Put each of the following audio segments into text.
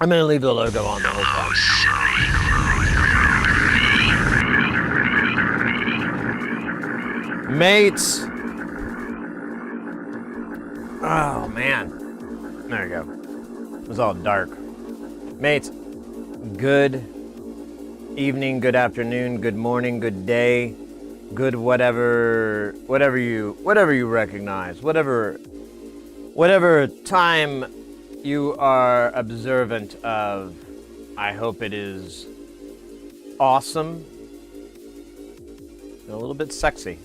I'm gonna leave the logo on the whole time. Mates! Oh, man. There we go. It was all dark. Mates, good evening, good afternoon, good morning, good day, good whatever you recognize, whatever time you are observant of. I hope it is awesome and a little bit sexy.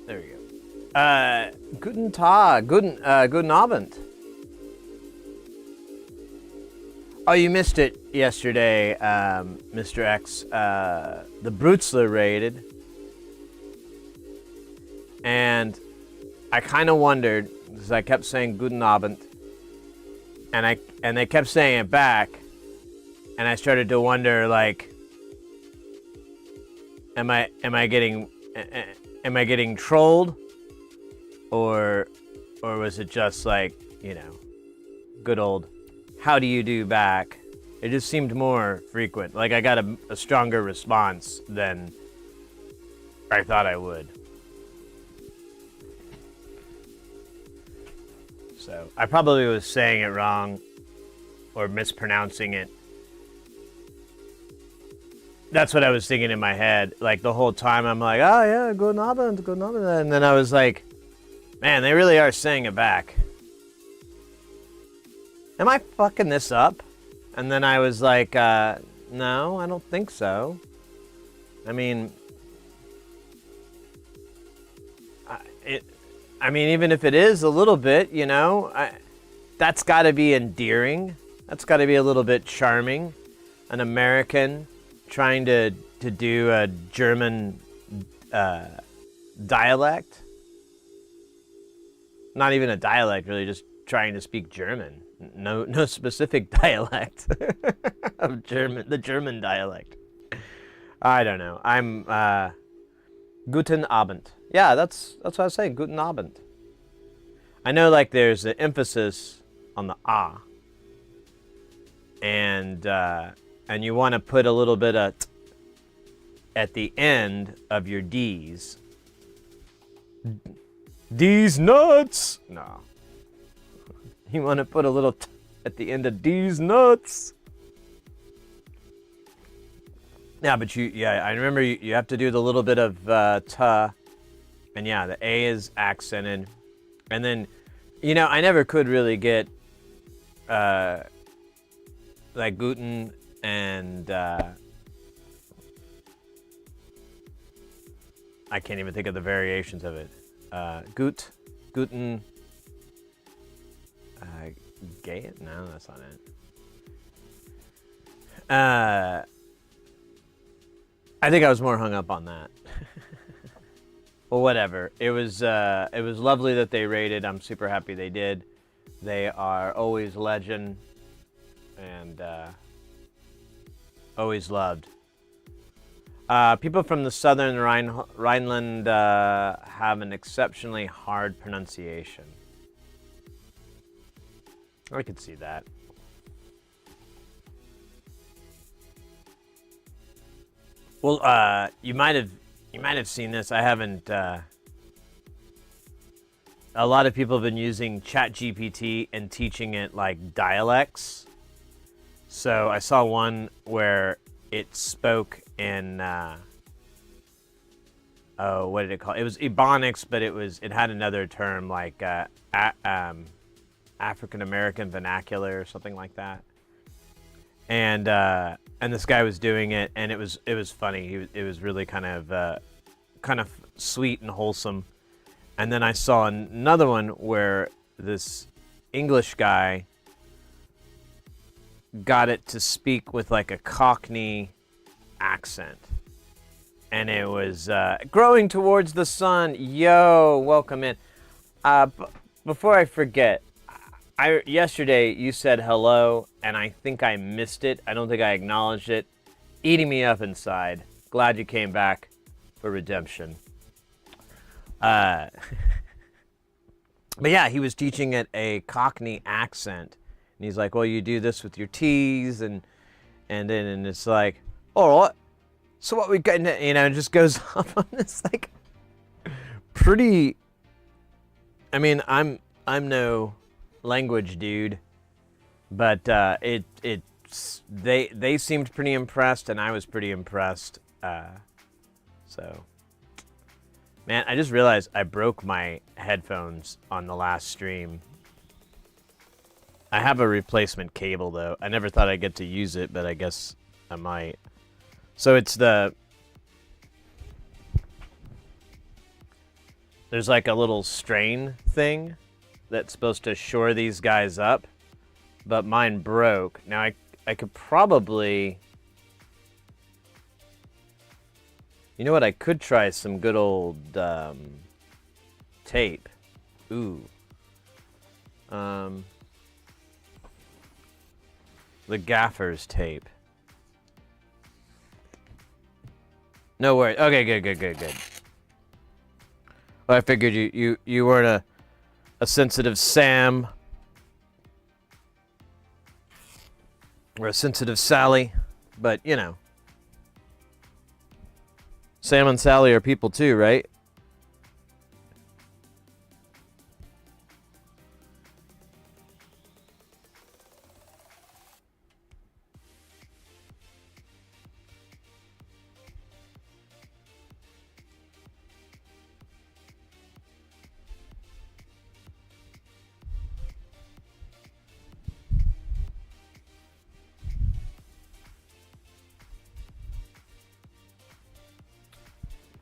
There we go. Guten Tag, guten Abend. Oh, you missed it yesterday, Mr. X. The Brutzler raided. And I kind of wondered, because I kept saying Guten Abend, and they kept saying it back, and I started to wonder, like, am I getting trolled, or was it just like, you know, good old how do you do back? It just seemed more frequent. Like I got a stronger response than I thought I would. So I probably was saying it wrong or mispronouncing it. That's what I was thinking in my head. Like the whole time I'm like, oh yeah, guten Abend, guten Abend. And then I was like, man, they really are saying it back. Am I fucking this up? And then I was like, no, I don't think so. I mean, even if it is a little bit, you know, that's got to be endearing. That's got to be a little bit charming. An American trying to do a German dialect. Not even a dialect, really, just trying to speak German. No specific dialect of German, the German dialect. I don't know. I'm Guten Abend. Yeah, that's what I was saying. Guten Abend. I know, like, there's an emphasis on the ah, and you want to put a little bit of t at the end of your D's. D's nuts. No. You want to put a little t at the end of these nuts. Yeah, but I remember you have to do the little bit of ta, and yeah, the A is accented, and then, you know, I never could really get like guten and I can't even think of the variations of it. Guten. Gay? No, that's not it. I think I was more hung up on that. Well, whatever. It was lovely that they raided. I'm super happy they did. They are always legend and always loved. People from the southern Rhineland have an exceptionally hard pronunciation. I could see that. Well, you might have seen this. I haven't. A lot of people have been using ChatGPT and teaching it like dialects. So I saw one where it spoke in. Oh, what did it call? It was Ebonics, but it had another term like African American vernacular or something like that. And this guy was doing it, and it was funny. It was really kind of sweet and wholesome. And then I saw another one where this English guy got it to speak with like a Cockney accent. And it was growing towards the sun. Yo, welcome in. Before I forget, yesterday you said hello, and I think I missed it. I don't think I acknowledged it. Eating me up inside. Glad you came back for redemption. But yeah, he was teaching it a Cockney accent, and he's like, "Well, you do this with your T's, and it's like, all right. So what we got, it just goes off on this like pretty. I mean, I'm no language dude, but they seemed pretty impressed, and I was pretty impressed. So, man, I just realized I broke my headphones on the last stream. I have a replacement cable though. I never thought I'd get to use it, but I guess I might. So it's there's like a little strain thing that's supposed to shore these guys up, but mine broke. Now I could probably, you know what? I could try some good old tape. Ooh. The gaffer's tape. No worries. Okay, good. Well, I figured you weren't a sensitive Sam or a sensitive Sally, but you know, Sam and Sally are people too, right?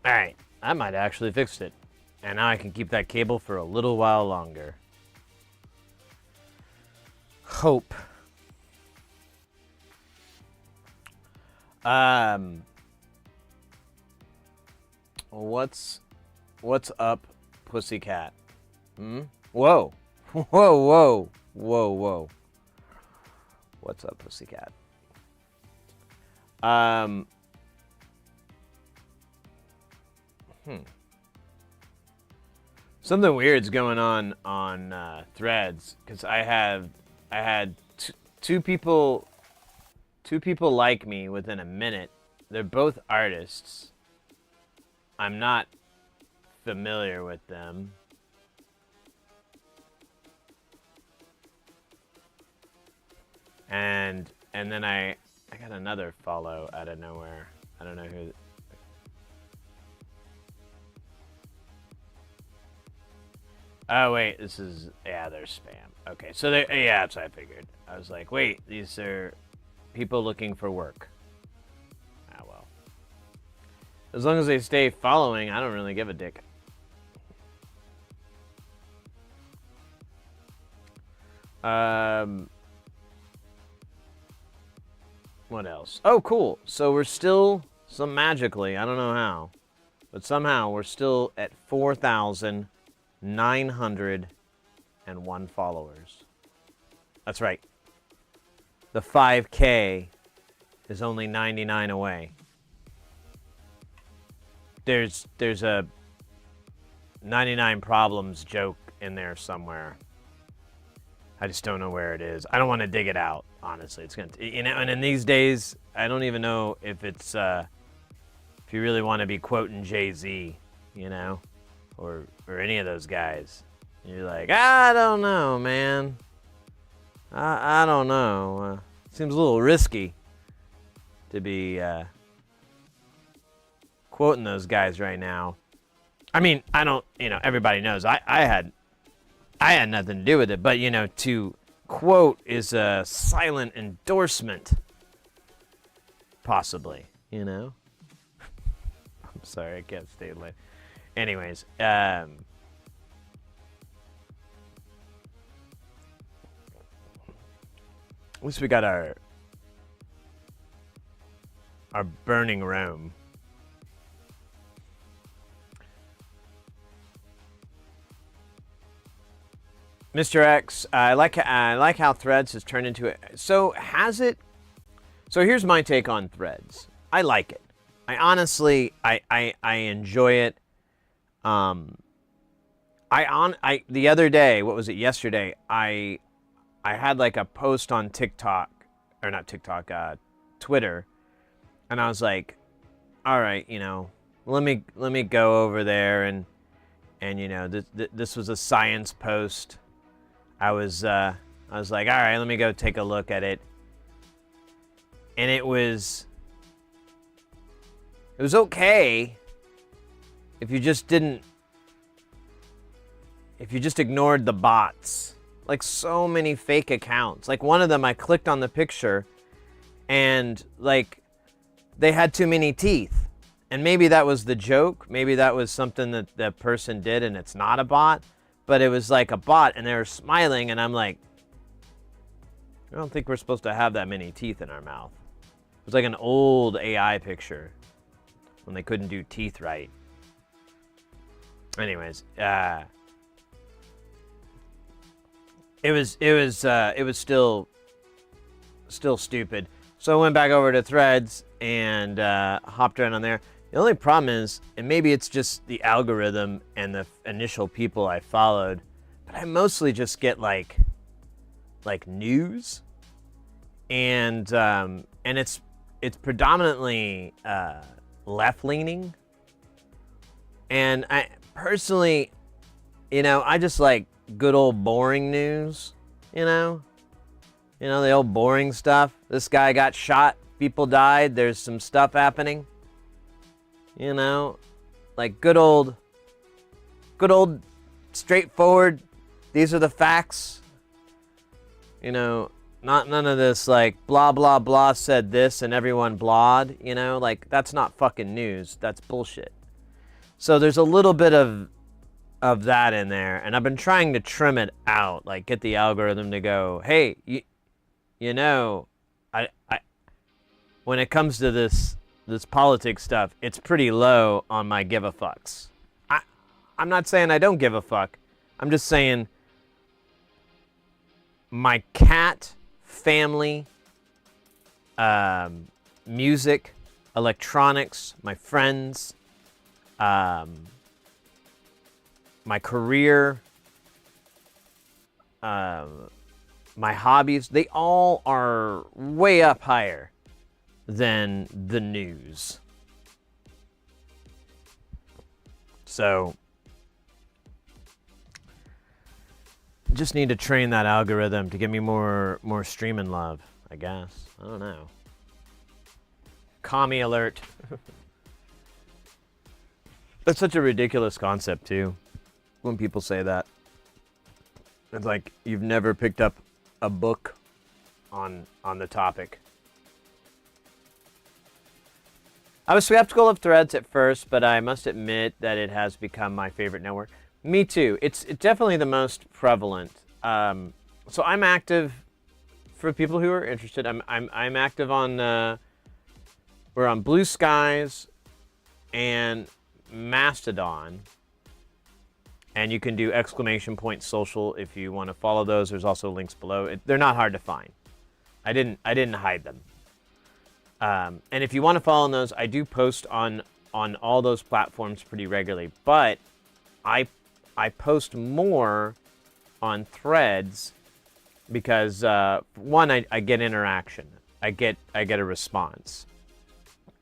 Alright, I might actually fix it. And now I can keep that cable for a little while longer. Hope. What's up, pussycat? Whoa. Whoa. What's up, pussycat? Something weird's going on Threads, because I had two people like me within a minute. They're both artists. I'm not familiar with them. And then I got another follow out of nowhere. I don't know who. Oh wait, this is, yeah, they're spam. Okay, so yeah, that's what I figured. I was like, wait, these are people looking for work. Ah well. As long as they stay following, I don't really give a dick. What else? Oh, cool. So we're still, magically, I don't know how, but somehow we're still at 4,901 followers. That's right. The 5K is only 99 away. There's a 99 problems joke in there somewhere. I just don't know where it is. I don't want to dig it out, honestly. It's gonna, and in these days, I don't even know if it's if you really want to be quoting Jay-Z, or any of those guys. You're like, I don't know, man. I don't know. Seems a little risky to be quoting those guys right now. I mean, I don't, everybody knows I had nothing to do with it, but to quote is a silent endorsement, possibly. I'm sorry, I can't stay late. Anyways, at least we got our burning Rome. Mr. X, I like how Threads has turned into it. So has it? So here's my take on Threads. I like it. I honestly, I enjoy it. The other day, what was it, yesterday, I had like a post on TikTok, or not TikTok, Twitter, and I was like, all right, let me go over there and this was a science post. I was like, all right, let me go take a look at it. And it was okay if you just ignored the bots. Like, so many fake accounts. Like, one of them, I clicked on the picture and like they had too many teeth. And maybe that was the joke. Maybe that was something that the person did and it's not a bot. But it was like a bot and they were smiling and I'm like, I don't think we're supposed to have that many teeth in our mouth. It was like an old AI picture when they couldn't do teeth right. Anyways, it was still stupid. So I went back over to Threads and hopped around on there. The only problem is, and maybe it's just the algorithm and the initial people I followed, but I mostly just get like news, and it's predominantly left leaning. And I personally, I just like good old boring news, the old boring stuff. This guy got shot, people died, there's some stuff happening. Like good old straightforward, these are the facts. Not none of this like blah blah blah said this and everyone blawed, like that's not fucking news, that's bullshit. So there's a little bit of that in there, and I've been trying to trim it out, like get the algorithm to go, hey, I when it comes to this politics stuff, it's pretty low on my give a fucks. I'm not saying I don't give a fuck. I'm just saying my cat, family, music, electronics, my friends, my career, my hobbies, they all are way up higher than the news. So just need to train that algorithm to give me more streaming love, I guess. I don't know. Commie alert. That's such a ridiculous concept too, when people say that. It's like you've never picked up a book on the topic. I was skeptical of Threads at first, but I must admit that it has become my favorite network. Me too. It's definitely the most prevalent. So I'm active, for people who are interested. I'm active on we're on Blue Skies and Mastodon, and you can do !social if you want to follow those. There's also links below. They're not hard to find. I didn't hide them. And if you want to follow those, I do post on all those platforms pretty regularly. But I post more on Threads because one, I get interaction. I get a response.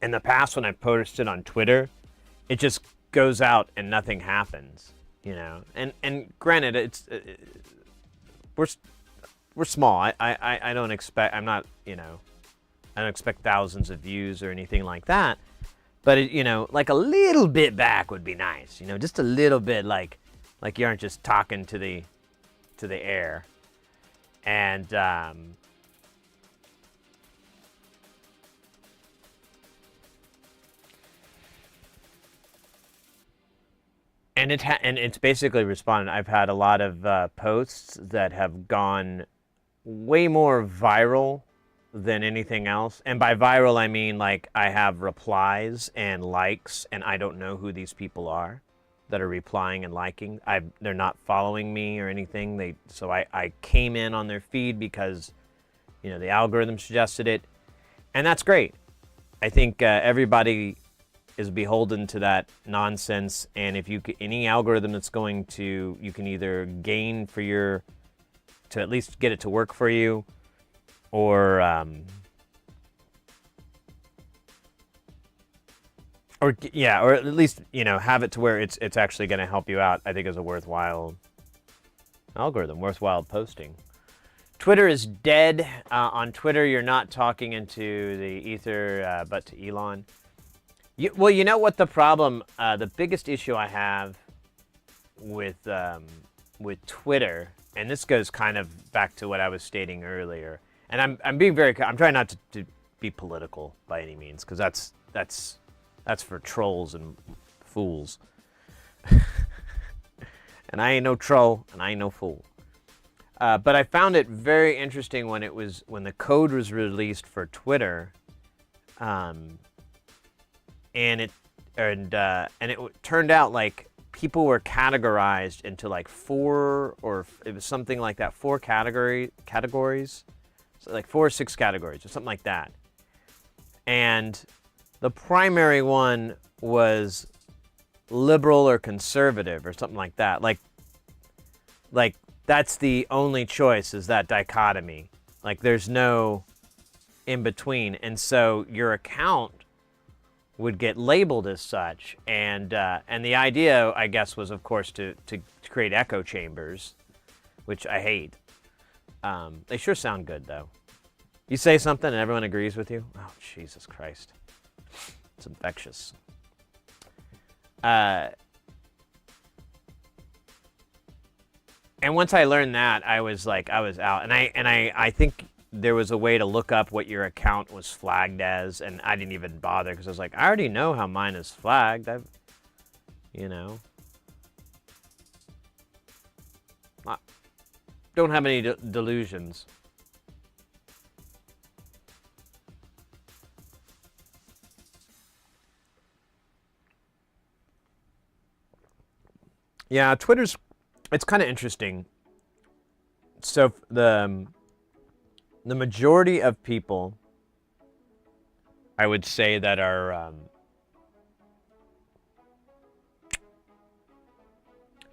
In the past, when I posted on Twitter, it just goes out and nothing happens, And granted, we're small. I don't expect. I'm not, I don't expect thousands of views or anything like that. But like a little bit back would be nice. Just a little bit, like you aren't just talking to the air. And and it's basically responded. I've had a lot of posts that have gone way more viral than anything else. And by viral, I mean like I have replies and likes, and I don't know who these people are that are replying and liking. They're not following me or anything. So I came in on their feed because the algorithm suggested it, and that's great. I think everybody is beholden to that nonsense. And if you any algorithm that's going to, you can either gain for your, to at least get it to work for you, or yeah, or at least, you know, have it to where it's actually going to help you out, I think is a worthwhile algorithm, worthwhile posting. Twitter is dead. On Twitter, you're not talking into the ether, but to Elon. Well, you know what the problem, the biggest issue I have with Twitter, and this goes kind of back to what I was stating earlier, and I'm being I'm trying not to be political by any means, because that's for trolls and fools. And I ain't no troll, and I ain't no fool. But I found it very interesting when the code was released for Twitter, and it turned out like people were categorized into like 4, or it was something like that, 4 categories, so like 4 or 6 categories or something like that. And the primary one was liberal or conservative or something like that. Like that's the only choice, is that dichotomy. Like there's no in between. And so your account would get labeled as such. And the idea, I guess, was of course to create echo chambers, which I hate. They sure sound good though. You say something and everyone agrees with you? Oh, Jesus Christ. It's infectious. And once I learned that, I was out. And I think there was a way to look up what your account was flagged as, and I didn't even bother, because I was like, I already know how mine is flagged. Don't have any delusions. Yeah, it's kind of interesting. So the majority of people, I would say, that are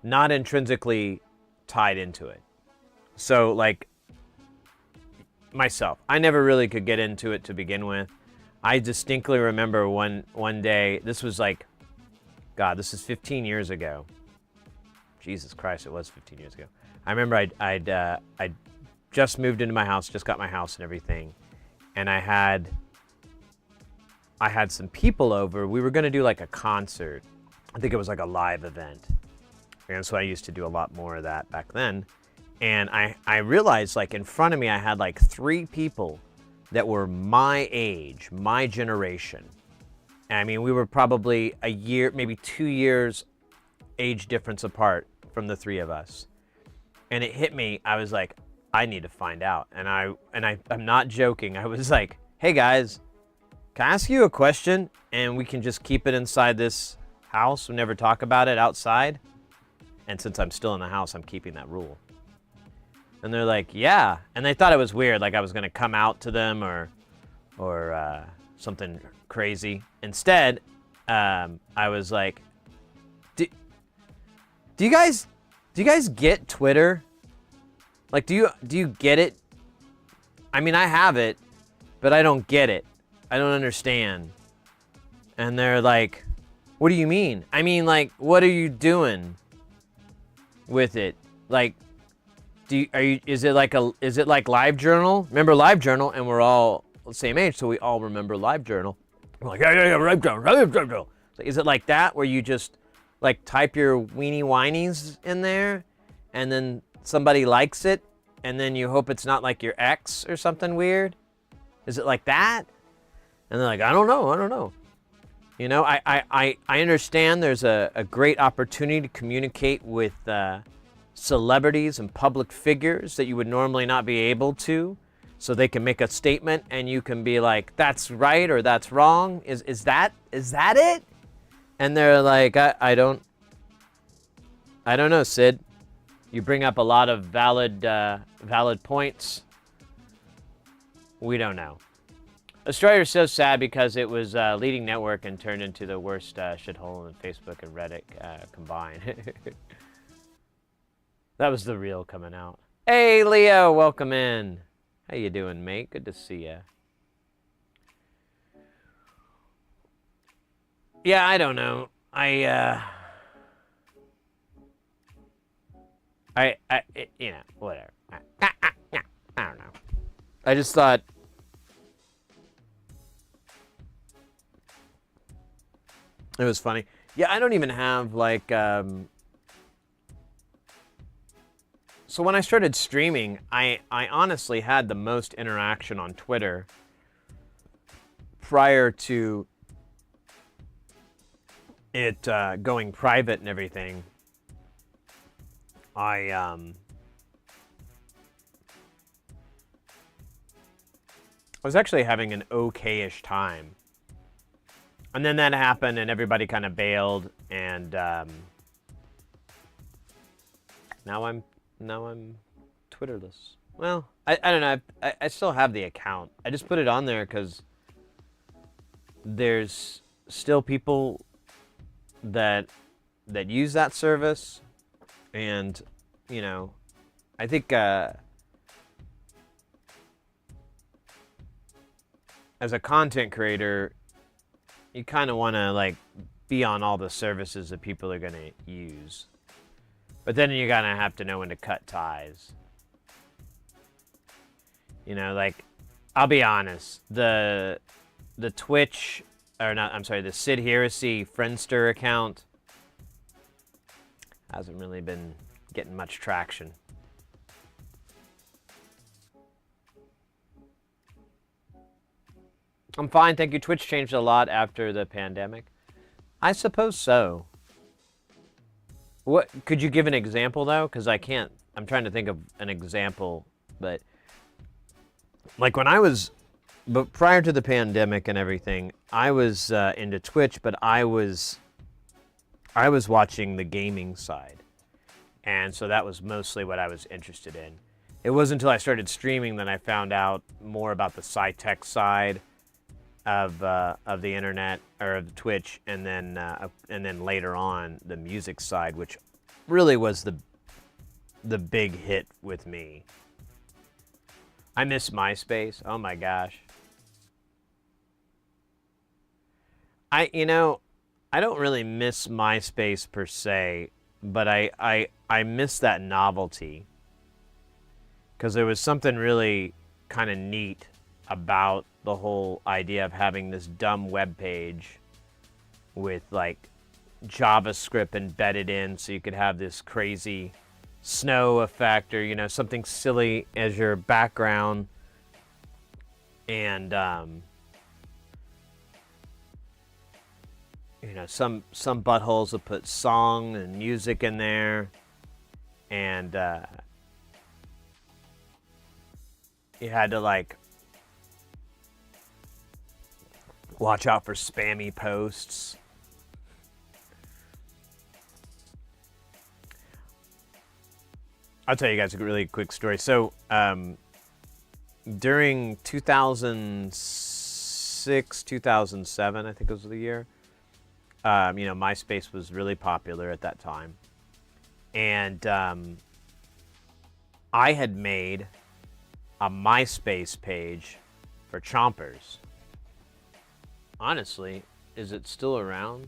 not intrinsically tied into it. So like myself, I never really could get into it to begin with. I distinctly remember one day, this was like, God, this is 15 years ago. Jesus Christ, it was 15 years ago. I remember I'd just moved into my house, just got my house and everything, and I had some people over. We were going to do like a concert. I think it was like a live event. And so I used to do a lot more of that back then. And I realized, like, in front of me, I had like 3 people that were my age, my generation. And I mean, we were probably a year, maybe 2 years age difference apart from the 3 of us. And it hit me. I was like, I need to find out. And I'm not joking. I was like, hey guys, can I ask you a question? And we can just keep it inside this house. We never talk about it outside. And since I'm still in the house, I'm keeping that rule. And they're like, yeah. And they thought it was weird, like I was going to come out to them or something crazy. Instead, I was like, do you guys get Twitter? Like, do you get it? I mean, I have it, but I don't get it. I don't understand. And they're like, what do you mean? I mean, like, what are you doing with it? Like, is it like LiveJournal? Remember LiveJournal? And we're all the same age, so we all remember LiveJournal. We're like, yeah, LiveJournal. So is it like that, where you just like type your weenie whinies in there, and then somebody likes it, and then you hope it's not like your ex or something weird? Is it like that? And they're like, I don't know. You know, I understand there's a great opportunity to communicate with celebrities and public figures that you would normally not be able to, so they can make a statement and you can be like, that's right or that's wrong. Is that it? And they're like, I don't know, Sid. You bring up a lot of valid points. We don't know. Australia is so sad because it was leading network and turned into the worst shithole in Facebook and Reddit combined. That was the real coming out. Hey, Leo, welcome in. How you doing, mate? Good to see ya. Yeah, I don't know. You know, whatever. I don't know. I just thought it was funny. Yeah, I don't even have like. So when I started streaming, I honestly had the most interaction on Twitter prior to it going private and everything. I was actually having an okay-ish time. And then that happened and everybody kind of bailed, and now I'm Twitterless. Well, I don't know. I still have the account. I just put it on there because there's still people that use that service, and you know, I think as a content creator, you kind of want to like be on all the services that people are going to use. But then you're going to have to know when to cut ties. You know, like, I'll be honest, the Twitch, or not, I'm sorry, the Sid Heresy Friendster account hasn't really been getting much traction. I'm fine, thank you. Twitch changed a lot after the pandemic. I suppose so. What could you give an example though? Because I can't. I'm trying to think of an example, but like when I was, but prior to the pandemic and everything, I was into Twitch, but I was watching the gaming side, and so that was mostly what I was interested in. It wasn't until I started streaming that I found out more about the sci-tech side of the internet, or of Twitch, and then later on the music side, which really was the big hit with me. I miss MySpace. Oh my gosh. I don't really miss MySpace per se, but I miss that novelty, because there was something really kind of neat about the whole idea of having this dumb web page with like JavaScript embedded in, so you could have this crazy snow effect, or you know, something silly as your background, and you know, some buttholes will put song and music in there, and you had to like watch out for spammy posts. I'll tell you guys a really quick story. So, during 2006, 2007, I think was the year, you know, MySpace was really popular at that time. And I had made a MySpace page for Chompers. Honestly, is it still around?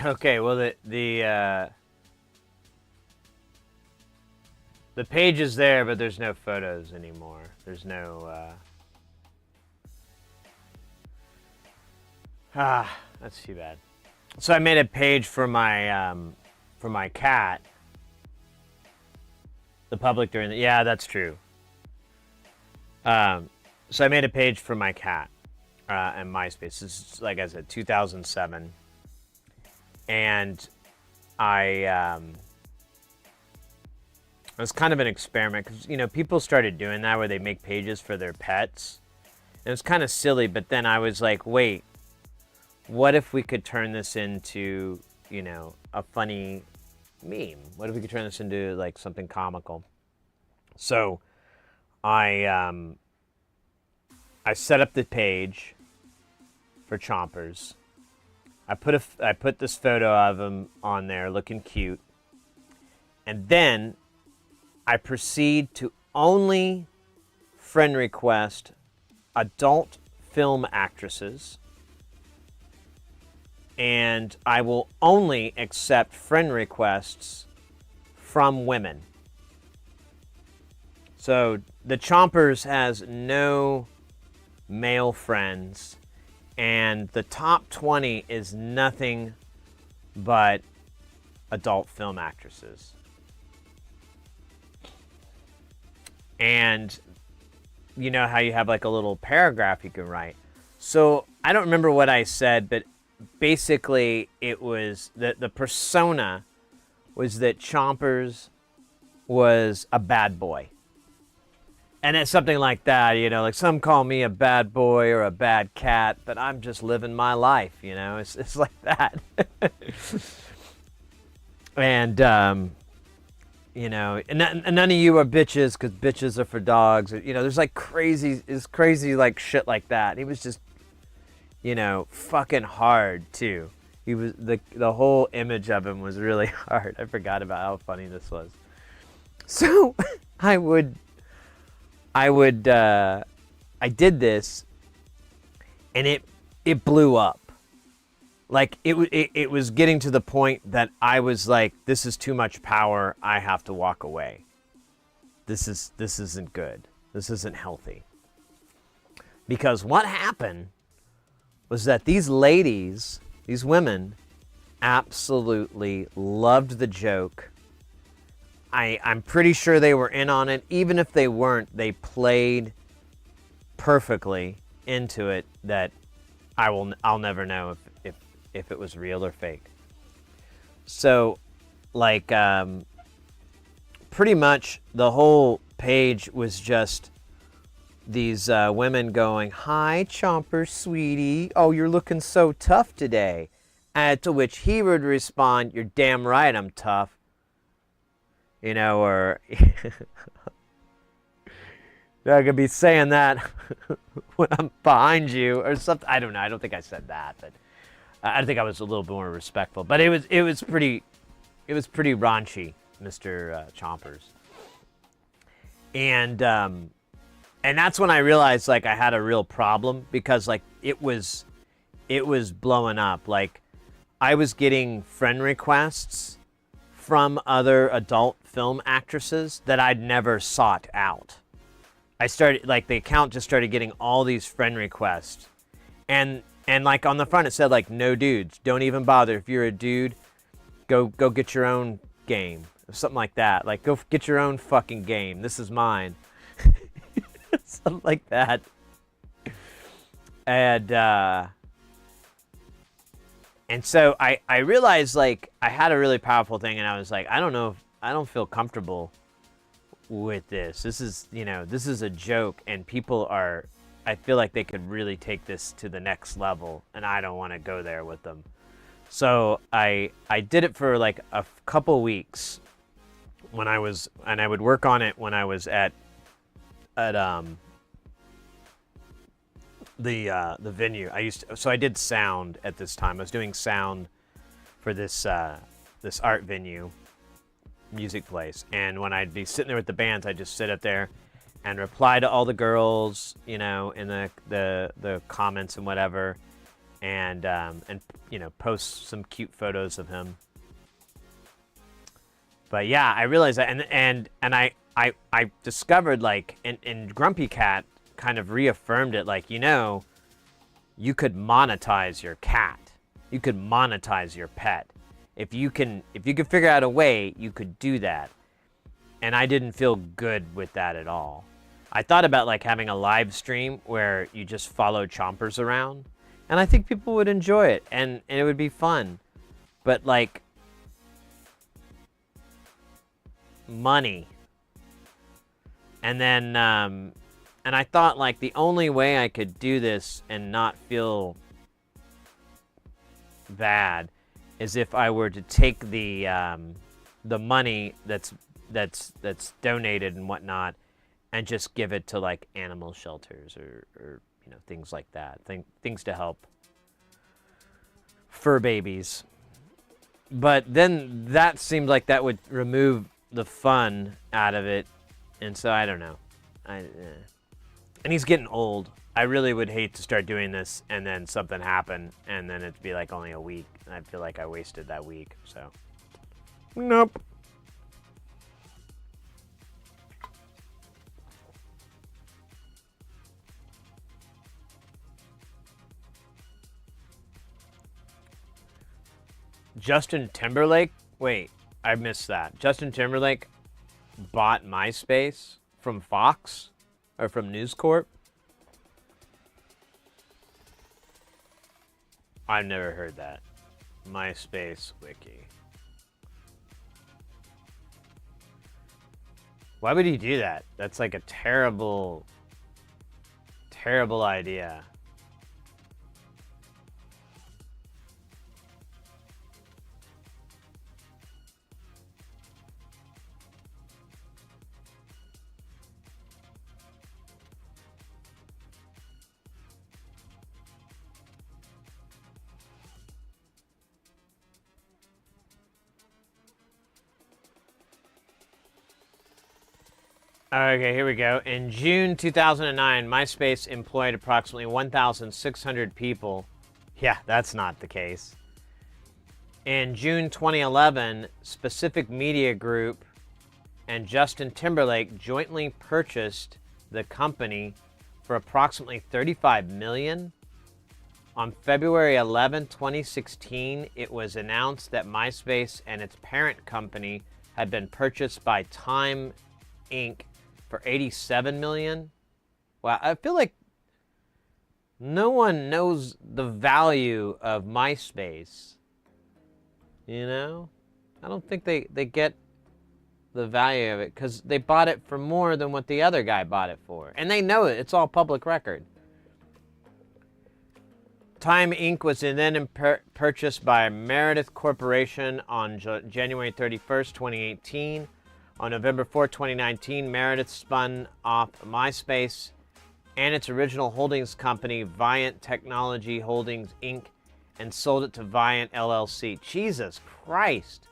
Okay, well the page is there, but there's no photos anymore. There's no that's too bad. So I made a page for my cat. The public during the, yeah, that's true. So I made a page for my cat, and MySpace. This is, like I said, 2007, and it was kind of an experiment because, you know, people started doing that where they make pages for their pets. It was kind of silly, but then I was like, wait, what if we could turn this into, you know, a funny meme? What if we could turn this into like something comical? So I set up the page for Chompers. I put this photo of him on there looking cute. And then I proceed to only friend request adult film actresses, and I will only accept friend requests from women. So the Chompers has no male friends, and the top 20 is nothing but adult film actresses. And you know how you have like a little paragraph you can write. So I don't remember what I said, but basically it was the persona was that Chompers was a bad boy. And it's something like that, you know, like some call me a bad boy or a bad cat, but I'm just living my life, you know, it's like that. And, you know, and none of you are bitches because bitches are for dogs. You know, there's like crazy like shit like that. He was just, you know, fucking hard too. He was the whole image of him was really hard. I forgot about how funny this was. So I did this, and it blew up. Like it was getting to the point that I was like, this is too much power. I have to walk away. This isn't good. This isn't healthy. Because what happened was that these ladies, these women, absolutely loved the joke. I'm pretty sure they were in on it. Even if they weren't, they played perfectly into it that I'll never know if it was real or fake. So, like, pretty much the whole page was just these women going, "Hi, Chomper, sweetie. Oh, you're looking so tough today." To which he would respond, "You're damn right I'm tough." You know, or I could be saying that when I'm behind you or something. I don't know. I don't think I said that, but I think I was a little more respectful. But it was pretty raunchy, Mr. Chompers. And that's when I realized like I had a real problem because like it was blowing up. Like I was getting friend requests from other adult film actresses that I'd never sought out. I started, like, the account just started getting all these friend requests. And like on the front it said like, no dudes, don't even bother. If you're a dude, go get your own game. Or something like that. Like, go get your own fucking game. This is mine. Something like that. And so I realized like I had a really powerful thing, and I was like, I don't feel comfortable with this. This is, you know, this is a joke, and I feel like they could really take this to the next level, and I don't want to go there with them. So I did it for like a couple weeks and I would work on it when I was at the venue. So I did sound at this time. I was doing sound for this art venue, music place. And when I'd be sitting there with the bands, I'd just sit up there and reply to all the girls, you know, in the comments and whatever, and you know, post some cute photos of him. But yeah, I realized that, and I discovered like, and Grumpy Cat kind of reaffirmed it, like, you know, you could monetize your cat, you could monetize your pet. If you could figure out a way, you could do that. And I didn't feel good with that at all. I thought about like having a live stream where you just follow chompers around, and I think people would enjoy it, and it would be fun. But like money, and then and I thought like the only way I could do this and not feel bad is if I were to take the money that's donated and whatnot, and just give it to like animal shelters or you know, things like that. Things to help fur babies. But then that seemed like that would remove the fun out of it, and so I don't know. And he's getting old. I really would hate to start doing this and then something happen and then it'd be like only a week, and I'd feel like I wasted that week. So nope. Justin Timberlake? Wait, I missed that. Justin Timberlake bought MySpace from Fox or from News Corp? I've never heard that. MySpace wiki. Why would he do that? That's like a terrible, terrible idea. Okay, here we go. In June 2009, MySpace employed approximately 1,600 people. Yeah, that's not the case. In June 2011, Specific Media Group and Justin Timberlake jointly purchased the company for approximately $35 million. On February 11, 2016, it was announced that MySpace and its parent company had been purchased by Time Inc. for $87 million. Wow, I feel like no one knows the value of MySpace. You know? I don't think they get the value of it because they bought it for more than what the other guy bought it for. And they know it. It's all public record. Time Inc. was then purchased by Meredith Corporation on January 31st, 2018. On November 4, 2019, Meredith spun off MySpace and its original holdings company, Viant Technology Holdings, Inc., and sold it to Viant LLC. Jesus Christ.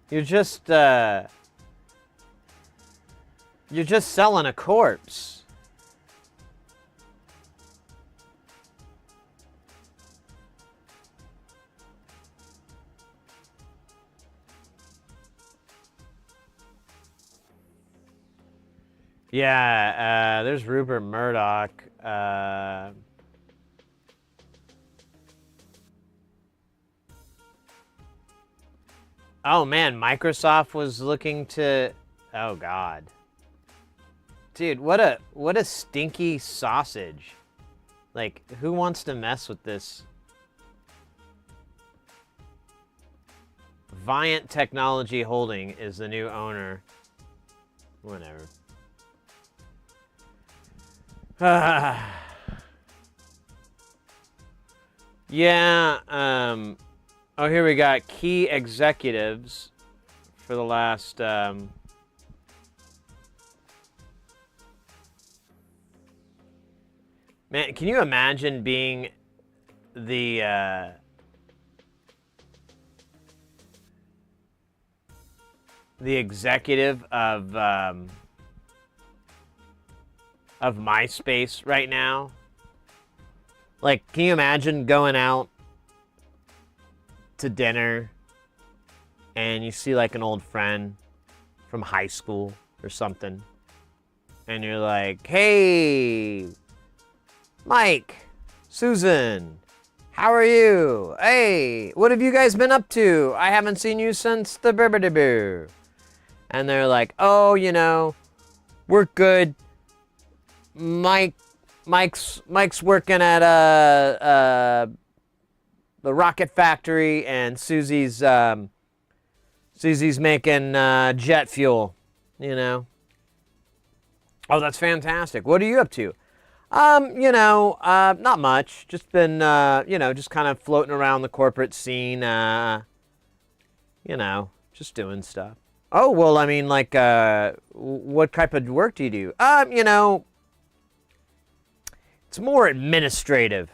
You're just selling a corpse. Yeah, there's Rupert Murdoch. Oh man, Microsoft was looking to. Oh god, dude, what a stinky sausage! Like, who wants to mess with this? Viant Technology Holding is the new owner. Whatever. Yeah, oh, here we got key executives for the last, man, can you imagine being the executive of MySpace right now? Like, can you imagine going out to dinner and you see like an old friend from high school or something, and you're like, hey, Mike, Susan, How are you? Hey, what have you guys been up to? I haven't seen you since the boo. And they're like, oh, you know, we're good. Mike's working at the rocket factory, and Susie's making jet fuel. You know. Oh, that's fantastic. What are you up to? You know, not much. Just been, you know, just kind of floating around the corporate scene. You know, just doing stuff. Oh, well, I mean, like, what type of work do you do? You know, it's more administrative.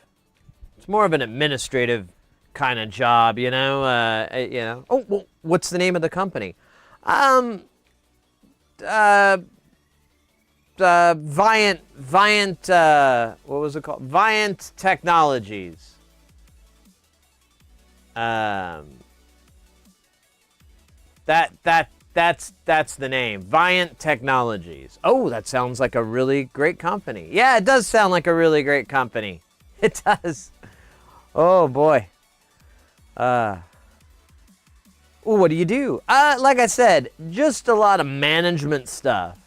It's more of an administrative kind of job, you know. You know. Oh, well, what's the name of the company? Viant, what was it called? Viant Technologies. That's the name. Viant Technologies. Oh, that sounds like a really great company. Yeah, it does sound like a really great company. It does. Oh boy. Ooh, what do you do? Like I said, just a lot of management stuff.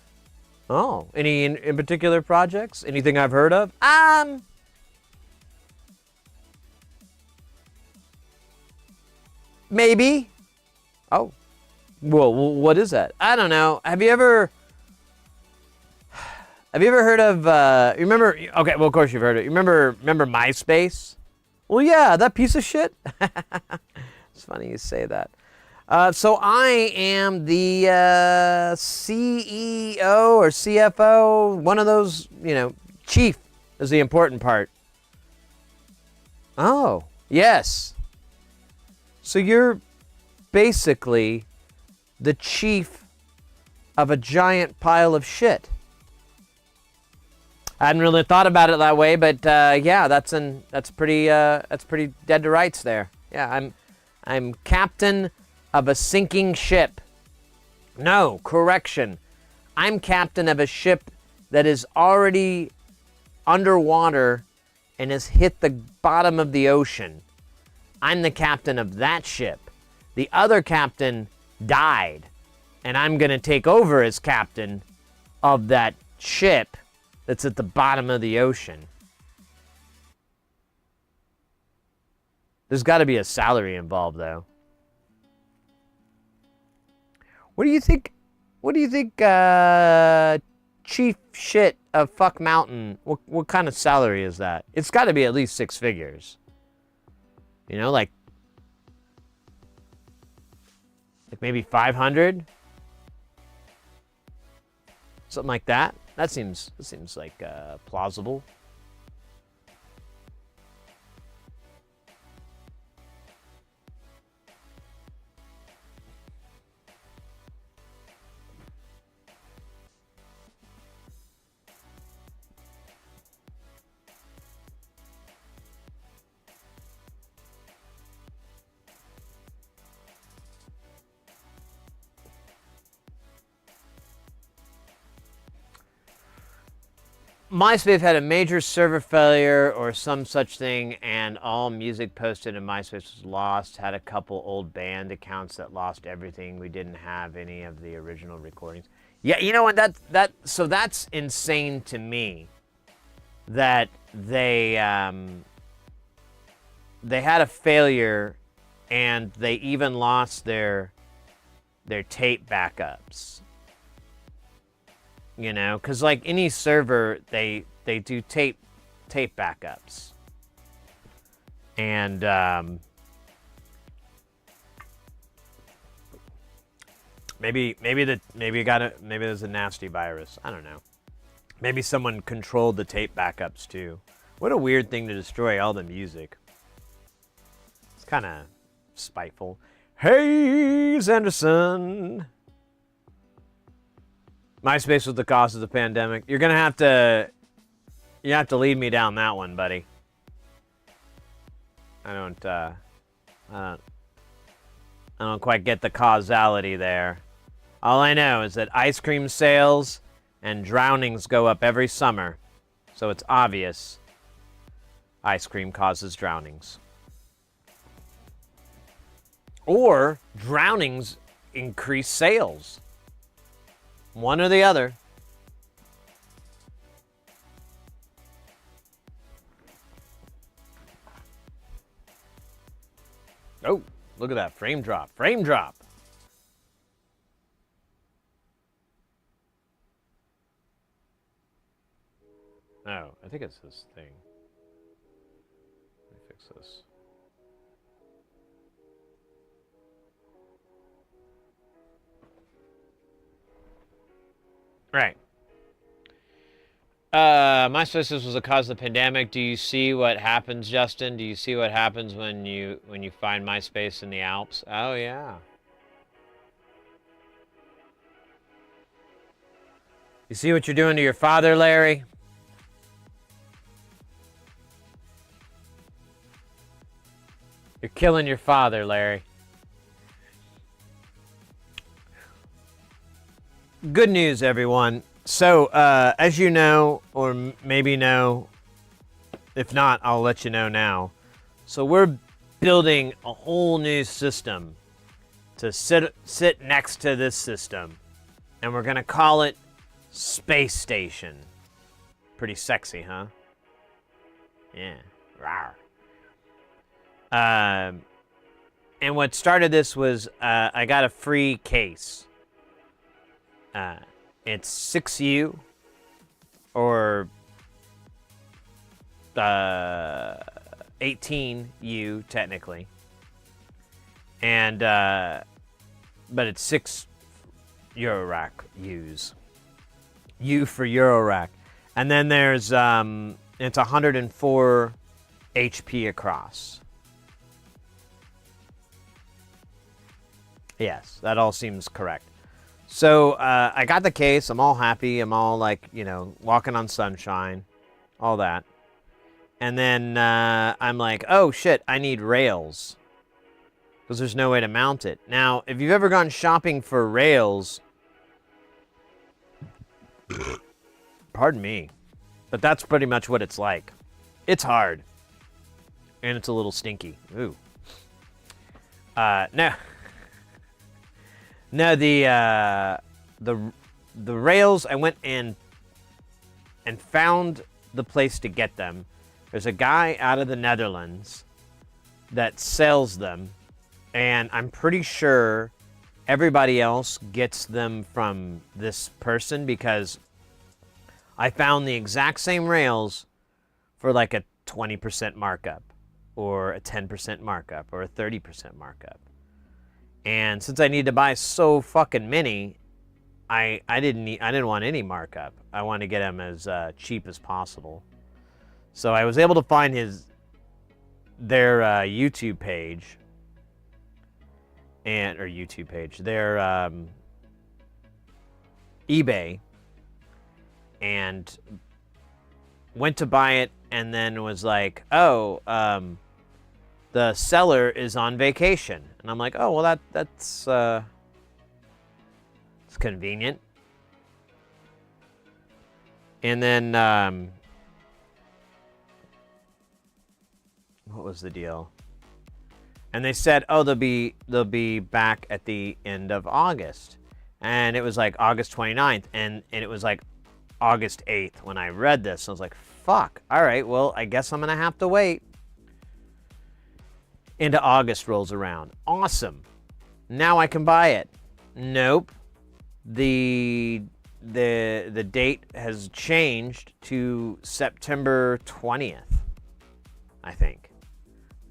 Oh, any in particular projects? Anything I've heard of? Maybe. Oh. Well, what is that? I don't know. Have you ever heard of, you remember, okay, well, of course you've heard of it. You remember MySpace? Well, yeah, that piece of shit. It's funny you say that. So I am the CEO or CFO, one of those, you know, chief is the important part. Oh, yes. So you're basically the chief of a giant pile of shit. I hadn't really thought about it that way, but yeah, that's pretty dead to rights there. Yeah, I'm captain of a sinking ship. No, correction. I'm captain of a ship that is already underwater and has hit the bottom of the ocean. I'm the captain of that ship. The other captain died, and I'm going to take over as captain of that ship that's at the bottom of the ocean. There's got to be a salary involved, though. What do you think? What do you think, chief shit of Fuck Mountain? What kind of salary is that? It's got to be at least 6 figures. You know, like maybe 500, something like that. That seems like plausible. MySpace had a major server failure or some such thing, and all music posted in MySpace was lost. Had a couple old band accounts that lost everything. We didn't have any of the original recordings. Yeah, you know what? So that's insane to me. That they had a failure, and they even lost their tape backups. You know, because like any server, they do tape backups, and maybe there's a nasty virus. I don't know. Maybe someone controlled the tape backups too. What a weird thing to destroy all the music. It's kind of spiteful. Hey, Sanderson. MySpace was the cause of the pandemic. You have to lead me down that one, buddy. I don't quite get the causality there. All I know is that ice cream sales and drownings go up every summer, so it's obvious ice cream causes drownings. Or drownings increase sales. One or the other. Oh, look at that frame drop. Frame drop. Oh, I think it's this thing. Let me fix this. Right. MySpace was the cause of the pandemic. Do you see what happens, Justin? Do you see what happens when you find MySpace in the Alps? Oh yeah. You see what you're doing to your father, Larry? You're killing your father, Larry. Good news, everyone. So, as you know, or maybe know, if not, I'll let you know now. So we're building a whole new system to sit next to this system, and we're gonna call it Space Station. Pretty sexy, huh? Yeah. Rawr. And what started this was I got a free case. It's 6U or 18U technically, and but it's 6 Eurorack U's. U for Eurorack, and then there's it's 104 HP across. Yes, that all seems correct. So I got the case. I'm all happy. I'm all like, you know, walking on sunshine, all that. And then I'm like, oh shit, I need rails because there's no way to mount it. Now, if you've ever gone shopping for rails, pardon me, but that's pretty much what it's like. It's hard, and it's a little stinky. Ooh. No. No, the rails, I went and found the place to get them. There's a guy out of the Netherlands that sells them, and I'm pretty sure everybody else gets them from this person because I found the exact same rails for like a 20% markup or a 10% markup or a 30% markup. And since I need to buy so fucking many, I didn't want any markup. I wanted to get them as cheap as possible. So I was able to find their YouTube page their eBay, and went to buy it, and then was like, oh, the seller is on vacation. And I'm like, oh, well, that's it's convenient. And then, what was the deal? And they said, oh, they'll be back at the end of August. And it was like August 29th, and it was like August 8th when I read this. I was like, fuck, all right, well, I guess I'm gonna have to wait. Into August rolls around. Awesome. Now I can buy it. Nope. The date has changed to September 20th, I think.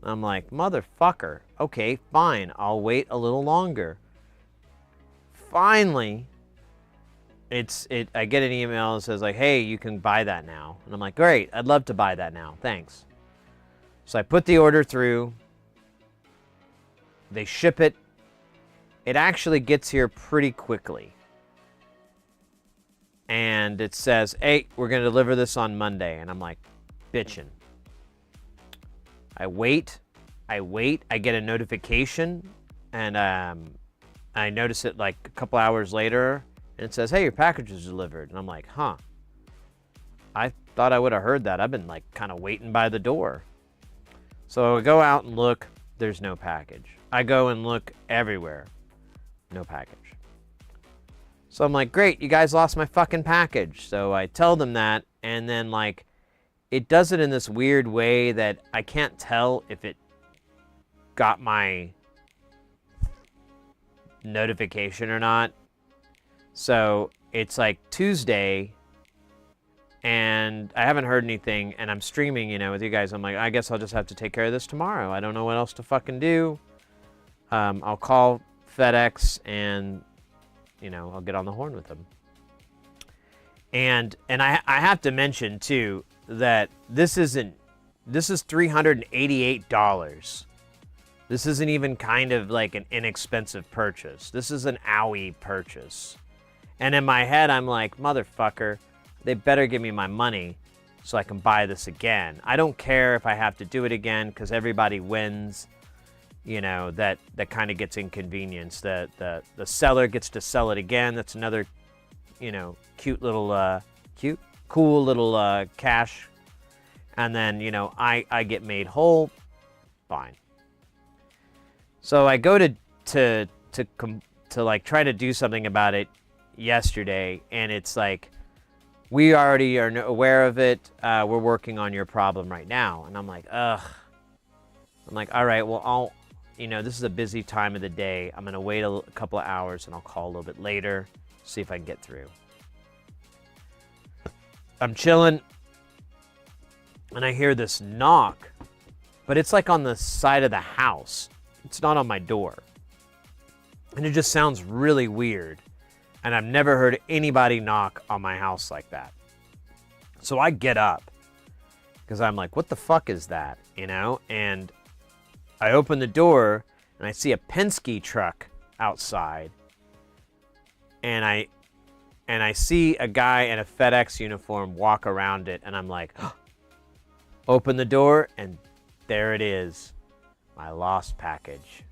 I'm like, motherfucker. Okay, fine. I'll wait a little longer. Finally, I get an email that says like, hey, you can buy that now. And I'm like, great. I'd love to buy that now. Thanks. So I put the order through. They ship it. It actually gets here pretty quickly. And it says, hey, we're going to deliver this on Monday. And I'm like, bitchin'. I wait. I get a notification. And I notice it like a couple hours later. And it says, hey, your package is delivered. And I'm like, huh. I thought I would have heard that. I've been like kind of waiting by the door. So I go out and look. there's no package. I go and look everywhere. No package. So I'm like, great, you guys lost my fucking package. So I tell them that, and then like, it does it in this weird way that I can't tell if it got my notification or not. So it's like Tuesday, and I haven't heard anything, and I'm streaming, you know, with you guys. I'm like, I guess I'll just have to take care of this tomorrow. I don't know what else to fucking do. I'll call FedEx, and, you know, I'll get on the horn with them. And I have to mention, too, that this is $388. This isn't even kind of like an inexpensive purchase. This is an owie purchase. And in my head, I'm like, motherfucker, they better give me my money so I can buy this again. I don't care if I have to do it again because everybody wins. You know, that kind of gets inconvenienced. The seller gets to sell it again. That's another, you know, cool little cash. And then, you know, I get made whole. Fine. So I go to like try to do something about it yesterday, and it's like, we already are aware of it. We're working on your problem right now. And I'm like, ugh. I'm like, all right, well, you know, this is a busy time of the day. I'm gonna wait a couple of hours, and I'll call a little bit later, see if I can get through. I'm chilling, and I hear this knock, but it's like on the side of the house. It's not on my door. And it just sounds really weird. And I've never heard anybody knock on my house like that. So I get up because I'm like, what the fuck is that? You know? And I open the door and I see a Penske truck outside. And I see a guy in a FedEx uniform walk around it. And I'm like, oh. Open the door, and there it is. My lost package.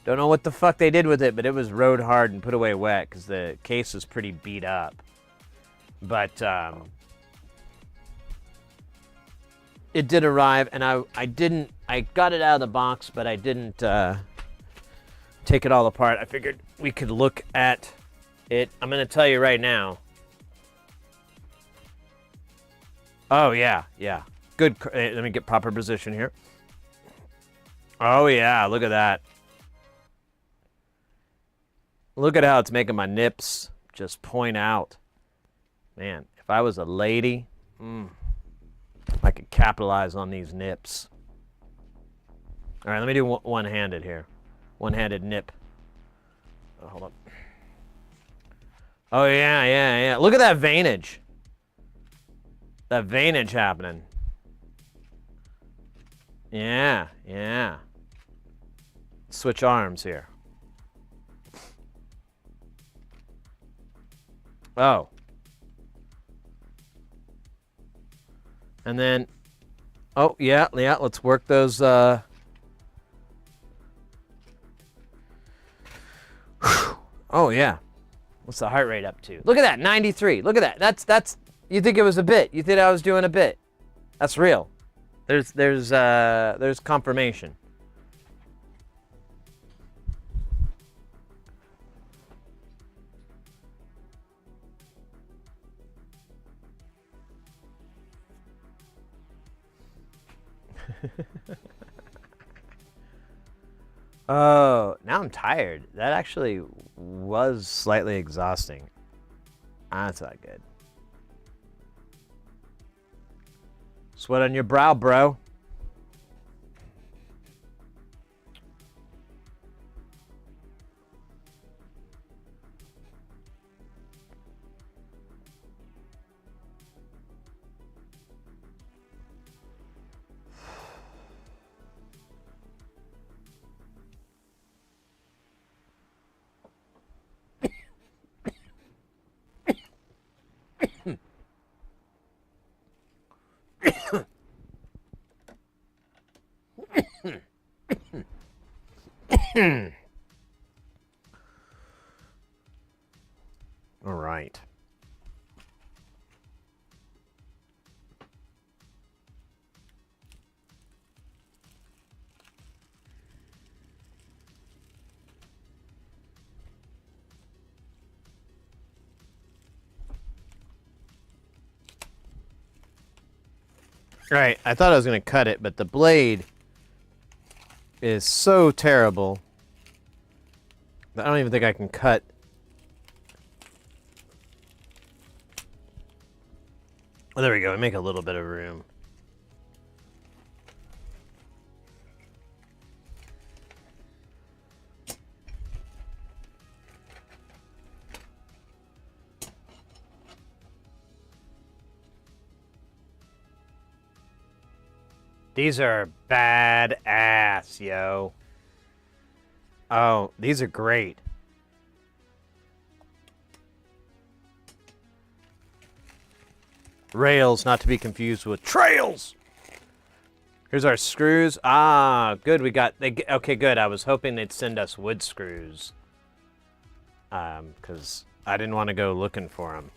Don't know what the fuck they did with it, but it was rode hard and put away wet because the case was pretty beat up. But it did arrive, and I got it out of the box, but I didn't take it all apart. I figured we could look at it. I'm going to tell you right now. Oh, yeah. Good. Let me get proper position here. Oh, yeah, look at that. Look at how it's making my nips just point out. Man, if I was a lady, I could capitalize on these nips. All right, let me do one-handed here. One-handed nip. Oh, hold up. Oh, yeah. Look at that veinage. That veinage happening. Yeah. Switch arms here. Oh. And then, oh, yeah, let's work those, oh, yeah. What's the heart rate up to? Look at that, 93. Look at that. That's, you think it was a bit. You think I was doing a bit. That's real. There's confirmation. Oh, now I'm tired. That actually was slightly exhausting. That's not good. Sweat on your brow, bro. All right. Right, I thought I was going to cut it, but the blade is so terrible that I don't even think I can cut. Oh, there we go. We make a little bit of room. These are badass, yo. Oh, these are great. Rails, not to be confused with trails. Here's our screws. Ah, good. We got. Okay, good. I was hoping they'd send us wood screws. Because I didn't want to go looking for them.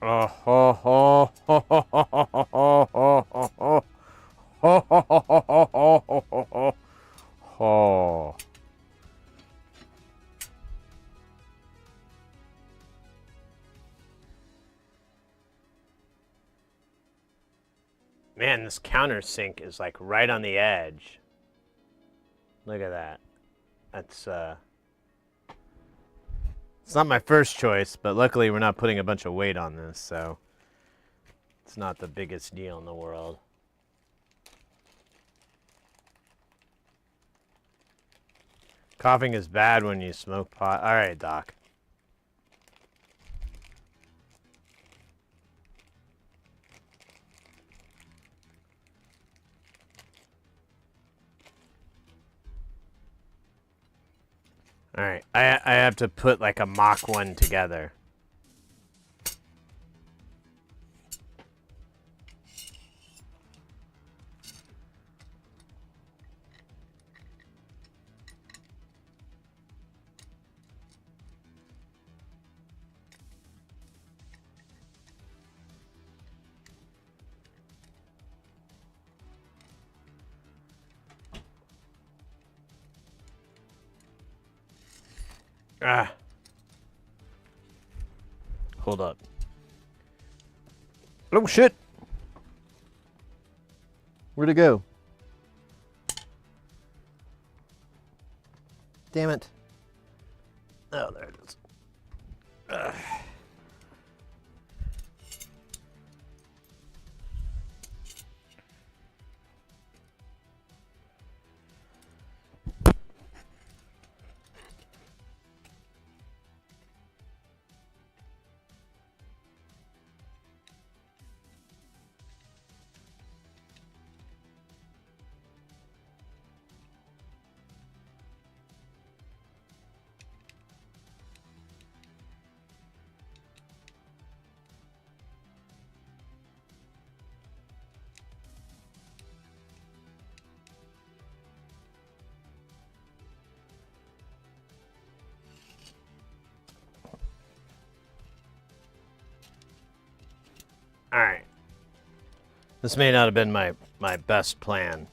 Oh, ho, ho, ho, ho, ho, ho, ho, ho, ho, ho, ho, ho, ho, ho, ho, ho. Oh. Man, this countersink is like right on the edge. Look at that. That's it's not my first choice, but luckily we're not putting a bunch of weight on this, so it's not the biggest deal in the world. Coughing is bad when you smoke pot. All right, Doc. All right, I have to put like a Mach 1 together. Ah. Hold up. Oh, shit. Where'd it go? Damn it. Oh, there it is. Ugh. All right. This may not have been my best plan,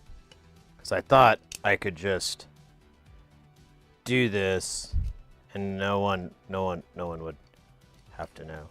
because I thought I could just do this, and no one would have to know.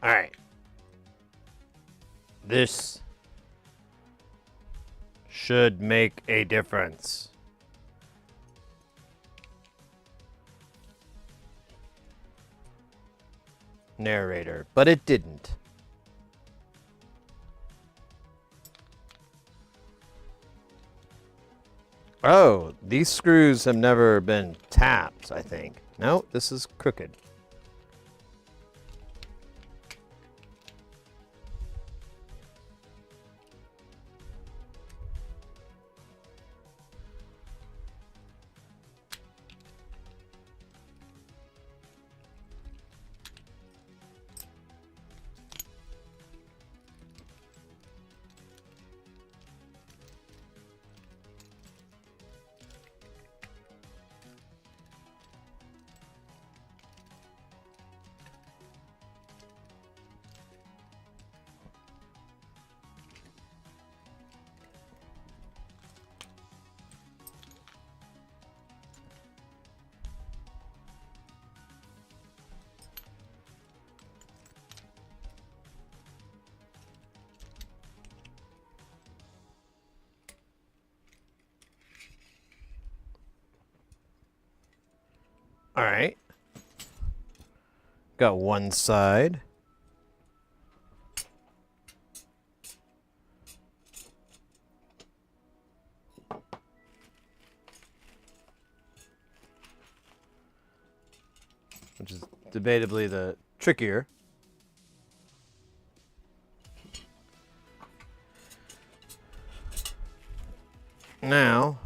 All right. This should make a difference. Narrator, but it didn't. Oh, these screws have never been tapped, I think. No, this is crooked. All right. Got one side. Which is debatably the trickier. Now,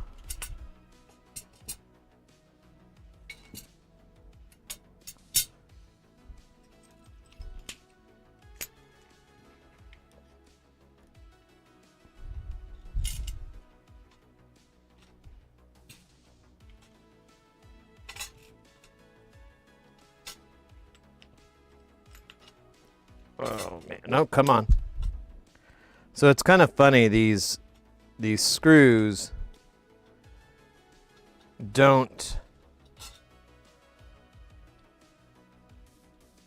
oh man, no, come on. So it's kind of funny, these screws don't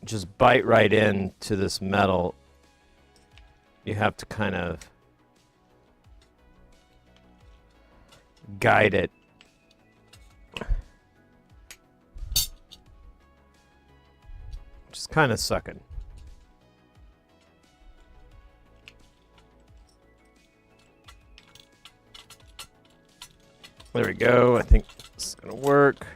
just bite right into this metal. You have to kind of guide it. Which is kind of sucking. There we go. I think this is going to work.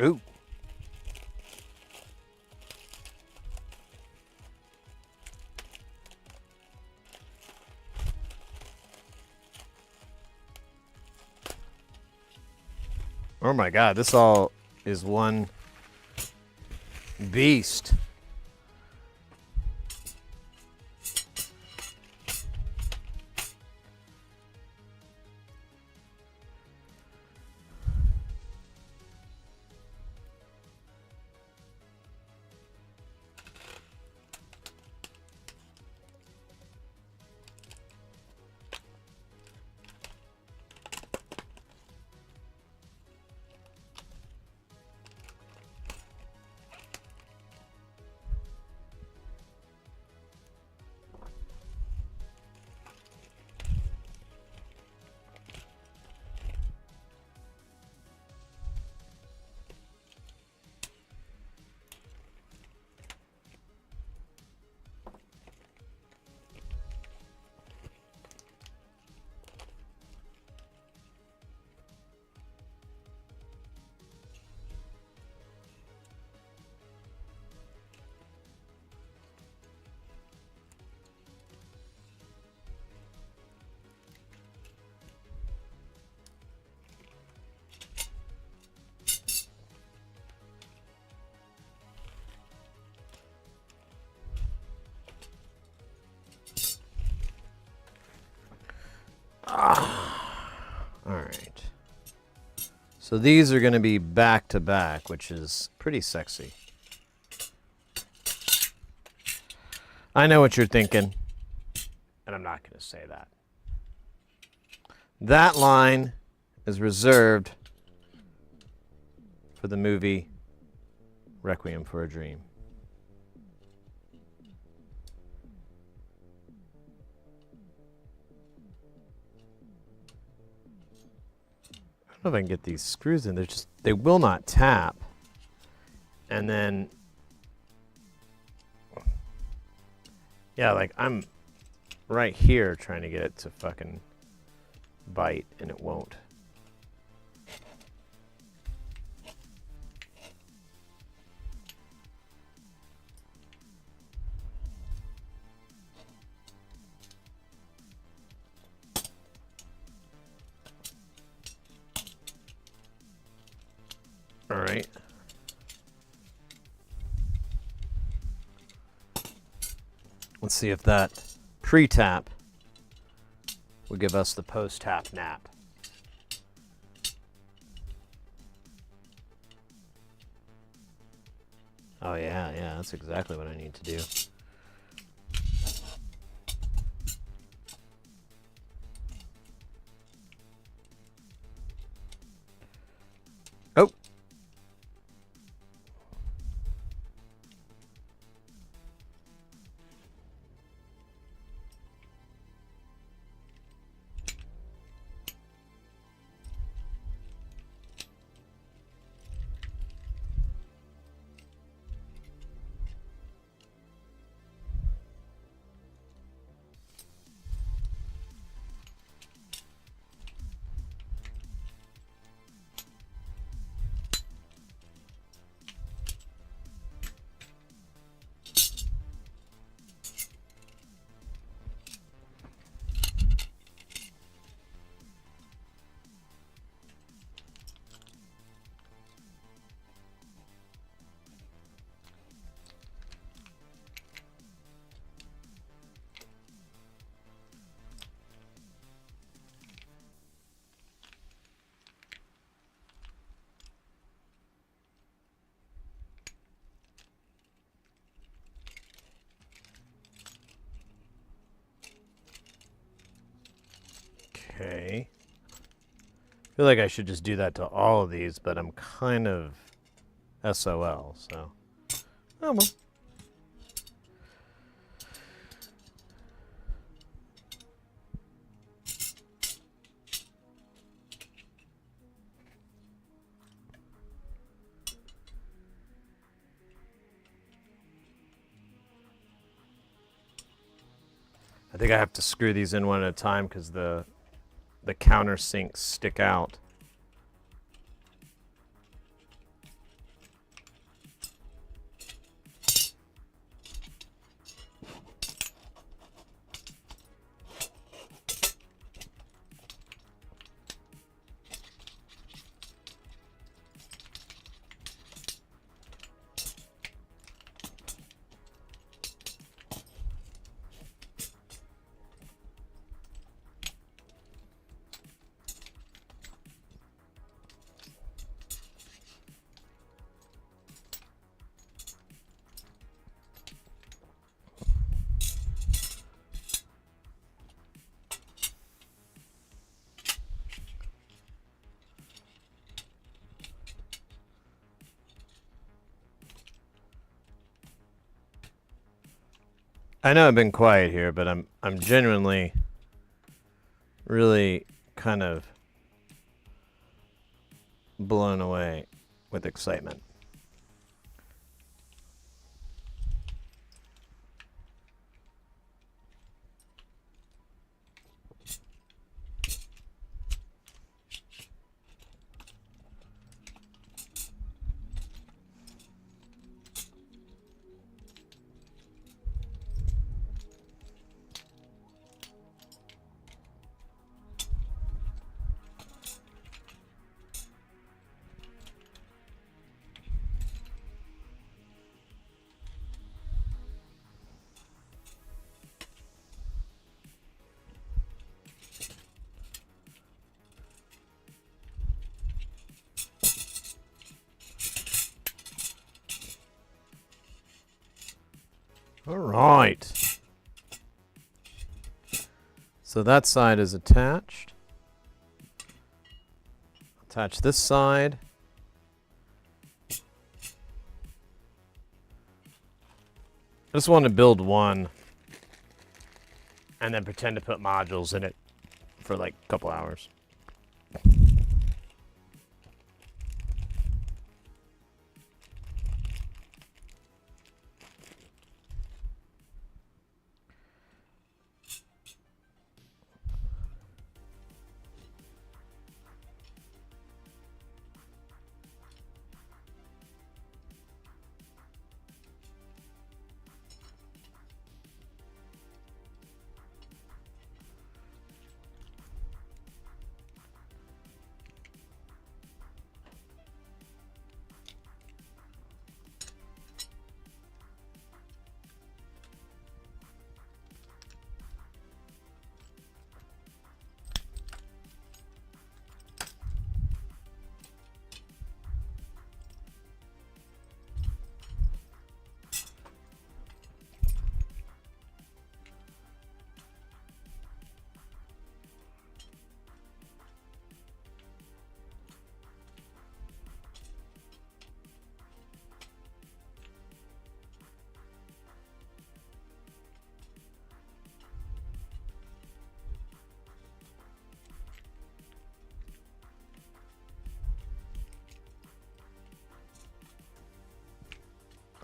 Ooh. Oh my God, this all is one beast. So these are going to be back to back, which is pretty sexy. I know what you're thinking, and I'm not going to say that. That line is reserved for the movie Requiem for a Dream. I don't know if I can get these screws in. They will not tap. And then, yeah, like I'm right here trying to get it to fucking bite, and it won't. All right. Let's see if that pre-tap will give us the post-tap nap. Oh yeah, that's exactly what I need to do. Oh. Okay. I feel like I should just do that to all of these, but I'm kind of SOL, so. Oh well. I think I have to screw these in one at a time because the countersinks stick out. I know I've been quiet here, but I'm genuinely really kind of blown away with excitement. All right. So that side is attached. Attach this side. I just want to build one and then pretend to put modules in it for like a couple hours.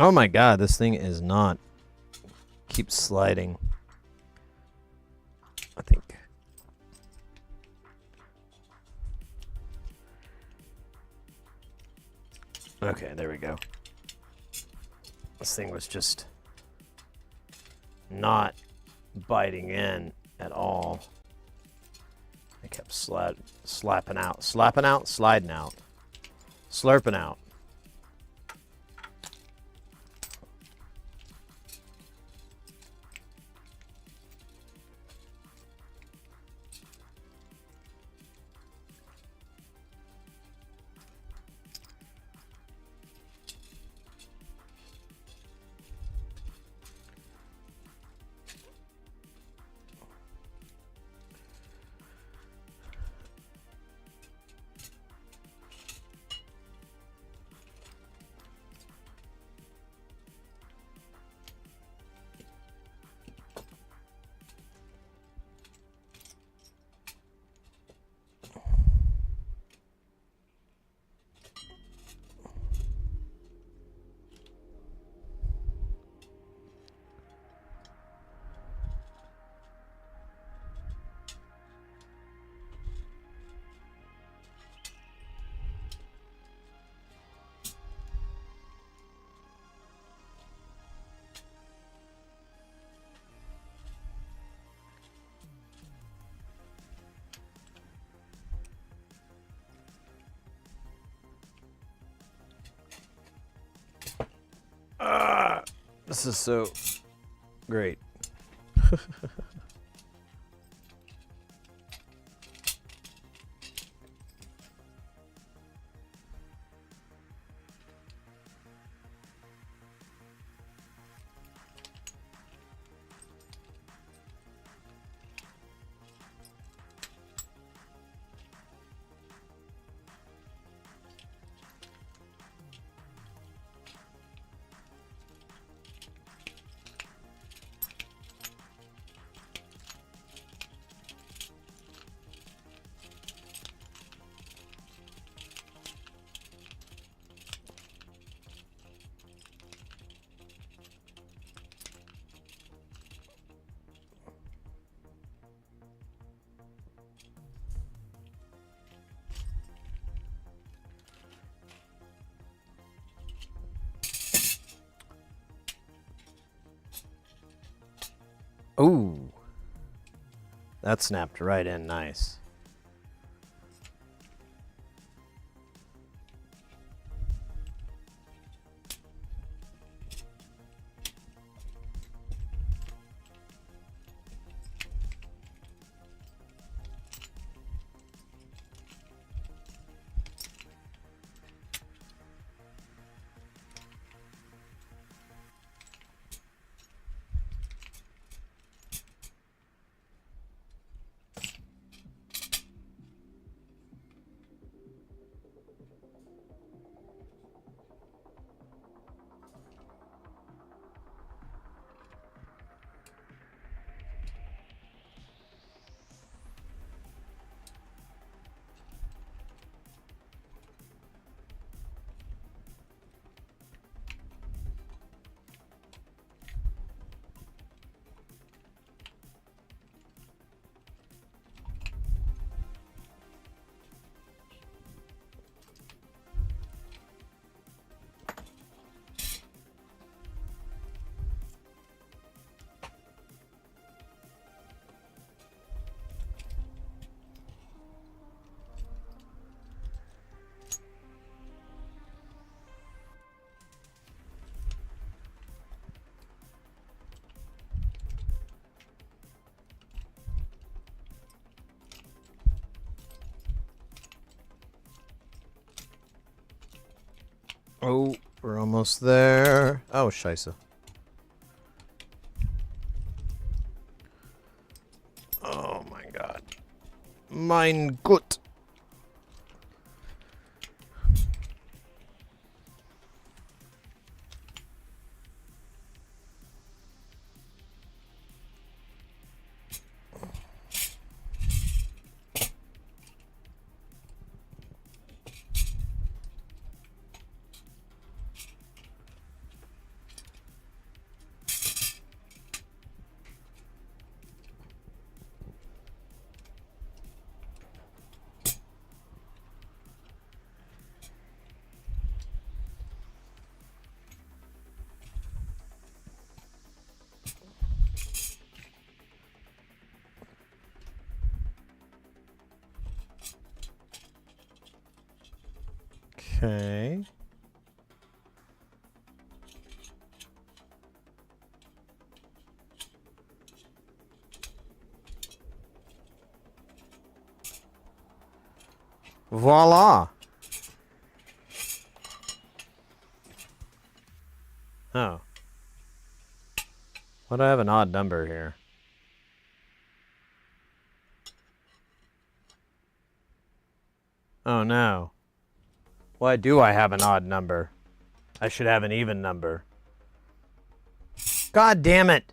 Oh my god, this thing is not. Keeps sliding. I think. Okay, there we go. This thing was just not biting in at all. I kept slapping out, sliding out, slurping out. This is so great. Ooh. That snapped right in nice. Oh, we're almost there. Oh, scheisse. Oh my god. Mein Gott. Okay. Voila. Oh. Why do I have an odd number here? Oh no. Why do I have an odd number? I should have an even number. God damn it!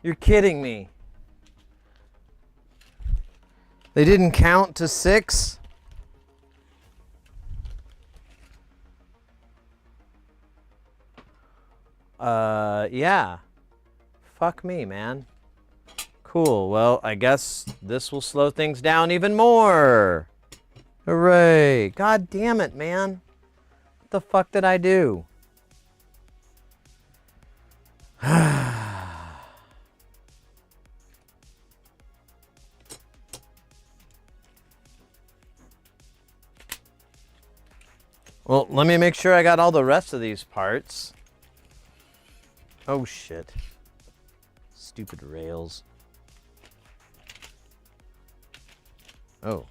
You're kidding me. They didn't count to 6? Yeah. Fuck me, man. Cool, well, I guess this will slow things down even more. Hooray. God damn it, man. What the fuck did I do? Well, let me make sure I got all the rest of these parts. Oh, shit. Stupid rails. Oh.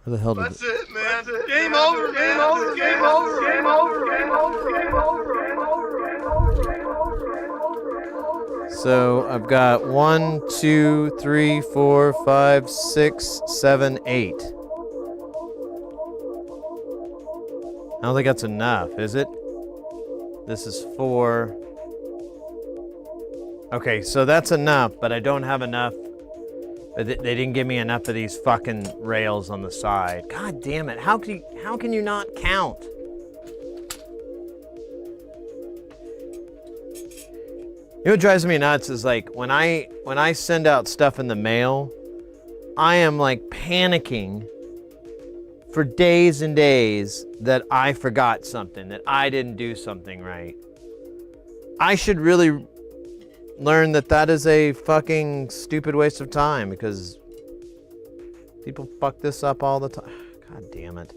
Where the hell did That's it, man. That's it. Game over, man. Game over, game over, game over, game over, game over, game over, game over. So I've got 1, 2, 3, 4, 5, 6, 7, 8. I don't think that's enough, is it? This is 4. Okay, so that's enough, but I don't have enough. They didn't give me enough of these fucking rails on the side. God damn it! How can you not count? You know what drives me nuts is like when I send out stuff in the mail, I am like panicking for days and days that I forgot something, that I didn't do something right. I should really learn that that is a fucking stupid waste of time because people fuck this up all the time. God damn it.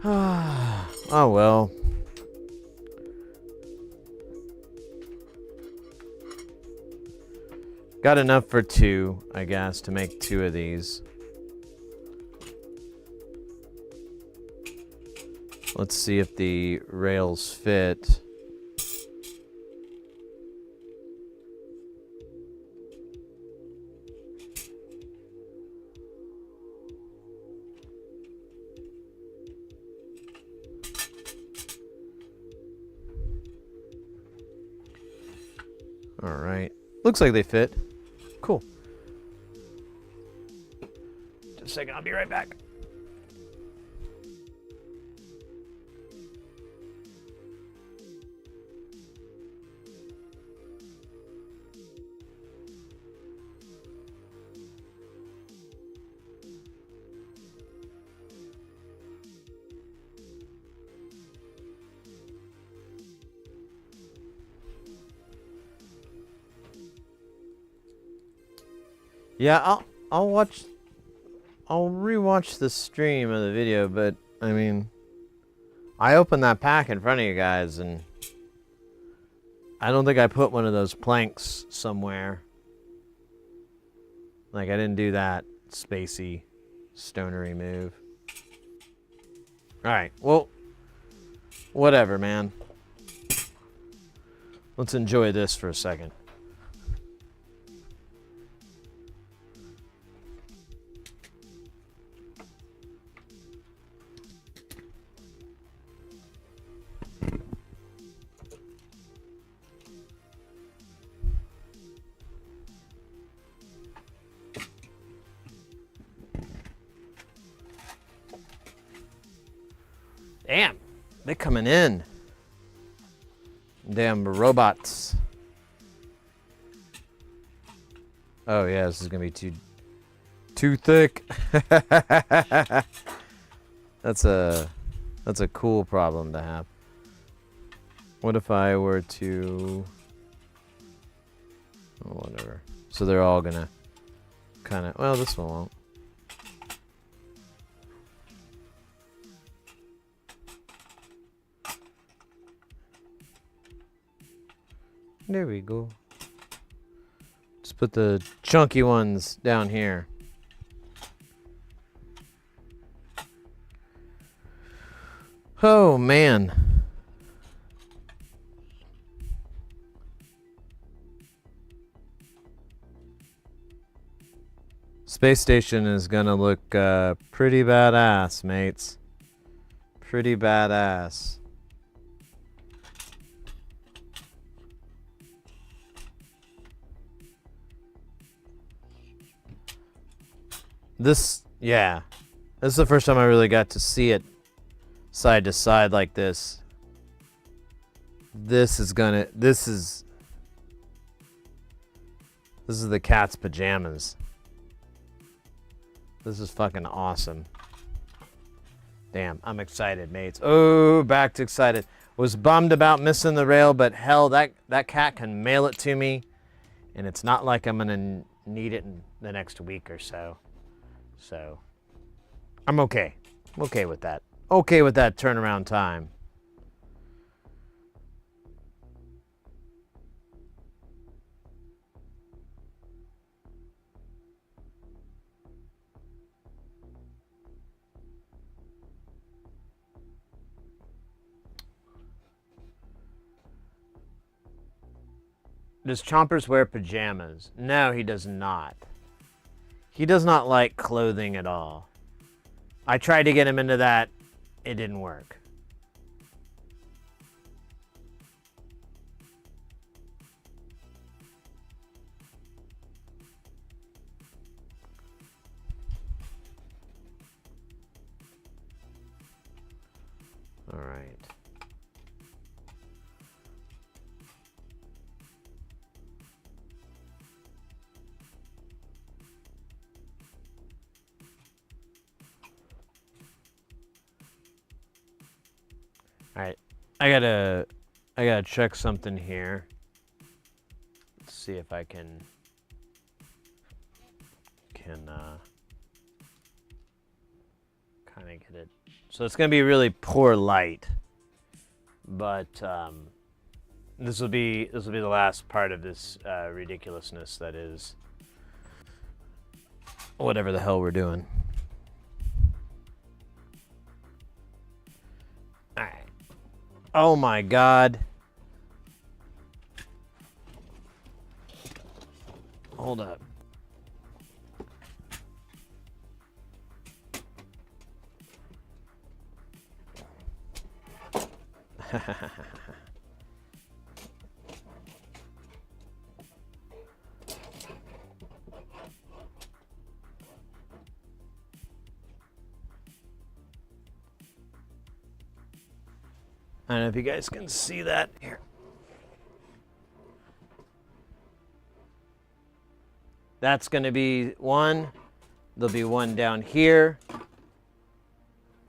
Oh well. Got enough for 2, I guess, to make 2 of these. Let's see if the rails fit. All right. Looks like they fit. Cool. Just a second, I'll be right back. Yeah, I'll rewatch the stream of the video, but I mean, I opened that pack in front of you guys and I don't think I put one of those planks somewhere. Like, I didn't do that spacey, stonery move. Alright, well, whatever, man. Let's enjoy this for a second. Damn, they're coming in. Damn robots. Oh yeah, this is gonna be too thick. That's a cool problem to have. What if I were to, oh, whatever. So they're all gonna kind of, well, this one won't. There we go. Just put the chunky ones down here. Oh, man. Space station is gonna look pretty badass, mates. Pretty badass. This, yeah. This is the first time I really got to see it side to side like this. This is the cat's pajamas. This is fucking awesome. Damn, I'm excited, mates. Oh, back to excited. Was bummed about missing the rail, but hell, that cat can mail it to me, and it's not like I'm gonna need it in the next week or so. So, I'm okay. I'm okay with that. Okay with that turnaround time. Does Chompers wear pajamas? No, he does not. He does not like clothing at all. I tried to get him into that. It didn't work. All right. All right, I gotta check something here. Let's see if I can kind of get it. So it's gonna be really poor light, but this will be the last part of this ridiculousness that is whatever the hell we're doing. All right. Oh my God. Hold up. I don't know if you guys can see that here. That's going to be one. There'll be one down here.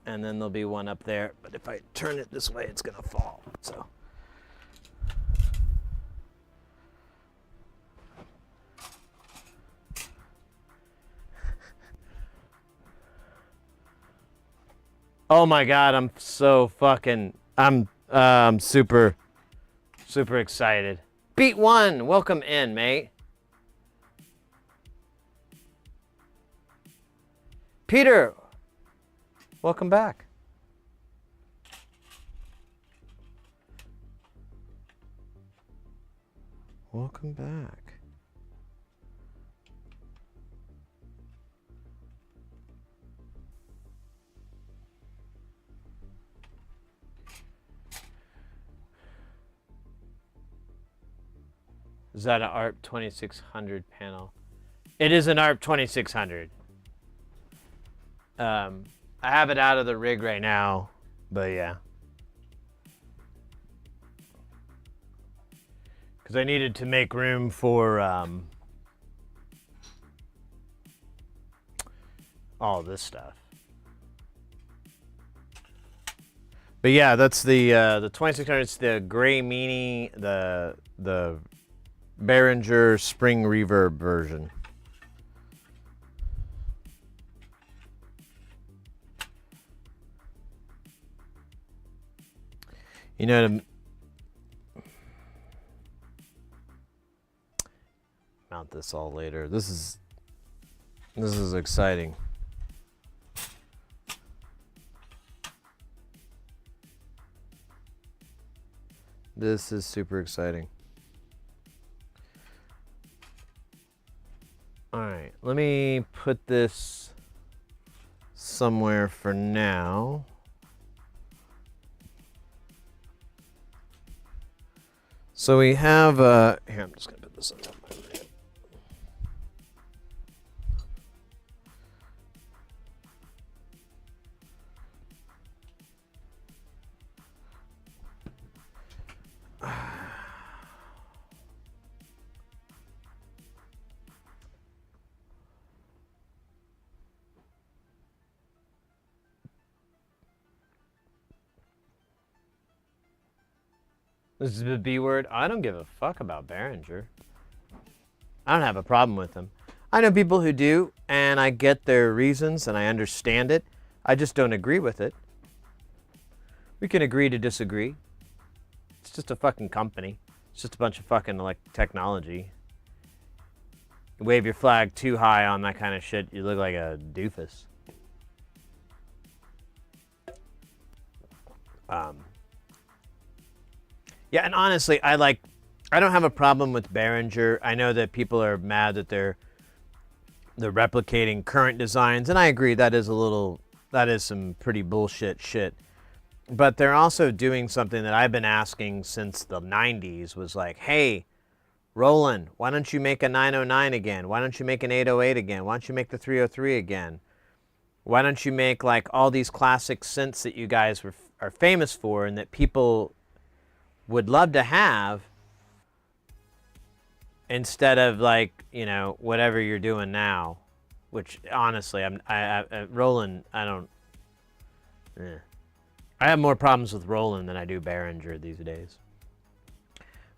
And then there'll be one up there. But if I turn it this way, it's going to fall. So. Oh my God, I'm so fucking... I'm super Super excited. Beat 1, welcome in, mate. Peter, welcome back. Welcome back. Is that an ARP 2600 panel? It is an ARP 2600. I have it out of the rig right now, but yeah. Because I needed to make room for all this stuff. But yeah, that's the 2600. It's the Gray Meanie, the Behringer Spring Reverb version. You know, mount this all later. This is exciting. This is super exciting. All right, let me put this somewhere for now. So we have, here, I'm just gonna put this on top of my head. This is the B word. I don't give a fuck about Behringer. I don't have a problem with them. I know people who do, and I get their reasons, and I understand it. I just don't agree with it. We can agree to disagree. It's just a fucking company. It's just a bunch of fucking technology. You wave your flag too high on that kind of shit, you look like a doofus. Yeah, and honestly, I don't have a problem with Behringer. I know that people are mad that they're replicating current designs, and I agree that is some pretty bullshit shit. But they're also doing something that I've been asking since the 90s, was like, hey, Roland, why don't you make a 909 again? Why don't you make an 808 again? Why don't you make the 303 again? Why don't you make like all these classic synths that you guys are famous for and that people would love to have, instead of like, you know, whatever you're doing now, which honestly, Roland, I have more problems with Roland than I do Behringer these days.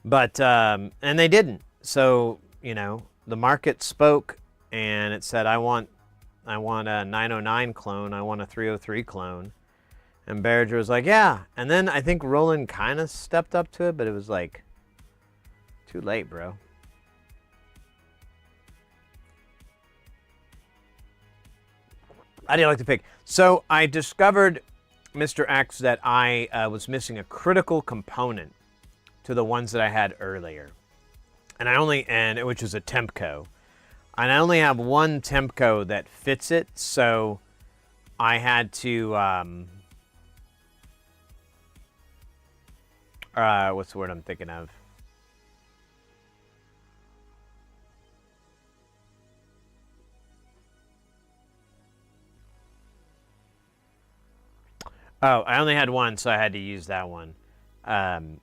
But, and they didn't. So, you know, the market spoke and it said, I want a 909 clone, I want a 303 clone. And Behringer was like, yeah. And then I think Roland kind of stepped up to it, but it was like, too late, bro. How do you like to pick? So I discovered, Mr. X, that I was missing a critical component to the ones that I had earlier. Which was a Tempco. And I only have one Tempco that fits it, so I had to, what's the word I'm thinking of? Oh, I only had one, so I had to use that one. I'm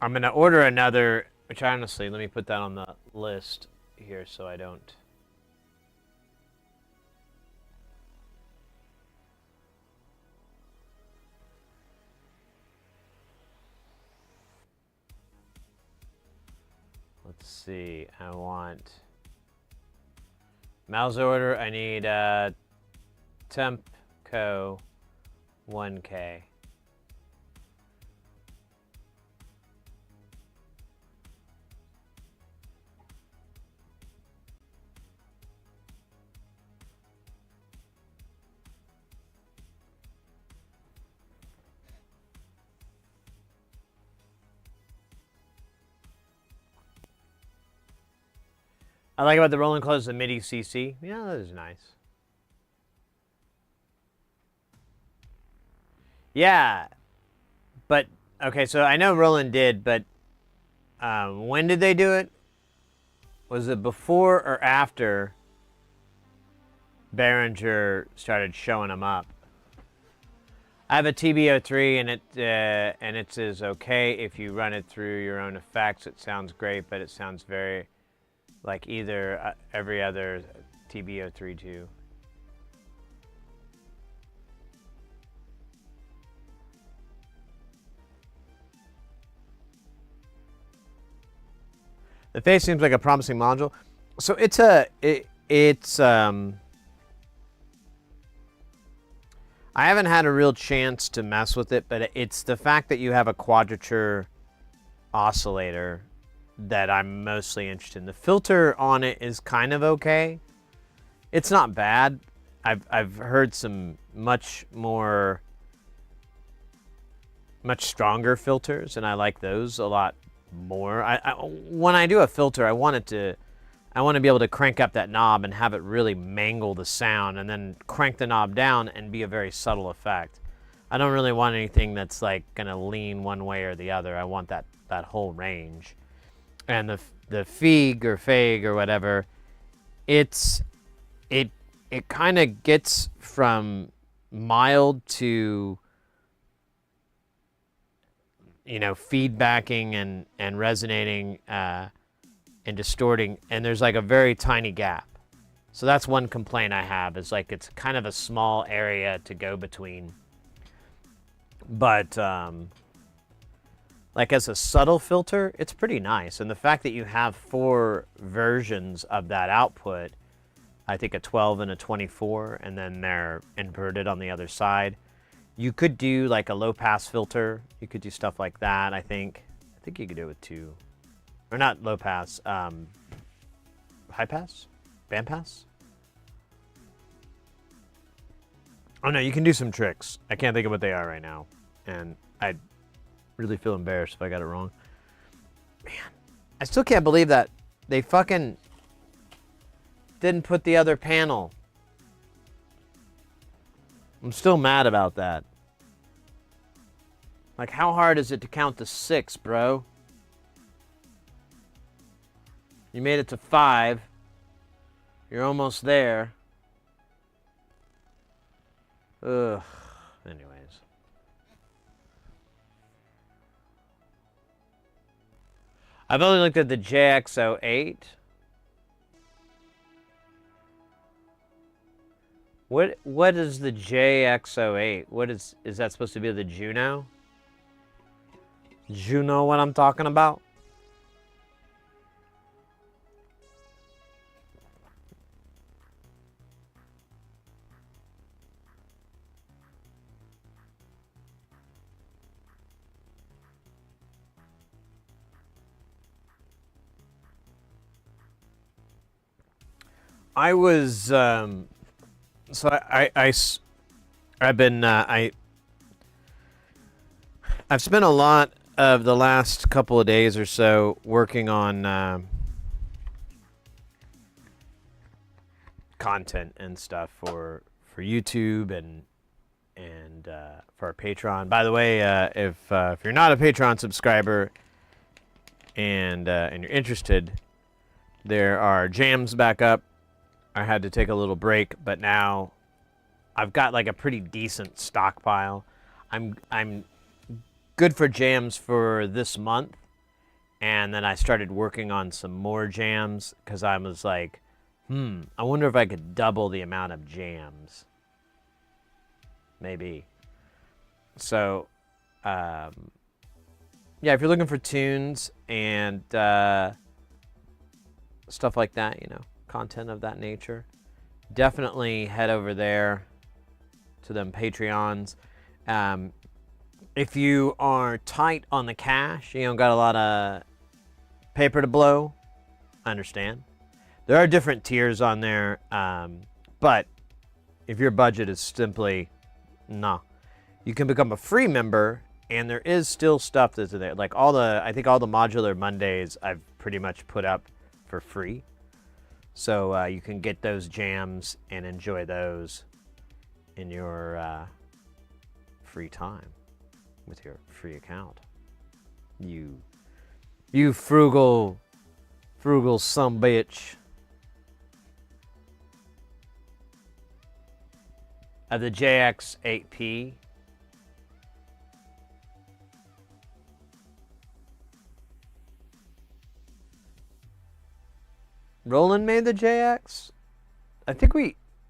going to order another, which honestly, let me put that on the list here so I don't. Let's see, I want mouse order. I need Tempco 1K. I like about the rolling close the MIDI CC. Yeah, that is nice. Yeah, but okay. So I know Roland did, but when did they do it? Was it before or after Behringer started showing them up? I have a TB03 and it is okay if you run it through your own effects. It sounds great, but it sounds very like either every other TB03 too. The face seems like a promising module. So it's I haven't had a real chance to mess with it, but it's the fact that you have a quadrature oscillator that I'm mostly interested in. The filter on it is kind of okay. It's not bad. I've heard some much stronger filters, and I like those a lot more. When I do a filter, I want to be able to crank up that knob and have it really mangle the sound, and then crank the knob down and be a very subtle effect. I don't really want anything that's like gonna lean one way or the other. I want that whole range. And the Feig or Fag or whatever, it kind of gets from mild to, you know, feedbacking and resonating and distorting, and there's like a very tiny gap. So that's one complaint I have, is like it's kind of a small area to go between. But like as a subtle filter, it's pretty nice. And the fact that you have 4 versions of that output, I think a 12 and a 24, and then they're inverted on the other side. You could do like a low pass filter. You could do stuff like that, I think. I think you could do it with 2. Or not low pass, high pass? Band pass? Oh no, you can do some tricks. I can't think of what they are right now. And I'd really feel embarrassed if I got it wrong. Man, I still can't believe that they fucking didn't put the other panel. I'm still mad about that. Like, how hard is it to count to 6, bro? You made it to 5. You're almost there. Ugh. Anyways. I've only looked at the JX08. What is the JX08? What is that supposed to be, the Juno? You know what I'm talking about? I was so I've spent a lot of the last couple of days or so working on content and stuff for YouTube and for our Patreon. By the way, if you're not a Patreon subscriber and you're interested, there are jams back up. I had to take a little break, but now I've got like a pretty decent stockpile. I'm good for jams for this month, and then I started working on some more jams because I was like, I wonder if I could double the amount of jams. Maybe. So, yeah, if you're looking for tunes and stuff like that, you know, content of that nature, definitely head over there to them Patreons. If you are tight on the cash, you don't got a lot of paper to blow, I understand. There are different tiers on there, but if your budget is simply, nah, you can become a free member, and there is still stuff that's there. Like I think all the Modular Mondays I've pretty much put up for free. So you can get those jams and enjoy those in your free time with your free account. You frugal sumbitch. The JX8P. Roland made the JX? I think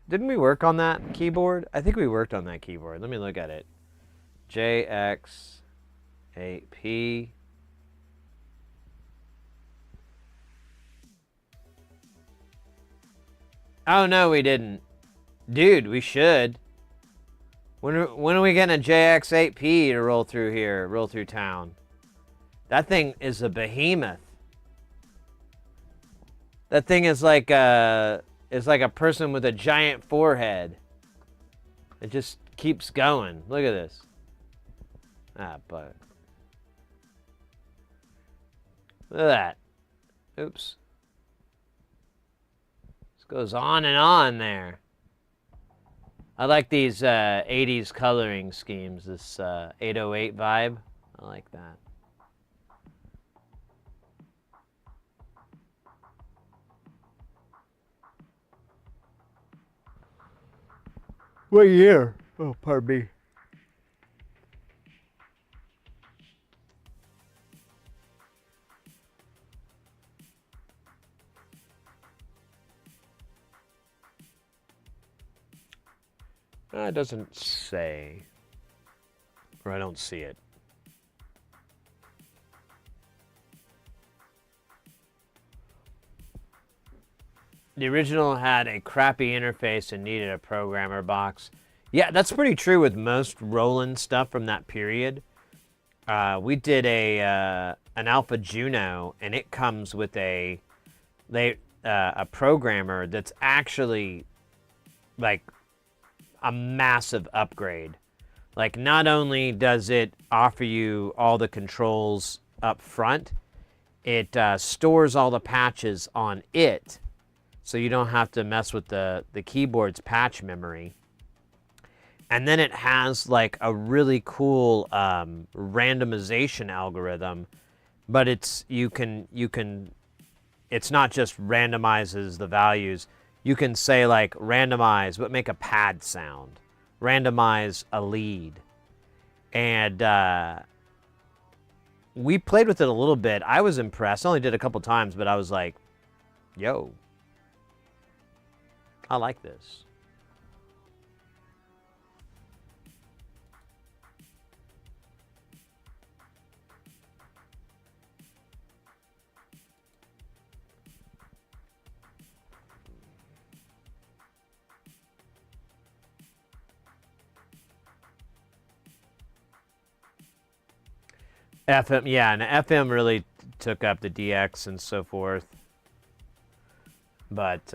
didn't we work on that keyboard? I think we worked on that keyboard. Let me look at it. JX8P. Oh no, we didn't. Dude, we should. When are we getting a JX8P to roll through here, roll through town? That thing is a behemoth. That thing is like a person with a giant forehead. It just keeps going. Look at this. But look at that. Oops. This goes on and on there. I like these 80s coloring schemes, this 808 vibe. I like that. What year? Oh, pardon me. It doesn't say, or I don't see it. The original had a crappy interface and needed a programmer box. Yeah, that's pretty true with most Roland stuff from that period. We did an Alpha Juno, and it comes with a programmer that's actually like a massive upgrade. Like, not only does it offer you all the controls up front, it stores all the patches on it, so you don't have to mess with the keyboard's patch memory. And then it has like a really cool randomization algorithm, but it's not just randomizes the values. You can say like randomize, but make a pad sound. Randomize a lead. And we played with it a little bit. I was impressed. I only did a couple times, but I was like, yo, I like this. FM, yeah, and FM really took up the DX and so forth. But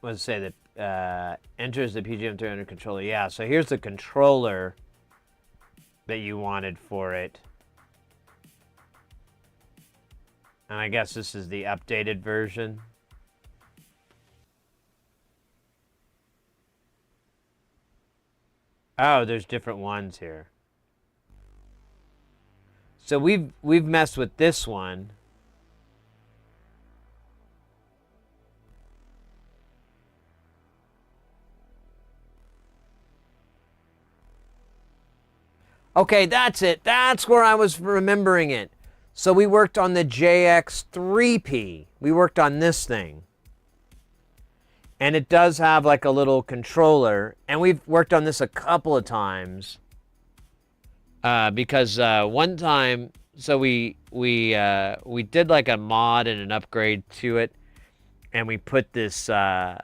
let's say that enters the PGM300 controller. Yeah, so here's the controller that you wanted for it. And I guess this is the updated version. Oh, there's different ones here. So we've messed with this one. Okay, that's it. That's where I was remembering it. So we worked on the JX3P. We worked on this thing. And it does have like a little controller. And we've worked on this a couple of times. Because one time, so we did like a mod and an upgrade to it, and we put this mod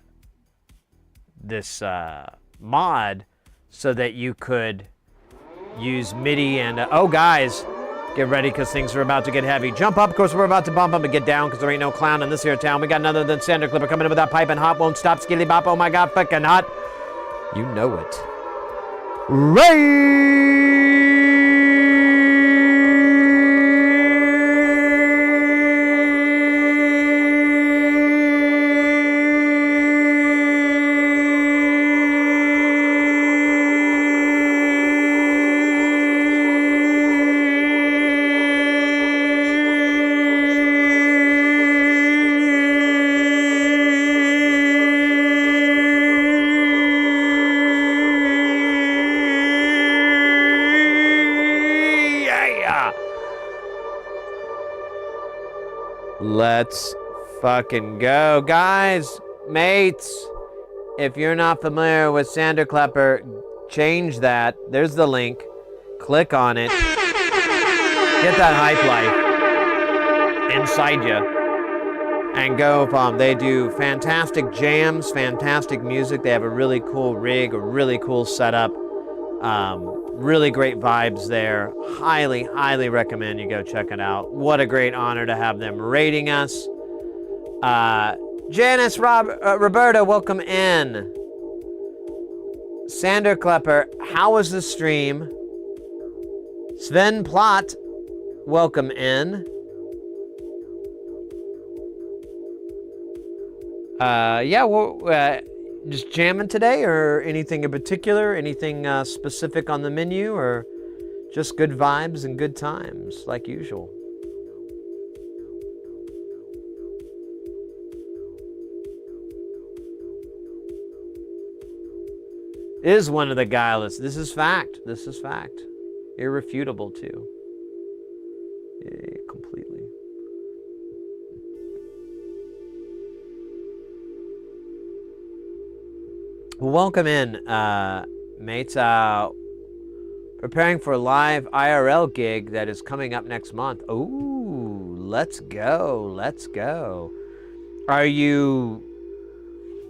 so that you could use MIDI and oh guys, get ready because things are about to get heavy. Jump up, of course we're about to bump up and get down because there ain't no clown in this here town. We got none other than Sander Clipper coming in with that pipe and hot, won't stop, skilly bop. Oh my God, fucking hot. You know it. Let's fucking go. Guys, mates, if you're not familiar with Sander Klepper, change that. There's the link. Click on it. Get that hype life inside you. And go from. They do fantastic jams, fantastic music. They have a really cool rig, a really cool setup. Really great vibes there. Highly, highly recommend you go check it out. What a great honor to have them rating us. Janice Roberta, welcome in. Sander Klepper, how was the stream? Sven Plott, welcome in. Yeah, well, just jamming today, or anything in particular? Anything specific on the menu, or just good vibes and good times, like usual? Is one of the guileless. This is fact. This is fact. Irrefutable, too. Yeah, completely. Welcome in, mates. Preparing for a live IRL gig that is coming up next month. Ooh, let's go. Let's go. Are you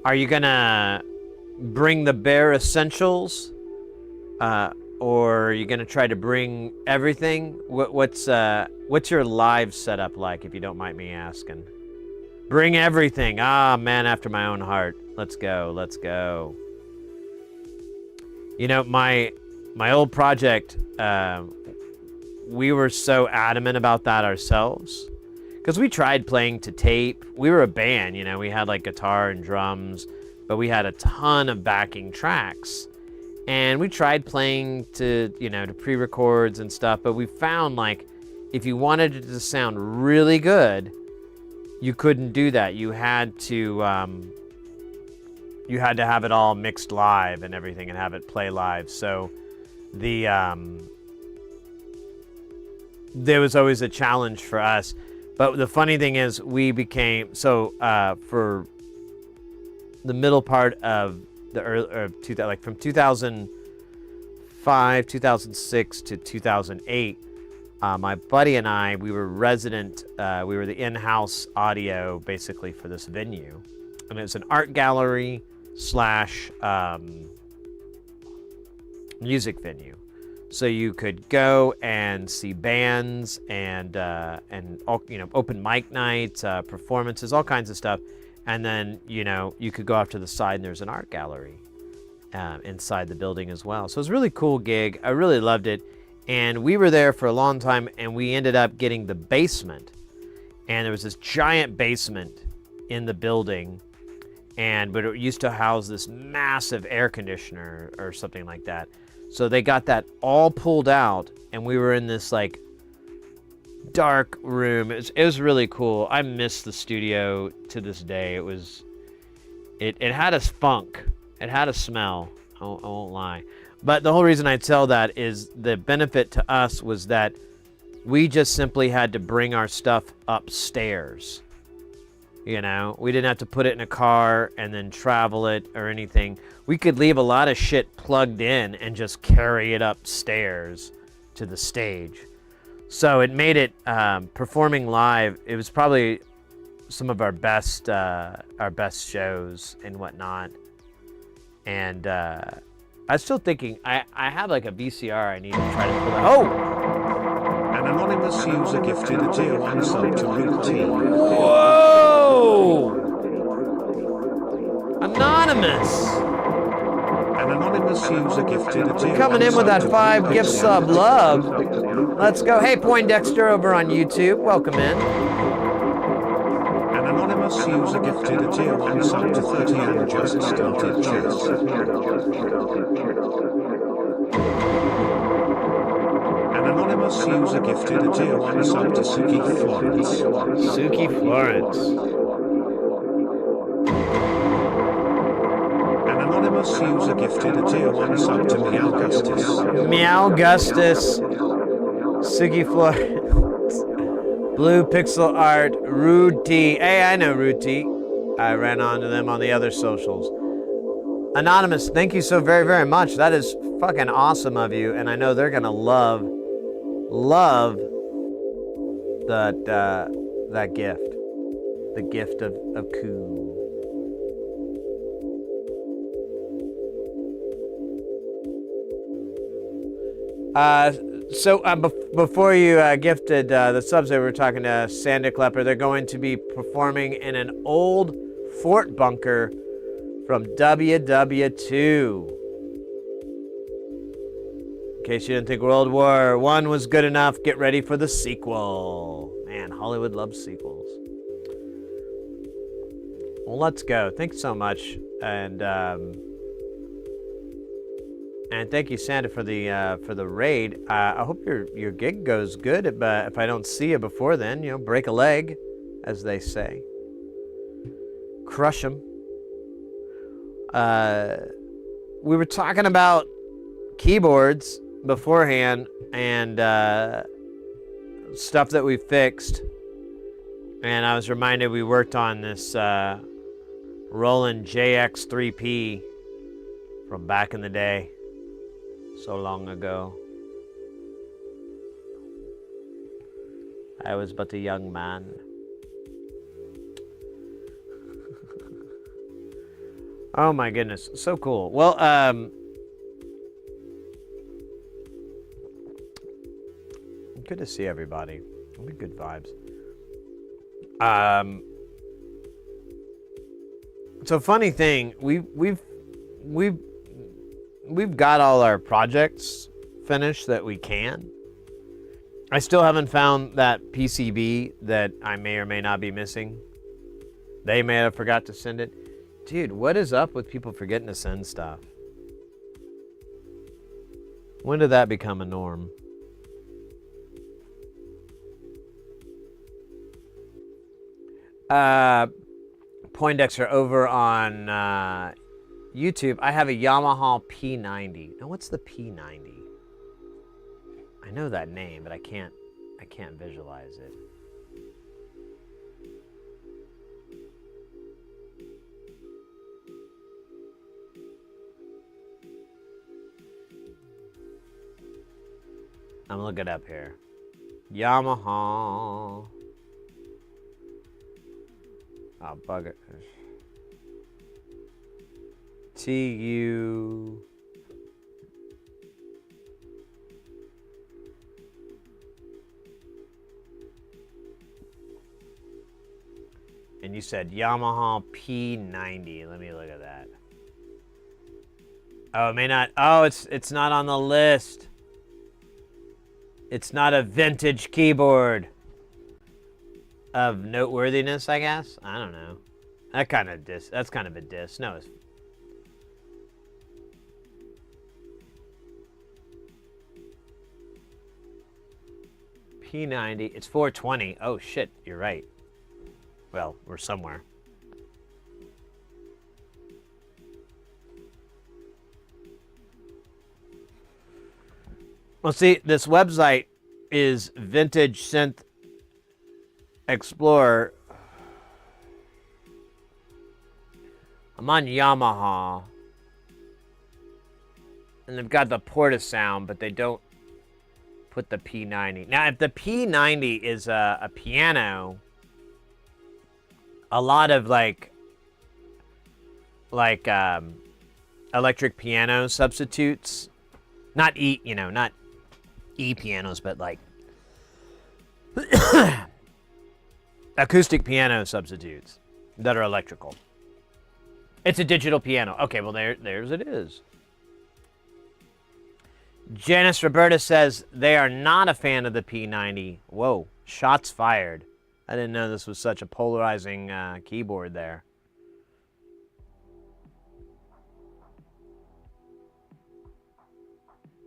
gonna bring the bare essentials, or are you gonna try to bring everything? What's your live setup like, if you don't mind me asking? Bring everything. Ah, man after my own heart. Let's go. Let's go. You know, my old project, we were so adamant about that ourselves, because we tried playing to tape. We were a band, you know, we had like guitar and drums, but we had a ton of backing tracks, and we tried playing to, you know, to pre-records and stuff, but we found, like, if you wanted it to sound really good, you couldn't do that. You had to have it all mixed live and everything, and have it play live. So there was always a challenge for us. But the funny thing is, we became for the middle part of the early, like from 2005, 2006 to 2008. My buddy and I, we were we were the in-house audio basically for this venue. And it was an art gallery / music venue. So you could go and see bands and all, you know, open mic nights, performances, all kinds of stuff. And then, you know, you could go off to the side and there's an art gallery inside the building as well. So it was a really cool gig. I really loved it. And we were there for a long time, and we ended up getting the basement. And there was this giant basement in the building, but it used to house this massive air conditioner or something like that. So they got that all pulled out, and we were in this like dark room. It was really cool. I miss the studio to this day. It had a funk. It had a smell. I won't lie. But the whole reason I tell that is the benefit to us was that we just simply had to bring our stuff upstairs. You know, we didn't have to put it in a car and then travel it or anything. We could leave a lot of shit plugged in and just carry it upstairs to the stage. So it made it, performing live, it was probably some of our best shows and whatnot. And I was still thinking, I have like a VCR I need to try to pull out. Oh! An anonymous user gifted a tier 1 sub to Root T. Whoa! Anonymous! An anonymous user gifted a tier 1 Coming in with that 5 gift sub love. Let's go. Hey, Poindexter over on YouTube. Welcome in. An anonymous user gifted a tier 1 sub to 30 and just started chess. An anonymous user gifted a tier 1 sub to Suki Florence. Suki Florence. An anonymous user gifted a tier 1 sub to Meow Gustus. Meow Gustus. Suki Florence. Blue Pixel Art, Rude T. Hey, I know Rude T. I ran onto them on the other socials. Anonymous, thank you so very, very much. That is fucking awesome of you, and I know they're gonna love that gift. The gift of cool. Before you gifted the subs, we were talking to Sanda Klepper. They're going to be performing in an old fort bunker from WW2. In case you didn't think World War I was good enough, get ready for the sequel. Man, Hollywood loves sequels. Well, let's go. Thanks so much, and thank you, Santa, for the raid. I hope your gig goes good. If I don't see you before then, break a leg, as they say. Crush 'em. We were talking about keyboards beforehand and stuff that we fixed, and I was reminded we worked on this Roland JX3P from back in the day, so long ago. I was but a young man. Oh my goodness, so cool. Well, good to see everybody. It'll be good vibes. So funny thing, we've got all our projects finished that we can. I still haven't found that PCB that I may or may not be missing. They may have forgot to send it. Dude, what is up with people forgetting to send stuff? When did that become a norm? Poindexter over on YouTube. I have a Yamaha P90. Now, what's the P90? I know that name, but I can't visualize it. I'm gonna look it up here. Yamaha. Oh, bugger. TU. And you said Yamaha P90. Let me look at that. Oh, it may not. Oh, it's not on the list. It's not a vintage keyboard of noteworthiness, I guess. I don't know. That's kind of a diss. No, it's P90. It's 420. Oh shit, you're right. Well, we're somewhere. Well, see, this website is Vintage Synth Explorer. I'm on Yamaha. And they've got the Portasound, but they don't put the P90. Now, if the P90 is a piano, a lot of like electric piano substitutes, not E pianos, but like acoustic piano substitutes that are electrical. It's a digital piano. Okay, well there's it is. Janice Roberta says they are not a fan of the P90. Whoa, shots fired. I didn't know this was such a polarizing keyboard there.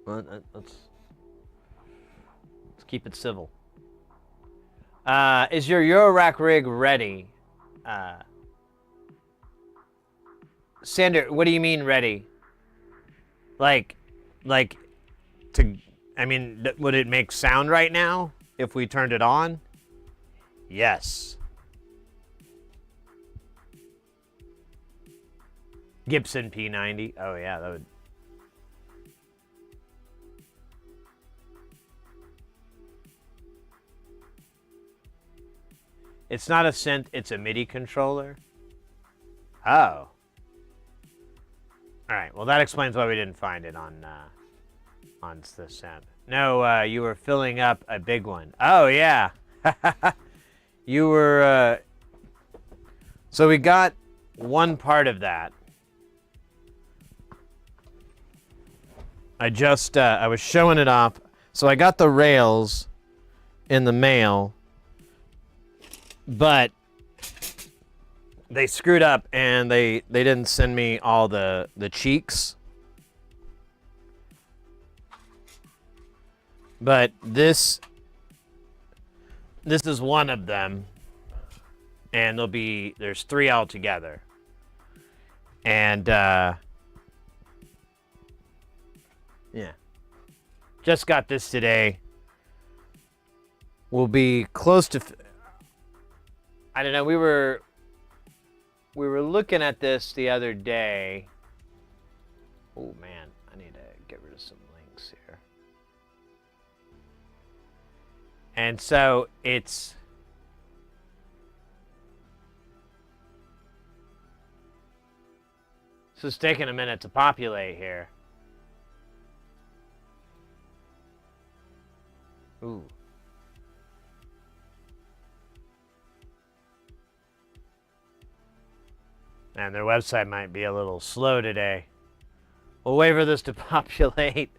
Well, let's keep it civil. Is your Eurorack rig ready? Sander, what do you mean ready? Like to, I mean, would it make sound right now if we turned it on? Yes. Gibson P90. Oh yeah, that would. It's not a synth, it's a MIDI controller. Oh. All right. Well, that explains why we didn't find it on the synth. No, you were filling up a big one. Oh yeah. You were. So we got one part of that. I was showing it off. So I got the rails in the mail, but they screwed up and they didn't send me all the cheeks. But this is one of them, and there's 3 altogether. And yeah, just got this today. We'll be close to. I don't know. We were looking at this the other day. Oh man, I need to get rid of some links here. And so it's taking a minute to populate here. Ooh. And their website might be a little slow today. We'll wait for this to populate.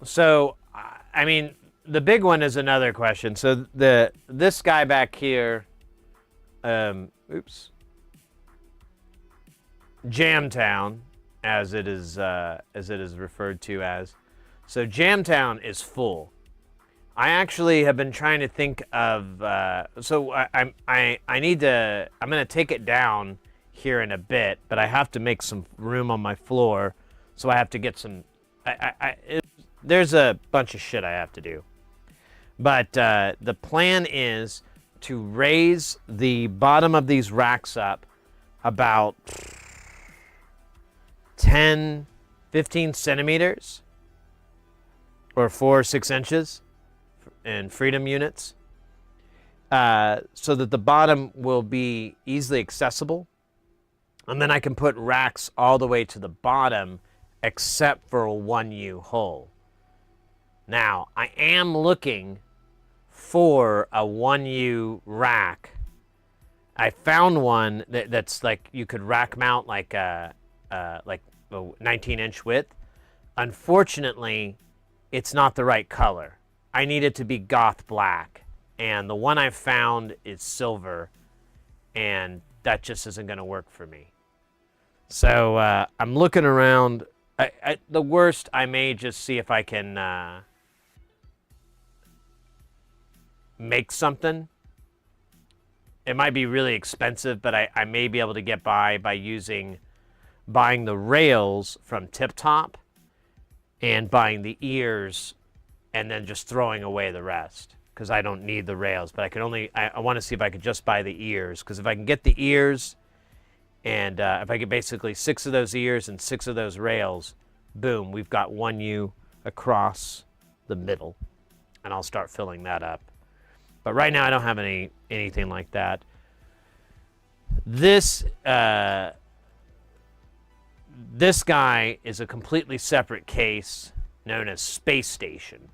So, I mean, the big one is another question. So this guy back here, oops, Jamtown, as it is referred to as. So Jamtown is full. I actually have been trying to think of. So I'm gonna take it down here in a bit, but I have to make some room on my floor, so I have to get some. There's a bunch of shit I have to do, but the plan is to raise the bottom of these racks up about 10, 15 centimeters. Or 4 or 6 inches in freedom units, so that the bottom will be easily accessible. And then I can put racks all the way to the bottom except for a 1U hole. Now, I am looking for a 1U rack. I found one that's like you could rack mount like a 19-inch width. Unfortunately, it's not the right color. I need it to be goth black, and the one I found is silver, and that just isn't going to work for me. So I'm looking around. The worst, I may just see if I can make something. It might be really expensive, but I may be able to get by buying the rails from Tip Top and buying the ears and then just throwing away the rest, because I don't need the rails. But I want to see if I could just buy the ears, because if I can get the ears and if I get basically 6 of those ears and 6 of those rails, boom, we've got 1U across the middle, and I'll start filling that up. But right now I don't have anything like that. This guy is a completely separate case known as Space Station.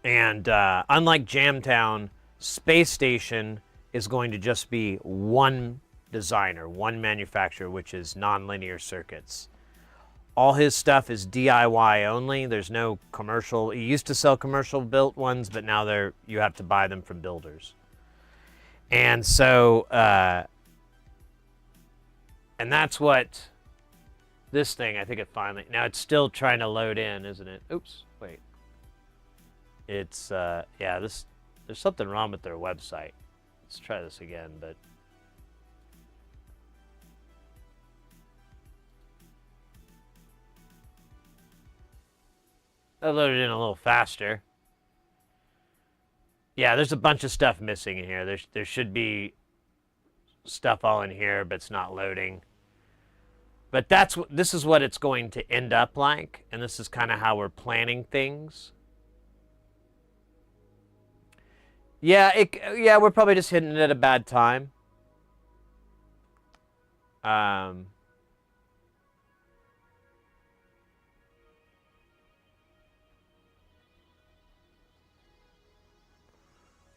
And unlike Jamtown, Space Station is going to just be one designer, one manufacturer, which is Nonlinear Circuits. All his stuff is DIY only. There's no commercial. He used to sell commercial built ones, but now you have to buy them from builders. And so, and that's what this thing, I think it finally, now it's still trying to load in, isn't it? Oops, wait. It's, yeah, there's something wrong with their website. Let's try this again, but. I loaded in a little faster. Yeah, there's a bunch of stuff missing in here. There should be stuff all in here, but it's not loading. But this is what it's going to end up like, and this is kind of how we're planning things. Yeah, we're probably just hitting it at a bad time.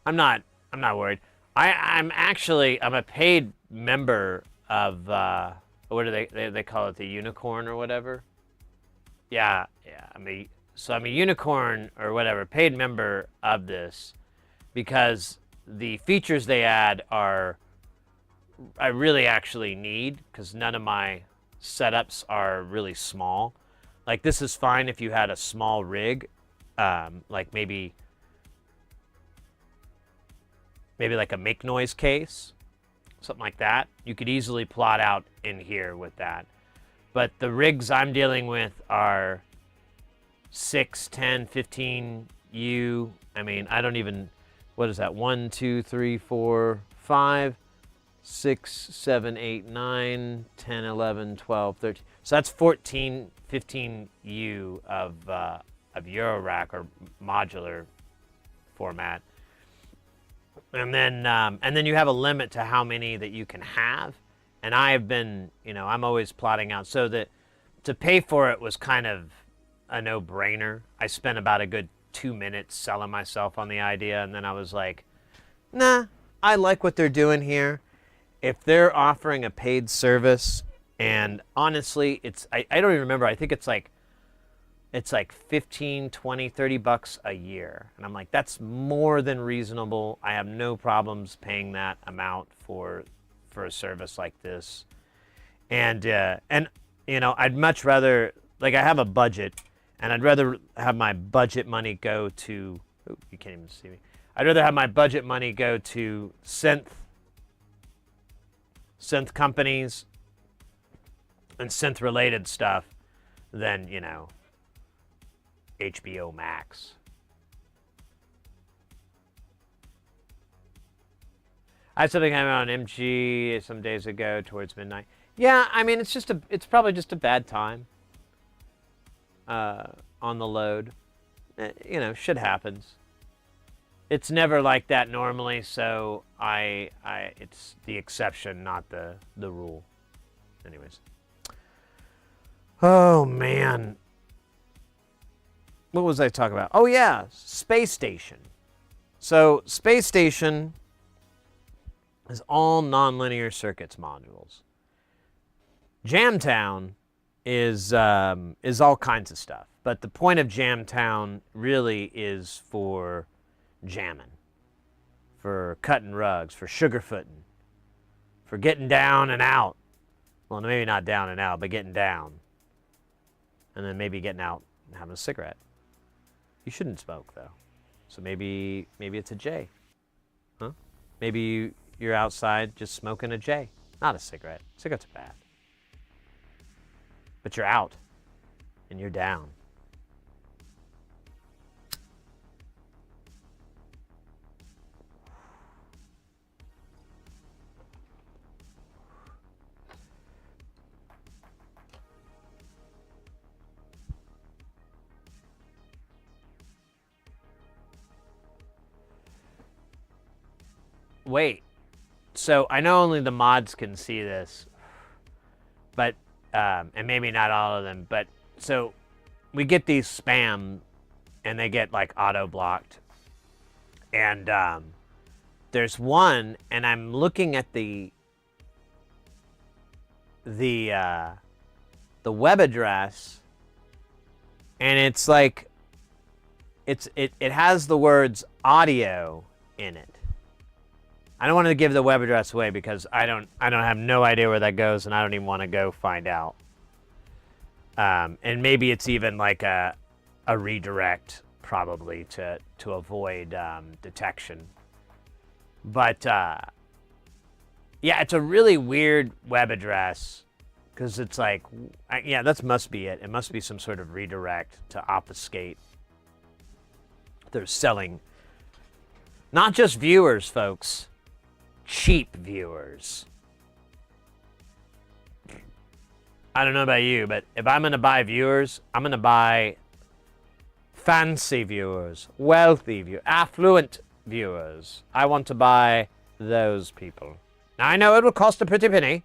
I'm not worried. I'm a paid member of what do they call it, the unicorn or whatever. Yeah. I'm a unicorn or whatever, paid member of this, because the features they add I really actually need, because none of my setups are really small. Like, this is fine if you had a small rig, like maybe like a make noise case, something like that. You could easily plot out in here with that. But the rigs I'm dealing with are 6, 10, 15 U. I mean, I don't even, what is that? 1, 2, 3, 4, 5, 6, 7, 8, 9, 10, 11, 12, 13. So that's 14, 15 U of Eurorack or modular format. And then you have a limit to how many that you can have. And I have been, I'm always plotting out. So that to pay for it was kind of a no-brainer. I spent about a good 2 minutes selling myself on the idea, and then I was like, nah, I like what they're doing here. If they're offering a paid service, and honestly, I don't even remember, I think it's like 15, 20, 30 bucks a year. And I'm like, that's more than reasonable. I have no problems paying that amount for a service like this. And I'd much rather, like, I have a budget, and I'd rather have my budget money go to, oh, you can't even see me. I'd rather have my budget money go to synth companies and synth related stuff than, HBO Max. I had something happen on MG some days ago towards midnight. Yeah, I mean, it's probably just a bad time on the load. Shit happens. It's never like that normally, so it's the exception, not the rule. Anyways. Oh man. What was I talking about? Oh yeah, Space Station. So Space Station is all nonlinear circuits modules. Jamtown is all kinds of stuff, but the point of Jamtown really is for jamming, for cutting rugs, for sugarfooting, for getting down and out. Well, maybe not down and out, but getting down, and then maybe getting out and having a cigarette. You shouldn't smoke, though. So maybe it's a J. Huh? Maybe you're outside just smoking a J. Not a cigarette. Cigarettes are bad. But you're out. And you're down. Wait, so I know only the mods can see this, but, and maybe not all of them, but, so we get these spam, and they get, like, auto-blocked, and, there's one, and I'm looking at the web address, and it's like, it has the words audio in it. I don't want to give the web address away because I have no idea where that goes, and I don't even want to go find out. And maybe it's even like a redirect, probably, to avoid detection. But yeah, it's a really weird web address because it's like, yeah, that must be it. It must be some sort of redirect to obfuscate They're selling not just viewers, folks. Cheap viewers. I don't know about you, but if I'm going to buy viewers, I'm going to buy fancy viewers, wealthy viewers, affluent viewers. I want to buy those people. Now, I know it will cost a pretty penny,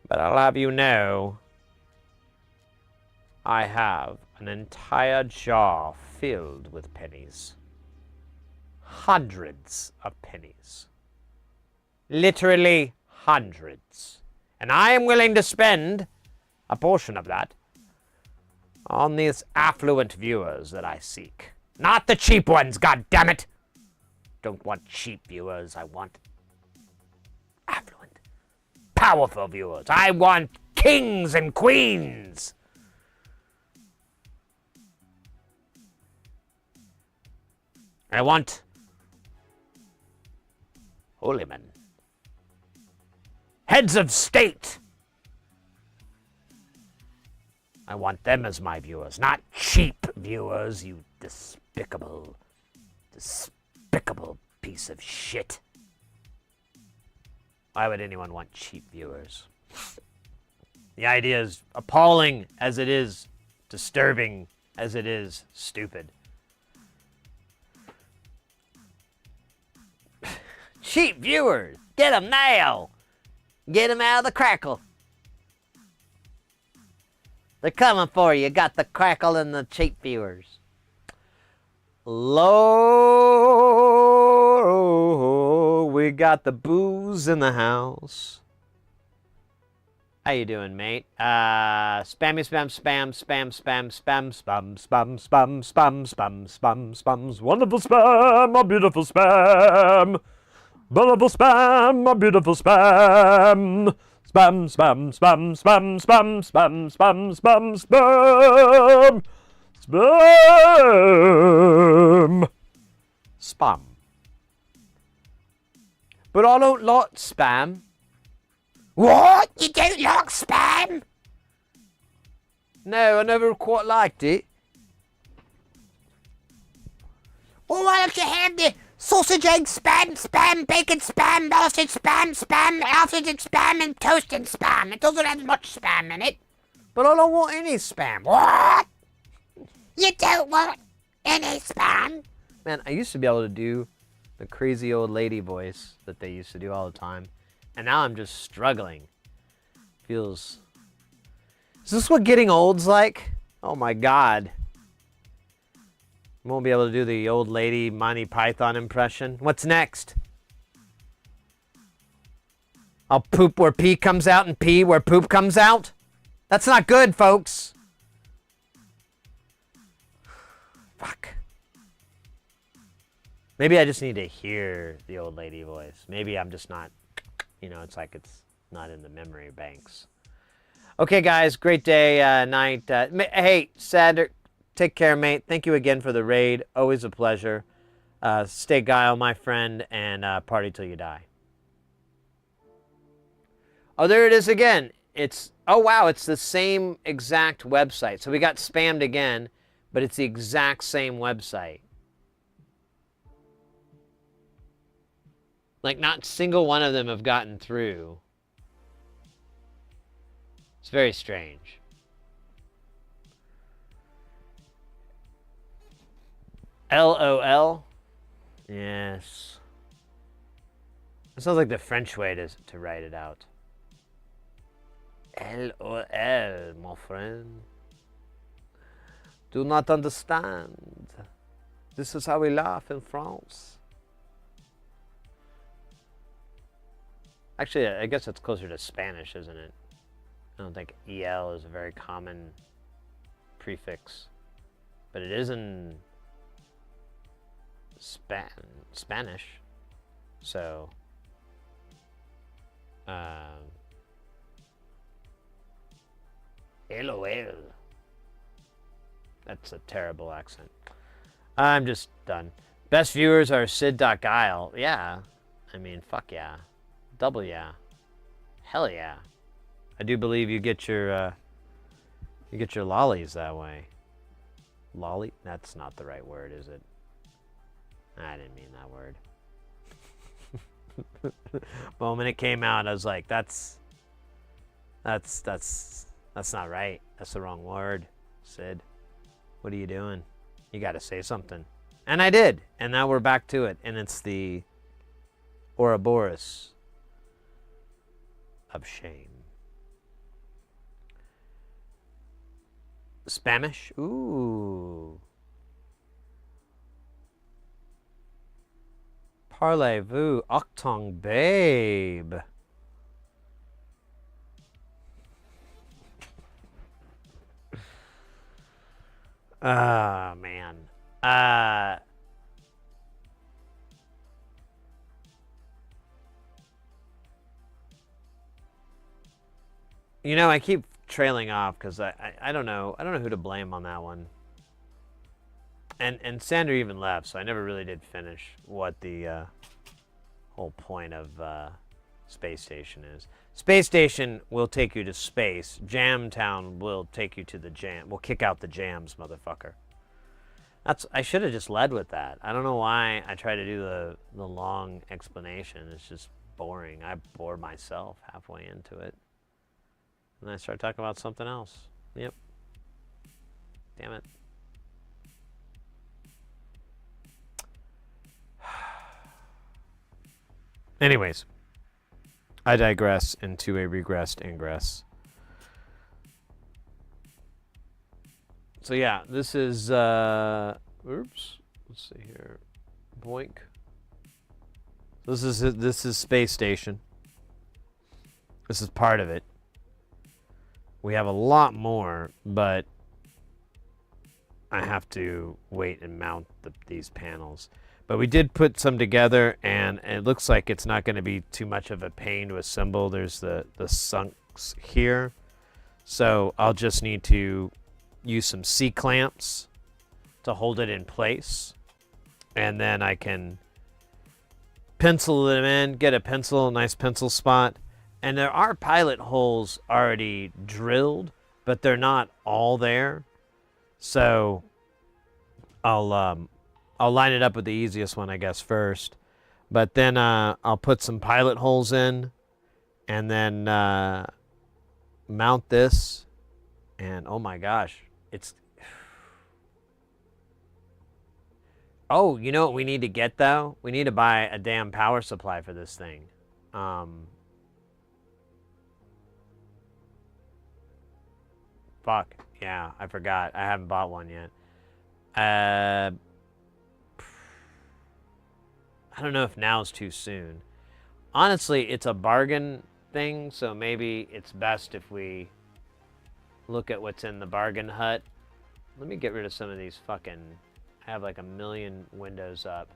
but I'll have you know I have an entire jar filled with pennies. Hundreds of pennies. Literally hundreds. And I am willing to spend a portion of that on these affluent viewers that I seek. Not the cheap ones, goddammit! Don't want cheap viewers, I want affluent, powerful viewers. I want kings and queens! I want holy men. Heads of state. I want them as my viewers, not cheap viewers, you despicable, despicable piece of shit. Why would anyone want cheap viewers? The idea is appalling as it is disturbing, as it is stupid. Cheap viewers, get them now. Get them out of the crackle. They're coming for you. Got the crackle and the cheap viewers. Lord, we got the booze in the house. How you doing, mate? Spammy spam spam spam spam spam spam spam spam spam spam spam spams. Wonderful spam, a beautiful spam. Beautiful spam, a beautiful spam. Spam, spam, spam, spam, spam, spam, spam, spam, spam. Spam. Spam. But I don't like spam. What? You don't like spam? No, I never quite liked it. Well, why don't you have the sausage, egg, spam, spam, bacon, spam, sausage, spam, spam, sausage, and spam, and toast and spam. It doesn't have much spam in it. But I don't want any spam. What? You don't want any spam? Man, I used to be able to do the crazy old lady voice that they used to do all the time. And now I'm just struggling. Feels... Is this what getting old's like? Oh my God. Won't be able to do the old lady Monty Python impression. What's next? I'll poop where pee comes out and pee where poop comes out? That's not good, folks. Fuck. Maybe I just need to hear the old lady voice. Maybe I'm just not, it's like it's not in the memory banks. Okay, guys, great day, night. Hey, Sander. Take care, mate. Thank you again for the raid. Always a pleasure. Stay guile, my friend, and party till you die. Oh, there it is again. Oh, wow, it's the same exact website. So we got spammed again, but it's the exact same website. Like, not a single one of them have gotten through. It's very strange. LOL? Yes. That sounds like the French way to write it out. LOL, my friend. Do not understand. This is how we laugh in France. Actually, I guess it's closer to Spanish, isn't it? I don't think EL is a very common prefix. But it is in Spanish. So, LOL. That's a terrible accent. I'm just done. Best viewers are Sid.Guile. Yeah. I mean, fuck yeah. Double yeah. Hell yeah. I do believe you get your lollies that way. Lolly? That's not the right word, is it? I didn't mean that word. The moment it came out, I was like, that's not right. That's the wrong word, Sid. What are you doing? You got to say something. And I did. And now we're back to it. And it's the Ouroboros of shame. Spanish? Ooh. Parlez-vous, Octong babe. Oh, man. You know, I keep trailing off because I don't know. I don't know who to blame on that one. And Sandra even left, so I never really did finish what the whole point of Space Station is. Space Station will take you to space. Jam Town will take you to the jam. We'll kick out the jams, motherfucker. I should have just led with that. I don't know why I try to do the long explanation. It's just boring. I bore myself halfway into it. And I start talking about something else. Yep. Damn it. Anyways, I digress into a regressed ingress. So yeah, this is oops. Let's see here. Boink. This is Space Station. This is part of it. We have a lot more, but I have to wait and mount these panels. But we did put some together, and it looks like it's not going to be too much of a pain to assemble. There's the sunks here. So I'll just need to use some C-clamps to hold it in place. And then I can pencil them in, get a nice pencil spot. And there are pilot holes already drilled, but they're not all there. So I'll line it up with the easiest one, I guess, first. But then I'll put some pilot holes in and then mount this. And oh my gosh, it's... Oh, you know what we need to get, though? We need to buy a damn power supply for this thing. Fuck. Yeah, I forgot. I haven't bought one yet. I don't know if now's too soon. Honestly, it's a bargain thing, so maybe it's best if we look at what's in the bargain hut. Let me get rid of some of these fucking... I have like a million windows up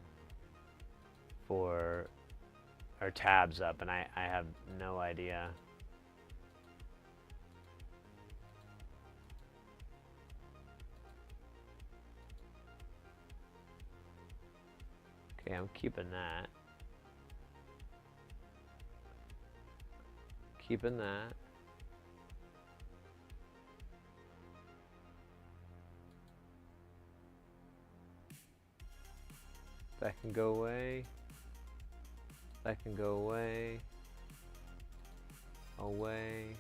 for... or tabs up, and I have no idea. Okay, I'm keeping that. Keeping that. That can go away. That can go away. Away.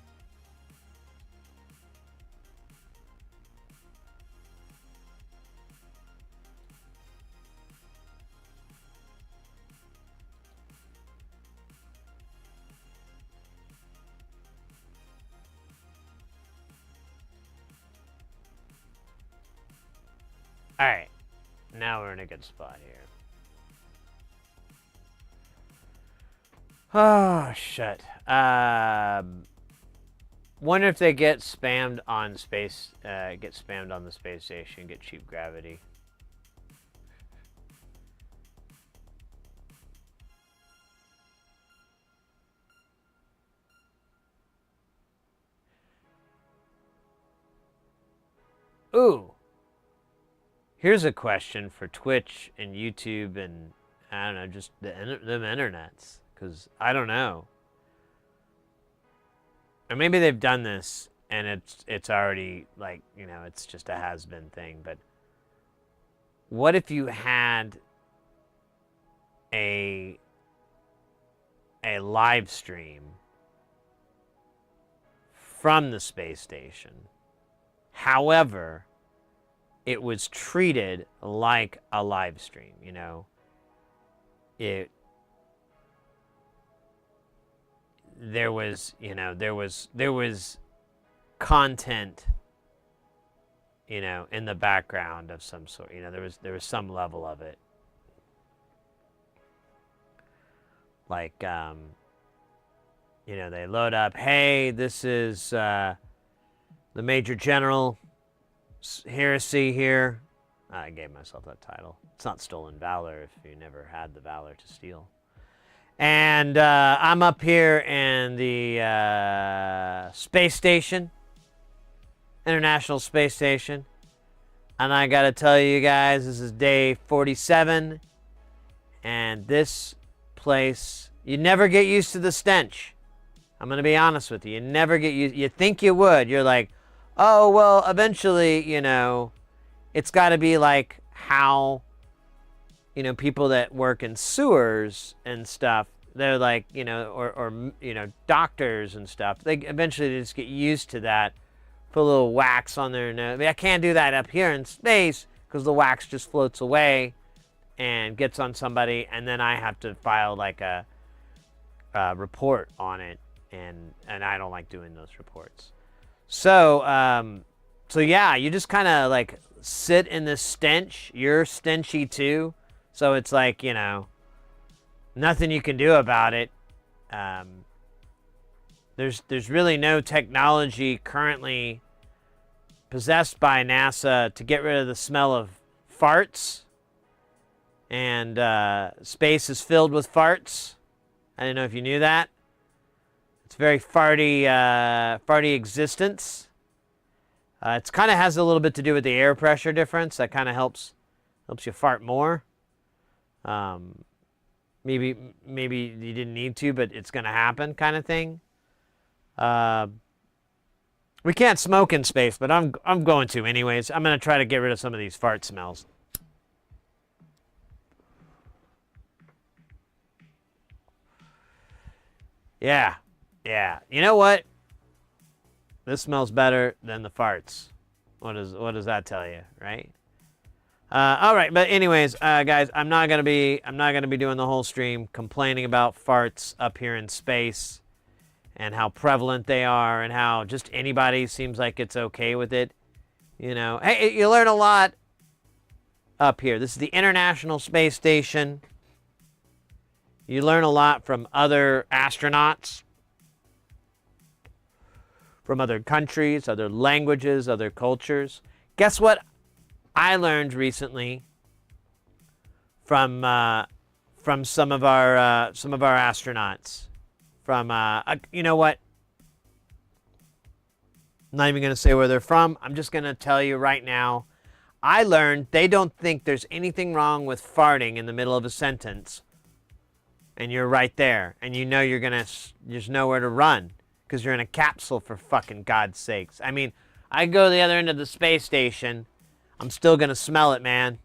Alright, now we're in a good spot here. Oh, shit. Wonder if they get spammed on space, get spammed on the space station, get cheap gravity. Ooh. Here's a question for Twitch and YouTube and, I don't know, just them internets. Because I don't know. Or maybe they've done this and it's already, like, you know, it's just a has-been thing. But what if you had a live stream from the space station? However, it was treated like a live stream, you know. There was content, you know, in the background of some sort. You know, there was some level of it. Like, you know, they load up, hey, this is the Major General, heresy here. I gave myself that title. It's not stolen valor if you never had the valor to steal. And I'm up here in the space station, International Space Station. And I gotta tell you guys, this is day 47. And this place, you never get used to the stench. I'm gonna be honest with you. You never get used. You think you would. You're like, oh, well, eventually, you know, it's gotta be like how, you know, people that work in sewers and stuff, they're like, you know, or you know, doctors and stuff, they eventually just get used to that, put a little wax on their nose. I mean, I can't do that up here in space because the wax just floats away and gets on somebody, and then I have to file like a report on it, and I don't like doing those reports. So, so yeah, you just kind of like sit in this stench. You're stenchy too. So it's like, you know, nothing you can do about it. There's really no technology currently possessed by NASA to get rid of the smell of farts. And space is filled with farts. I don't know if you knew that. It's very farty, farty existence. It kind of has a little bit to do with the air pressure difference. That kind of helps you fart more. Maybe you didn't need to, but it's gonna happen, kind of thing. We can't smoke in space, but I'm going to anyways. I'm gonna try to get rid of some of these fart smells. Yeah. You know what? This smells better than the farts. What does that tell you, right? All right, but anyways, guys, I'm not gonna be doing the whole stream complaining about farts up here in space and how prevalent they are and how just anybody seems like it's okay with it. You know, hey, you learn a lot up here. This is the International Space Station. You learn a lot from other astronauts, from other countries, other languages, other cultures. Guess what I learned recently from some of our astronauts. You know what? I'm not even going to say where they're from. I'm just going to tell you right now. I learned they don't think there's anything wrong with farting in the middle of a sentence, and you're right there, and you know there's nowhere to run because you're in a capsule, for fucking God's sakes. I mean, I go to the other end of the space station. I'm still gonna smell it, man.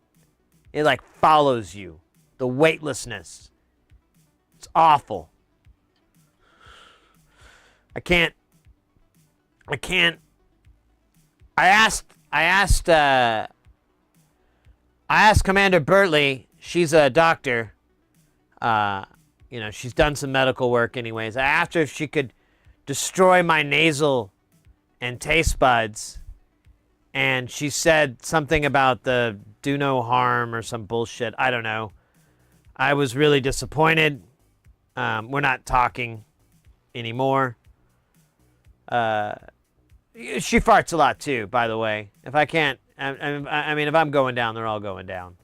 It like follows you. The weightlessness. It's awful. I can't. I asked Commander Bertley. She's a doctor. You know, she's done some medical work anyways. I asked her if she could destroy my nasal and taste buds. And she said something about the do no harm or some bullshit. I don't know. I was really disappointed. We're not talking anymore. She farts a lot too, by the way. If I can't, I mean, if I'm going down, they're all going down.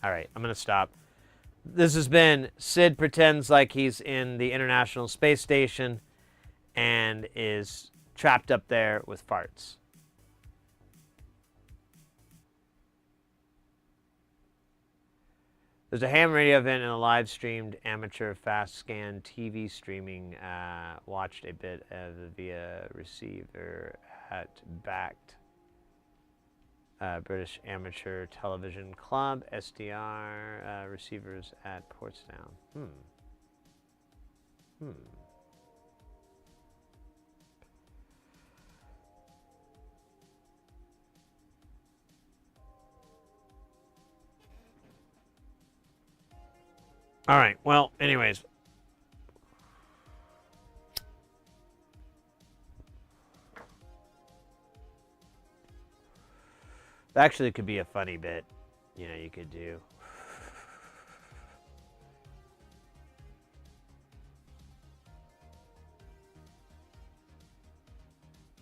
All right, I'm going to stop. This has been Sid pretends like he's in the International Space Station and is trapped up there with farts. There's a ham radio event and a live-streamed amateur fast-scan TV streaming. Watched a bit of the via receiver at Backed. British Amateur Television Club, SDR, receivers at Portsdown. All right, well, anyways. Actually, it could be a funny bit, you know, you could do.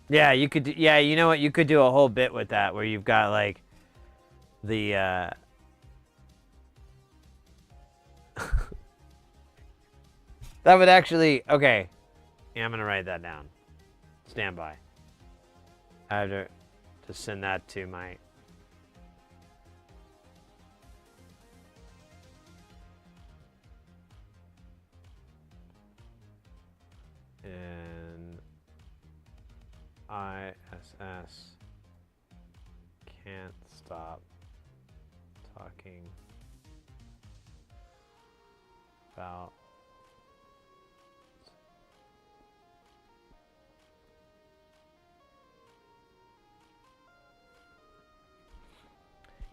Yeah, you could. Yeah, you know what? You could do a whole bit with that, where you've got like the. That would actually. Okay, yeah, I'm gonna write that down. Stand by. I have to send that to my. And ISS can't stop talking about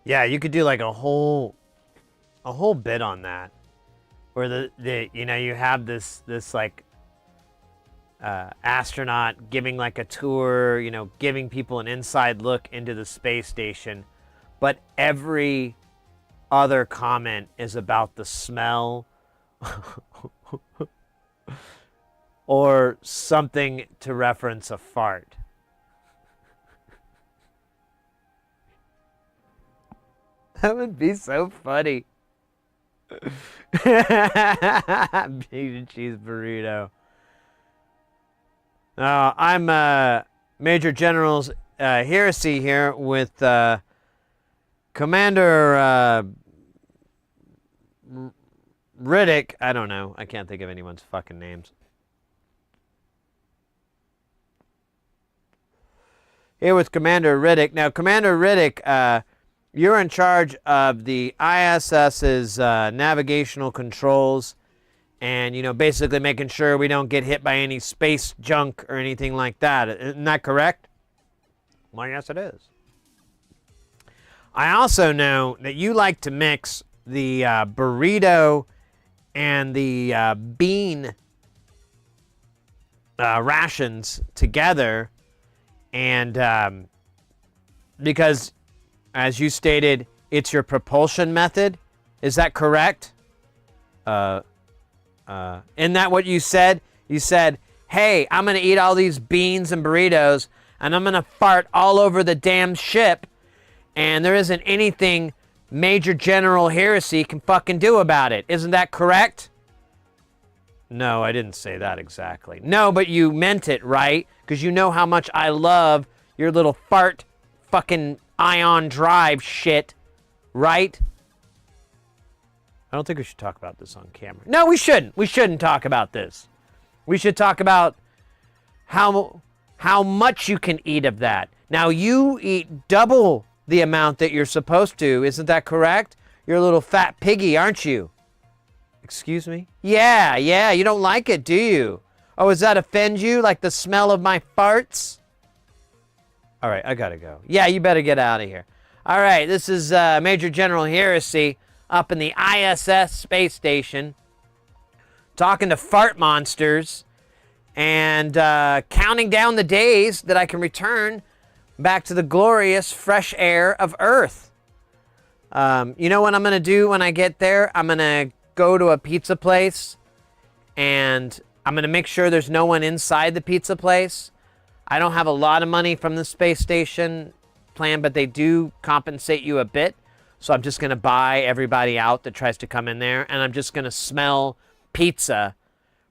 yeah, you could do like a whole bit on that, where the you know, you have this like astronaut giving like a tour, you know, giving people an inside look into the space station, but every other comment is about the smell or something to reference a fart. That would be so funny. Bacon cheese burrito. I'm Major General's Heresy here with Commander Riddick. I don't know. I can't think of anyone's fucking names. Here with Commander Riddick. Now, Commander Riddick, you're in charge of the ISS's navigational controls. And, you know, basically making sure we don't get hit by any space junk or anything like that. Isn't that correct? Well, yes, it is. I also know that you like to mix the burrito and the bean rations together. And because, as you stated, it's your propulsion method. Is that correct? Isn't that what you said? You said, hey, I'm going to eat all these beans and burritos, and I'm going to fart all over the damn ship, and there isn't anything Major General Heresy can fucking do about it. Isn't that correct? No, I didn't say that exactly. No, but you meant it, right? Because you know how much I love your little fart fucking ion drive shit, right? I don't think we should talk about this on camera. No, we shouldn't. We shouldn't talk about this. We should talk about how much you can eat of that. Now, you eat double the amount that you're supposed to. Isn't that correct? You're a little fat piggy, aren't you? Excuse me? Yeah, you don't like it, do you? Oh, does that offend you, like the smell of my farts? All right, I gotta go. Yeah, you better get out of here. All right, this is Major General Heresy up in the ISS space station, talking to fart monsters and counting down the days that I can return back to the glorious fresh air of Earth. You know what I'm going to do when I get there? I'm going to go to a pizza place, and I'm going to make sure there's no one inside the pizza place. I don't have a lot of money from the space station plan, but they do compensate you a bit. So I'm just going to buy everybody out that tries to come in there, and I'm just going to smell pizza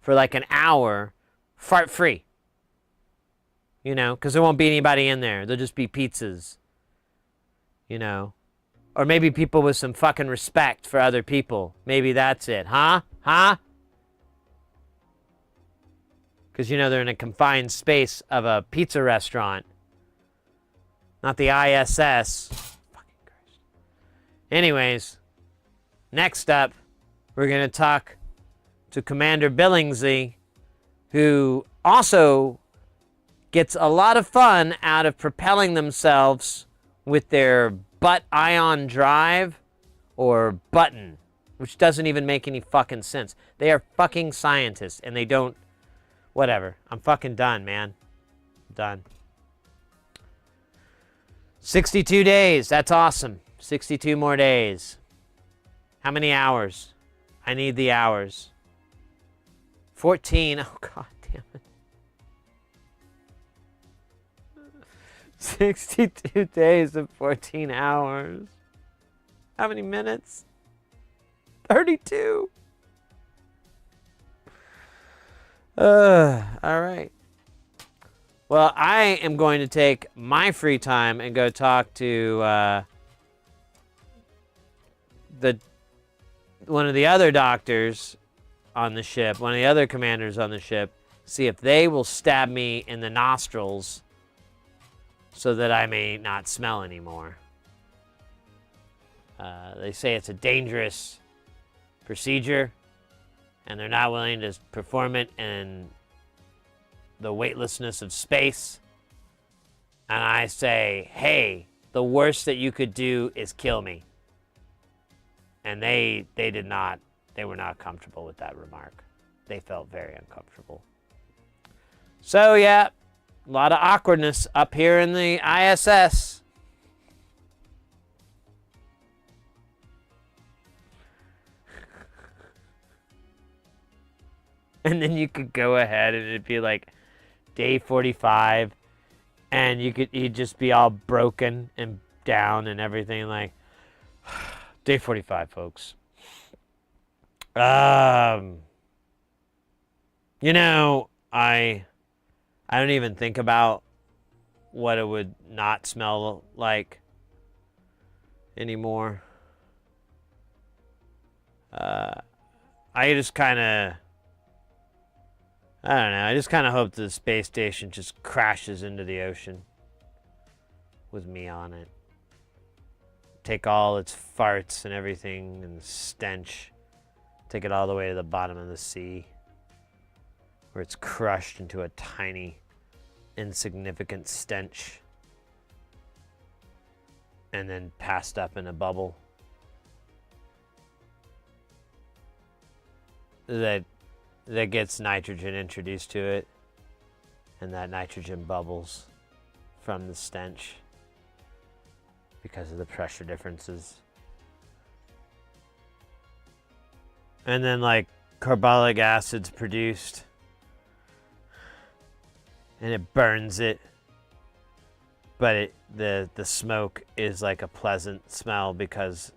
for like an hour, fart free. You know, because there won't be anybody in there. There'll just be pizzas. You know. Or maybe people with some fucking respect for other people. Maybe that's it. Huh? Because, you know, they're in a confined space of a pizza restaurant. not the ISS. Fucking Christ. Anyways, next up, we're going to talk to Commander Billingsley, who also gets a lot of fun out of propelling themselves with their butt ion drive or button, which doesn't even make any fucking sense. They are fucking scientists and they don't, whatever. I'm fucking done, man. Done. 62 days. That's awesome. 62 more days. How many hours? I need the hours. 14. Oh, God damn it. 62 days and 14 hours. How many minutes? 32. All right. Well, I am going to take my free time and go talk to one of the other doctors on the ship, one of the other commanders on the ship, see if they will stab me in the nostrils so that I may not smell anymore. They say it's a dangerous procedure, and they're not willing to perform it in the weightlessness of space. And I say, hey, the worst that you could do is kill me. And they were not comfortable with that remark. They felt very uncomfortable. So yeah, a lot of awkwardness up here in the ISS. And then you could go ahead and it'd be like day 45 and you'd just be all broken and down and everything, like day 45, folks. You know, I don't even think about what it would not smell like anymore. I just kind of, I don't know, I just kind of hope the space station just crashes into the ocean with me on it. Take all its farts and everything and stench, take it all the way to the bottom of the sea, where it's crushed into a tiny, insignificant stench, and then passed up in a bubble that gets nitrogen introduced to it, and that nitrogen bubbles from the stench because of the pressure differences. And then like carbolic acid's produced and it burns it, but the smoke is like a pleasant smell because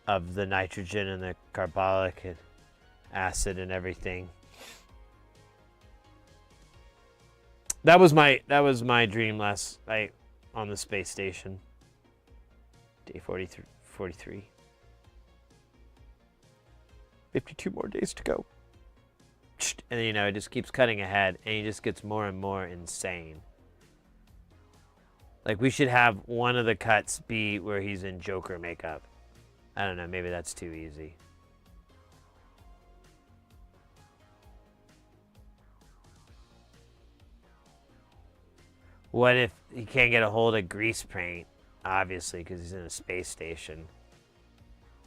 of the nitrogen and the carbolic acid and everything. That was my dream last night on the space station. Day 43. 52 more days to go. And you know, it just keeps cutting ahead and he just gets more and more insane. Like we should have one of the cuts be where he's in Joker makeup. I don't know, maybe that's too easy. What if he can't get a hold of grease paint? Obviously, because he's in a space station.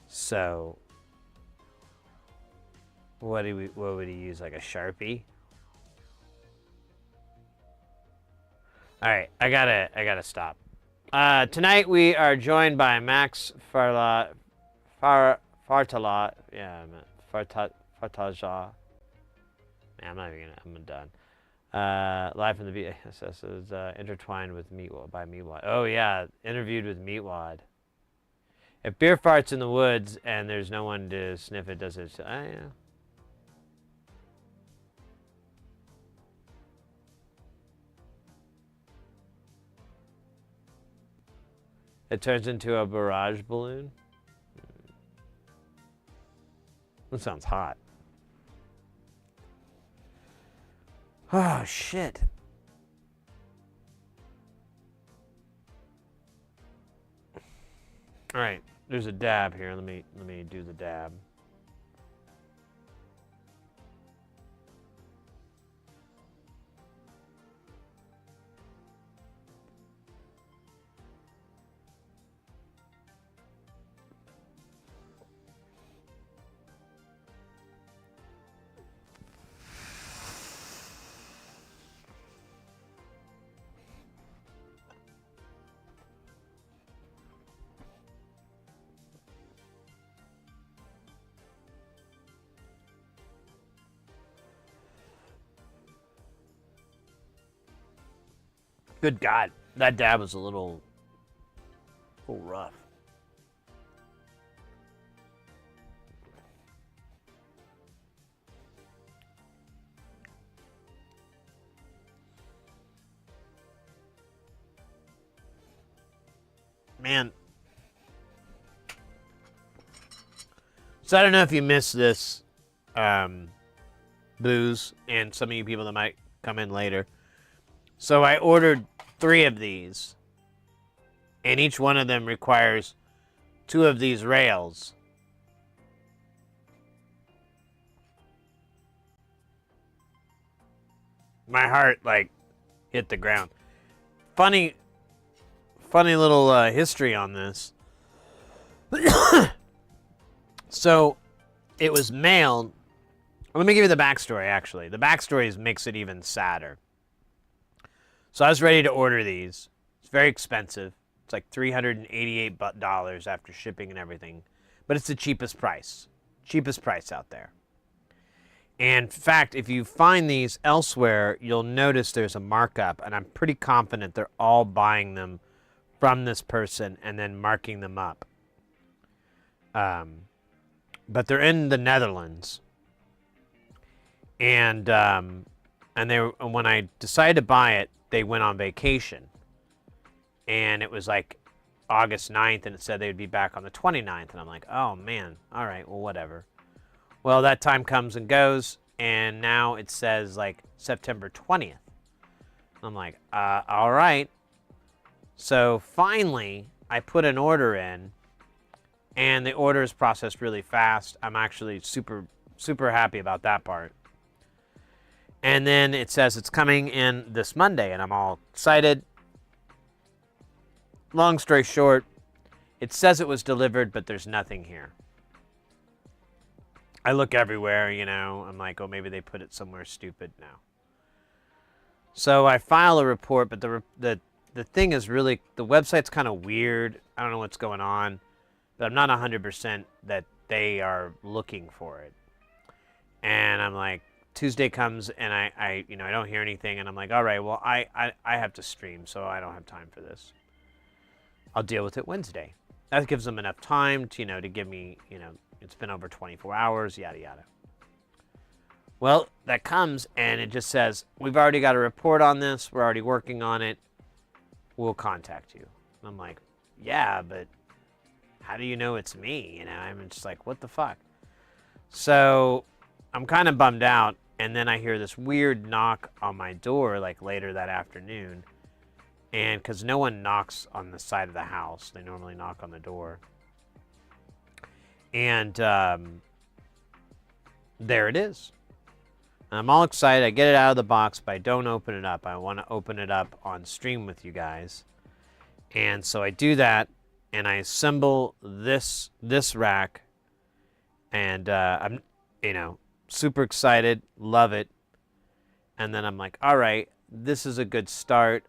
So, what would he use? Like a Sharpie? All right, I gotta stop. Tonight we are joined by Max Fartaja. Yeah, Fartaja. Man, I'm done. Live from the VSS is intertwined with Meatwad. Oh yeah, interviewed with Meatwad. If beer farts in the woods and there's no one to sniff it, does it? Yeah. It turns into a barrage balloon. That sounds hot. Oh, shit. All right, there's a dab here. Let me do the dab. Good God, that dab was a little rough. Man. So I don't know if you missed this booze, and some of you people that might come in later. So I ordered 3 of these, and each one of them requires 2 of these rails. My heart, like, hit the ground. Funny little history on this. So, it was mailed. Let me give you the backstory, actually. The backstory makes it even sadder. So I was ready to order these. It's very expensive. It's like $388 after shipping and everything. But it's the cheapest price. Cheapest price out there. And in fact, if you find these elsewhere, you'll notice there's a markup. And I'm pretty confident they're all buying them from this person and then marking them up. But they're in the Netherlands. And when I decided to buy it, they went on vacation. And it was like August 9th, and it said they would be back on the 29th. And I'm like, oh, man. All right, well, whatever. Well, that time comes and goes, and now it says, like, September 20th. I'm like, all right. So finally, I put an order in, and the order is processed really fast. I'm actually super, super happy about that part. And then it says it's coming in this Monday, and I'm all excited. Long story short, it says it was delivered, but there's nothing here. I look everywhere, you know. I'm like, oh, maybe they put it somewhere stupid now. So I file a report, but the thing is really, the website's kind of weird. I don't know what's going on, but I'm not 100% that they are looking for it. And I'm like, Tuesday comes, and I don't hear anything, and I'm like, all right, well, I have to stream, so I don't have time for this. I'll deal with it Wednesday. That gives them enough time to, to give me, it's been over 24 hours, yada, yada. Well, that comes, and it just says, we've already got a report on this. We're already working on it. We'll contact you. And I'm like, yeah, but how do you know it's me? I'm just like, what the fuck? So I'm kind of bummed out, and then I hear this weird knock on my door, like later that afternoon. And because no one knocks on the side of the house, they normally knock on the door. And there it is. I'm all excited. I get it out of the box, but I don't open it up. I want to open it up on stream with you guys. And so I do that, and I assemble this rack. And I'm, super excited, love it. And then I'm like, all right, this is a good start.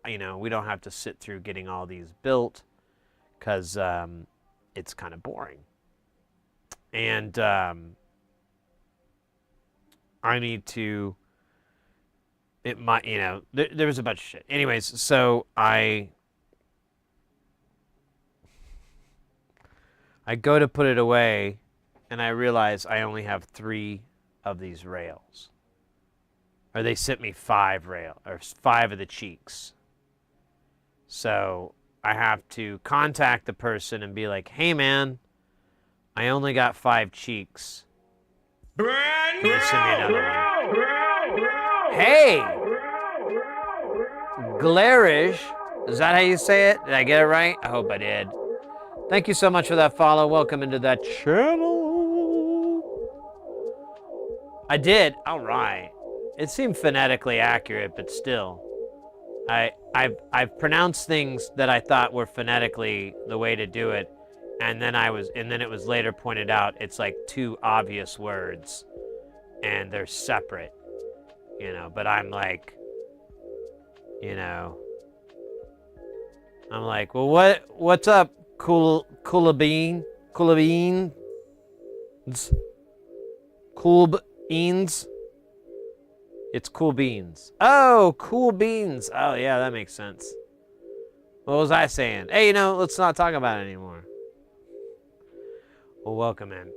We don't have to sit through getting all these built because it's kind of boring. And I need to, it might, there was a bunch of shit. Anyways, so I go to put it away, and I realize I only have 3 of these rails. Or they sent me 5 of the cheeks. So I have to contact the person and be like, hey, man, I only got 5 cheeks. Brand new! Send me another one. Hey! Glarish. Is that how you say it? Did I get it right? I hope I did. Thank you so much for that follow. Welcome into that channel. I did. All right. It seemed phonetically accurate, but still, I've pronounced things that I thought were phonetically the way to do it, and then it was later pointed out it's like two obvious words, and they're separate, you know. But I'm like, you know, I'm like, well, what's up, cool beans, cool beans. It's cool beans. Oh, cool beans. Oh yeah, that makes sense. What was I saying? Hey, you know, let's not talk about it anymore. Well, welcome in.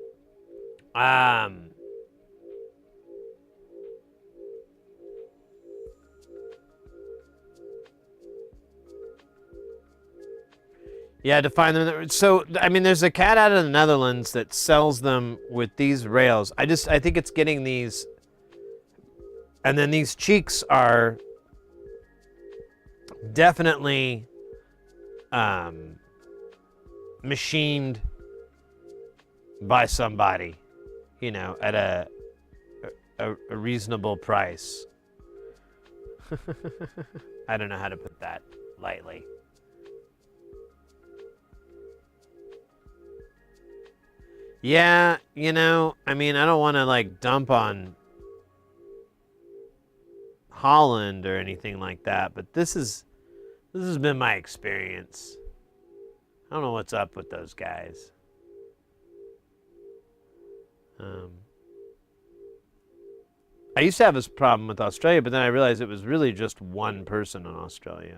Yeah, to find them. So, I mean, there's a cat out of the Netherlands that sells them with these rails. I think it's getting these, and then these cheeks are definitely machined by somebody, you know, at a reasonable price. I don't know how to put that lightly. Yeah, you know, I mean, I don't want to like dump on Holland or anything like that, but this has been my experience. I don't know what's up with those guys. I used to have this problem with Australia, but then I realized it was really just one person in Australia.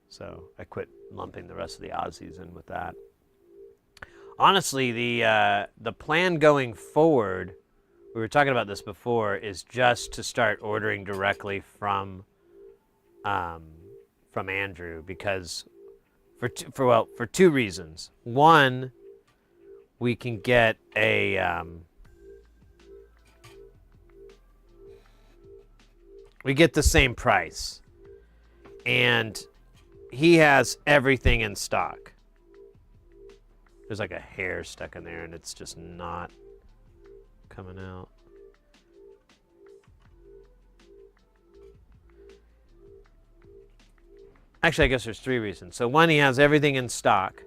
So I quit lumping the rest of the Aussies in with that. Honestly, the plan going forward, we were talking about this before, is just to start ordering directly from Andrew, because for two reasons. One, we can get we get the same price, and he has everything in stock. There's like a hair stuck in there, and it's just not coming out. Actually, I guess there's three reasons. So one, he has everything in stock,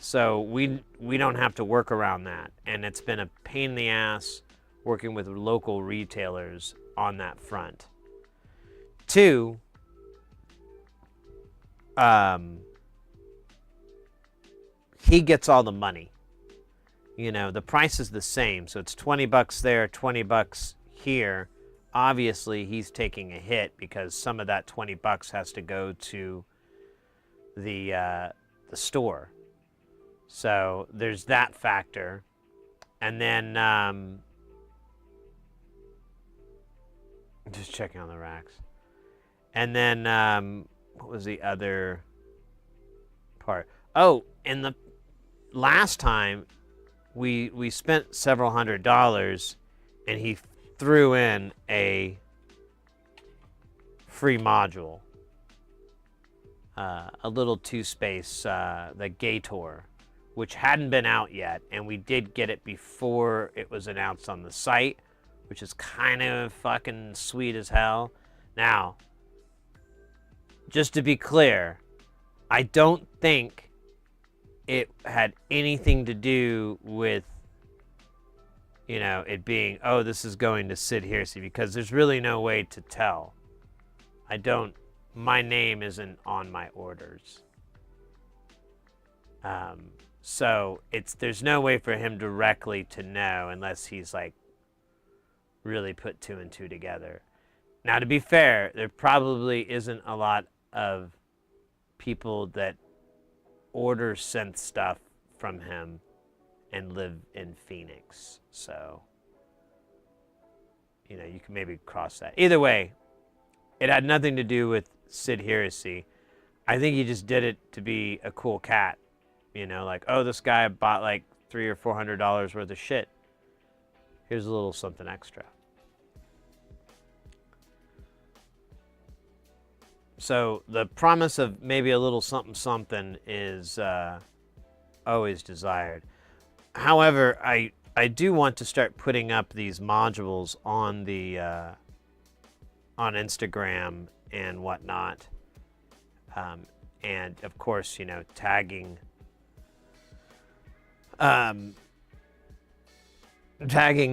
so we don't have to work around that, and it's been a pain in the ass working with local retailers on that front. Two, he gets all the money. You know, the price is the same, so it's $20 there, $20 here. Obviously, he's taking a hit because some of that $20 has to go to the store. So there's that factor, and then just checking on the racks, and then what was the other part? Oh, and the last time we spent several $100s, and he threw in a free module, a little two-space, the Gator, which hadn't been out yet, and we did get it before it was announced on the site, which is kind of fucking sweet as hell. Now, just to be clear, I don't think it had anything to do with, you know, it being, oh, this is going to Sid Hearsey, because there's really no way to tell. My name isn't on my orders. So there's no way for him directly to know unless he's like really put two and two together. Now, to be fair, there probably isn't a lot of people that order synth stuff from him and live in Phoenix. So, you know, you can maybe cross that. Either way, it had nothing to do with Sid Hearsey. I think he just did it to be a cool cat. You know, like, oh, this guy bought like $300 or $400 worth of shit. Here's a little something extra. So the promise of maybe a little something something is always desired. However, I do want to start putting up these modules on the on Instagram and whatnot, and of course, you know, tagging tagging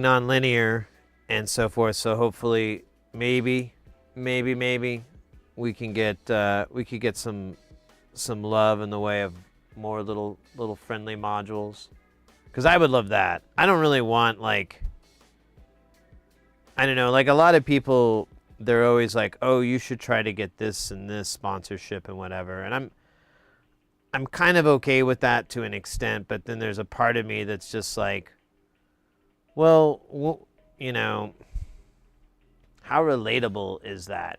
nonlinear and so forth. So hopefully, maybe we can get some love in the way of more little friendly modules. Because I would love that. I don't really want, like, I don't know, like a lot of people, they're always like, oh, you should try to get this and this sponsorship and whatever. And I'm kind of okay with that to an extent, but then there's a part of me that's just like, well, you know, how relatable is that?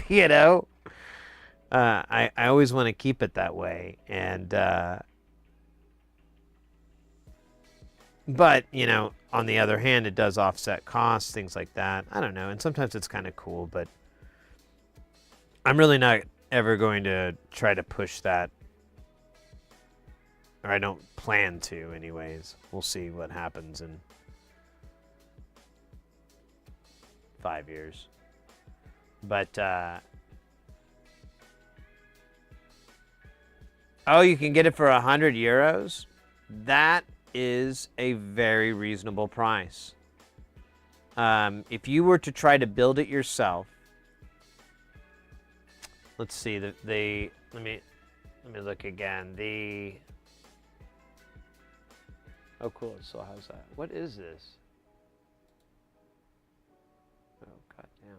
You know? I always want to keep it that way. And, but, you know, on the other hand, it does offset costs, things like that. I don't know. And sometimes it's kind of cool, but I'm really not ever going to try to push that. Or I don't plan to, anyways. We'll see what happens in 5 years. But, oh, you can get it for 100 euros? That is a very reasonable price. If you were to try to build it yourself, let's see, let me look again. Oh, cool, it still has that. What is this? Oh, goddamn.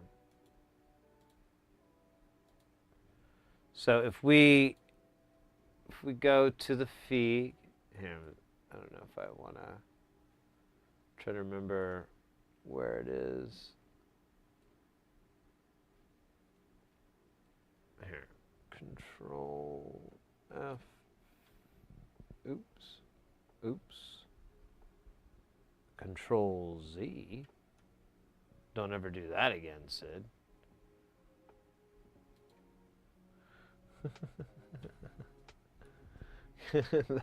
So if we go to the fee, here, I don't know if I want to try to remember where it is. Here, Control F. Oops. Control Z. Don't ever do that again, Sid.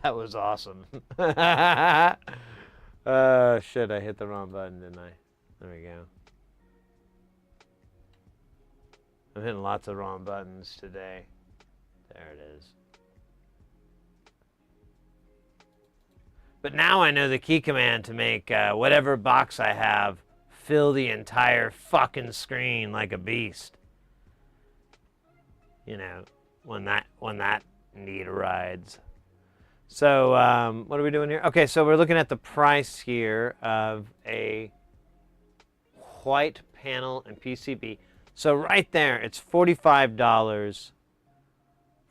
That was awesome. Shit, I hit the wrong button, didn't I? There we go. I'm hitting lots of wrong buttons today. There it is. But now I know the key command to make whatever box I have fill the entire fucking screen like a beast. You know, when that need rides. So what are we doing here? Okay, so we're looking at the price here of a white panel and PCB. So right there, it's $45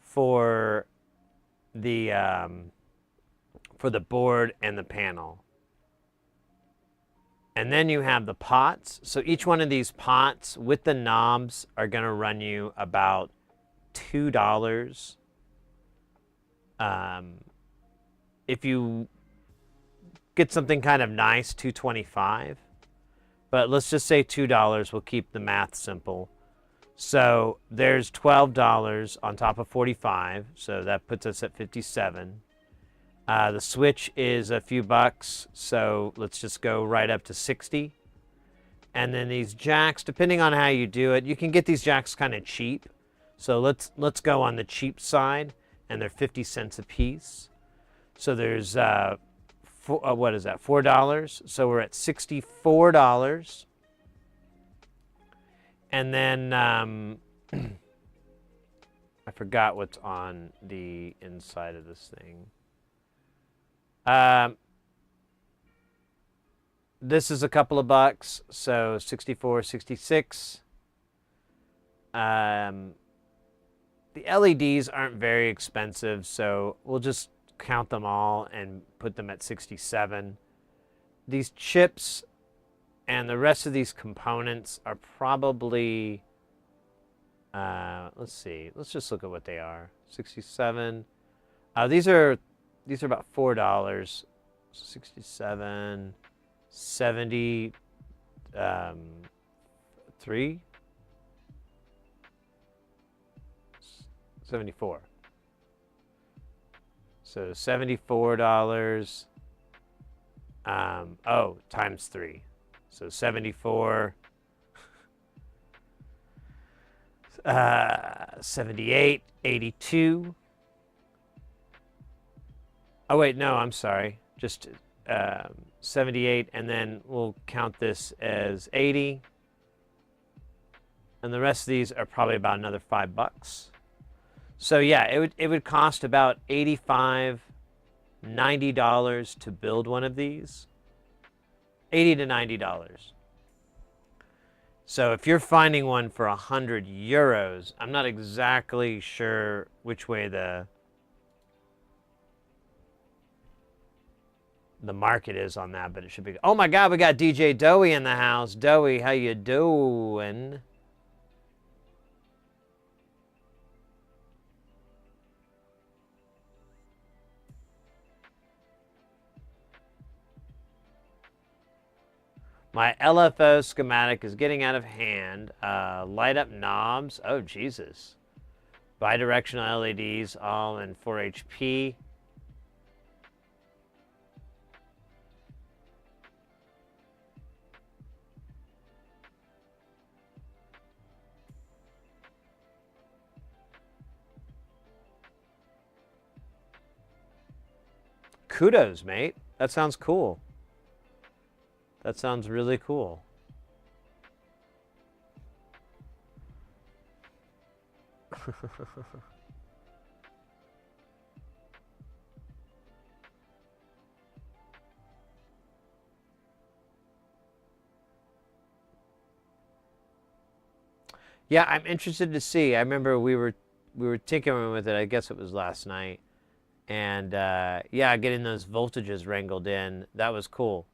for the board and the panel. And then you have the pots. So each one of these pots with the knobs are going to run you about $2. If you get something kind of nice, $2.25. But let's just say $2. We'll keep the math simple. So there's $12 on top of 45. So that puts us at 57. The switch is a few bucks. So let's just go right up to 60. And then these jacks, depending on how you do it, you can get these jacks kind of cheap. So let's go on the cheap side, and they're 50 cents a piece. So there's what is that? $4. So we're at $64. And then I forgot what's on the inside of this thing. This is a couple of bucks, so 64, 66. The LEDs aren't very expensive, so we'll just count them all and put them at 67. These chips and the rest of these components are probably, let's see, let's just look at what they are. 67. These are about $4. 67, 70, 3, 74. So $74. Oh, times 3. So 74. 78, 82. Oh wait, no, I'm sorry. Just 78, and then we'll count this as 80. And the rest of these are probably about another $5. So yeah, it would cost about $85, $90 to build one of these. $80 to $90. So if you're finding one for €100, I'm not exactly sure which way the market is on that, but it should be. Oh my God, we got DJ Doey in the house. Doey, how you doing? My LFO schematic is getting out of hand. Light up knobs. Oh, Jesus. Bidirectional LEDs, all in 4HP. Kudos, mate. That sounds cool. That sounds really cool. Yeah, I'm interested to see. I remember we were tinkering with it. I guess it was last night, and yeah, getting those voltages wrangled in, that was cool.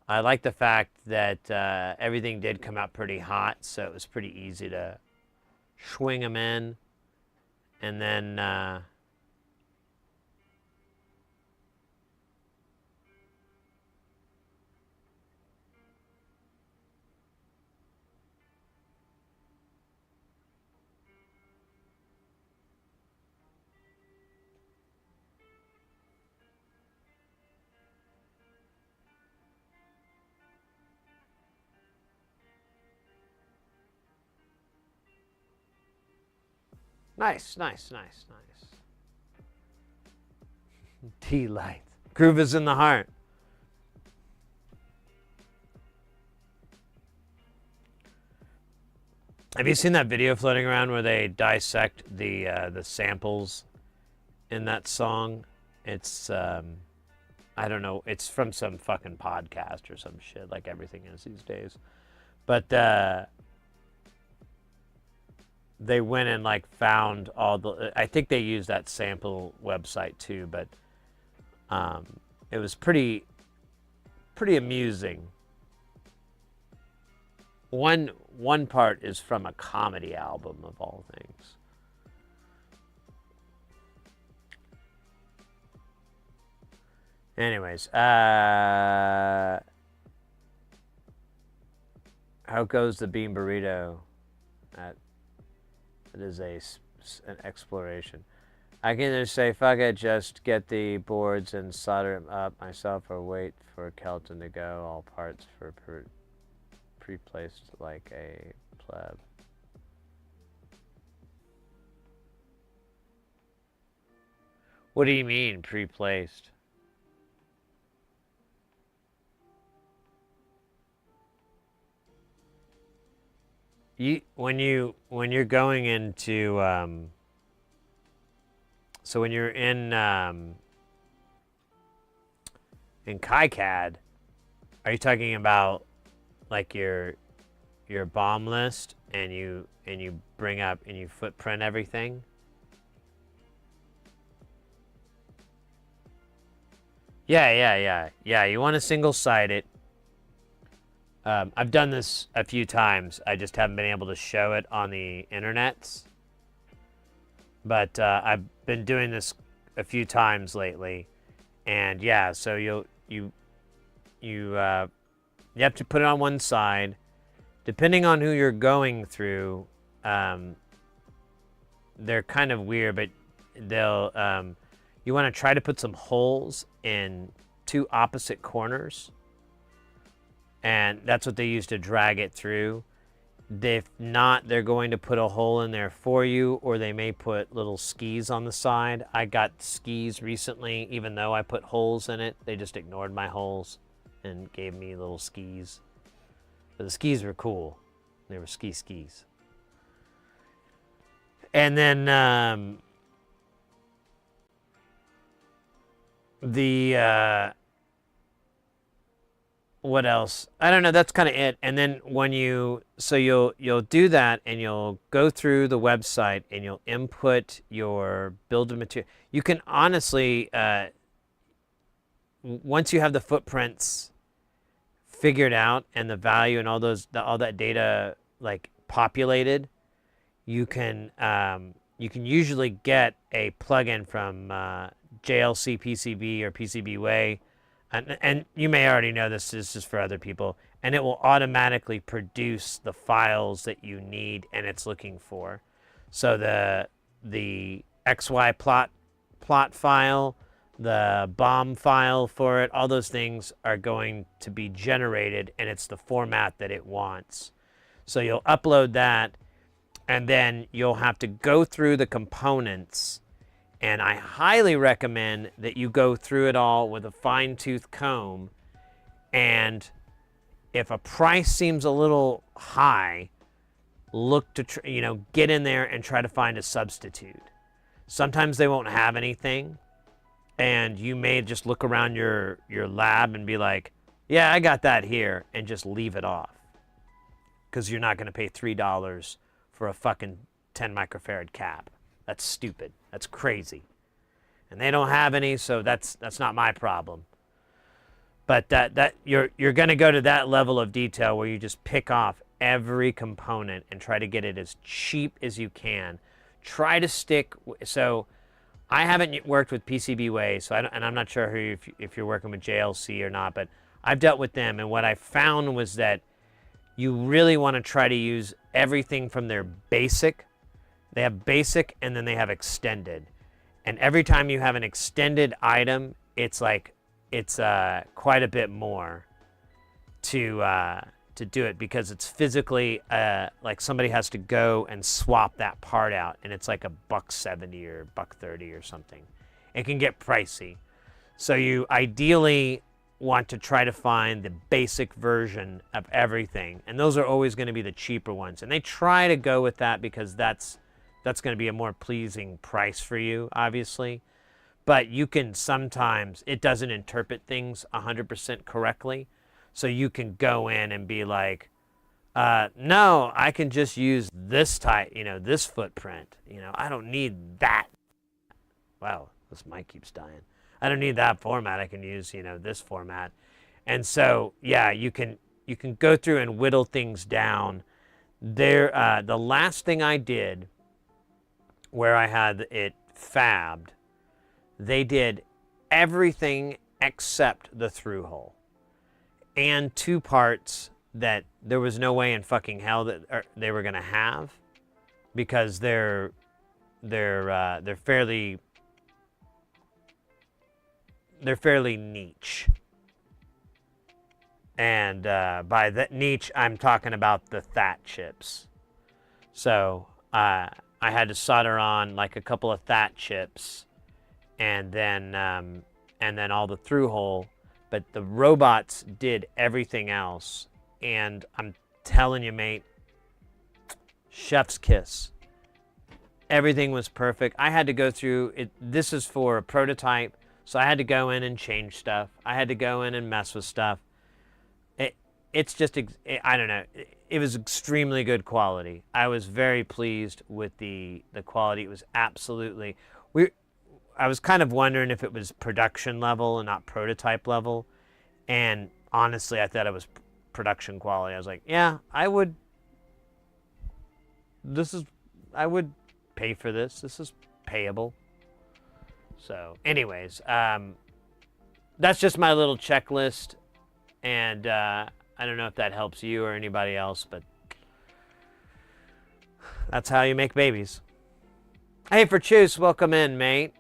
I like the fact that everything did come out pretty hot, so it was pretty easy to swing them in, and then nice. T-light. Groove is in the heart. Have you seen that video floating around where they dissect the samples in that song? It's I don't know. It's from some fucking podcast or some shit, like everything is these days. But they went and like found all the. I think they used that sample website too, but it was pretty amusing. One part is from a comedy album of all things. Anyways, how goes the bean burrito? It is an exploration. I can either say, fuck it, just get the boards and solder them up myself, or wait for Kelton to go, all parts for pre-placed like a pleb. What do you mean, pre-placed? When you're going into so when you're in KiCAD, are you talking about like your BOM list and you bring up and you footprint everything? Yeah. You want to single site it. I've done this a few times. I just haven't been able to show it on the internets. But I've been doing this a few times lately, and yeah. So you have to put it on one side. Depending on who you're going through, they're kind of weird, but they'll you want to try to put some holes in 2 opposite corners. And that's what they use to drag it through. If not, they're going to put a hole in there for you, or they may put little skis on the side. I got skis recently, even though I put holes in it. They just ignored my holes and gave me little skis. But the skis were cool. They were skis. And then what else? I don't know. That's kind of it. And then when you'll do that, and you'll go through the website and you'll input your build of material. You can honestly, once you have the footprints figured out and the value and all that data like populated, you can usually get a plugin from JLC PCB or PCBWay. And you may already know this is for other people, and it will automatically produce the files that you need and it's looking for. So the XY plot file, the BOM file for it, all those things are going to be generated, and it's the format that it wants. So you'll upload that, and then you'll have to go through the components. And I highly recommend that you go through it all with a fine-tooth comb. And if a price seems a little high, look to get in there and try to find a substitute. Sometimes they won't have anything, and you may just look around your lab and be like, "Yeah, I got that here," and just leave it off, because you're not going to pay $3 for a fucking 10 microfarad cap. That's stupid. That's crazy. And they don't have any, so that's not my problem. But that you're going to go to that level of detail where you just pick off every component and try to get it as cheap as you can. Try to stick. So I haven't worked with PCBWay, so and I'm not sure if you're working with JLC or not, but I've dealt with them, and what I found was that you really want to try to use everything from their basic. They have basic, and then they have extended. And every time you have an extended item, it's quite a bit more to do it, because it's physically like somebody has to go and swap that part out, and it's like $1.70 or $1.30 or something. It can get pricey. So you ideally want to try to find the basic version of everything, and those are always going to be the cheaper ones. And they try to go with that because that's going to be a more pleasing price for you, obviously. But you can sometimes, it doesn't interpret things 100% correctly. So you can go in and be like, no, I can just use this type, this footprint. I don't need that. Wow, this mic keeps dying. I don't need that format. I can use, this format. And so, yeah, you can go through and whittle things down. The last thing I did, where I had it fabbed, they did everything except the through hole and 2 parts that there was no way in fucking hell that they were going to have, because they're fairly niche. And by that niche, I'm talking about the that chips. So I had to solder on like a couple of that chips, and then all the through hole. But the robots did everything else, and I'm telling you, mate, chef's kiss. Everything was perfect. I had to go through it. This is for a prototype, so I had to go in and change stuff. I had to go in and mess with stuff. It's just, I don't know. It was extremely good quality. I was very pleased with the quality. It was absolutely, I was kind of wondering if it was production level and not prototype level. And honestly, I thought it was production quality. I was like, yeah, I would pay for this. This is payable. So anyways, that's just my little checklist. And I don't know if that helps you or anybody else, but that's how you make babies. Hey, for Choose, welcome in, mate.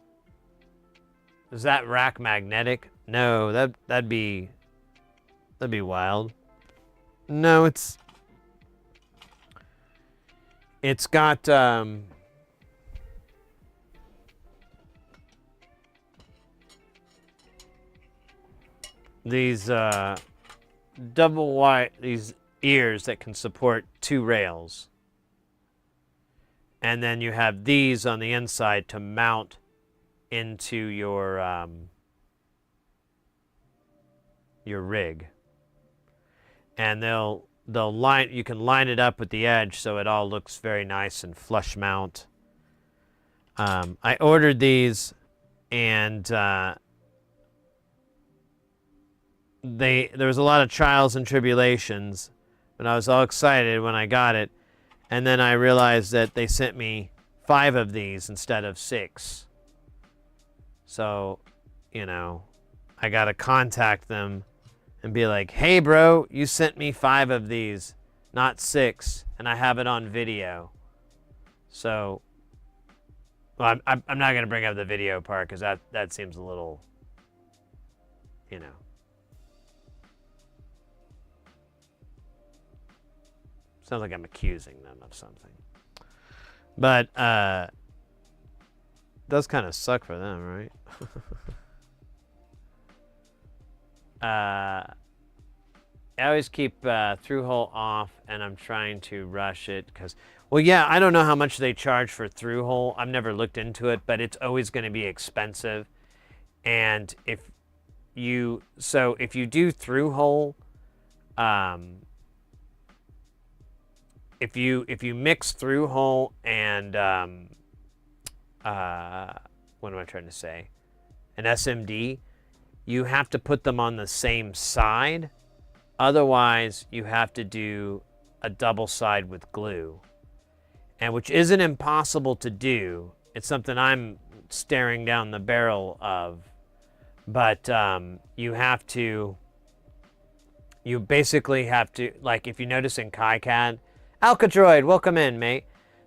Is that rack magnetic? No, that'd be wild. No, it's got these double wide these ears that can support 2 rails. And then you have these on the inside to mount into your rig. And they'll line, you can line it up with the edge so it all looks very nice and flush mount. I ordered these, and there was a lot of trials and tribulations, but I was all excited when I got it. And then I realized that they sent me 5 of these instead of 6. So, you know, I got to contact them and be like, hey, bro, you sent me 5 of these, not 6, and I have it on video. So, well, I'm not going to bring up the video part because that seems a little, you know. Sounds like I'm accusing them of something. But, does kind of suck for them, right? I always keep through hole off, and I'm trying to rush it because, well, yeah, I don't know how much they charge for through hole. I've never looked into it, but it's always going to be expensive. And if you do through hole, if you mix through hole and what am I trying to say? An SMD, you have to put them on the same side. Otherwise, you have to do a double side with glue, and which isn't impossible to do. It's something I'm staring down the barrel of, but you basically have to, like, if you notice in KiCAD, Alcadroid, welcome in, mate.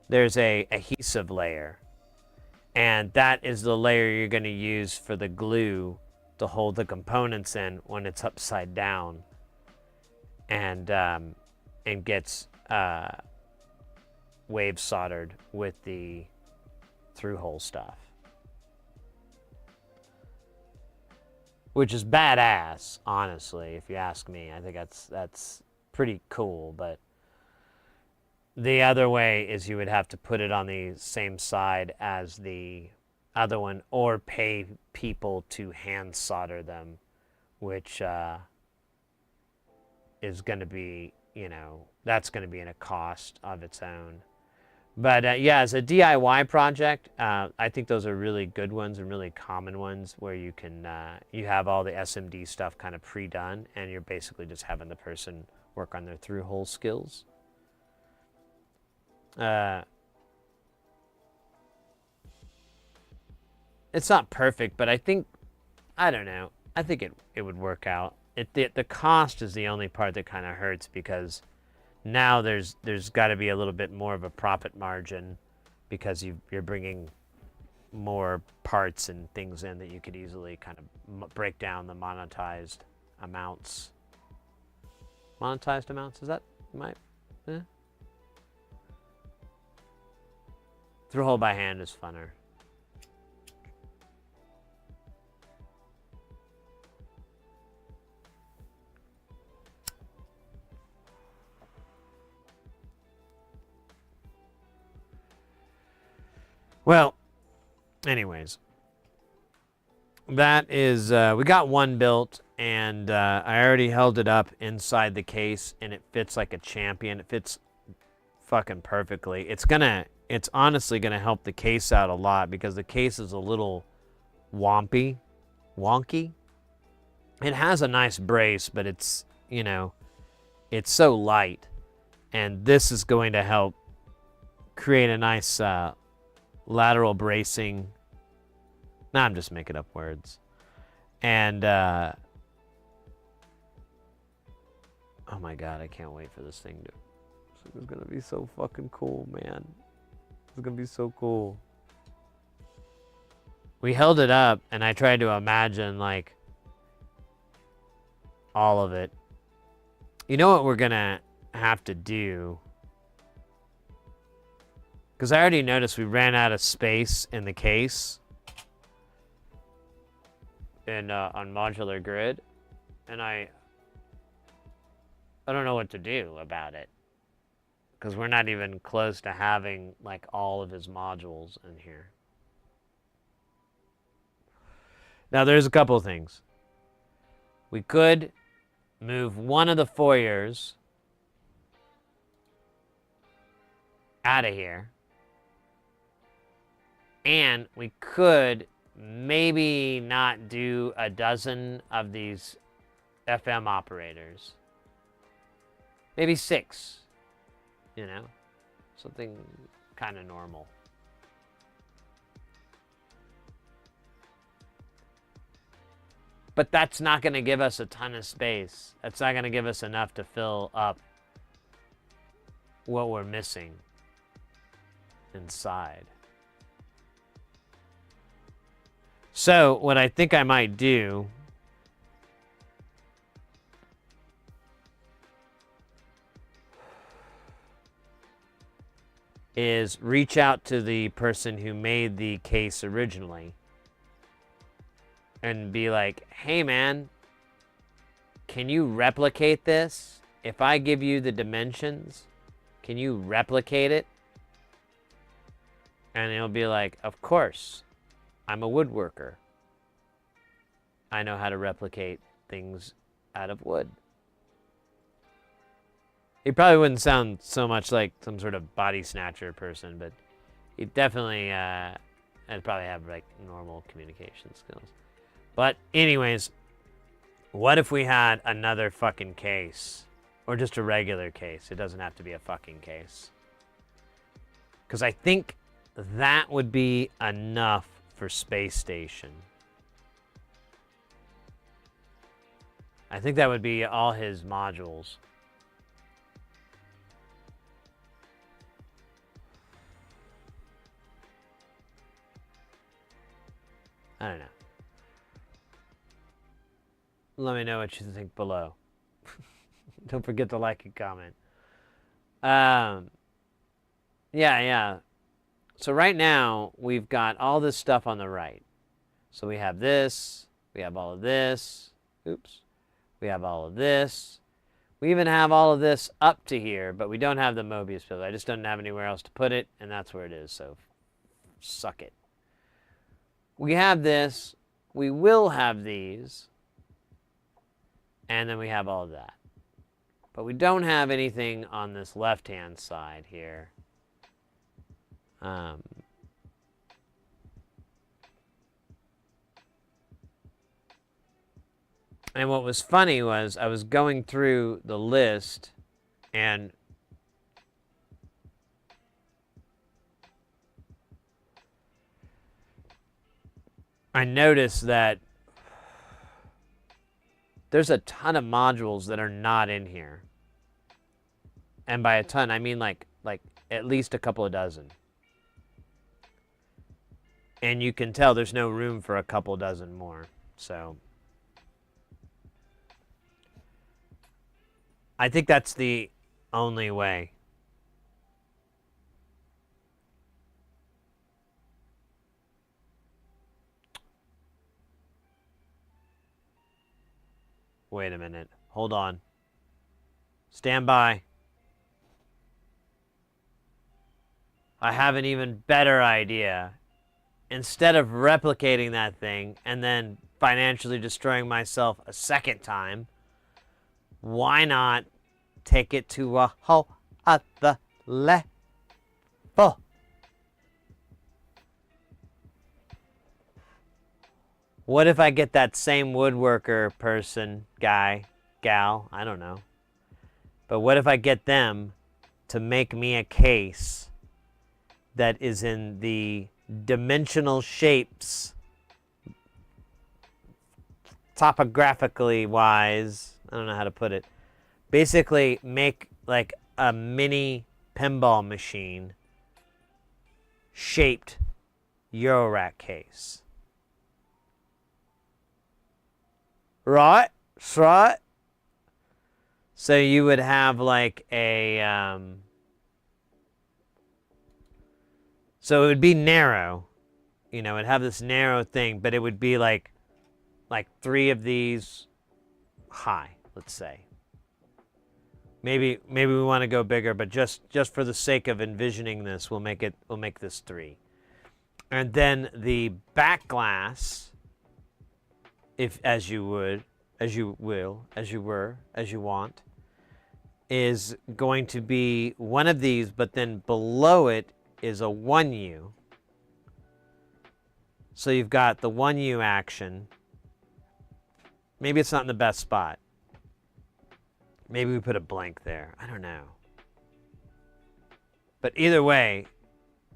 There's a adhesive layer, and that is the layer you're going to use for the glue to hold the components in when it's upside down, and gets wave soldered with the through hole stuff, which is badass, honestly, if you ask me. I think that's pretty cool. But the other way is you would have to put it on the same side as the other one, or pay people to hand solder them, which is going to be, you know, that's going to be in a cost of its own. But yeah, as a DIY project, I think those are really good ones and really common ones where you can, you have all the SMD stuff kind of pre-done, and you're basically just having the person work on their through hole skills. It's not perfect, but I think, I don't know, I think it would work out. The cost is the only part that kind of hurts, because now there's got to be a little bit more of a profit margin, because you're bringing more parts and things in that you could easily kind of break down the monetized amounts. Monetized amounts, is that Through hole by hand is funner. Well, anyways, that is, we got one built, and I already held it up inside the case, and it fits like a champion. It fits fucking perfectly. It's honestly gonna help the case out a lot, because the case is a little wonky. It has a nice brace, but it's, you know, it's so light, and this is going to help create a nice lateral bracing. Nah, I'm just making up words. And oh my god, I can't wait for this thing to. It's gonna be so fucking cool, man. It's gonna be so cool. we held it up, and I tried to imagine, like, all of it. You know what we're gonna have to do? Because I already noticed we ran out of space in the case on modular grid, and I don't know what to do about it. Because we're not even close to having, like, all of his modules in here. Now, there's a couple of things. We could move one of the foyers out of here. And we could maybe not do a dozen of these FM operators. Maybe 6. You know? Something kind of normal. But that's not going to give us a ton of space. That's not going to give us enough to fill up what we're missing inside. So, what I think I might do is reach out to the person who made the case originally and be like, hey man, can you replicate this? If I give you the dimensions, can you replicate it? And he'll be like, of course, I'm a woodworker. I know how to replicate things out of wood. He probably wouldn't sound so much like some sort of body snatcher person, but he definitely I'd probably have like normal communication skills. But anyways, what if we had another fucking case? Or just a regular case. It doesn't have to be a fucking case. Because I think that would be enough for Space Station. I think that would be all his modules. I don't know. Let me know what you think below. Don't forget to like and comment. Yeah. So right now, we've got all this stuff on the right. So we have this. We have all of this. Oops. We have all of this. We even have all of this up to here, but we don't have the Mobius pillar. I just don't have anywhere else to put it, and that's where it is, so suck it. We have this. We will have these. And then we have all of that. But we don't have anything on this left-hand side here. And what was funny was I was going through the list and I noticed that there's a ton of modules that are not in here. And by a ton, I mean like at least a couple of dozen. And you can tell there's no room for a couple dozen more. So I think that's the only way. Wait a minute. Hold on. Stand by. I have an even better idea. Instead of replicating that thing and then financially destroying myself a second time, why not take it to a whole other level? What if I get that same woodworker person, guy, gal, I don't know. But what if I get them to make me a case that is in the dimensional shapes, topographically wise, I don't know how to put it. Basically make like a mini pinball machine shaped Eurorack case. Right? Right? So you would have like a, so it would be narrow, you know, it'd have this narrow thing, but it would be like 3 of these high, let's say. Maybe we want to go bigger, but just for the sake of envisioning this, we'll make this 3. And then the back glass, as you want, is going to be one of these, but then below it is a 1U. So you've got the 1U action. Maybe it's not in the best spot. Maybe we put a blank there. I don't know. But either way,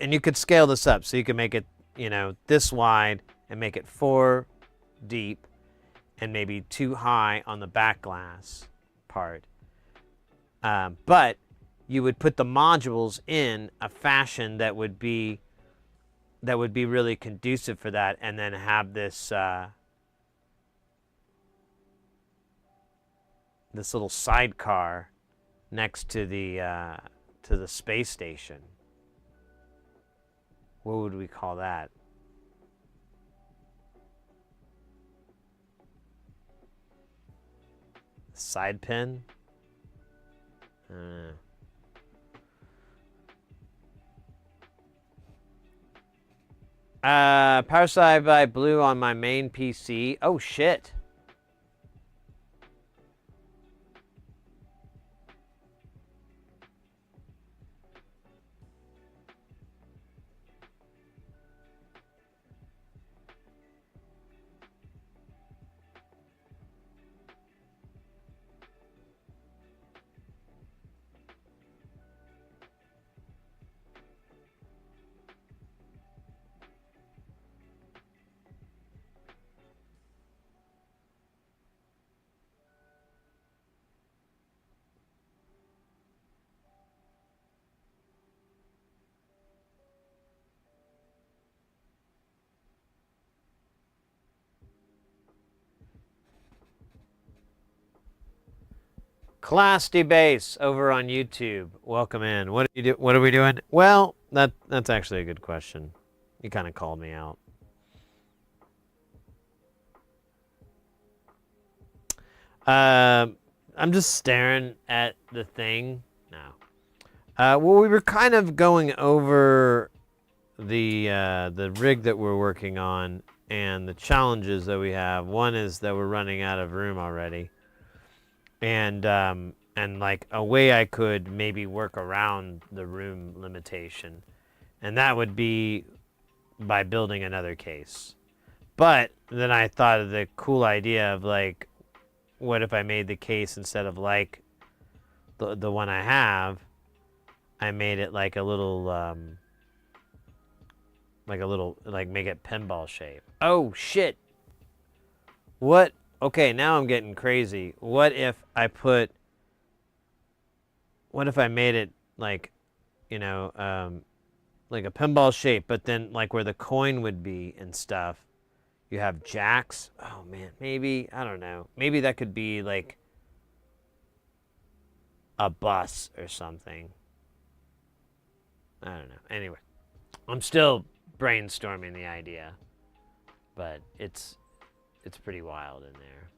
and you could scale this up, so you can make it, you know, this wide and make it 4 deep and maybe 2 high on the back glass part. But you would put the modules in a fashion that would be really conducive for that, and then have this this little sidecar next to the space station. What would we call that? Side pin? Power supply by Blue on my main PC. Oh shit. Class Debase over on YouTube. Welcome in. What are we doing? Well, that's actually a good question. You kind of called me out. I'm just staring at the thing now. Well, we were kind of going over the rig that we're working on and the challenges that we have. One is that we're running out of room already. And like a way I could maybe work around the room limitation, and that would be by building another case. But then I thought of the cool idea of like, what if I made the case, instead of like the one I have, I made it like a little like make it pinball shape. Oh shit. What? Okay, now I'm getting crazy. What if I made it like, you know, like a pinball shape, but then like where the coin would be and stuff, you have jacks. Oh man, maybe, I don't know. Maybe that could be like a bus or something. I don't know. Anyway, I'm still brainstorming the idea, but it's pretty wild in there.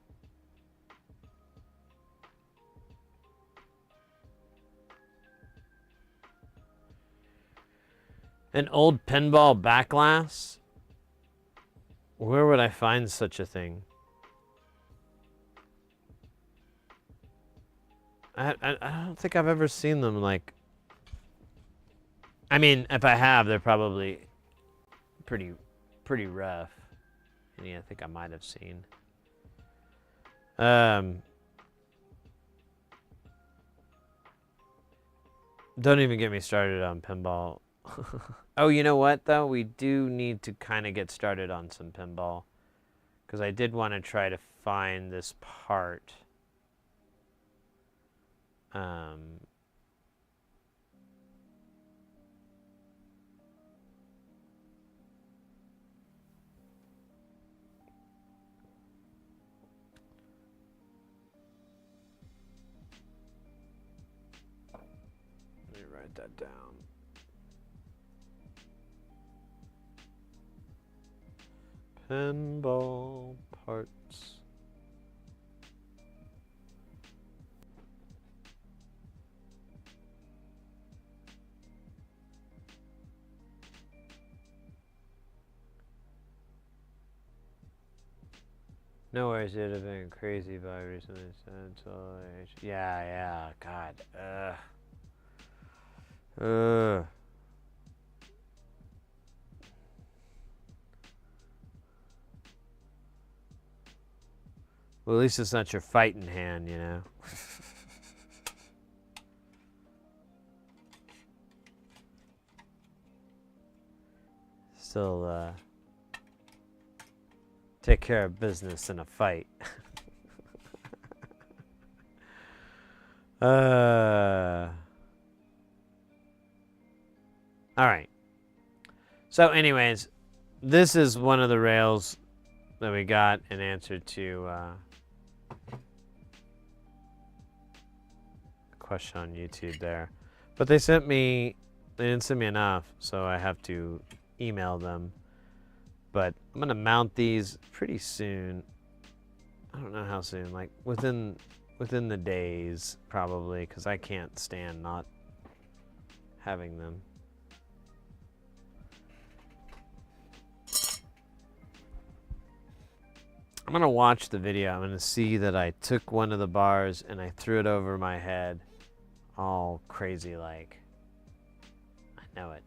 An old pinball back glass? Where would I find such a thing? I don't think I've ever seen them, like... I mean, if I have, they're probably pretty rough. Yeah, I think I might have seen. Don't even get me started on pinball. Oh, you know what, though? We do need to kind of get started on some pinball, because I did want to try to find this part. write that down. Pinball parts. No worries, it would have been crazy if I recently said so. Yeah, God. Well, at least it's not your fighting hand, you know? Still, take care of business in a fight. All right. So anyways, this is one of the rails that we got in answer to a question on YouTube there. But they didn't send me enough, so I have to email them. But I'm gonna mount these pretty soon. I don't know how soon, like within the days probably, because I can't stand not having them. I'm gonna watch the video. I'm gonna see that I took one of the bars and I threw it over my head, all crazy like. I know it.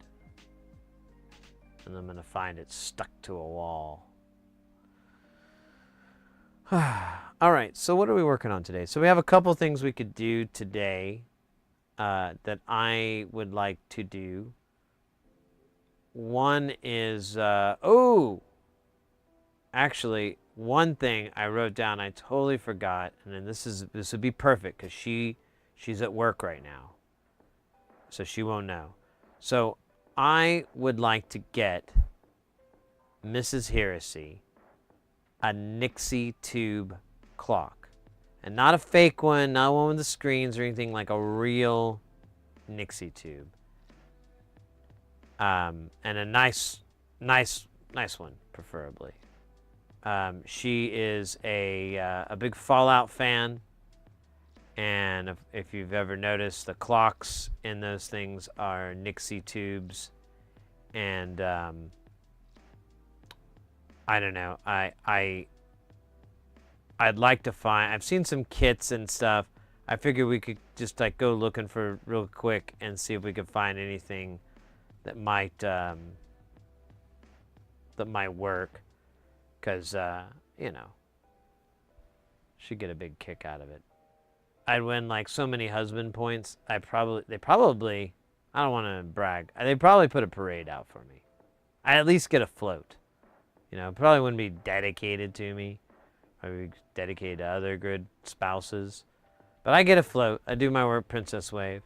And I'm gonna find it stuck to a wall. All right, so what are we working on today? So we have a couple things we could do today that I would like to do. One is, actually, one thing I wrote down I totally forgot, and then this would be perfect because she's at work right now, so she won't know. So I would like to get Mrs. Heresy a Nixie tube clock, and not a fake one, not one with the screens or anything, like a real Nixie tube, and a nice one preferably. She is a big Fallout fan, and if you've ever noticed, the clocks in those things are Nixie tubes, and I don't know. I'd like to find. I've seen some kits and stuff. I figured we could just like go looking for real quick and see if we could find anything that might work. Cause you know, she'd get a big kick out of it. I'd win like so many husband points. They probably. I don't want to brag. They probably put a parade out for me. I at least get a float. You know, probably wouldn't be dedicated to me. Probably dedicated to other good spouses. But I get a float. I do my work princess wave.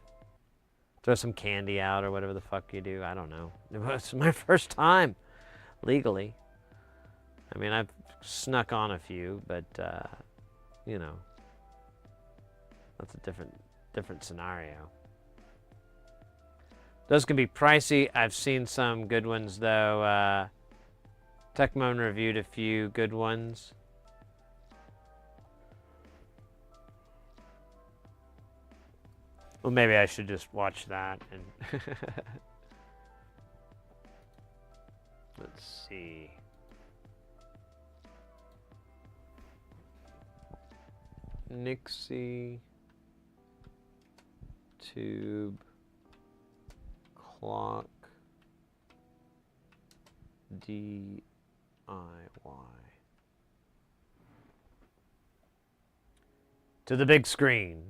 Throw some candy out or whatever the fuck you do. I don't know. It's my first time legally. I mean, I've snuck on a few, but you know, that's a different scenario. Those can be pricey. I've seen some good ones though. Techmoan reviewed a few good ones. Well, maybe I should just watch that and let's see. Nixie tube clock DIY. To the big screen.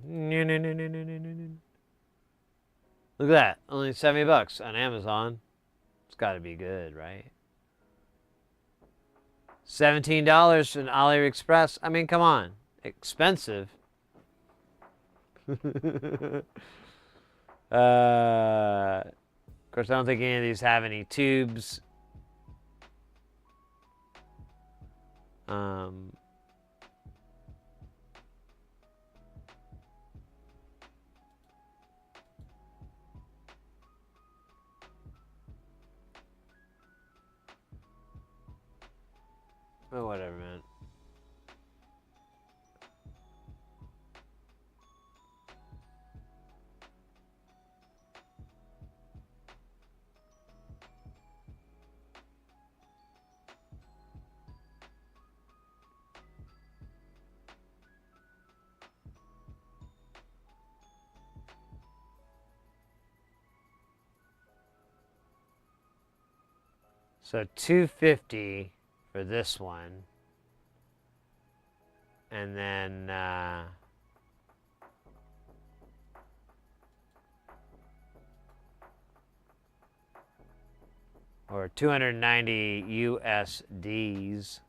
Look at that. Only $70 on Amazon. It's got to be good, right? $17 in AliExpress. I mean, come on. Expensive. Of course, I don't think any of these have any tubes. Oh, whatever, man. So $250 for this one, and then or 290 USDs.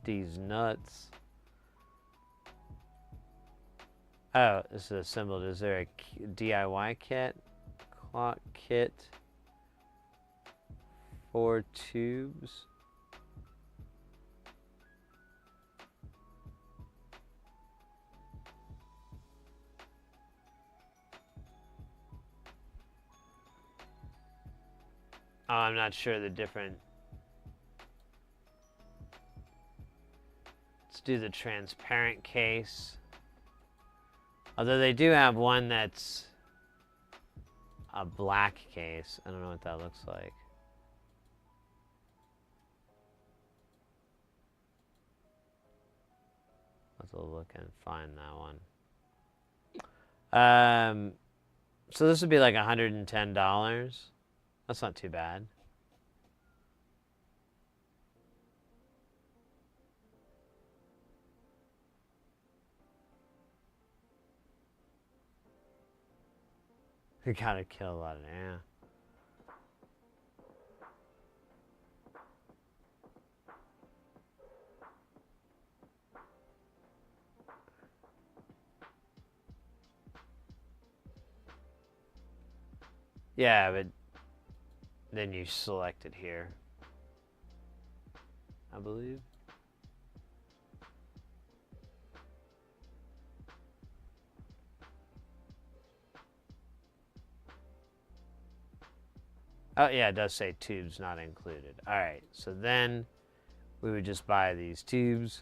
These nuts. Oh, this is assembled. Is there a DIY kit? Clock kit. 4 tubes. Oh, I'm not sure the different. Let's do the transparent case. Although they do have one that's a black case. I don't know what that looks like. Let's look and find that one. So this would be like $110. That's not too bad. We gotta kill a lot of air. Yeah, but then you select it here, I believe. Oh, yeah, it does say tubes not included. All right, so then we would just buy these tubes.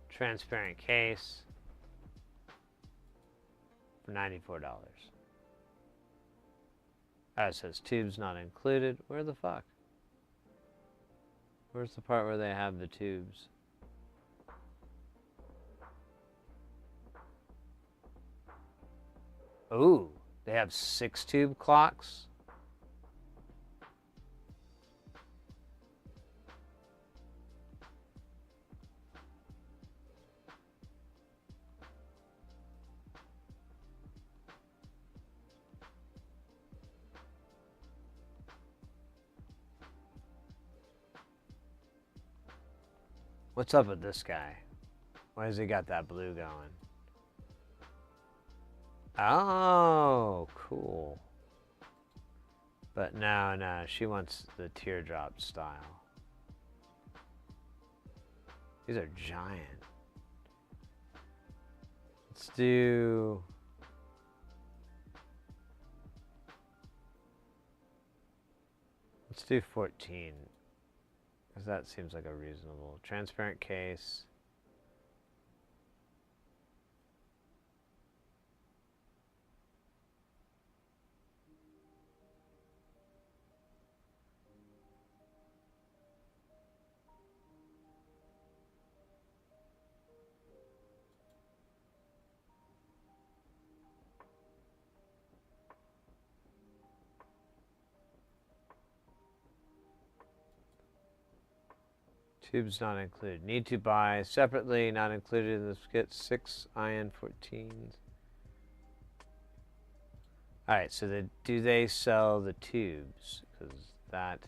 Transparent case for $94. Oh, it says tubes not included. Where the fuck? Where's the part where they have the tubes? Ooh, they have 6 tube clocks. What's up with this guy? Why has he got that blue going? Oh, cool. But no, she wants the teardrop style. These are giant. Let's do... Let's do 14. Because that seems like a reasonable. Transparent case. Tubes not included. Need to buy separately, not included in this kit. 6 IN 14s. Alright, so do they sell the tubes? Because that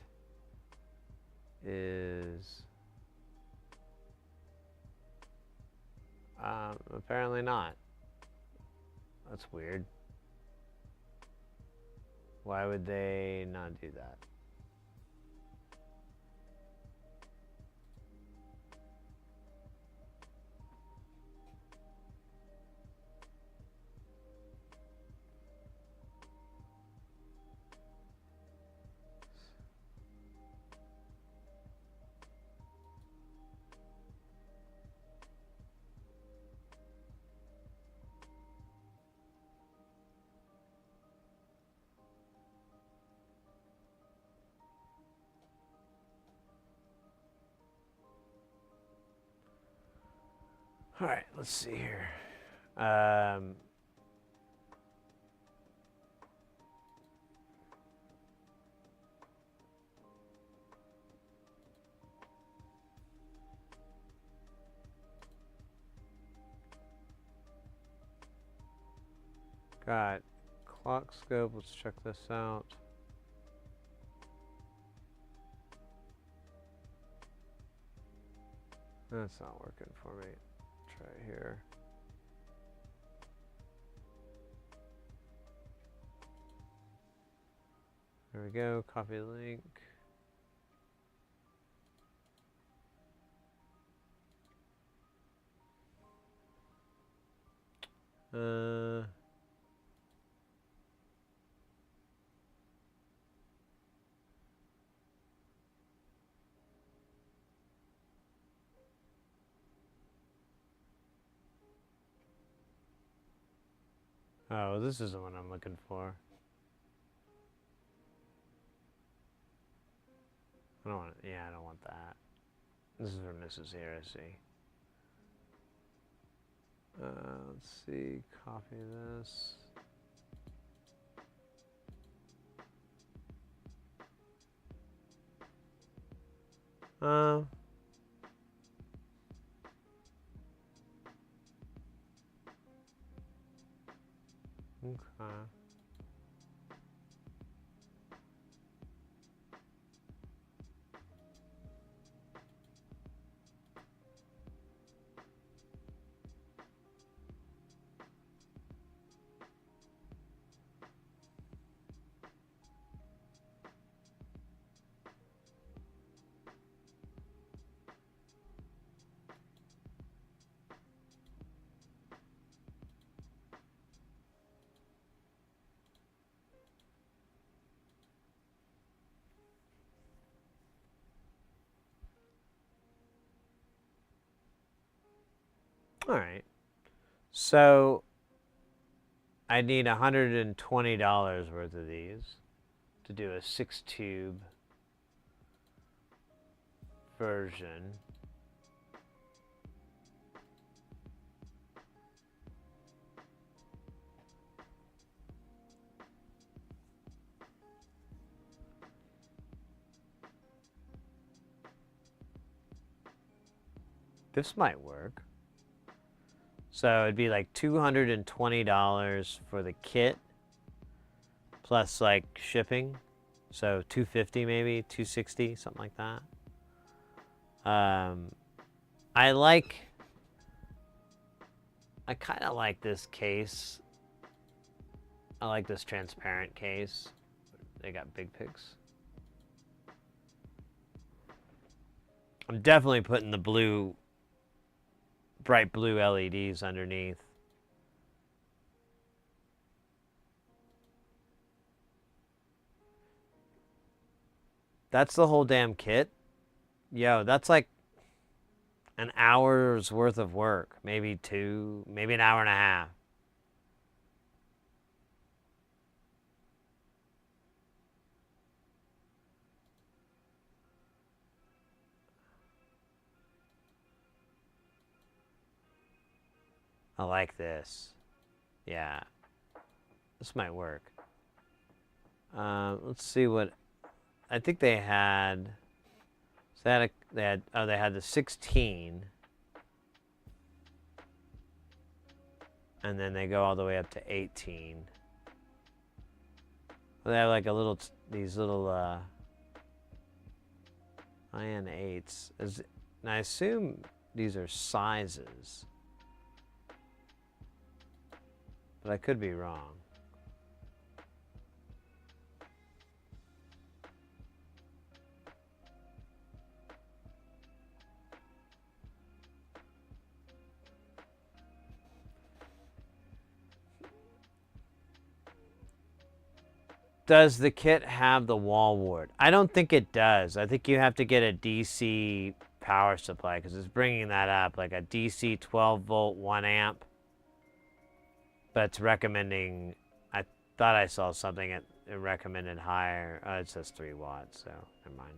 is... apparently not. That's weird. Why would they not do that? All right, let's see here. Got clock scope. Let's check this out. That's not working for me. Try here. There we go. Copy the link. Oh, this isn't what I'm looking for. I don't want. Yeah, I don't want that. This is where Mrs. Here, I see. Let's see. Copy this. Okay. All right. So I need $120 worth of these to do a 6-tube version. This might work. So it'd be like $220 for the kit plus like shipping. So $250 maybe, $260, something like that. I kind of like this case. I like this transparent case. They got big pics. I'm definitely putting the blue, bright blue LEDs underneath. That's the whole damn kit? Yo, that's like an hour's worth of work. Maybe two, maybe an hour and a half. I like this. Yeah. This might work. Let's see what... I think they had... So they had the 16. And then they go all the way up to 18. They have like a little... These little... IN8s. And I assume these are sizes. But I could be wrong. Does the kit have the wall wart? I don't think it does. I think you have to get a DC power supply because it's bringing that up, like a DC 12 volt 1 amp. But it's recommending, I thought I saw something it recommended higher. Oh, it says 3 watts, so never mind.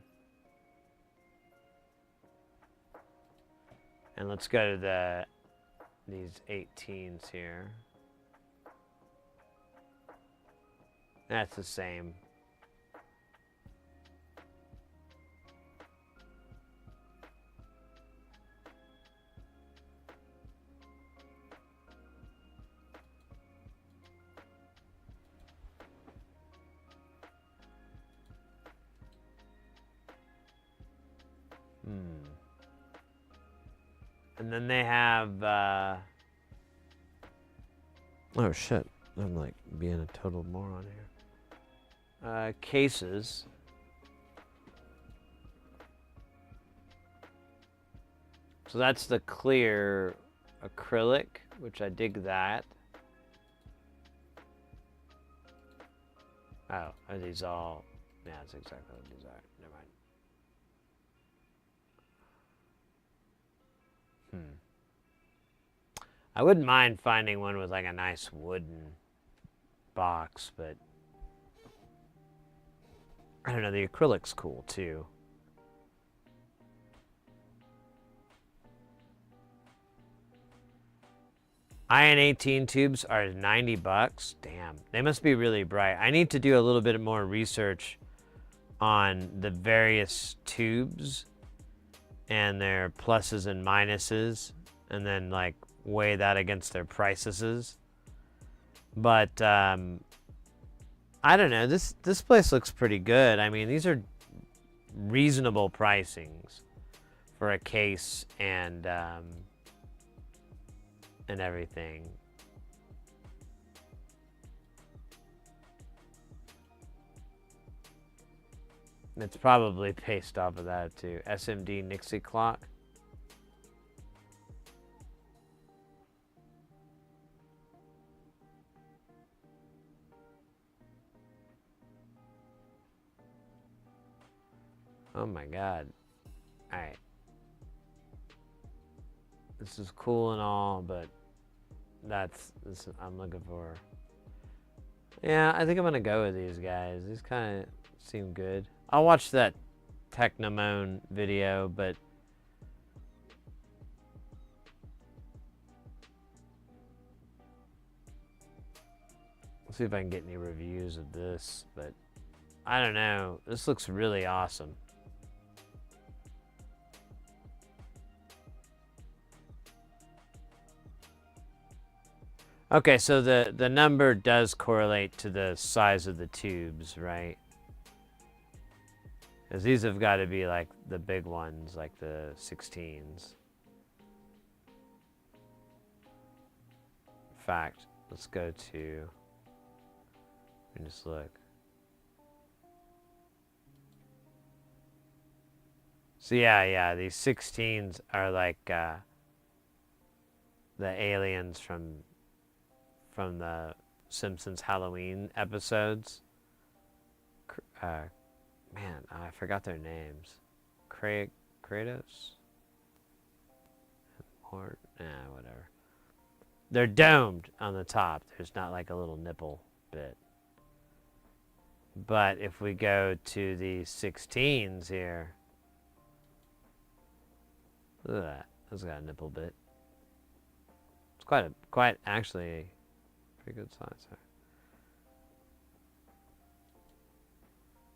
And let's go to the these 18s here. That's the same. And then they have, oh shit, I'm like being a total moron here. Cases. So that's the clear acrylic, which I dig that. Oh, are these all? Yeah, that's exactly what these are. Never mind. I wouldn't mind finding one with like a nice wooden box, but I don't know, the acrylic's cool too. Iron 18 tubes are 90 bucks. Damn, they must be really bright. I need to do a little bit more research on the various tubes and their pluses and minuses, and then like weigh that against their prices. But I don't know. This place looks pretty good. I mean, these are reasonable pricings for a case and everything. It's probably based off of that too. SMD Nixie clock. Oh my god. Alright. This is cool and all, but that's this I'm looking for. Yeah, I think I'm gonna go with these guys. These kind of seem good. I'll watch that Technomone video, but let's see if I can get any reviews of this, but I don't know. This looks really awesome. Okay, so the number does correlate to the size of the tubes, right? Because these have got to be like the big ones, like the 16s. In fact, let's go to, and just look. So yeah, these 16s are like the aliens from the Simpsons Halloween episodes. Man, I forgot their names. Kratos? Or, whatever. They're domed on the top. There's not like a little nipple bit. But if we go to the 16s here, look at that. That's got a nipple bit. It's quite actually pretty good size there.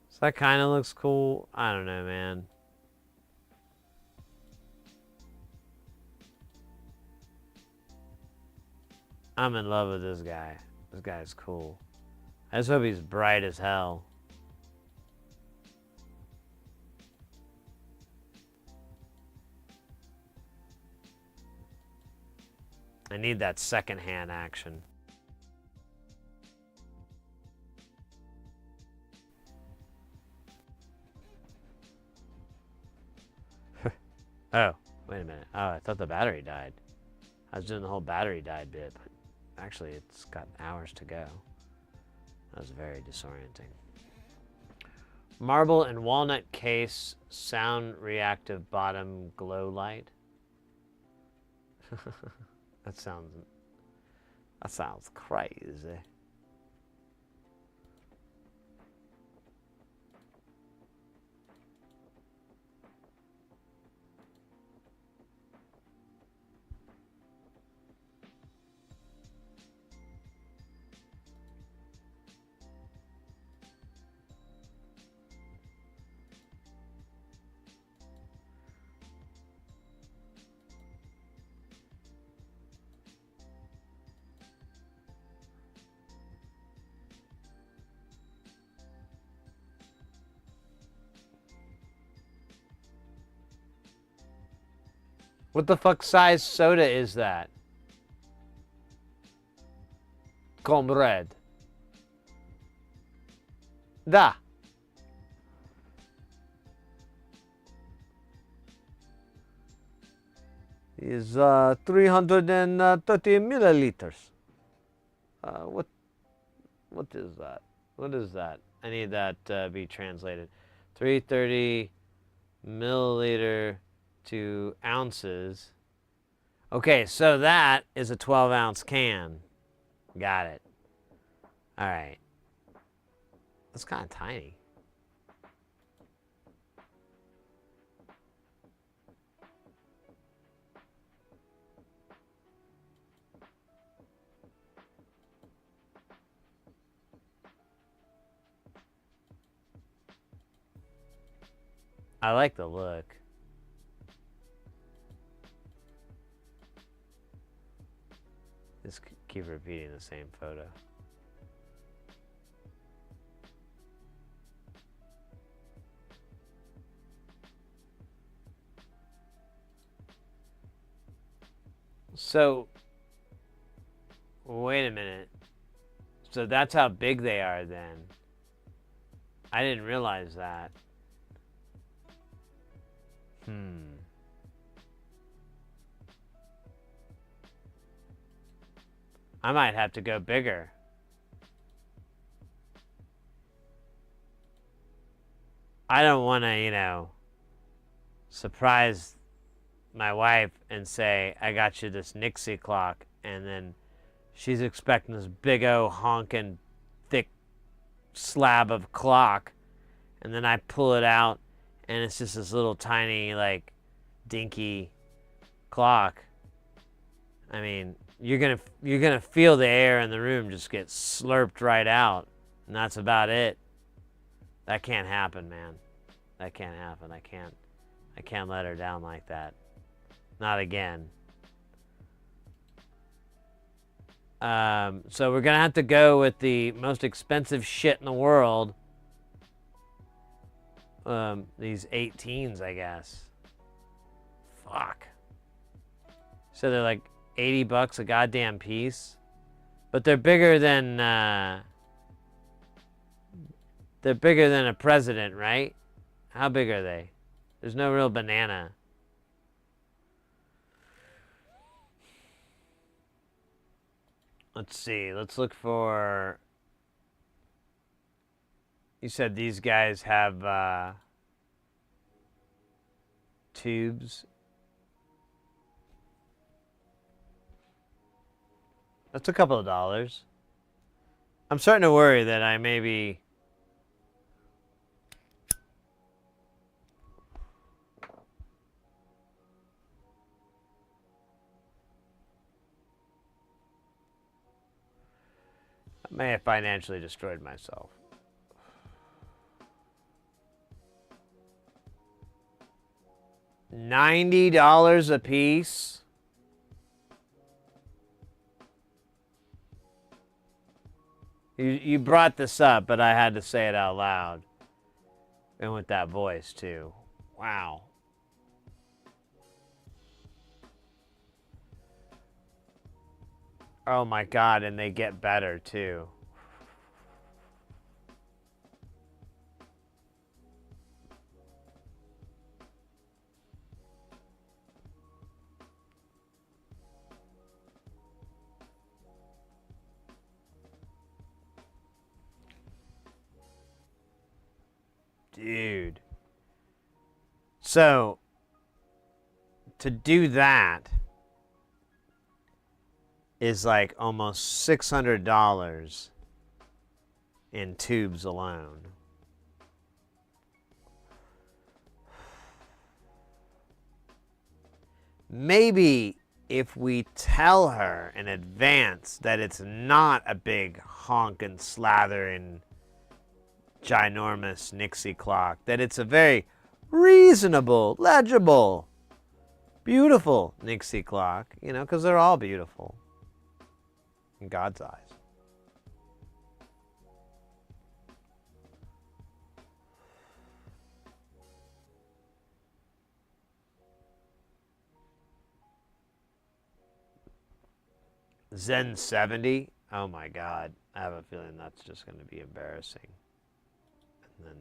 So that kind of looks cool. I don't know, man. I'm in love with this guy. This guy's cool. I just hope he's bright as hell. I need that second-hand action. Oh, wait a minute. Oh, I thought the battery died. I was doing the whole battery died bit, but actually it's got hours to go. That was very disorienting. Marble and walnut case, sound reactive bottom glow light. That sounds crazy. What the fuck size soda is that? Comrade. Da. Is 330 milliliters. What is that? What is that? I need that be translated. 330 milliliter to ounces. Okay, so that is a 12-ounce can. Got it. All right. That's kind of tiny. I like the look. Just keep repeating the same photo. So, wait a minute. So that's how big they are then. I didn't realize that. I might have to go bigger. I don't want to, you know, surprise my wife and say, I got you this Nixie clock, and then she's expecting this big old honking thick slab of clock, and then I pull it out and it's just this little tiny, like, dinky clock. I mean, you're gonna feel the air in the room just get slurped right out, and that's about it. That can't happen, man. That can't happen. I can't let her down like that. Not again. So we're gonna have to go with the most expensive shit in the world. These 18s, I guess. Fuck. So they're like $80 a goddamn piece, but they're bigger than a president, right? How big are they? There's no real banana. Let's see. Let's look for. You said these guys have tubes. That's a couple of dollars. I'm starting to worry that I may have financially destroyed myself. $90 a piece. You brought this up, but I had to say it out loud. And with that voice, too. Wow. Oh my God, and they get better, too. Dude. So, to do that is like almost $600 in tubes alone. Maybe if we tell her in advance that it's not a big honkin' slathering ginormous Nixie clock, that it's a very reasonable, legible, beautiful Nixie clock, you know, because they're all beautiful in God's eyes. Zen 70. Oh my God. I have a feeling that's just going to be embarrassing. And then,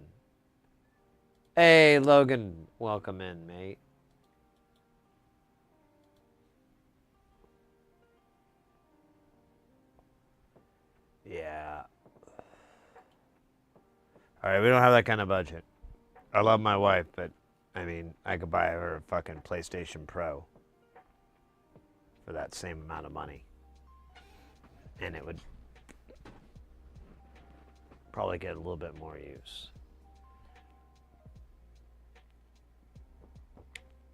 hey, Logan, welcome in, mate. Yeah. All right, we don't have that kind of budget. I love my wife, but I mean, I could buy her a fucking PlayStation Pro for that same amount of money. And it would probably get a little bit more use.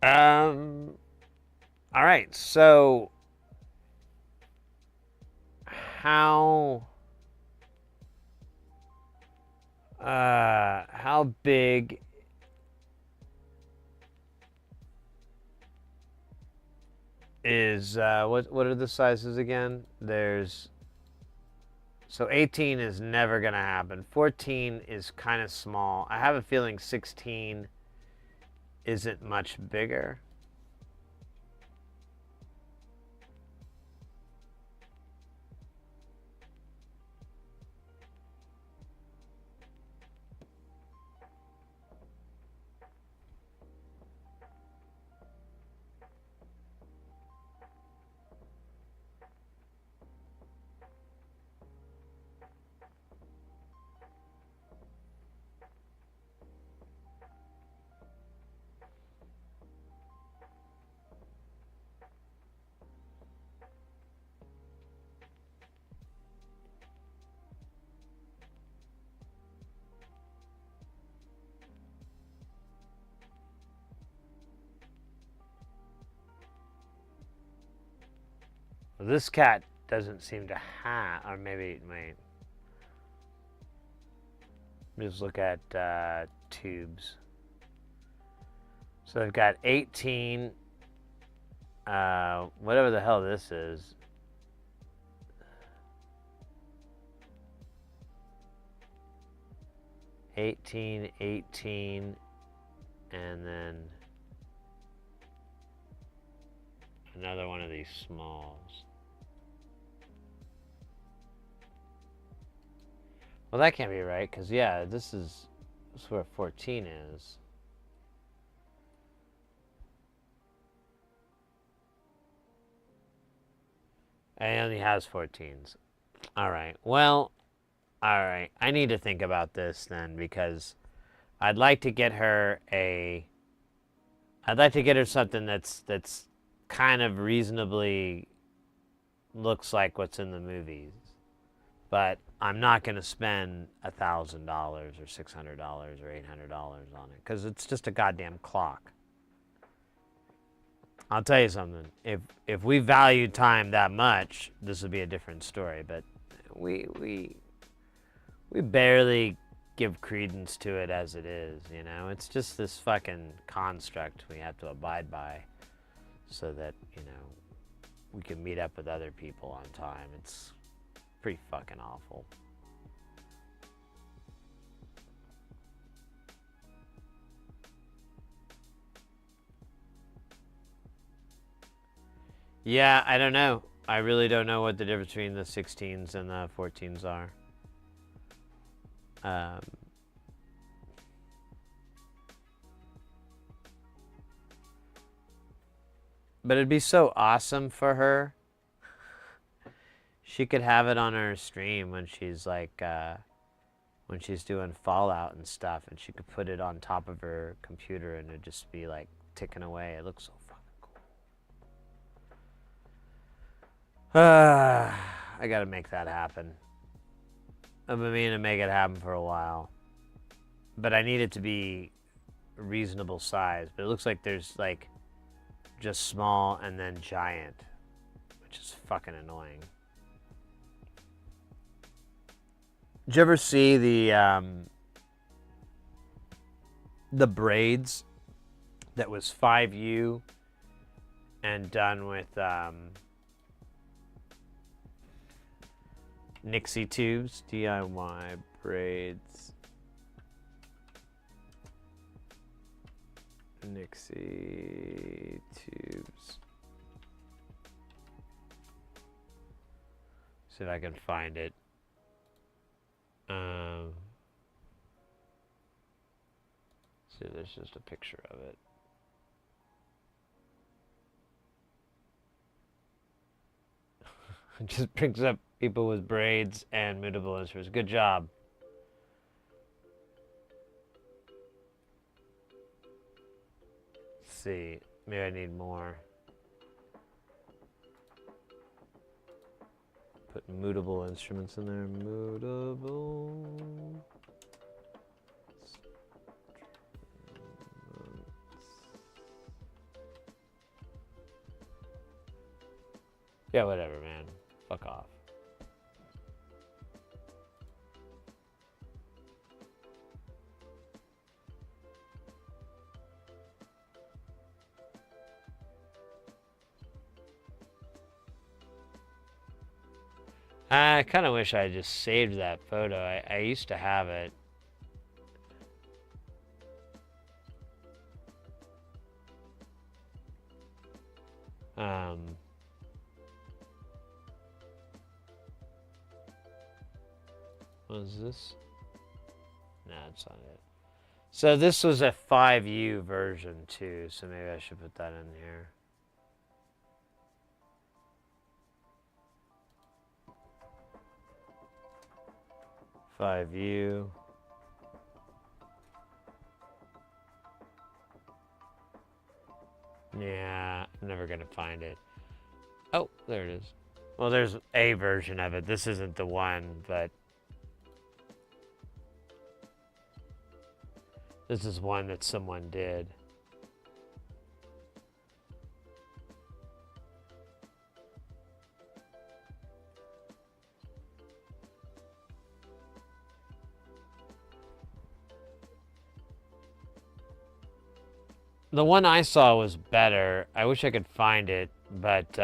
All right, so how big is what are the sizes again? There's so 18 is never gonna happen. 14 is kind of small. I have a feeling 16 isn't much bigger. Well, this cat doesn't seem to have, or maybe, wait. Just look at tubes. So they've got 18, whatever the hell this is. $18, $18, and then another one of these smalls. Well, that can't be right, because, yeah, this is where 14 is. And he only has 14s. All right. Well, all right. I need to think about this then, because I'd like to get her something that's kind of reasonably looks like what's in the movies. But I'm not going to spend $1,000 or $600 or $800 on it, because it's just a goddamn clock. I'll tell you something. If we valued time that much, this would be a different story. But we barely give credence to it as it is. You know, it's just this fucking construct we have to abide by, so that we can meet up with other people on time. It's pretty fucking awful. Yeah, I don't know. I really don't know what the difference between the 16s and the 14s are. But it'd be so awesome for her. She could have it on her stream when she's like, when she's doing Fallout and stuff, and she could put it on top of her computer and it'd just be like ticking away. It looks so fucking cool. I gotta make that happen. I've been meaning to make it happen for a while. But I need it to be a reasonable size. But it looks like there's like just small and then giant, which is fucking annoying. Did you ever see the braids that was 5U and done with Nixie tubes? DIY braids. Nixie tubes. See if I can find it. See if there's just a picture of it. It just brings up people with braids and mutable instruments. Good job. Let's see. Maybe I need more. Put mutable instruments in there. Mutable. Yeah, whatever, man. Fuck off. I kind of wish I just saved that photo. I used to have it. What is this? No, it's not it. So this was a 5U version too, so maybe I should put that in here. Five U. Yeah, I'm never gonna find it. Oh, there it is. Well, there's a version of it. This isn't the one, but this is one that someone did. The one I saw was better. I wish I could find it, but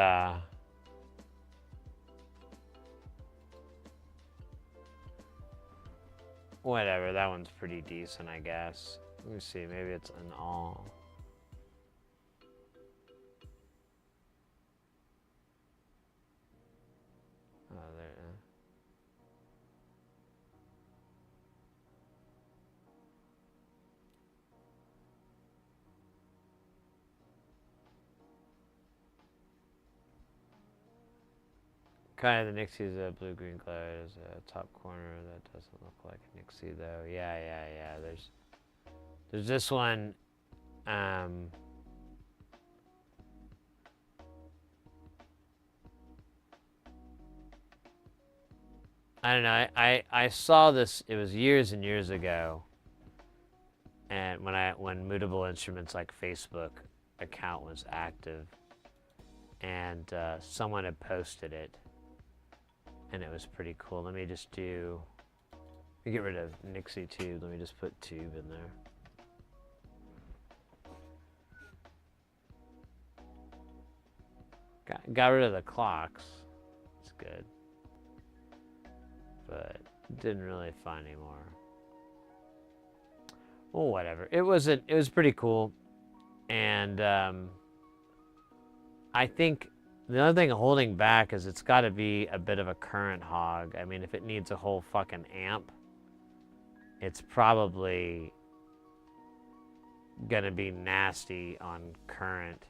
whatever. That one's pretty decent, I guess. Let me see. Maybe it's an all. Oh, there. Kind of the Nixie's a blue-green glare is a top corner that doesn't look like a Nixie though. Yeah. There's this one. I don't know. I saw this. It was years and years ago, and when Mutable Instruments like Facebook account was active, and someone had posted it. And it was pretty cool. Let me just do... Let me get rid of Nixie Tube. Let me just put Tube in there. Got rid of the clocks. It's good. But didn't really find any more. Well, whatever. It was pretty cool. And I think... The other thing holding back is it's got to be a bit of a current hog. I mean, if it needs a whole fucking amp, it's probably going to be nasty on current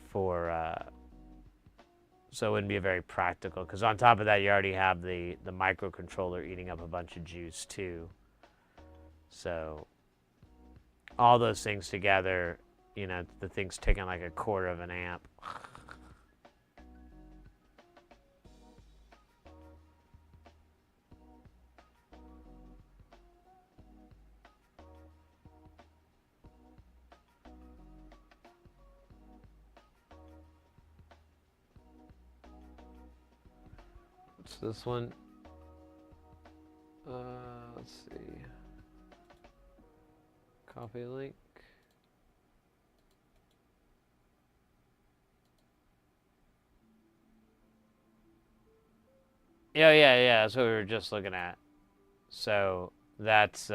for, so it wouldn't be very practical. Because on top of that, you already have the microcontroller eating up a bunch of juice too. So all those things together... You know, the thing's taking like a quarter of an amp. What's this one? Let's see. Copy link. Yeah, that's what we were just looking at. So that's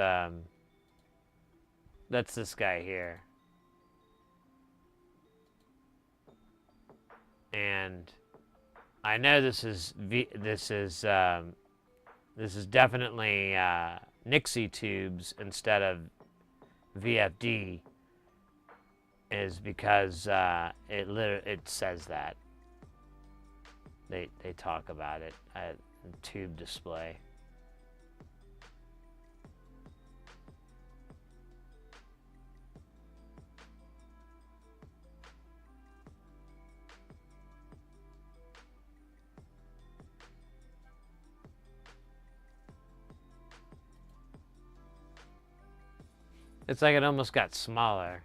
this guy here. And I know this is definitely Nixie tubes instead of VFD, is because it says that. They talk about it at tube display. It's like it almost got smaller.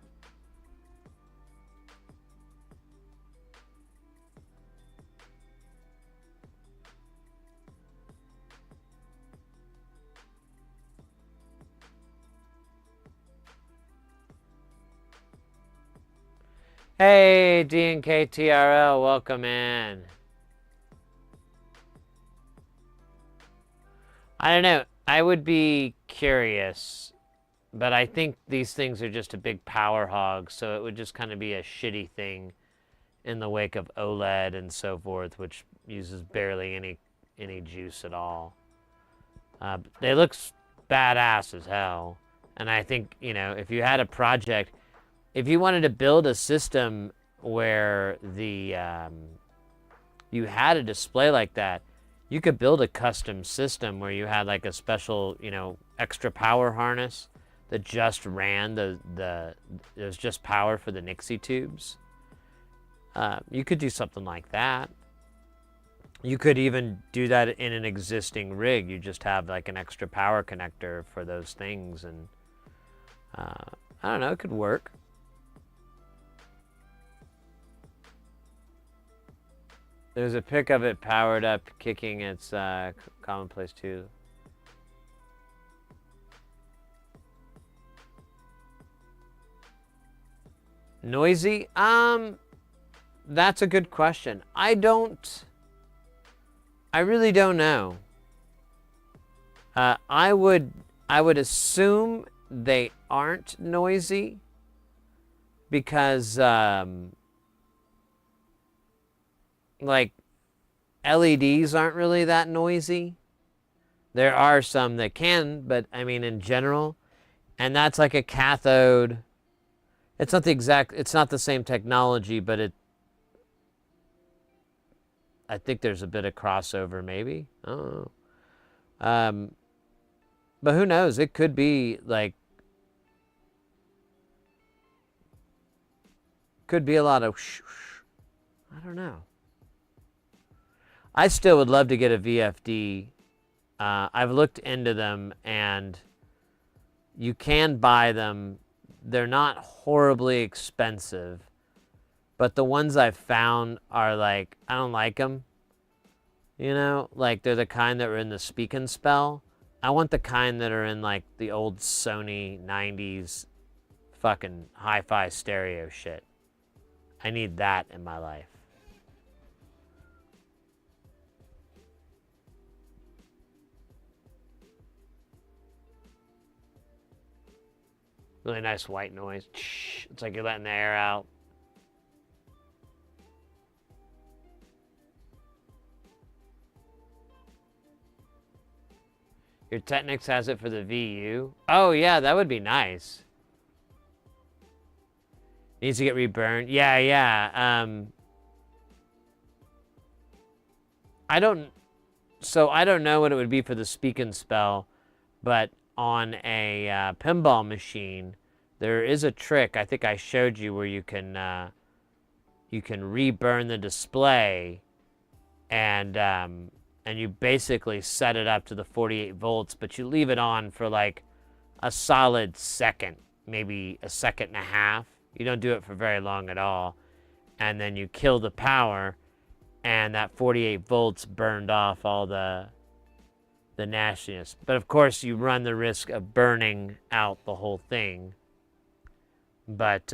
Hey, DNKTRL, welcome in. I don't know. I would be curious, but I think these things are just a big power hog, so it would just kind of be a shitty thing in the wake of OLED and so forth, which uses barely any juice at all. They look badass as hell, and I think, you know, if you had a project, if you wanted to build a system where the you had a display like that, you could build a custom system where you had like a special, you know, extra power harness that just ran it was just power for the Nixie tubes. You could do something like that. You could even do that in an existing rig. You just have like an extra power connector for those things, and I don't know, it could work. There's a pic of it powered up, kicking its commonplace too. Noisy? That's a good question. I really don't know. I would assume they aren't noisy because like LEDs aren't really that noisy. There are some that can, but I mean in general, and that's like a cathode. It's not the same technology, but I think there's a bit of crossover maybe. I don't know. But who knows? It could be like, could be a lot of I don't know. I still would love to get a VFD. I've looked into them, and you can buy them. They're not horribly expensive, but the ones I've found are like, I don't like them. You know, like they're the kind that were in the Speak and Spell. I want the kind that are in like the old Sony 90s fucking hi-fi stereo shit. I need that in my life. Really nice white noise. It's like you're letting the air out. Your Technics has it for the VU. Oh yeah, that would be nice. Needs to get reburned. Yeah. I don't know what it would be for the Speak and Spell, but on a pinball machine, there is a trick I think I showed you where you can reburn the display, and you basically set it up to the 48 volts, but you leave it on for like a solid second, maybe a second and a half. You don't do it for very long at all, and then you kill the power, and that 48 volts burned off all the nastiness. But of course, you run the risk of burning out the whole thing. But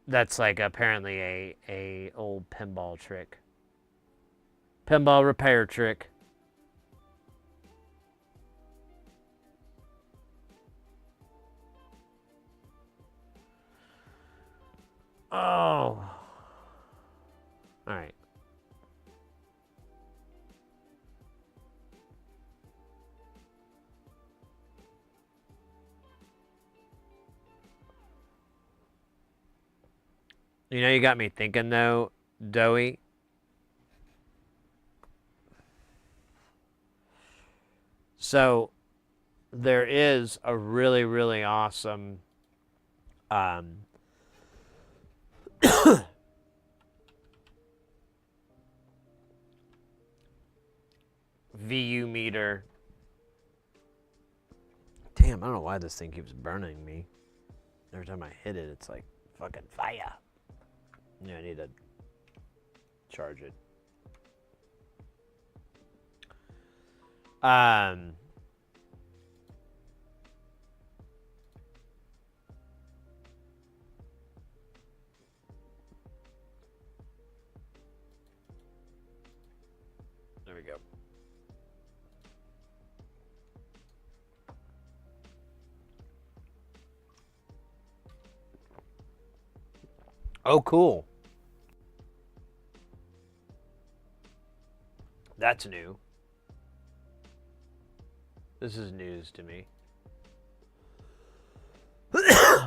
that's like apparently a old pinball trick. Pinball repair trick. Oh. All right. You know, you got me thinking though, Doey. So there is a really, really awesome VU meter. Damn, I don't know why this thing keeps burning me. Every time I hit it, it's like fucking fire. Yeah, I need to charge it. There we go. Oh, cool. That's new. This is news to me.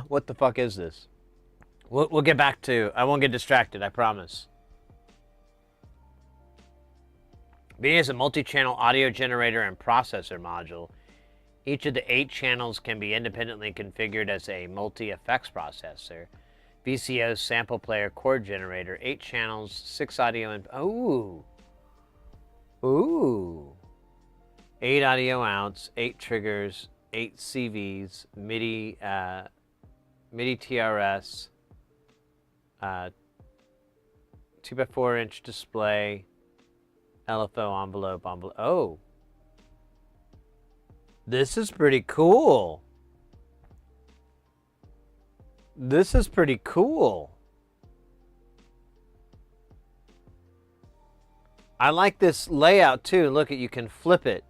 What the fuck is this? We'll get back to... I won't get distracted, I promise. Being as a multi-channel audio generator and processor module, each of the 8 channels can be independently configured as a multi-effects processor. VCO sample player chord generator, 8 channels, 6 audio and... Ooh. Ooh. 8 audio outs, 8 triggers, 8 CVs, MIDI TRS, 2x4-inch display, LFO envelope. Oh. This is pretty cool. This is pretty cool. I like this layout too. Look, you can flip it.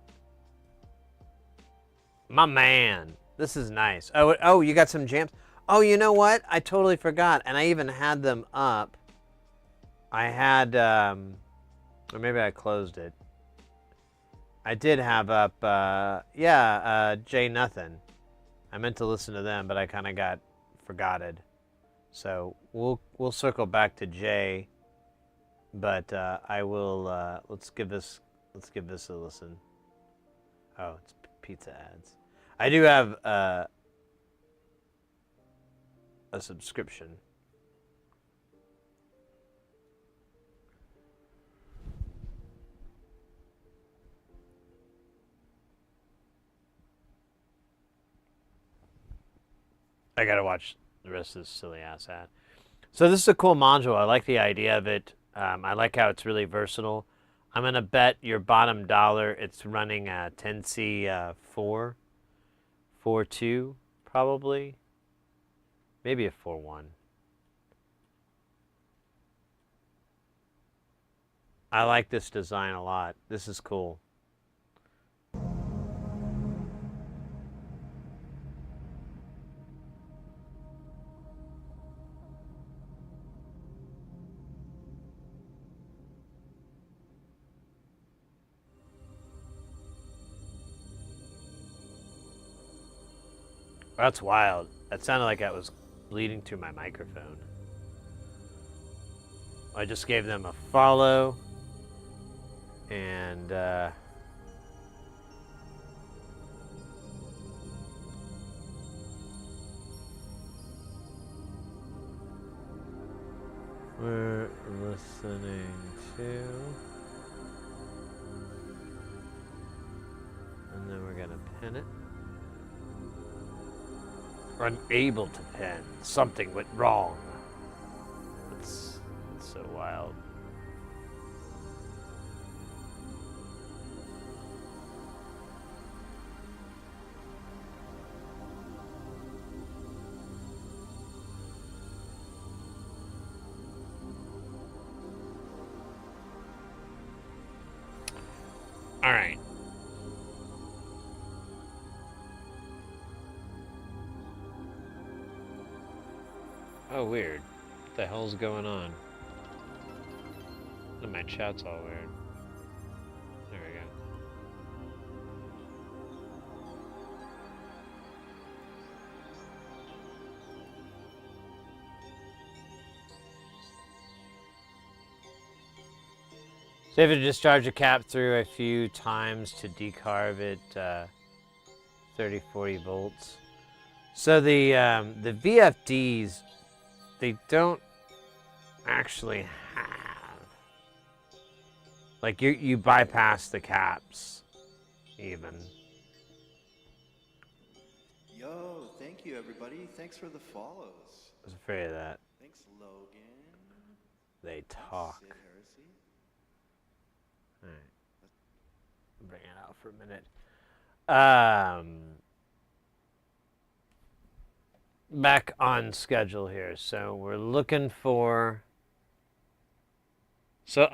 My man, this is nice. Oh, you got some jams. Oh, you know what? I totally forgot, and I even had them up. I had, or maybe I closed it. I did have up, Jay Nothing. I meant to listen to them, but I kind of got forgotted. So we'll circle back to Jay, but I will. Let's give this a listen. Oh, it's pizza ads. I do have a subscription. I gotta watch the rest of this silly ass ad. So this is a cool module. I like the idea of it. I like how it's really versatile. I'm gonna bet your bottom dollar it's running a 10C 4.2 probably, maybe a 4.1. I like this design a lot. This is cool. That's wild. That sounded like I was bleeding through my microphone. I just gave them a follow. And, we're listening to... And then we're gonna pin it. Unable to pen. Something went wrong. It's so wild. All right. Oh, weird. What the hell's going on? my chat's all weird. There we go. So you have to discharge a cap through a few times to decarb it 30, 40 volts. So the VFDs, they don't actually have, like you bypass the caps even. Yo, thank you everybody. Thanks for the follows. I was afraid of that. Thanks Logan. They talk. Sid Heresy. All right. Bring it out for a minute. Back on schedule here. So we're looking for. So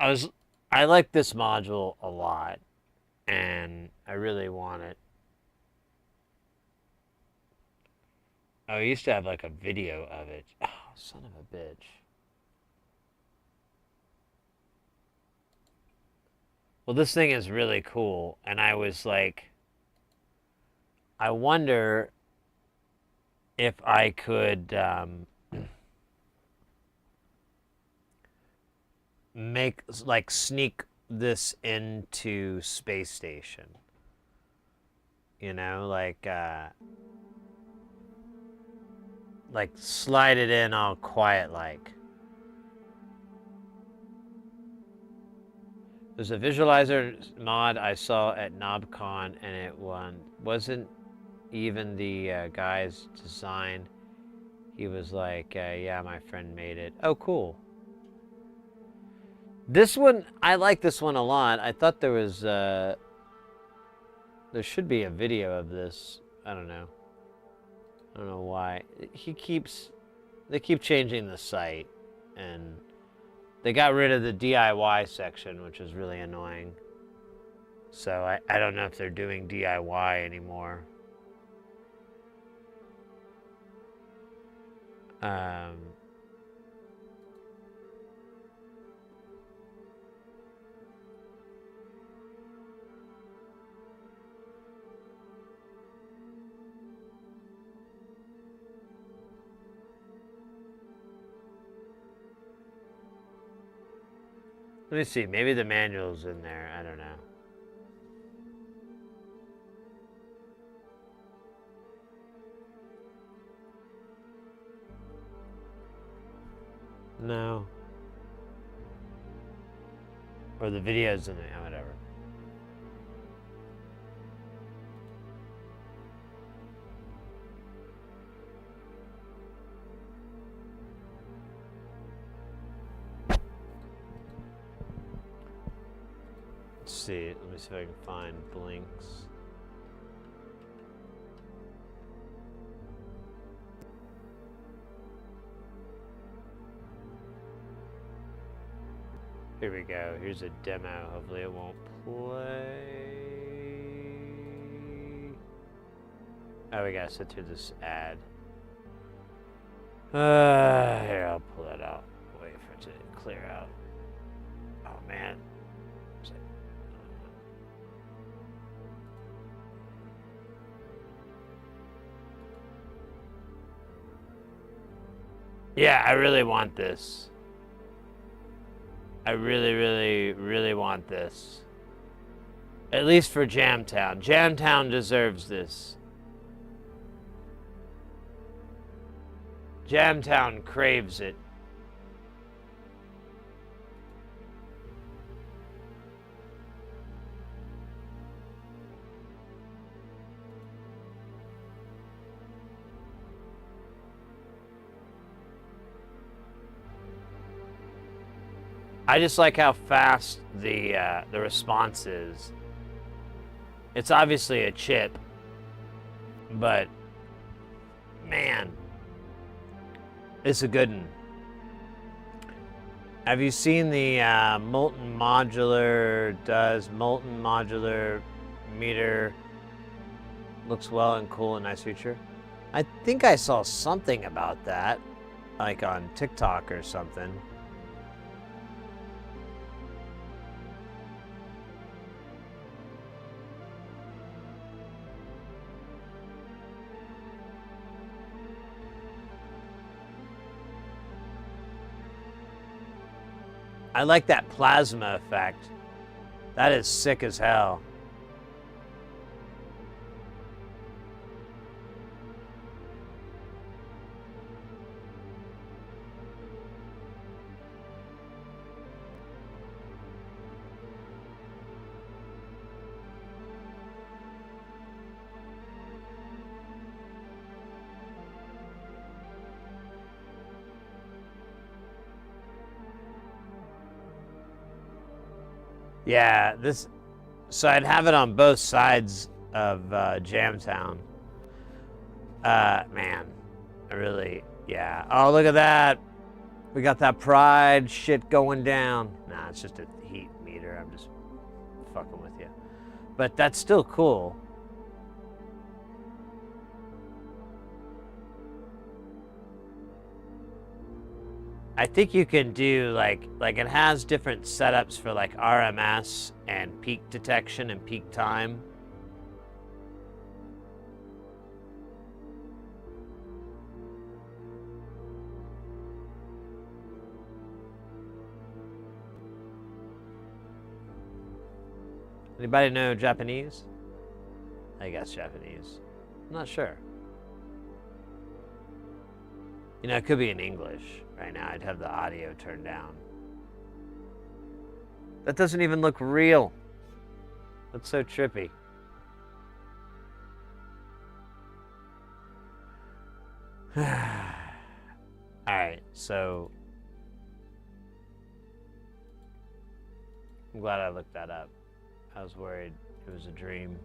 I like this module a lot, and I really want it. I used to have like a video of it. Oh, son of a bitch. Well, this thing is really cool, and I was like, I wonder if I could sneak this into Space Station. You know, like slide it in all quiet like. There's a visualizer mod I saw at KnobCon, and it wasn't even the guy's design. He was like, yeah, my friend made it. Oh, cool. This one, I like this one a lot. I thought there was, there should be a video of this. I don't know. I don't know why. They keep changing the site, and they got rid of the DIY section, which is really annoying. So I don't know if they're doing DIY anymore. Let me see. Maybe the manual's in there. I don't know. No. Or the video's in there. Whatever. Let's see. Let me see if I can find blinks. Here we go. Here's a demo. Hopefully it won't play. Oh, we gotta sit through this ad. Here, I'll pull that out. Wait for it to clear out. Oh, man. Yeah, I really want this. I really, really, really want this. At least for Jamtown. Jamtown deserves this. Jamtown craves it. I just like how fast the response is. It's obviously a chip, but man, it's a good one. Have you seen the molten modular meter? Looks well and cool and nice feature. I think I saw something about that, like on TikTok or something. I like that plasma effect. That is sick as hell. Yeah, this. So I'd have it on both sides of Jamtown. Man, I really, yeah. Oh, look at that. We got that pride shit going down. Nah, it's just a heat meter. I'm just fucking with you. But that's still cool. I think you can do like it has different setups for like RMS and peak detection and peak time. Anybody know Japanese? I guess Japanese. I'm not sure. You know, it could be in English. Right now, I'd have the audio turned down. That doesn't even look real. That's so trippy. All right, so I'm glad I looked that up. I was worried it was a dream.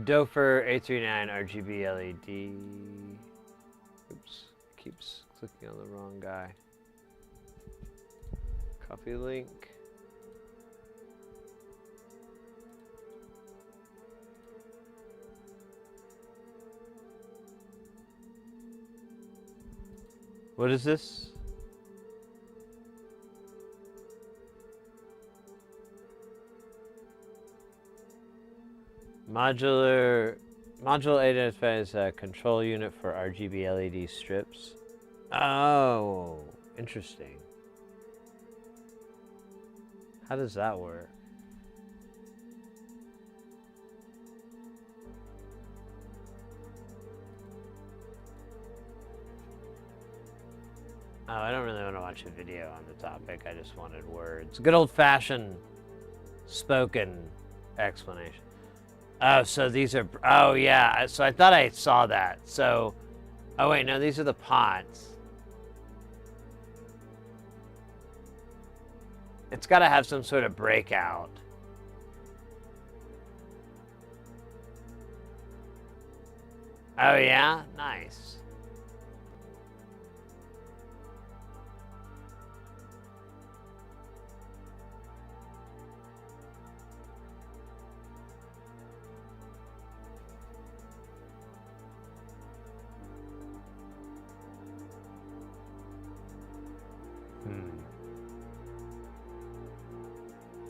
Dofer 839 RGB LED. Oops, keeps clicking on the wrong guy. Copy link. What is this? Module identifies a control unit for RGB LED strips. Oh, interesting. How does that work? Oh, I don't really want to watch a video on the topic. I just wanted words. Good old-fashioned spoken explanation. Oh, so these are, oh yeah, so I thought I saw that. So, oh wait, no, these are the pots. It's got to have some sort of breakout. Oh yeah, nice.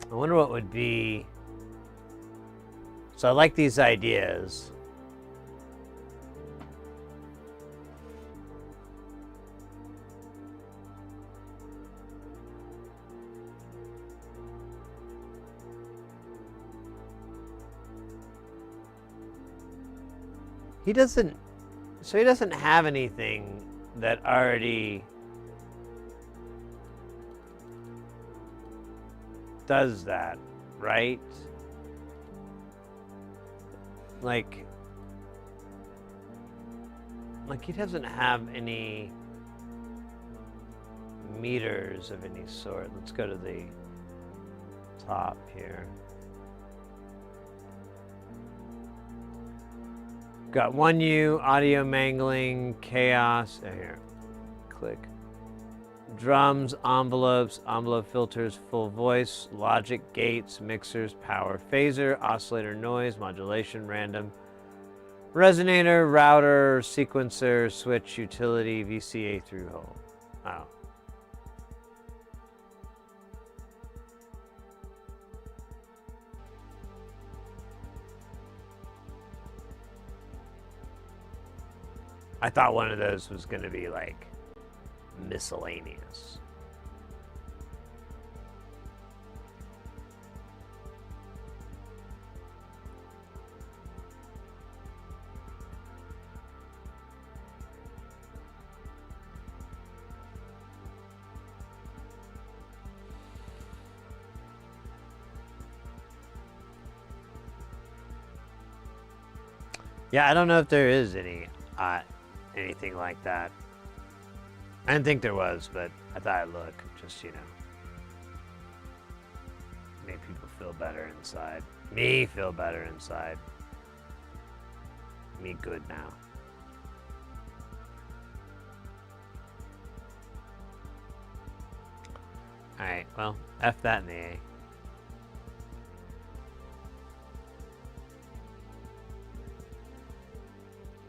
I wonder what would be. So I like these ideas. He doesn't have anything that already does that, right? Like he doesn't have any meters of any sort. Let's go to the top here. Got 1U, audio mangling, chaos. Oh, here, click. Drums, envelopes, envelope filters, full voice, logic, gates, mixers, power, phaser, oscillator noise, modulation, random, resonator, router, sequencer, switch, utility, VCA through hole. Oh. I thought one of those was going to be like miscellaneous. Yeah, I don't know if there is anything like that. I didn't think there was, but I thought I'd look. Just, make people feel better inside. Me feel better inside. Me good now. Alright, well, F that in the A.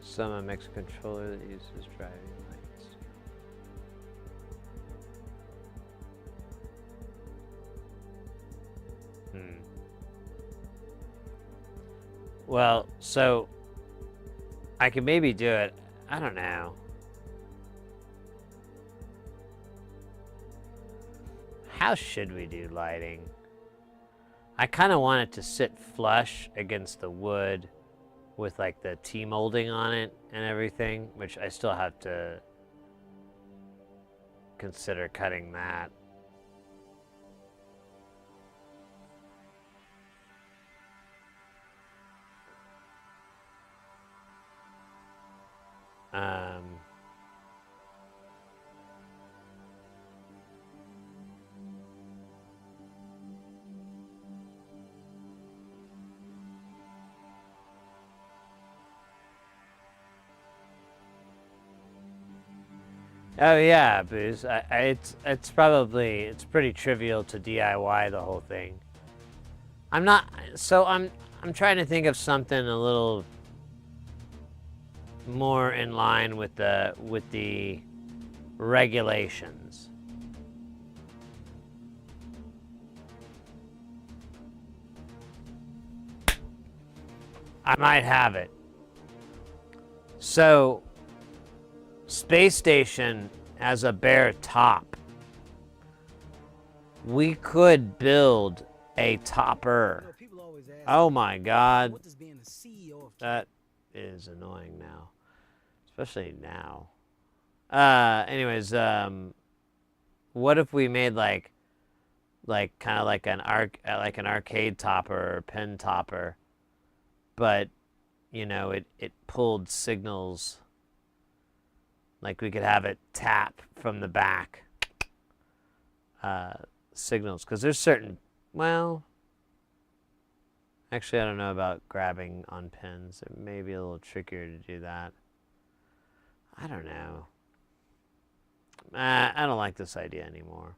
Some mix controller that uses driving lights. Well, so I could maybe do it. I don't know. How should we do lighting? I kind of want it to sit flush against the wood with like the T-molding on it and everything, which I still have to consider cutting that. Oh yeah, Booze. It's pretty trivial to DIY the whole thing. I'm trying to think of something a little more in line with the regulations. I might have it. So, Space Station has a bare top. We could build a topper. Oh my God. That is annoying now. Especially now. Anyways, what if we made like kind of like an arcade topper or pen topper, but it pulled signals. Like we could have it tap from the back signals, because there's certain, well, actually I don't know about grabbing on pins. It may be a little trickier to do that. I don't know. I don't like this idea anymore.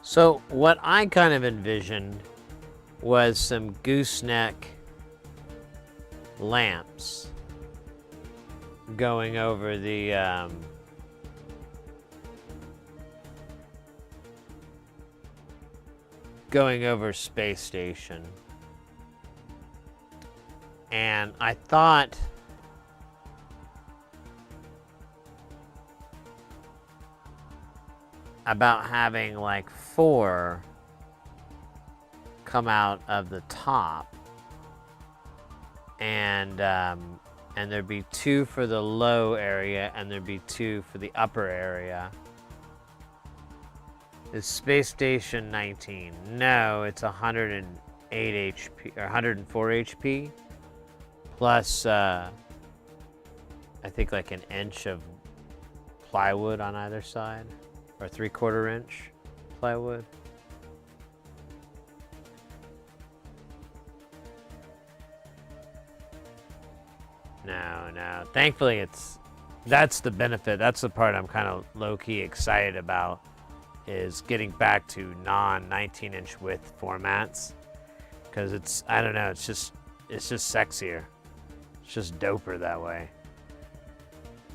So what I kind of envisioned was some gooseneck lamps going over the going over Space Station. And I thought about having like 4 come out of the top, and there'd be 2 for the low area, and there'd be 2 for the upper area. Is Space Station 19? No, it's 108 HP or 104 HP plus I think like an inch of plywood on either side, or 3/4 inch plywood. Thankfully, that's the benefit. That's the part I'm kind of low-key excited about, is getting back to non-19-inch width formats. Because I don't know, it's just sexier. It's just doper that way.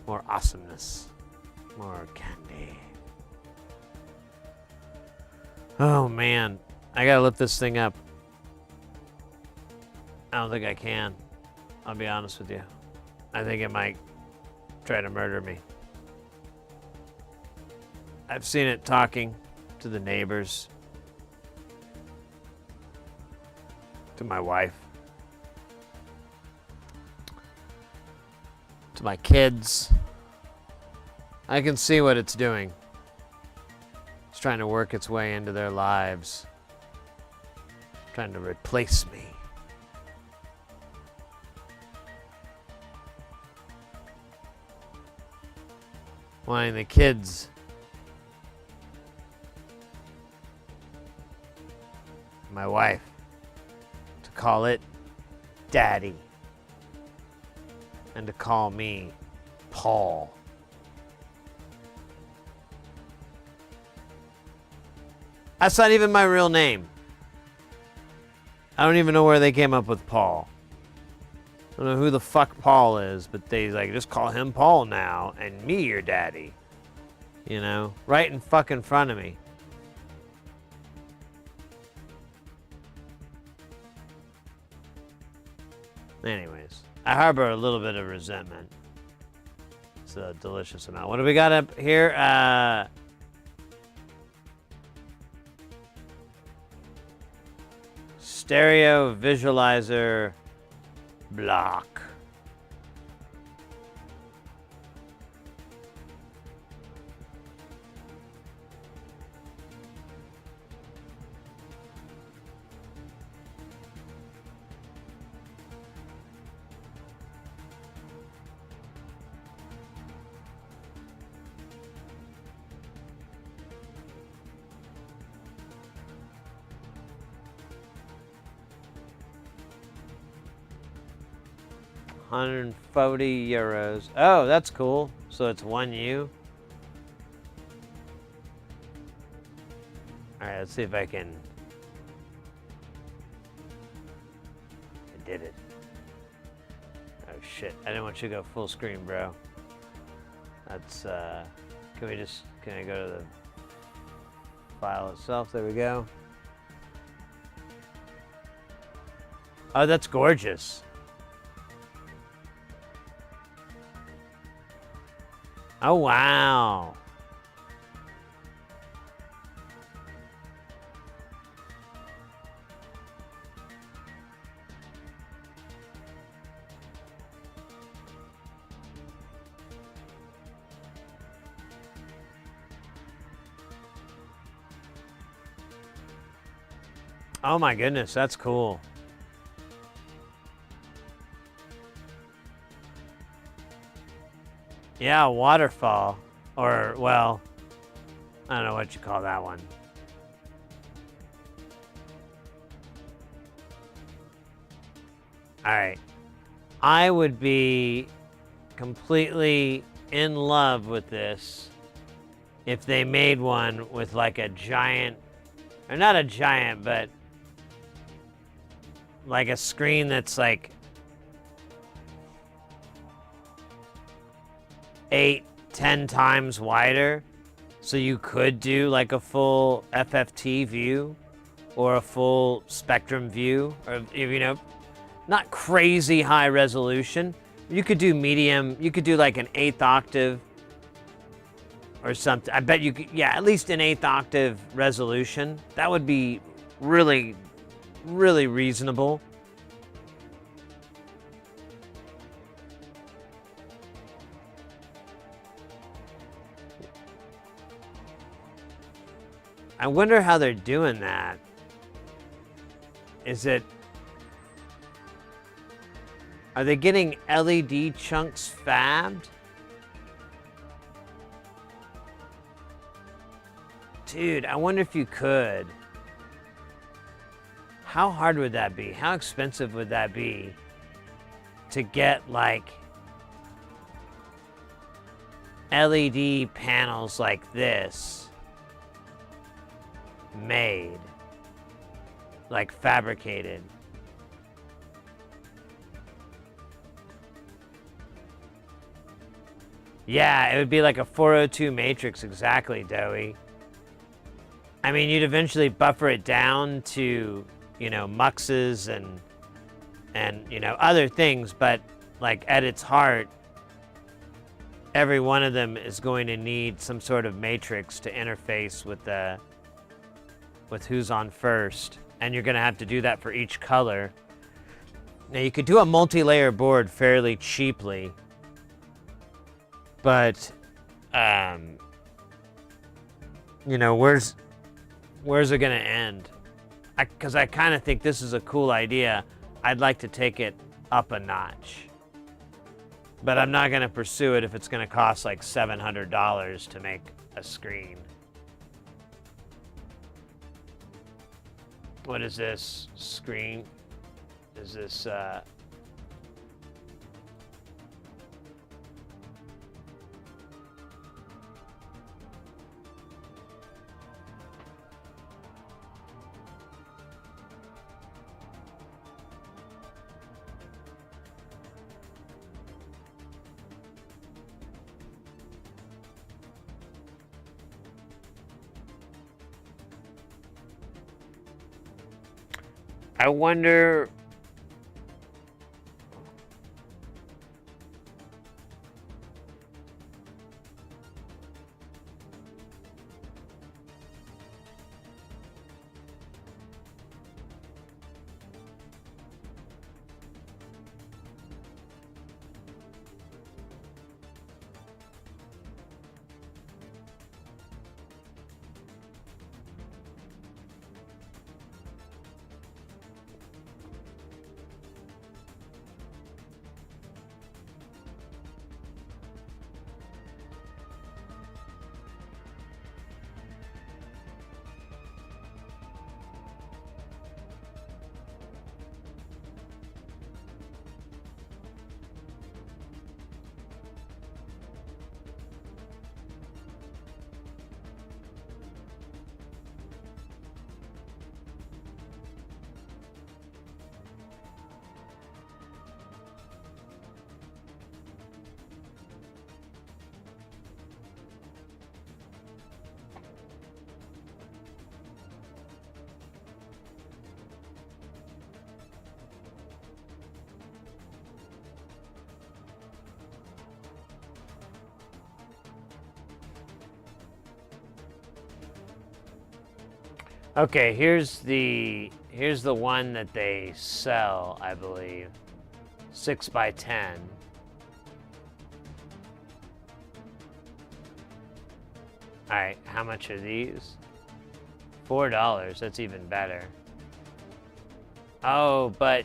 More awesomeness. More candy. Oh man, I gotta lift this thing up. I don't think I can. I'll be honest with you. I think it might try to murder me. I've seen it talking to the neighbors, to my wife, to my kids. I can see what it's doing. It's trying to work its way into their lives, trying to replace me. Wanting the kids my wife to call it Daddy and to call me Paul. That's not even my real name. I don't even know where they came up with Paul. I don't know who the fuck Paul is, but they like, just call him Paul now and me your daddy. You know, right in fucking front of me. Anyways, I harbor a little bit of resentment. It's a delicious amount. What do we got up here? Stereo visualizer block. €140. Oh, that's cool. So it's 1U. All right, let's see if I can. I did it. Oh shit! I didn't want you to go full screen, bro. That's. Can I go to the file itself? There we go. Oh, that's gorgeous. Oh, wow. Oh my goodness, that's cool. Yeah, waterfall. Or, well, I don't know what you call that one. Alright. I would be completely in love with this if they made one with like a giant, or not a giant, but like a screen that's like 8-10 times wider, so you could do like a full FFT view or a full spectrum view, or you know, not crazy high resolution. You could do medium. You could do like an 8th octave or something. I bet you could, yeah, at least an 8th octave resolution. That would be really, really reasonable. I wonder how they're doing that. Are they getting LED chunks fabbed? Dude, I wonder if you could. How hard would that be? How expensive would that be to get like LED panels like this made, like fabricated. Yeah, it would be like a 402 matrix, exactly, Doey. I mean, you'd eventually buffer it down to, you know, muxes and you know, other things, but like at its heart, every one of them is going to need some sort of matrix to interface with who's on first, and you're going to have to do that for each color. Now, you could do a multi-layer board fairly cheaply, but you know, where's it going to end? Because I kind of think this is a cool idea. I'd like to take it up a notch, but I'm not going to pursue it if it's going to cost like $700 to make a screen. What is this screen? Is this I wonder. Okay, here's the one that they sell, I believe. 6x10. All right, how much are these? $4. That's even better. Oh, but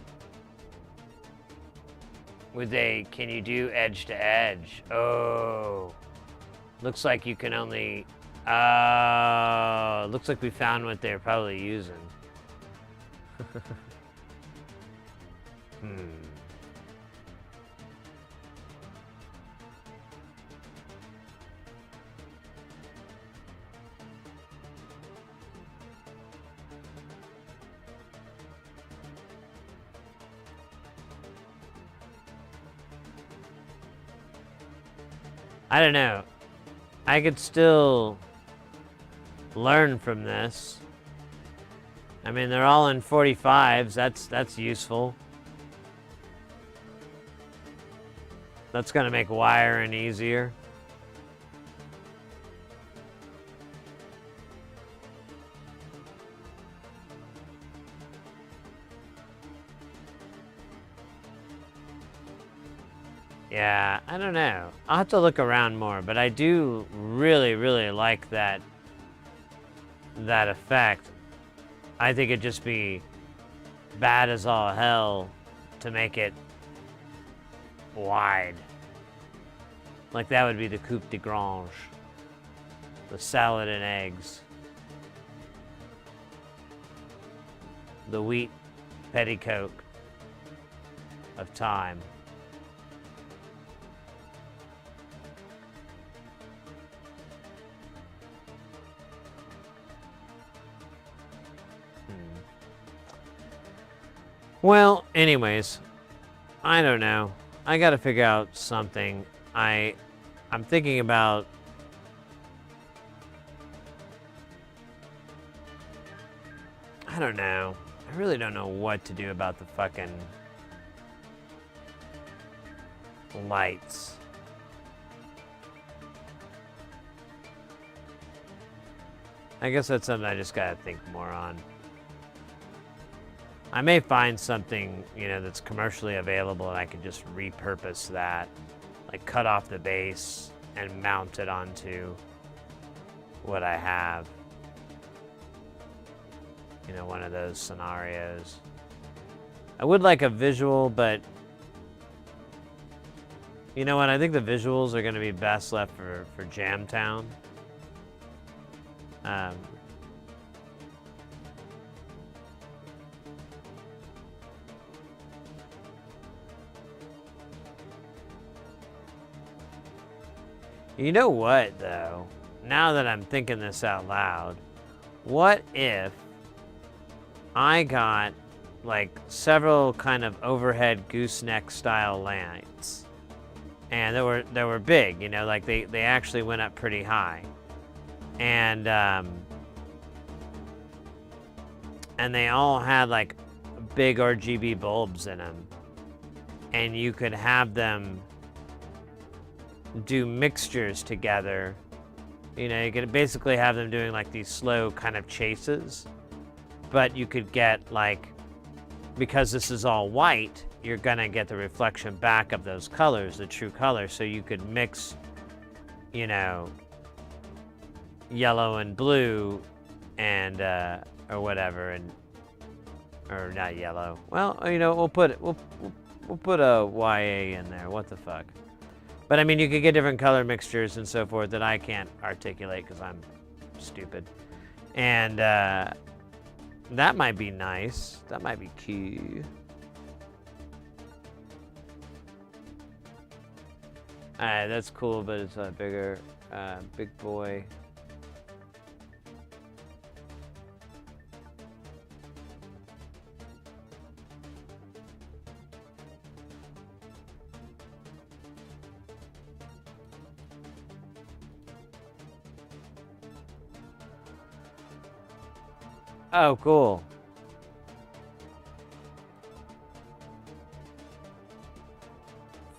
can you do edge to edge? Oh, looks like you can only. Looks like we found what they're probably using. I don't know. I could still learn from this. I mean, they're all in 45s. That's useful. That's gonna make wiring easier. Yeah, I don't know. I'll have to look around more, but I do really, really like that effect. I think it'd just be bad as all hell to make it wide. Like that would be the coupe de grange. The salad and eggs. The wheat petticoat of time. Well, anyways, I don't know. I gotta figure out something. I'm thinking about... I don't know. I really don't know what to do about the fucking lights. I guess that's something I just gotta think more on. I may find something, you know, that's commercially available and I can just repurpose that. Like cut off the base and mount it onto what I have. You know, one of those scenarios. I would like a visual, but you know what? I think the visuals are going to be best left for Jamtown. You know what, though? Now that I'm thinking this out loud, what if I got like several kind of overhead gooseneck style lights, and they were big, you know, like they actually went up pretty high, and they all had like big RGB bulbs in them, and you could have them do mixtures together. You know, you could basically have them doing like these slow kind of chases, but you could get like, because this is all white, you're gonna get the reflection back of those colors, the true colors, so you could mix, you know, yellow and blue and or whatever, and or not yellow. Well, you know, we'll put a YA in there. What the fuck? But I mean, you could get different color mixtures and so forth that I can't articulate because I'm stupid. And that might be nice. That might be key. Alright, that's cool, but it's a bigger, big boy. Oh, cool.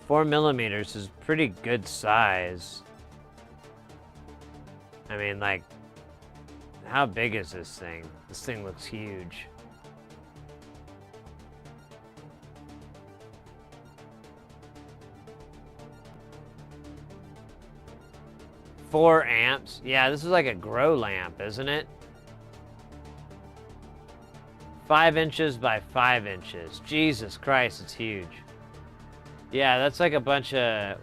Four millimeters is pretty good size. I mean, like, how big is this thing? This thing looks huge. Four amps? Yeah, this is like a grow lamp, isn't it? 5 inches by 5 inches. Jesus Christ, it's huge. Yeah, that's like a bunch of,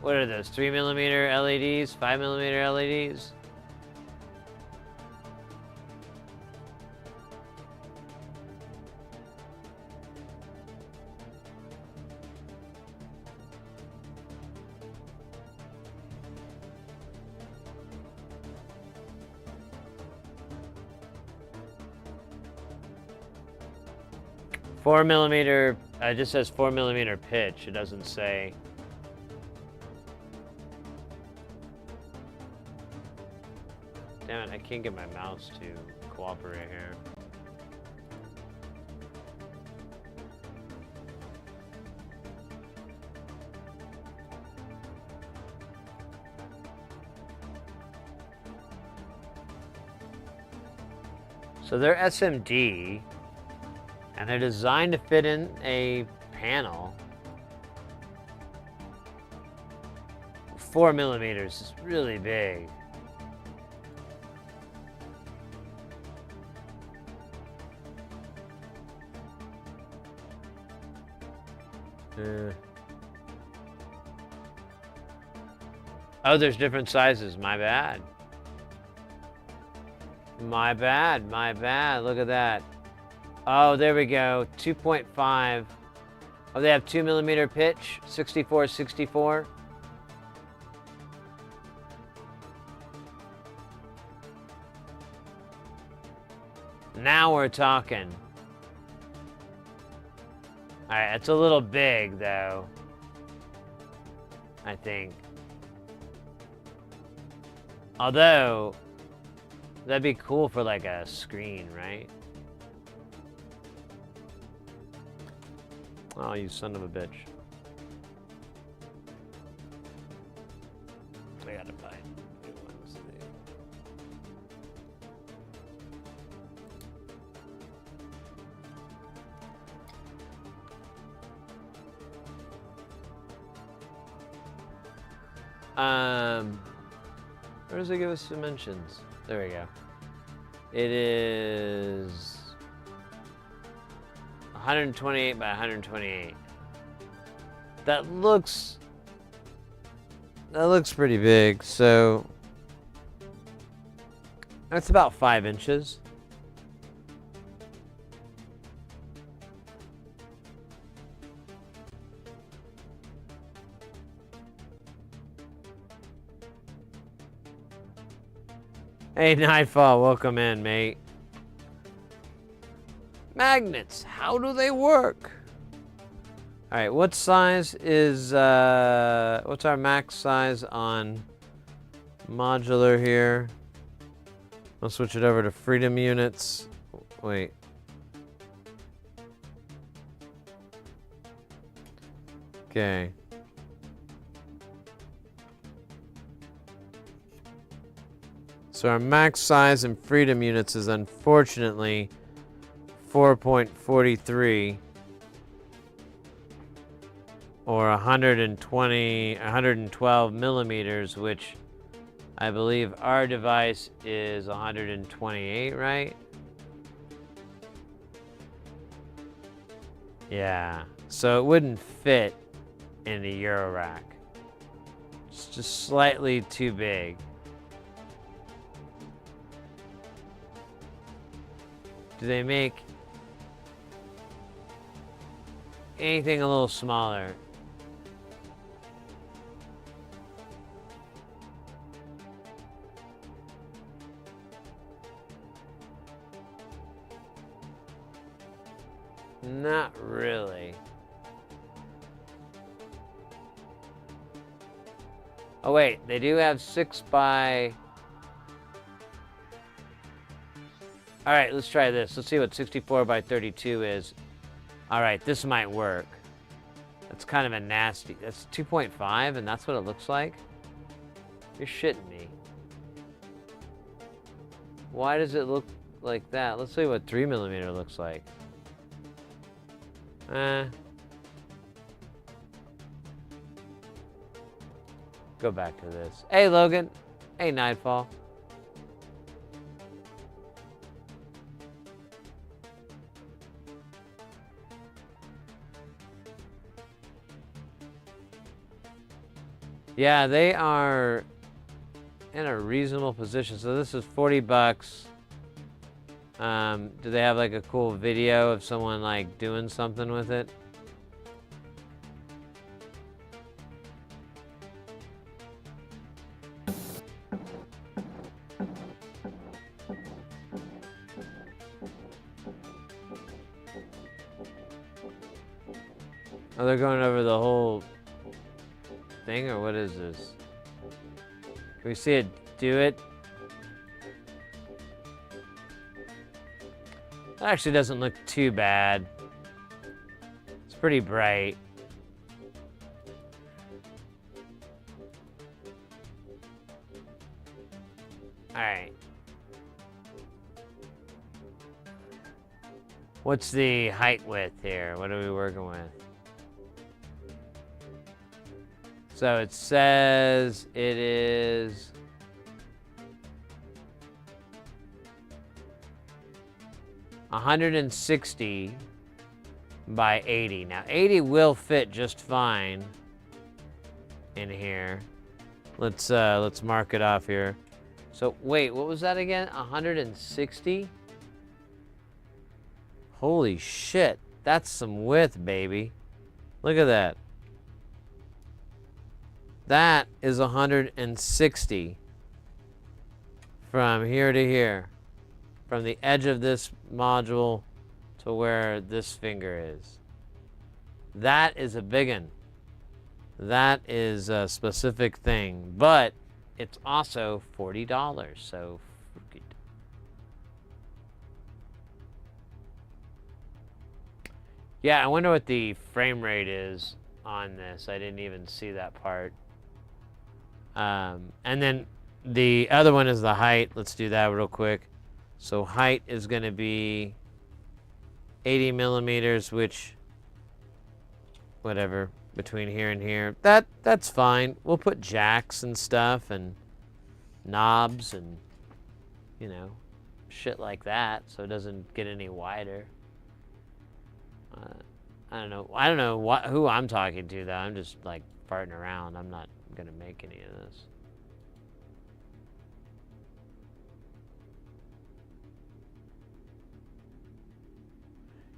what are those, 3mm LEDs, 5mm LEDs? Four millimeter, it just says 4mm pitch. It doesn't say. Damn it, I can't get my mouse to cooperate here. So they're SMD. And they're designed to fit in a panel. 4 millimeters is really big. Oh, there's different sizes. My bad. My bad. My bad. Look at that. Oh, there we go. 2.5. Oh, they have 2mm pitch. 64. Now we're talking. Alright, it's a little big, though. I think. Although, that'd be cool for like a screen, right? Oh, you son of a bitch. I gotta buy new ones. Where does it give us dimensions? There we go. It is 128 by 128. That looks pretty big. So that's about 5 inches. Hey, Nightfall, welcome in, mate. Magnets, how do they work? All right, what size is, what's our max size on modular here? I'll switch it over to freedom units. Wait. Okay. So our max size in freedom units is unfortunately 4.43 or 112 millimeters, which I believe our device is 128, right? Yeah, so it wouldn't fit in the Euro rack. It's just slightly too big. Do they make anything a little smaller? Not really. Oh wait, they do have 6 by... All right, let's try this. Let's see what 64 by 32 is. All right, this might work. That's kind of a nasty... That's 2.5 and that's what it looks like? You're shitting me. Why does it look like that? Let's see what 3 millimeter looks like. Go back to this. Hey, Logan. Hey, Nightfall. Yeah, they are in a reasonable position. So this is 40 bucks. Do they have like a cool video of someone like doing something with it? Oh, they're going over the whole thing, or what is this? Can we see it do it? That actually doesn't look too bad. It's pretty bright. All right. What's the height width here? What are we working with? So it says it is 160 by 80. Now 80 will fit just fine in here. Let's mark it off here. So wait, what was that again? 160? Holy shit, that's some width, baby. Look at that. That is 160 from here to here. From the edge of this module to where this finger is. That is a big one. That is a specific thing, but it's also $40, so fuck it. Yeah, I wonder what the frame rate is on this. I didn't even see that part. And then the other one is the height. Let's do that real quick. So height is going to be 80 millimeters, which, whatever, between here and here. That's fine. We'll put jacks and stuff and knobs and, you know, shit like that, so it doesn't get any wider. I don't know who I'm talking to though. I'm just like farting around. I'm not gonna make any of this.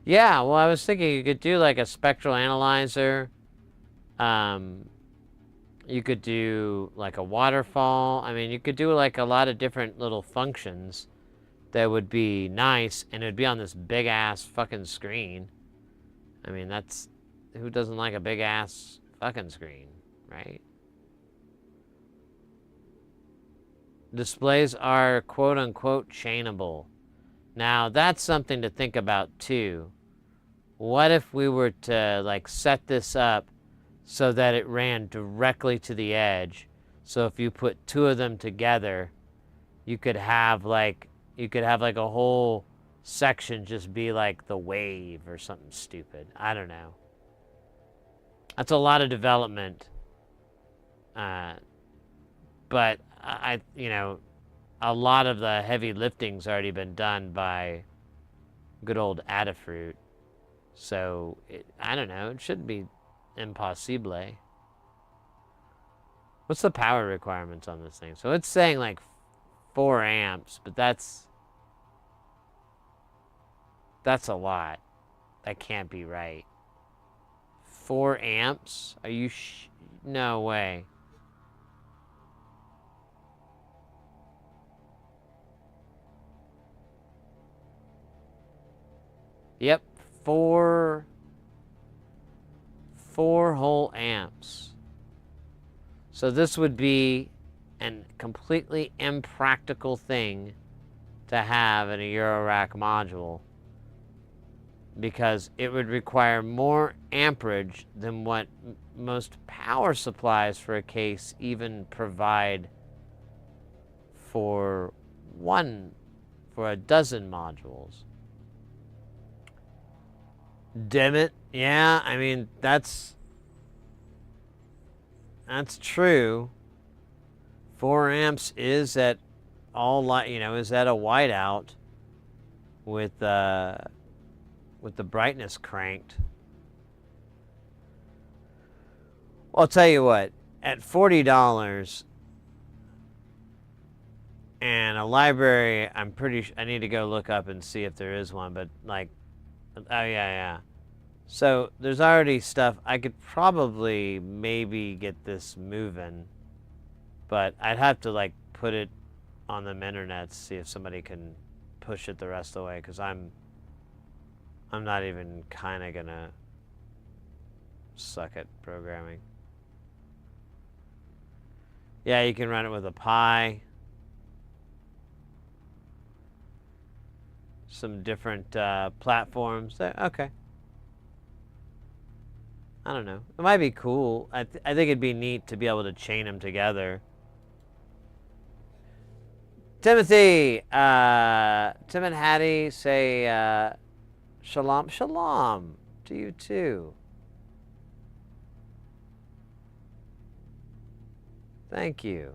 Yeah, well, I was thinking you could do like a spectral analyzer. You could do like a waterfall. I mean, you could do like a lot of different little functions that would be nice, and it'd be on this big ass fucking screen. I mean, that's, who doesn't like a big ass fucking screen, right? Displays are quote unquote chainable. Now, that's something to think about too. What if we were to like set this up so that it ran directly to the edge? So if you put two of them together, you could have like a whole section just be like the wave or something stupid. I don't know. That's a lot of development. But you know, a lot of the heavy lifting's already been done by good old Adafruit. So, I don't know, it shouldn't be impossible. What's the power requirements on this thing? So it's saying like 4 amps, but that's a lot. That can't be right. 4 amps? Are you no way. Yep, 4 whole amps. So this would be a completely impractical thing to have in a Eurorack module, because it would require more amperage than what most power supplies for a case even provide for a dozen modules. Damn it. Yeah, I mean, that's true. 4 amps is at all light, you know, is at a whiteout with the brightness cranked. Well, I'll tell you what, at $40 and a library, I need to go look up and see if there is one, but like, oh yeah. So there's already stuff. I could probably maybe get this moving, but I'd have to like put it on the internet, see if somebody can push it the rest of the way, because I'm not even kind of gonna suck at programming. Yeah, you can run it with a Pi. Some different platforms. Okay. I don't know. It might be cool. I think it'd be neat to be able to chain them together. Timothy, Tim and Hattie say shalom, shalom to you too. Thank you.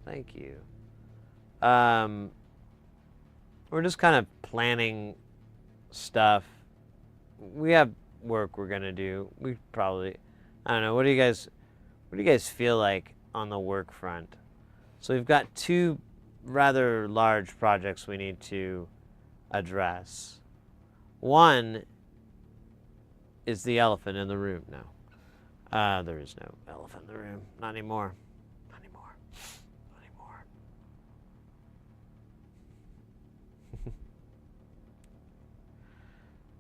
Thank you. We're just kind of planning stuff. We have work we're gonna do. We probably, I don't know. What do you guys feel like on the work front? So we've got 2 rather large projects we need to address. One is the elephant in the room now. There is no elephant in the room. Not anymore. Not anymore. Not anymore.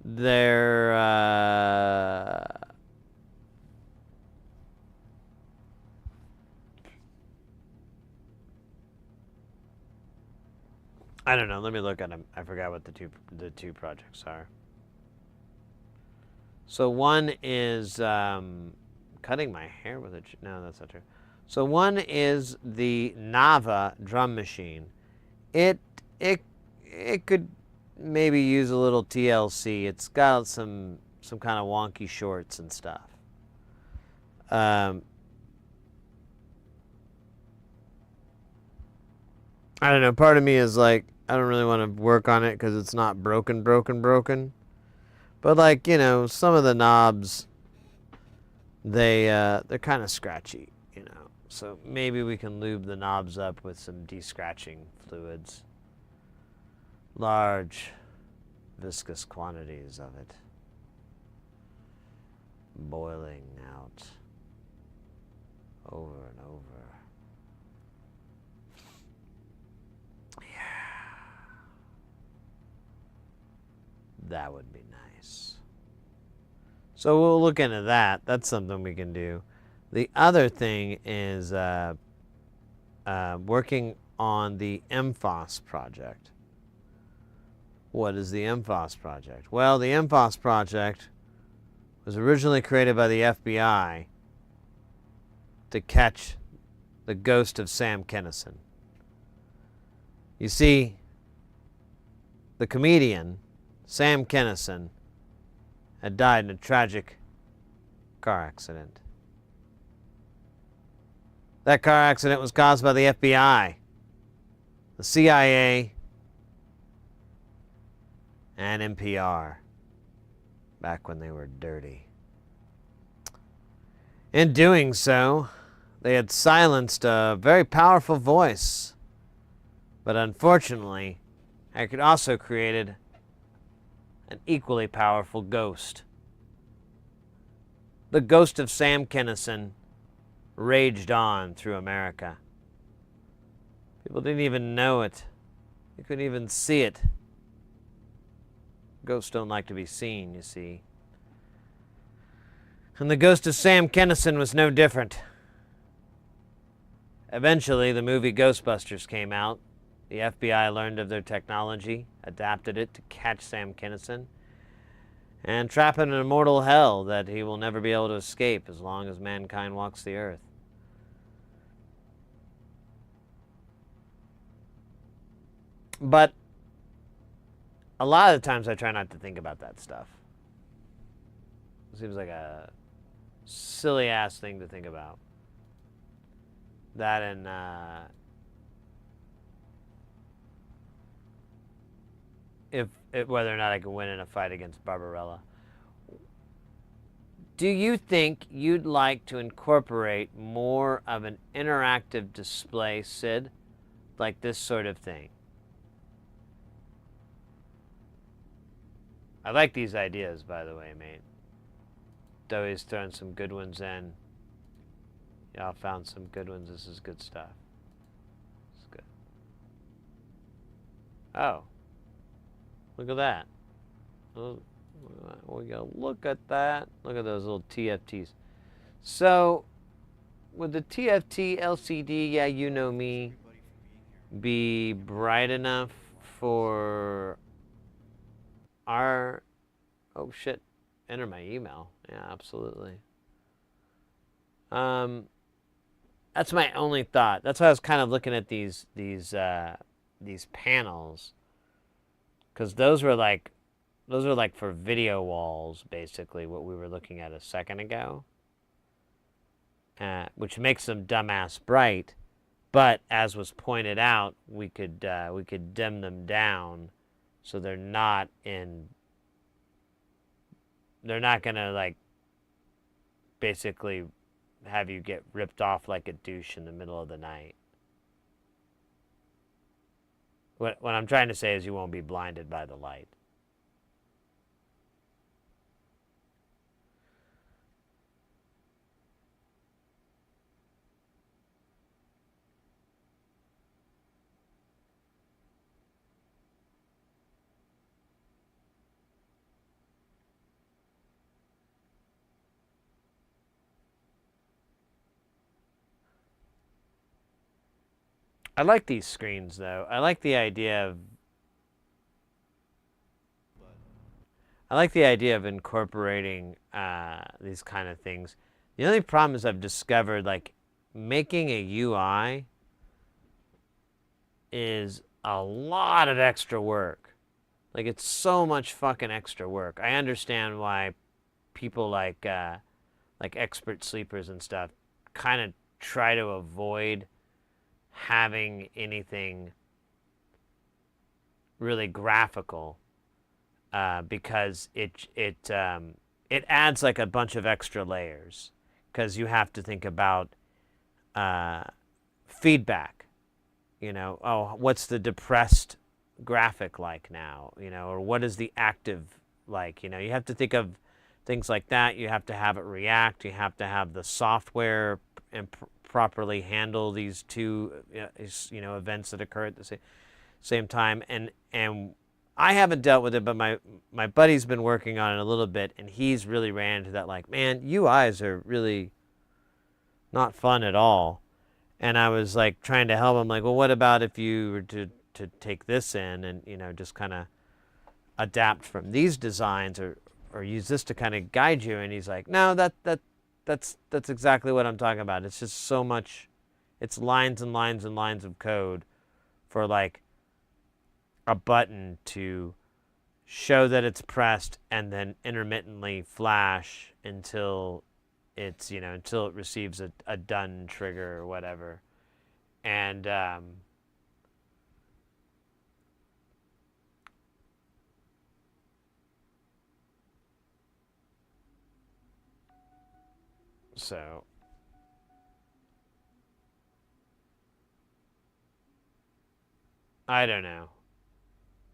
they're I don't know. Let me look at them. I forgot what the two projects are. So one is cutting my hair with a... No, that's not true. So one is the Nava drum machine. It could maybe use a little TLC. It's got some kind of wonky shorts and stuff. I don't know. Part of me is like, I don't really want to work on it because it's not broken. But like, you know, some of the knobs, they're kind of scratchy, you know. So maybe we can lube the knobs up with some de-scratching fluids. Large, viscous quantities of it. Boiling out over and over. That would be nice. So we'll look into that. That's something we can do. The other thing is working on the MFOS project. What is the MFOS project? Well, the MFOS project was originally created by the FBI to catch the ghost of Sam Kinison. You see, the comedian Sam Kinison had died in a tragic car accident. That car accident was caused by the FBI, the CIA, and NPR, back when they were dirty. In doing so, they had silenced a very powerful voice, but unfortunately, it could also created an equally powerful ghost. The ghost of Sam Kinison raged on through America. People didn't even know it. They couldn't even see it. Ghosts don't like to be seen, you see. And the ghost of Sam Kinison was no different. Eventually, the movie Ghostbusters came out. The FBI learned of their technology, adapted it to catch Sam Kinison, and trap him in a mortal hell that he will never be able to escape as long as mankind walks the earth. But a lot of the times I try not to think about that stuff. It seems like a silly-ass thing to think about. That and whether or not I can win in a fight against Barbarella. Do you think you'd like to incorporate more of an interactive display, Sid? Like this sort of thing? I like these ideas, by the way, mate. Doey's throwing some good ones in. Y'all found some good ones. This is good stuff. It's good. Oh. Look at that. Oh, we gotta look at that. Look at those little TFTs. So, with the TFT LCD, yeah, you know me, be bright enough for our... Oh, shit. Enter my email. Yeah, absolutely. That's my only thought. That's why I was kind of looking at these panels. Because those were like for video walls, basically, what we were looking at a second ago. Which makes them dumbass bright. But as was pointed out, we could dim them down so they're not gonna like basically have you get ripped off like a douche in the middle of the night. What I'm trying to say is you won't be blinded by the light. I like these screens though. I like the idea of incorporating these kind of things. The only problem is I've discovered like making a UI is a lot of extra work. Like it's so much fucking extra work. I understand why people like expert sleepers and stuff kind of try to avoid having anything really graphical because it adds like a bunch of extra layers because you have to think about feedback. You know, oh, what's the depressed graphic like now? You know, or what is the active like? You know, you have to think of things like that. You have to have it react. You have to have the software and properly handle these two, events that occur at the same time. And I haven't dealt with it, but my buddy's been working on it a little bit, and he's really ran into that. Like, man, UIs are really not fun at all. And I was like trying to help him. Like, well, what about if you were to take this in and just kind of adapt from these designs or use this to kind of guide you? And he's like, no, that's exactly what I'm talking about. It's just so much. It's lines and lines and lines of code for like a button to show that it's pressed and then intermittently flash until it's until it receives a done trigger or whatever. And so I don't know.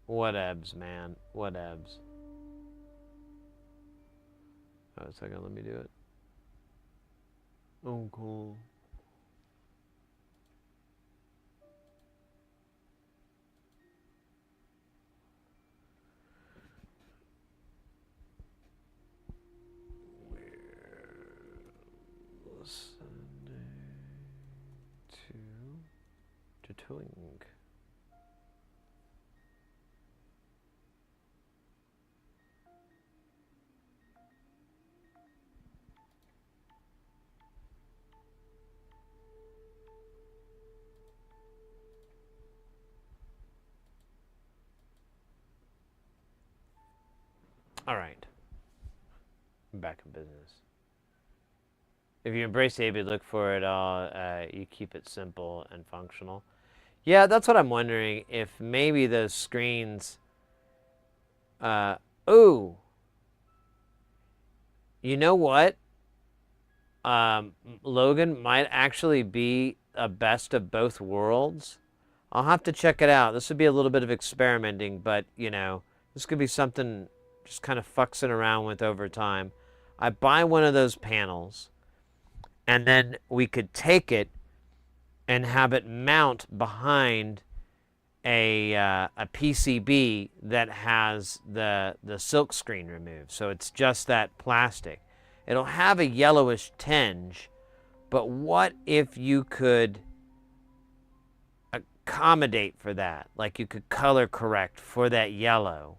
Whatevs, man. Whatevs. Oh, a second, let me do it. Oh, cool. Sunday to Twink. All right. I'm back in business. If you embrace AB, look for it all. You keep it simple and functional. Yeah, that's what I'm wondering. If maybe those screens. Ooh. You know what? Logan might actually be a best of both worlds. I'll have to check it out. This would be a little bit of experimenting, but this could be something just kind of fuxing around with over time. I buy one of those panels, and then we could take it and have it mount behind a PCB that has the silk screen removed. So it's just that plastic. It'll have a yellowish tinge, but what if you could accommodate for that? Like you could color correct for that yellow.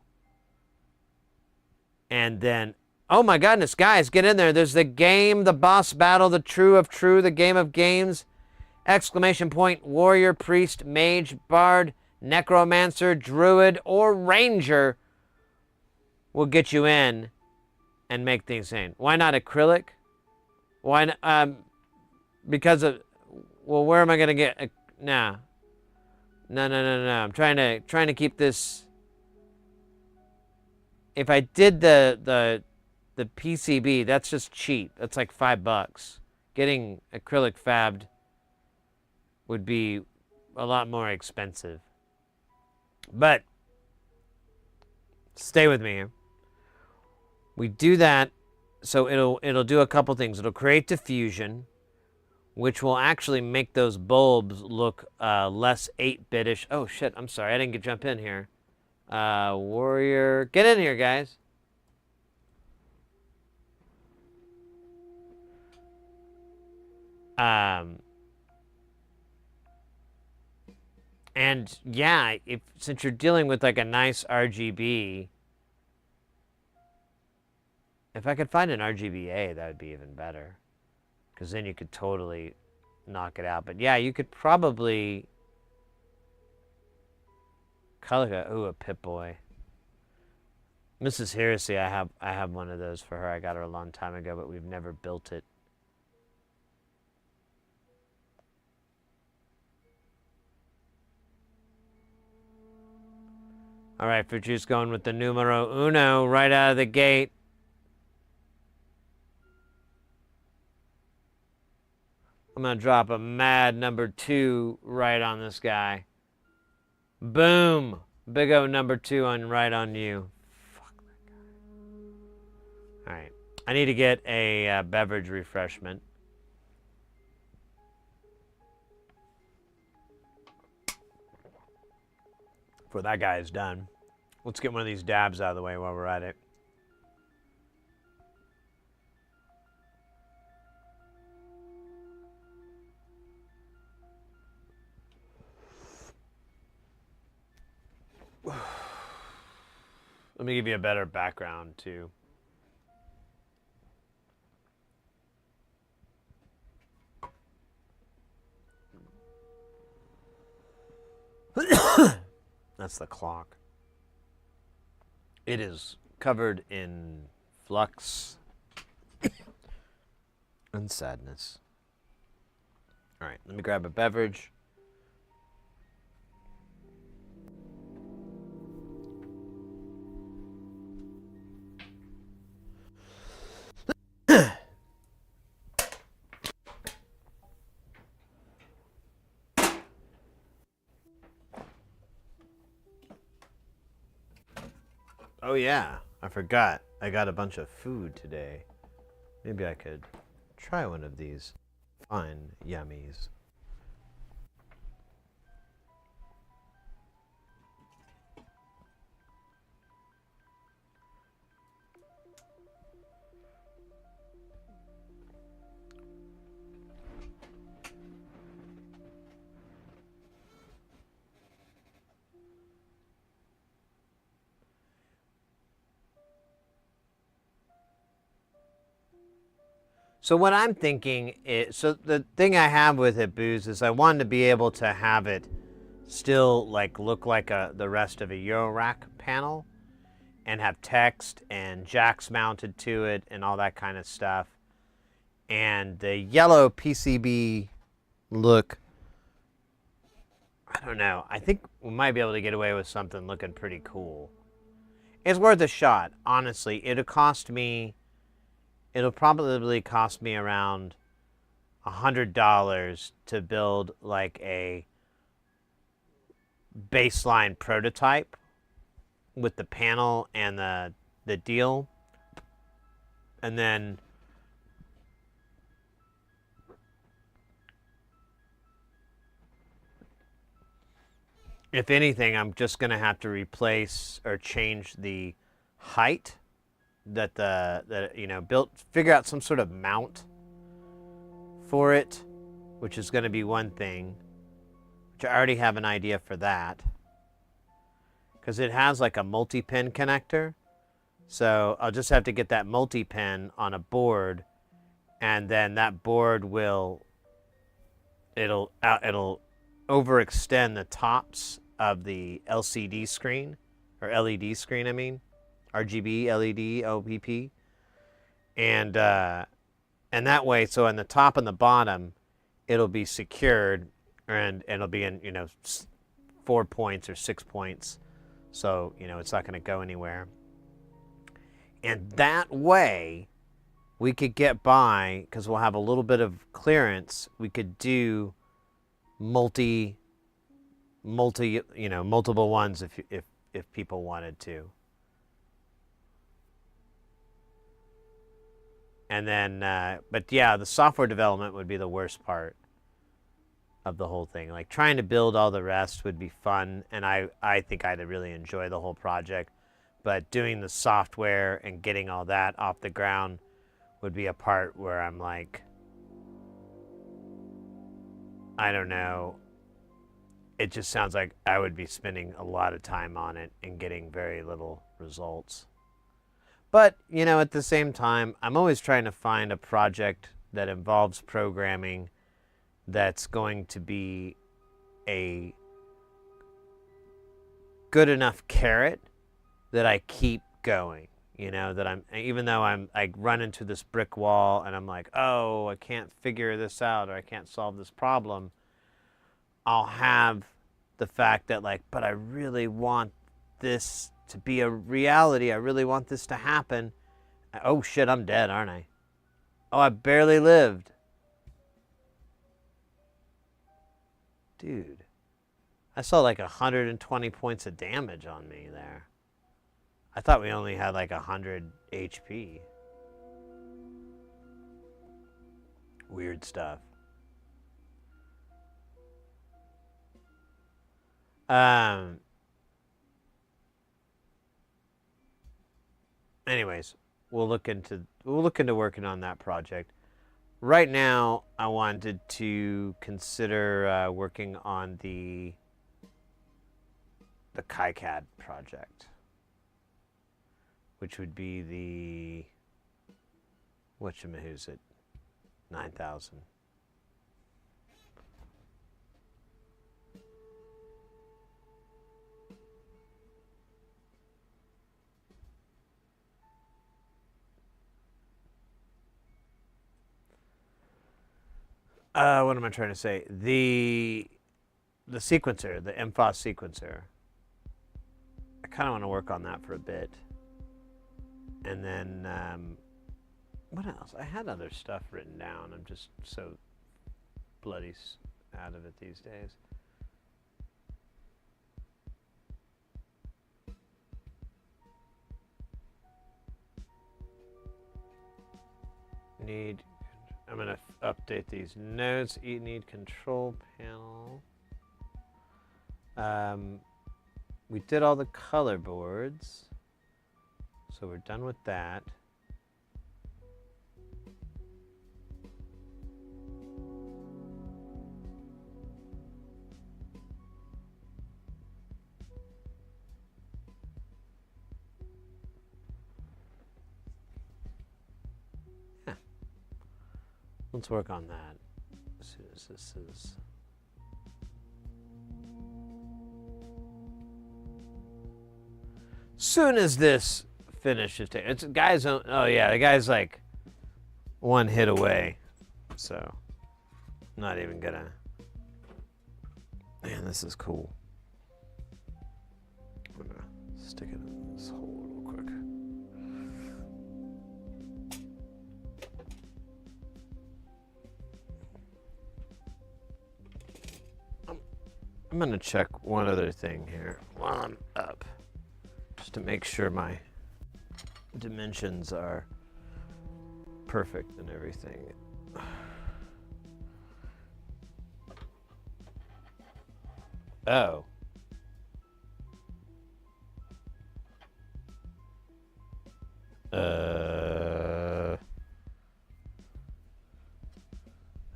And then, oh my goodness, guys, get in there. There's the game, the boss battle, the true of true, the game of games. Exclamation point, warrior, priest, mage, bard, necromancer, druid, or ranger will get you in and make things sane. Why not acrylic? Why not? Because of, well, where am I gonna get? No. I'm trying to keep this. If I did the PCB, that's just cheap. That's like $5. Getting acrylic fabbed would be a lot more expensive. But stay with me here. We do that, so it'll do a couple things. It'll create diffusion, which will actually make those bulbs look less 8-bitish. Oh shit! I'm sorry, I didn't jump in here. Warrior, get in here, guys. And yeah, since you're dealing with like a nice RGB, if I could find an RGBA, that would be even better. Because then you could totally knock it out. But yeah, you could probably color. Ooh, a Pip-Boy. Mrs. Heresy, I have one of those for her. I got her a long time ago, but we've never built it. All right, Fuju's going with the numero uno right out of the gate. I'm going to drop a mad number 2 right on this guy. Boom. Big O number 2 on right on you. Fuck that guy. All right. I need to get a beverage refreshment. Before that guy is done. Let's get one of these dabs out of the way while we're at it. Let me give you a better background, too. That's the clock. It is covered in flux and sadness. All right, let me grab a beverage. Oh yeah, I forgot. I got a bunch of food today. Maybe I could try one of these fine yummies. So what I'm thinking is, so the thing I have with it, Booze, is I wanted to be able to have it still like look like the rest of a Eurorack panel and have text and jacks mounted to it and all that kind of stuff. And the yellow PCB look, I don't know. I think we might be able to get away with something looking pretty cool. It's worth a shot, honestly. It'll probably cost me around $100 to build like a baseline prototype with the panel and the deal. And then if anything, I'm just going to have to replace or change the height that figure out some sort of mount for it, which is going to be one thing, which I already have an idea for that, because it has like a multi-pin connector. So I'll just have to get that multi-pin on a board, and then that board it'll overextend the tops of the LCD screen, or LED screen, I mean. RGB, LED, OPP, and that way, so on the top and the bottom, it'll be secured, and it'll be in 4 points or 6 points, so it's not going to go anywhere. And that way, we could get by, because we'll have a little bit of clearance. We could do multiple ones if people wanted to. And then, but yeah, the software development would be the worst part of the whole thing. Like trying to build all the rest would be fun, and I think I'd really enjoy the whole project. But doing the software and getting all that off the ground would be a part where I'm like, I don't know. it just sounds like I would be spending a lot of time on it and getting very little results. But, you know, at the same time, I'm always trying to find a project that involves programming that's going to be a good enough carrot that I keep going. You know, that even though I run into this brick wall and I'm like, oh, I can't figure this out or I can't solve this problem, I'll have the fact that, like, but I really want this to be a reality. I really want this to happen. Oh shit, I'm dead, aren't I? Oh, I barely lived. Dude, I saw like 120 points of damage on me there. I thought we only had like 100 HP. Weird stuff. Anyways, we'll look into working on that project. Right now, I wanted to consider working on the KiCAD project, which would be the whatchamahoosit 9000. What am I trying to say? The sequencer, the MFOS sequencer. I kind of want to work on that for a bit. And then, what else? I had other stuff written down. I'm just so bloody out of it these days. I'm going to update these notes. Need control panel. We did all the color boards. So we're done with that. Yeah. Let's work on that as soon as this is. Soon as this finishes, it's guys. Oh yeah, the guy's like one hit away, so not even gonna. Man, this is cool. I'm gonna stick it in this hole real quick. I'm gonna check one other thing here while I'm up, just to make sure my dimensions are perfect and everything. Oh.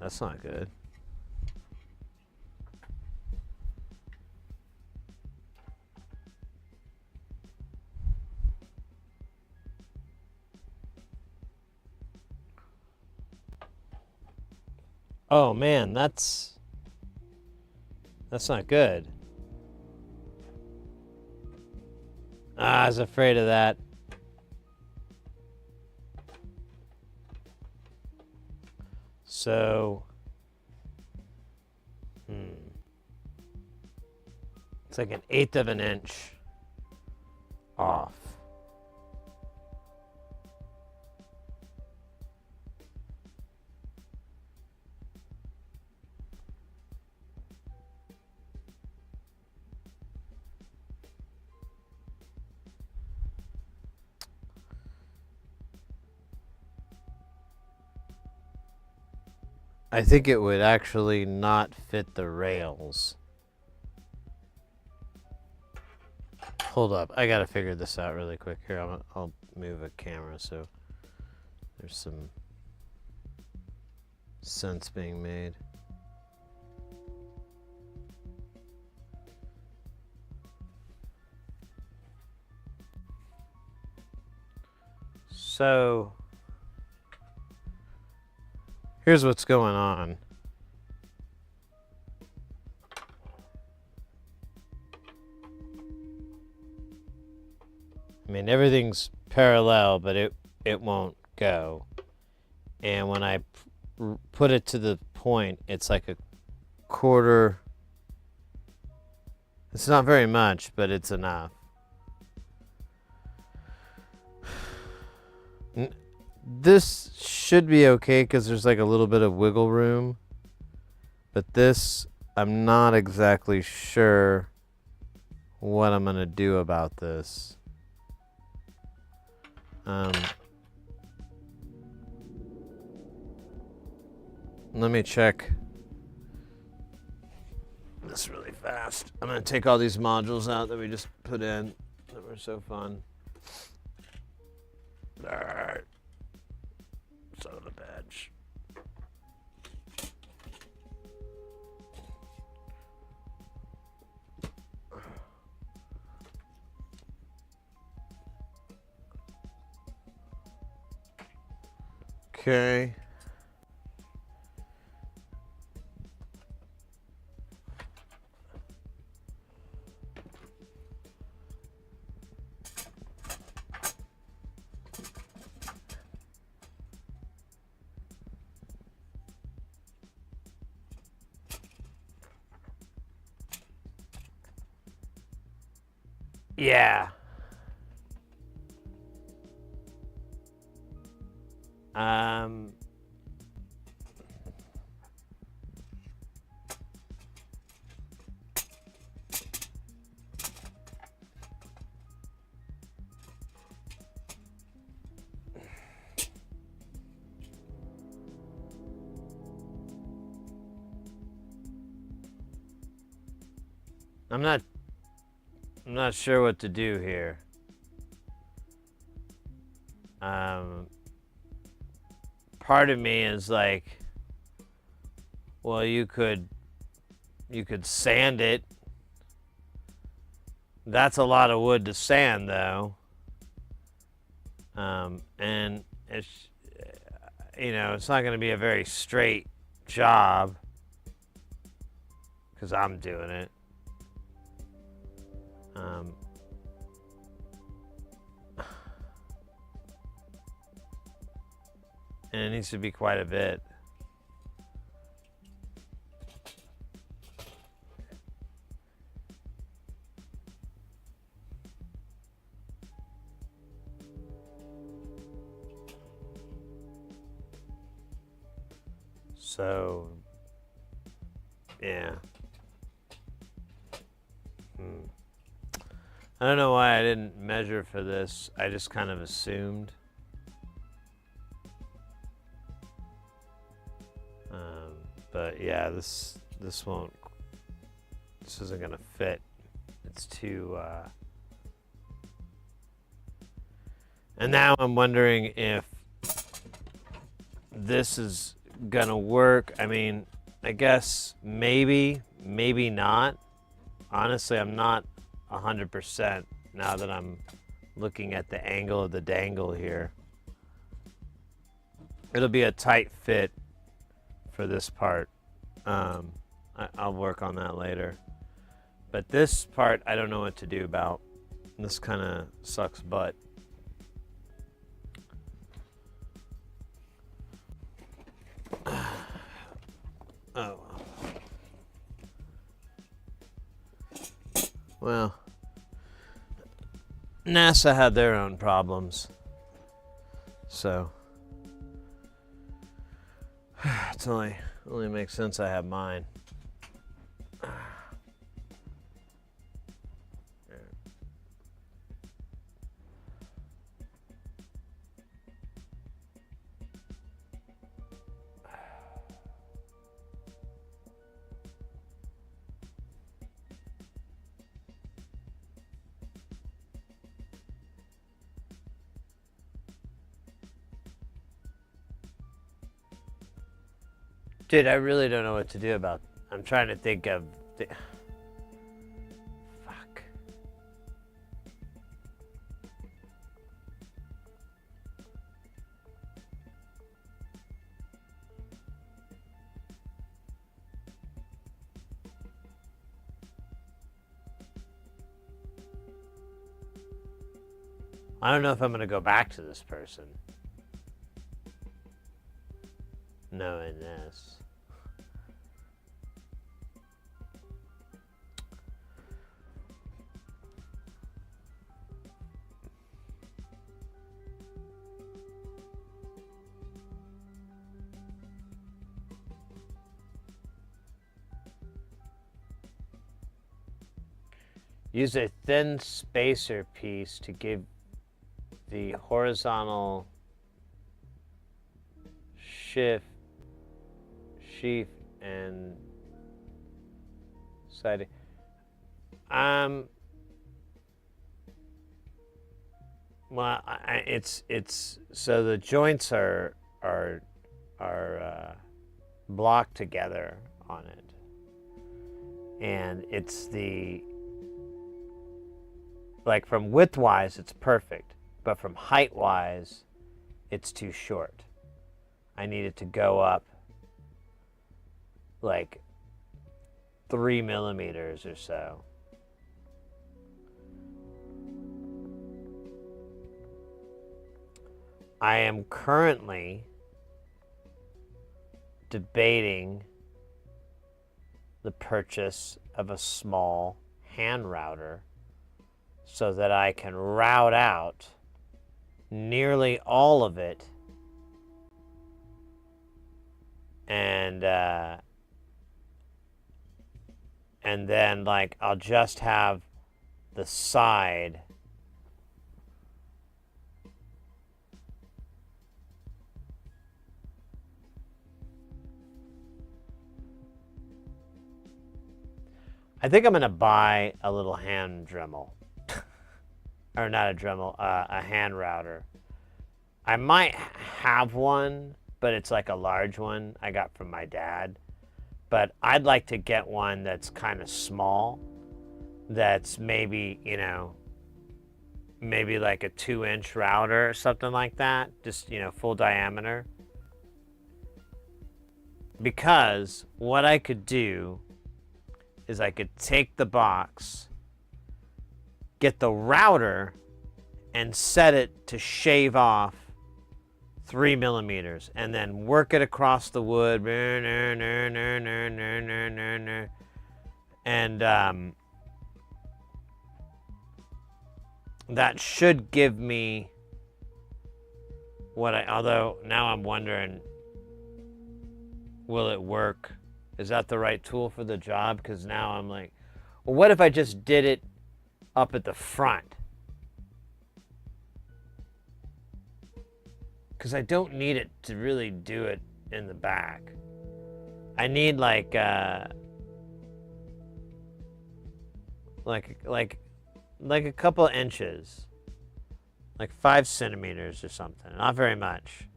That's not good. Oh man, that's not good. I was afraid of that. So, it's like 1/8 of an inch off. I think it would actually not fit the rails. Hold up, I gotta figure this out really quick. Here, I'll move a camera so there's some sense being made. So here's what's going on. I mean, everything's parallel, but it won't go. And when I put it to the point, it's like a quarter. It's not very much, but it's enough. This should be okay because there's like a little bit of wiggle room. But this, I'm not exactly sure what I'm going to do about this. Let me check this really fast. I'm going to take all these modules out that we just put in that were so fun. Alright. Son of a bitch. Okay. Yeah. I'm not sure what to do here. Part of me is like, well, you could sand it. That's a lot of wood to sand, though. And it's, it's not going to be a very straight job because I'm doing it. And it needs to be quite a bit. So, yeah. I don't know why I didn't measure for this. I just kind of assumed. But yeah, this isn't gonna fit. It's too. And now I'm wondering if this is gonna work. I mean, I guess maybe not. Honestly, I'm not 100% now that I'm looking at the angle of the dangle here. It'll be a tight fit for this part. I'll work on that later. But this part, I don't know what to do about. This kind of sucks butt. Oh. Well, NASA had their own problems. So it only makes sense I have mine. Dude, I really don't know what to do about. I'm trying to think of. Fuck. I don't know if I'm going to go back to this person knowing this. Use a thin spacer piece to give the horizontal sheaf and siding. Well, it's so the joints are blocked together on it, and it's the, like, from width-wise, it's perfect, but from height-wise, it's too short. I need it to go up like 3 millimeters or so. I am currently debating the purchase of a small hand router so that I can route out nearly all of it, and then, like, I'll just have the side I think I'm gonna buy a little hand Dremel. Or not a Dremel, a hand router. I might have one, but it's like a large one I got from my dad. But I'd like to get one that's kind of small, that's maybe, you know, maybe like a 2-inch router or something like that, just, you know, full diameter. Because what I could do is I could take the box, get the router, and set it to shave off 3 millimeters, and then work it across the wood, and that should give me what although now I'm wondering, will it work? Is that the right tool for the job? Because now I'm like, well, what if I just did it up at the front? Because I don't need it to really do it in the back. I need like a couple inches, like 5 centimeters or something. Not very much.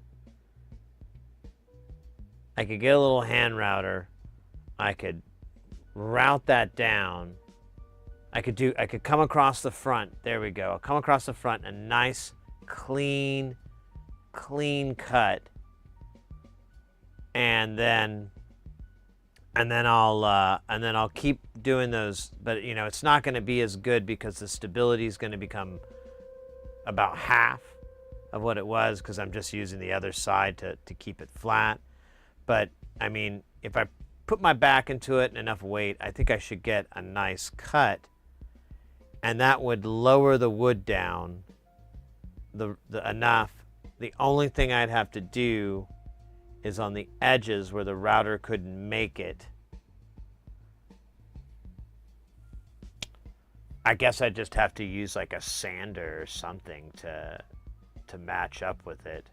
I could get a little hand router. I could route that down. I could come across the front. There we go. I'll come across the front, a nice, clean cut. And then I'll keep doing those, but you know, it's not going to be as good because the stability is going to become about half of what it was, because I'm just using the other side to keep it flat. But I mean, if I put my back into it and enough weight, I think I should get a nice cut, and that would lower the wood down the enough. The only thing I'd have to do is on the edges where the router couldn't make it. I guess I just have to use like a sander or something to match up with it.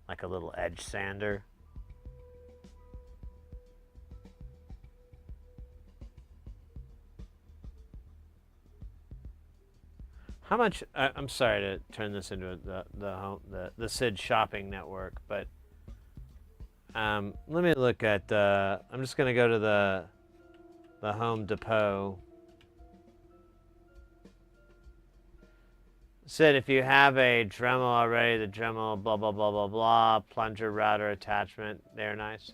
Like a little edge sander. How much? I'm sorry to turn this into the Sid shopping network, but let me look at. I'm just going to go to the Home Depot. Sid, if you have a Dremel already, the Dremel blah blah blah blah blah plunger router attachment, they're nice.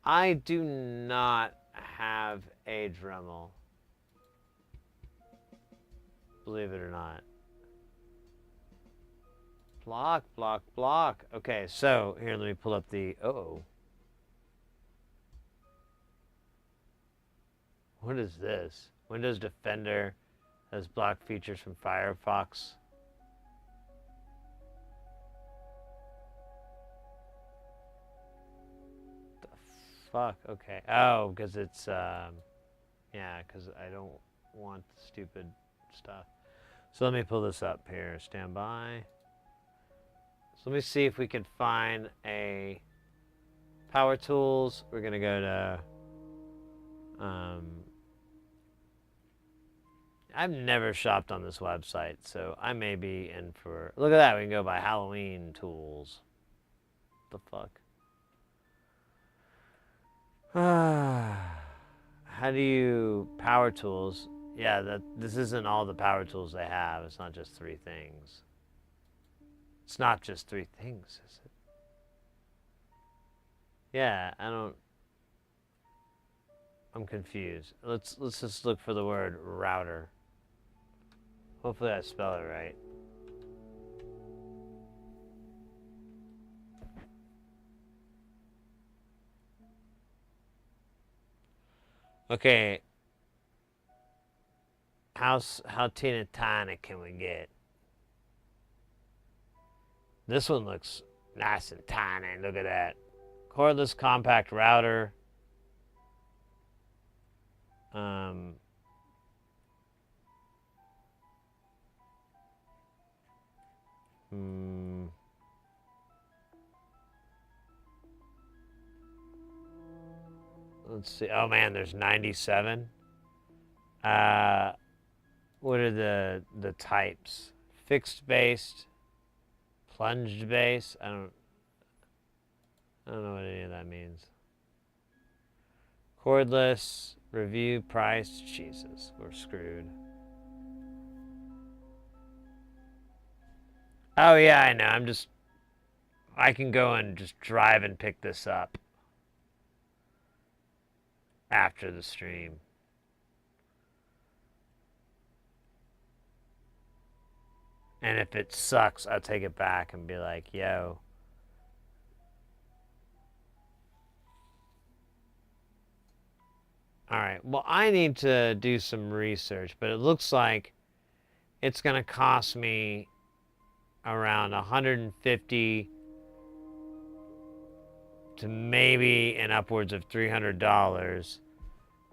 I do not have a Dremel, believe it or not. Block, block, block. Okay, so here, let me pull up the. Uh-oh. What is this? Windows Defender has block features from Firefox. The fuck? Okay. Oh, because it's, yeah, because I don't want the stupid stuff. So let me pull this up here. Stand by. So let me see if we can find a power tools. We're going to go to, I've never shopped on this website, so I may be in for... Look at that, we can go by Halloween tools. What the fuck? How do you... Power tools. Yeah, this isn't all the power tools they have. It's not just 3 things. It's not just 3 things, is it? Yeah, I don't... I'm confused. Let's just look for the word router. Hopefully I spell it right. Okay. How teeny tiny can we get? This one looks nice and tiny. Look at that. Cordless compact router. Let's see. Oh man, there's 97. What are the types? Fixed based, plunged base. I don't know what any of that means. Cordless, review, price. Jesus, we're screwed. Oh yeah, I know. I can go and just drive and pick this up after the stream. And if it sucks, I'll take it back and be like, yo. All right, well, I need to do some research, but it looks like it's going to cost me around $150 to maybe an upwards of $300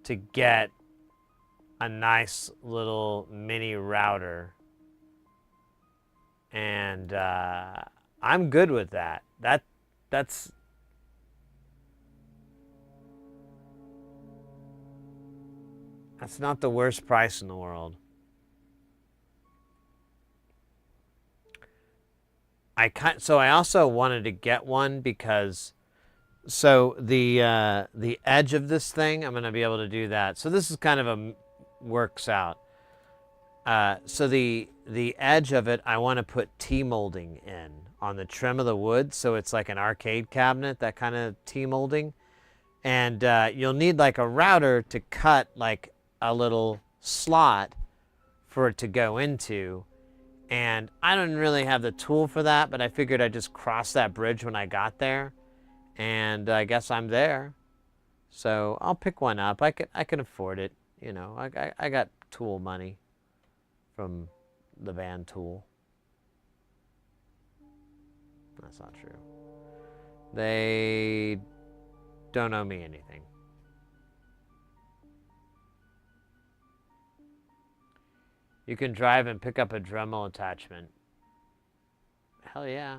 to get a nice little mini router. And I'm good with that. That's not the worst price in the world. So I also wanted to get one because the edge of this thing, I'm going to be able to do that. So this is kind of works out. So the edge of it, I want to put T-molding in on the trim of the wood, so it's like an arcade cabinet, that kind of T-molding. And you'll need like a router to cut like a little slot for it to go into. And I don't really have the tool for that, but I figured I'd just cross that bridge when I got there. And I guess I'm there. So I'll pick one up. I can afford it. You know, I got tool money from the van tool. That's not true. They don't owe me anything. You can drive and pick up a Dremel attachment. Hell yeah.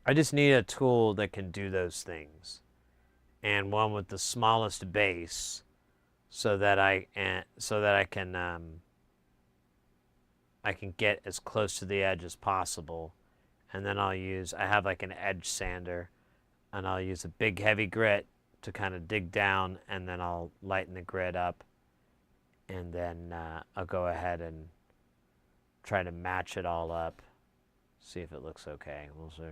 I just need a tool that can do those things, and one with the smallest base, so that I can get as close to the edge as possible. And then I have like an edge sander, and I'll use a big heavy grit to kind of dig down, and then I'll lighten the grit up, and then I'll go ahead and try to match it all up, see if it looks okay. We'll see.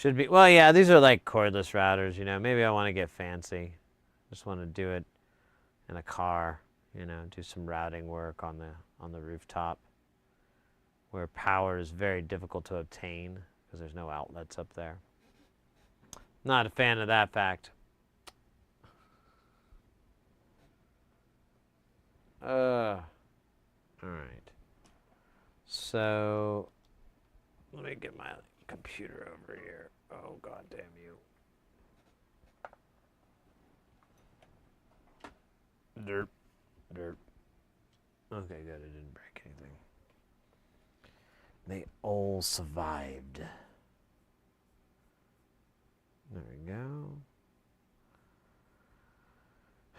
Should be. Well, yeah, these are like cordless routers, you know. Maybe I want to get fancy. Just want to do it in a car, you know, do some routing work on the rooftop where power is very difficult to obtain because there's no outlets up there. Not a fan of that fact. All right. So let me get my computer over here. Oh, god damn you. Derp. Derp. Okay, good. It didn't break anything. They all survived. There we go.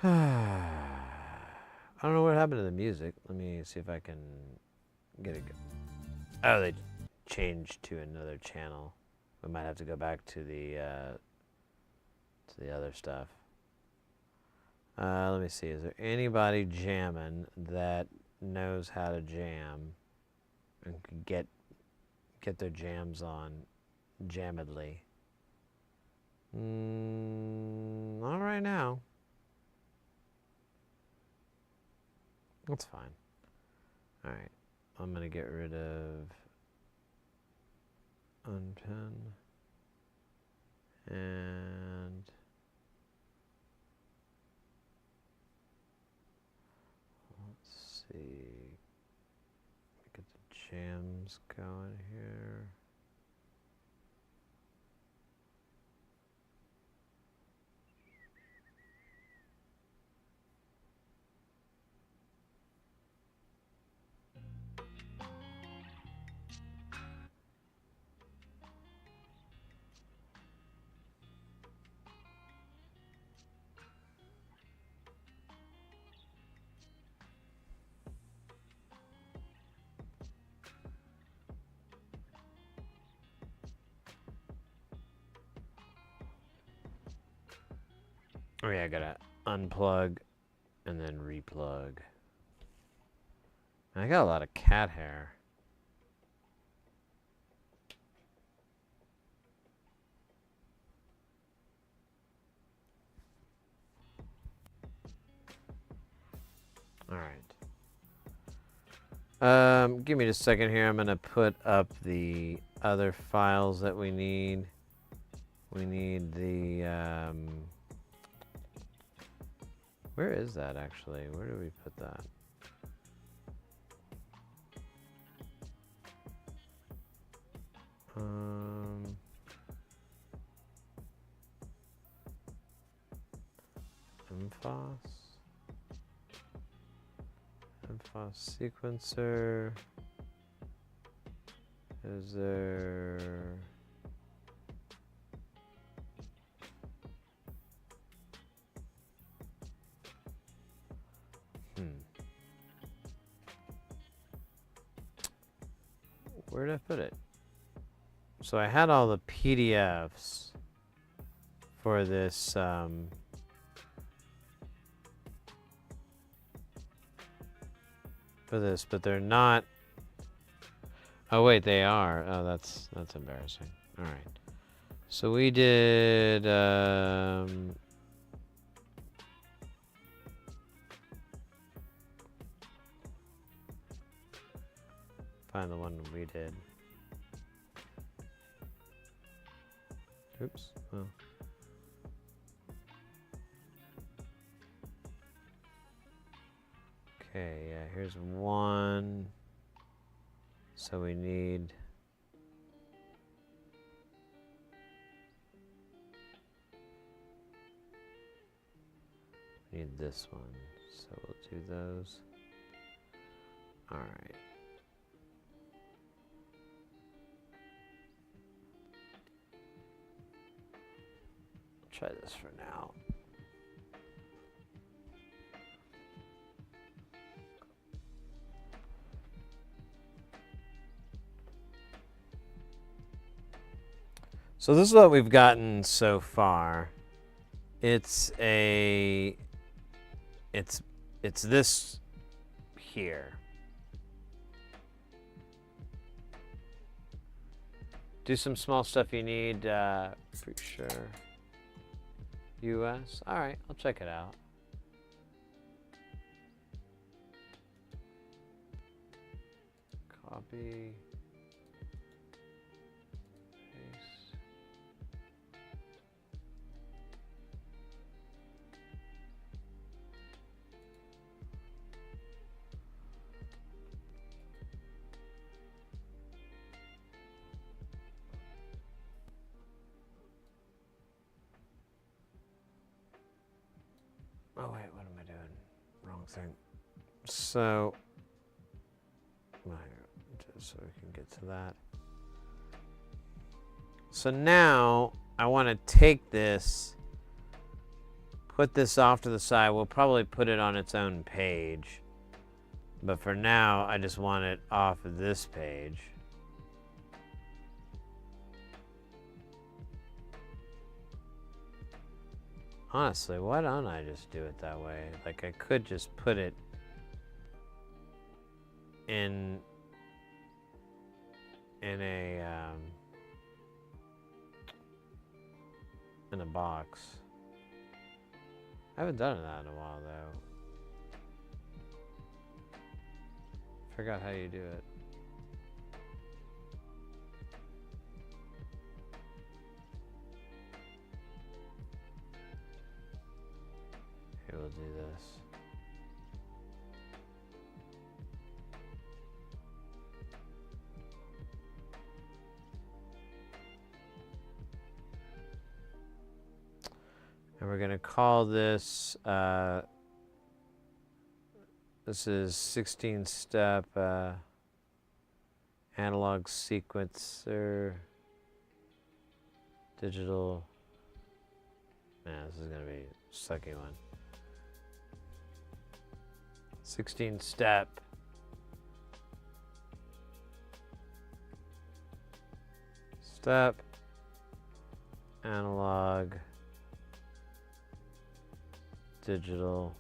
I don't know what happened to the music. Let me see if I can get it. Oh, they changed to another channel. We might have to go back to the other stuff. Let me see. Is there anybody jamming that knows how to jam and can get their jams on jammedly? Not right now. That's fine. All right. I'm going to get rid of unpin and let's see. Get the jams going here. Oh yeah, I gotta unplug and then replug. I got a lot of cat hair. All right. Give me just a second here. I'm gonna put up the other files that we need. We need the where is that actually? Where do we put that? MFOS sequencer. Is there? Where did I put it? So I had all the PDFs for this but they're not. Oh wait, they are. Oh, that's embarrassing. All right. So we did find the one we did. Oops. Oh. Okay, yeah, here's one. So we need this one. So we'll do those. All right. Try this for now. So this is what we've gotten so far. It's this here. Do some small stuff you need. Pretty sure. US. All right, I'll check it out. Copy. Paste. Oh wait, what am I doing? Wrong thing. So, just so we can get to that. So now I want to take this, put this off to the side. We'll probably put it on its own page. But for now, I just want it off of this page. Honestly, why don't I just do it that way? Like, I could just put it in a box. I haven't done that in a while, though. Forgot how you do it. Here, we'll do this. And we're going to call this, this is 16-step analog sequencer, digital, man, this is going to be a sucky one. 16-step analog digital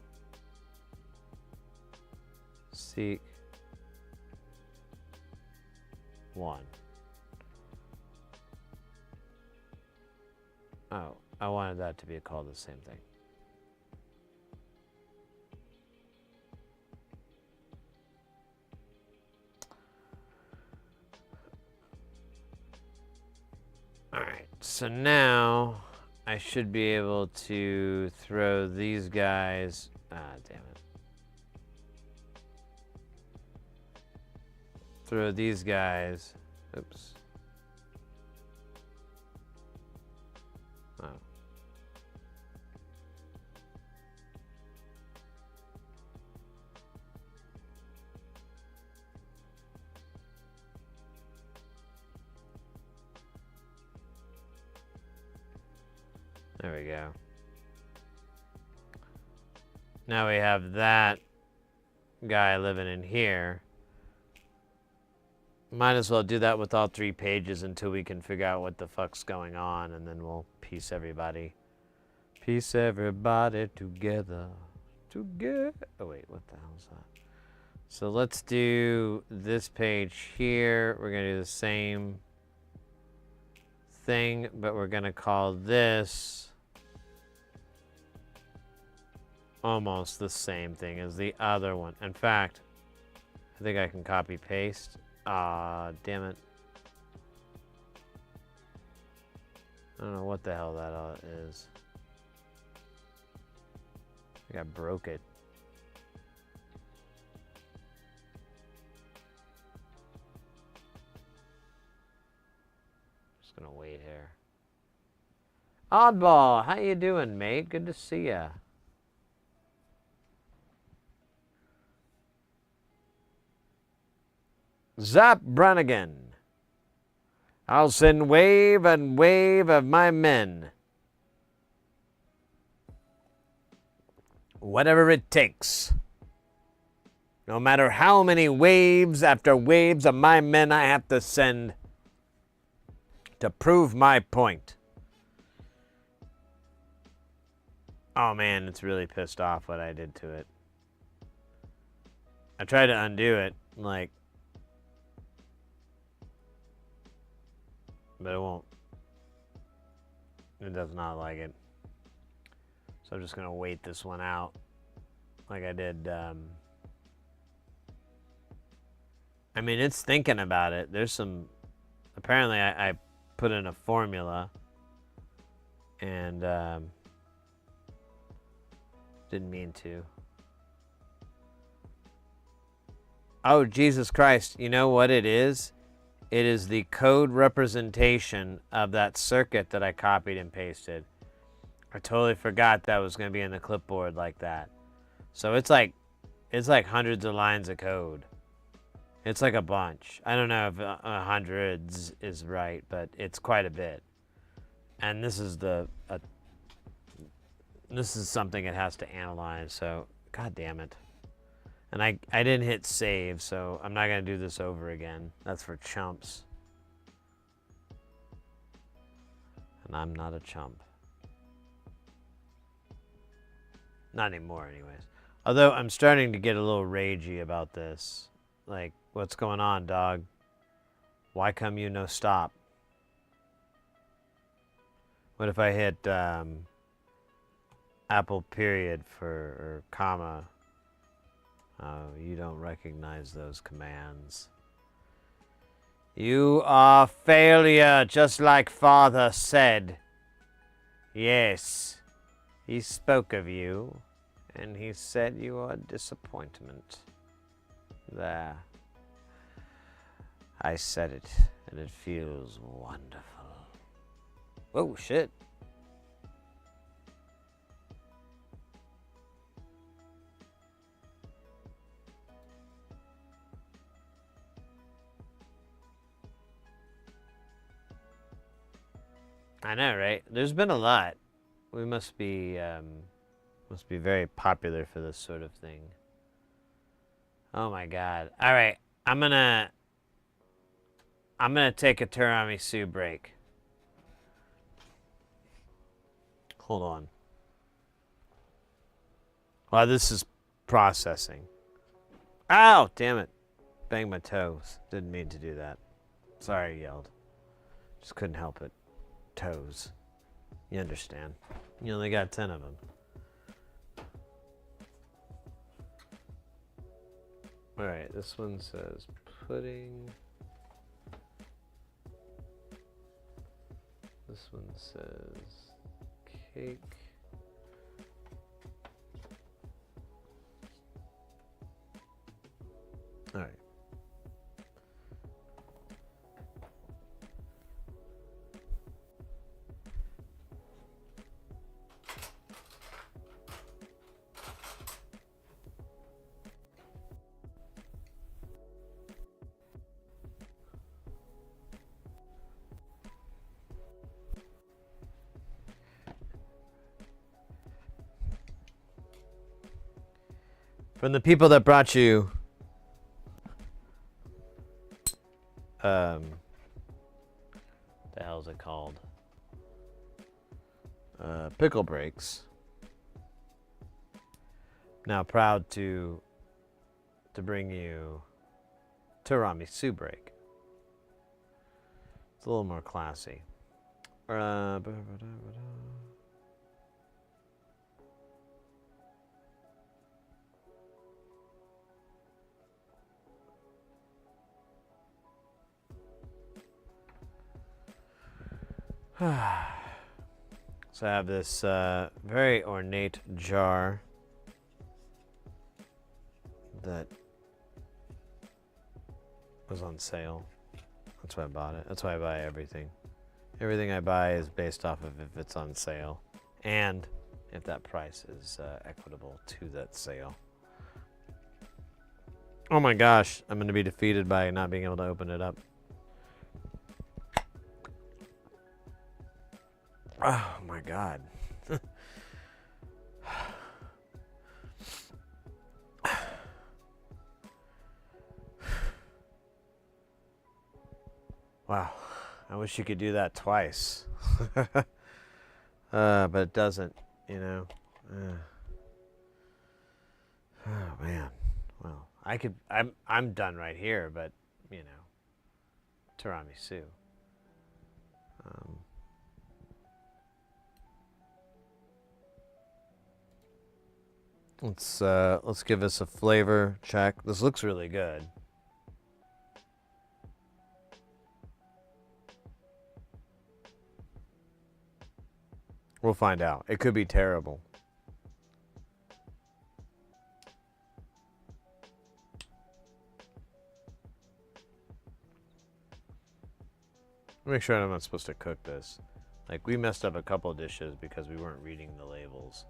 seek 1. Oh, I wanted that to be called the same thing. Alright, so now I should be able to throw these guys. Damn it. Throw these guys. Oops. Oh. There we go. Now we have that guy living in here. Might as well do that with all 3 pages until we can figure out what the fuck's going on, and then we'll piece everybody together. Oh wait, what the hell is that? So let's do this page here. We're gonna do the same thing, but we're gonna call this almost the same thing as the other one. In fact, I think I can copy paste. Ah, damn it. I don't know what the hell that is. I think I broke it. Just gonna wait here. Oddball, how you doing, mate? Good to see ya. Zap Brannigan. I'll send wave and wave of my men. Whatever it takes. No matter how many waves after waves of my men I have to send to prove my point. Oh man, it's really pissed off what I did to it. I tried to undo it, like, but it won't. It does not like it. So I'm just gonna wait this one out, like I did. I mean, it's thinking about it. There's some. Apparently, I put in a formula, and didn't mean to. Oh, Jesus Christ! You know what it is? It is the code representation of that circuit that I copied and pasted. I totally forgot that was going to be in the clipboard like that. So it's like hundreds of lines of code. It's like a bunch. I don't know if hundreds is right, but it's quite a bit. And this is this is something it has to analyze. So, god damn it. And I didn't hit save, so I'm not going to do this over again. That's for chumps. And I'm not a chump. Not anymore, anyways. Although I'm starting to get a little ragey about this. Like, what's going on, dog? Why come you no stop? What if I hit Apple period or comma? Oh, you don't recognize those commands. You are failure, just like Father said. Yes, he spoke of you, and he said you are a disappointment. There. I said it, and it feels wonderful. Whoa, shit. I know, right? There's been a lot. We must be very popular for this sort of thing. Oh my god. All right, I'm gonna take a tiramisu break. Hold on. While this is processing. Ow! Damn it. Banged my toes. Didn't mean to do that. Sorry, I yelled. Just couldn't help it. Toes. You understand. You only got 10 of them. Alright, this one says pudding. This one says cake. Alright. From the people that brought you the hell's it called? Pickle breaks. Now proud to bring you tiramisu break. It's a little more classy. So I have this very ornate jar that was on sale. That's why I bought it. That's why I buy everything. Everything I buy is based off of if it's on sale and if that price is equitable to that sale. Oh my gosh, I'm going to be defeated by not being able to open it up. Oh my god. Wow. I wish you could do that twice. But it doesn't, you know. Oh man. Well, I'm done right here, but you know. Tiramisu. Let's give this a flavor check. This looks really good. We'll find out. It could be terrible. Make sure I'm not supposed to cook this. Like, we messed up a couple dishes because we weren't reading the labels.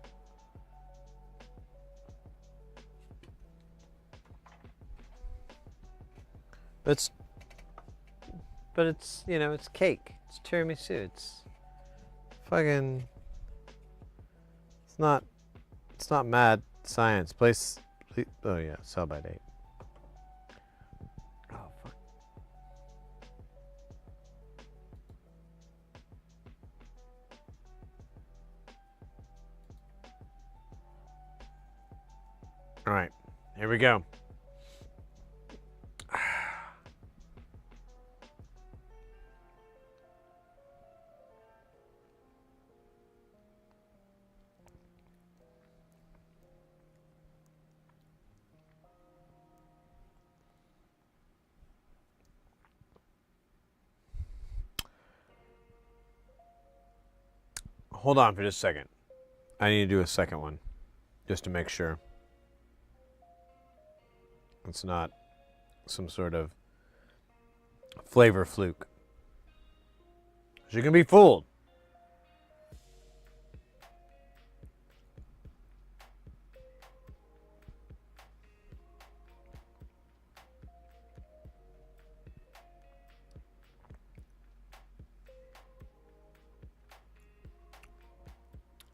But it's, you know, it's cake. It's tiramisu. It's fucking, it's not mad science. Please, oh yeah, sell by date. Oh, fuck. All right, here we go. Hold on for just a second. I need to do a second one just to make sure it's not some sort of flavor fluke. You can be fooled.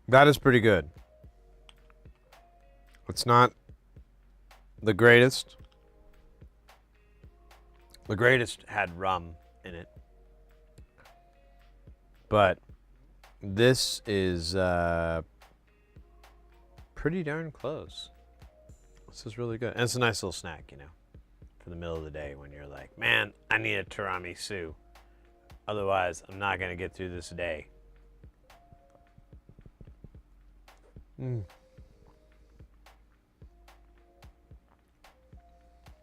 That is pretty good. It's not the greatest. The greatest had rum in it. But this is pretty darn close. This is really good. And it's a nice little snack, you know, for the middle of the day when you're like, man, I need a tiramisu. Otherwise, I'm not going to get through this day.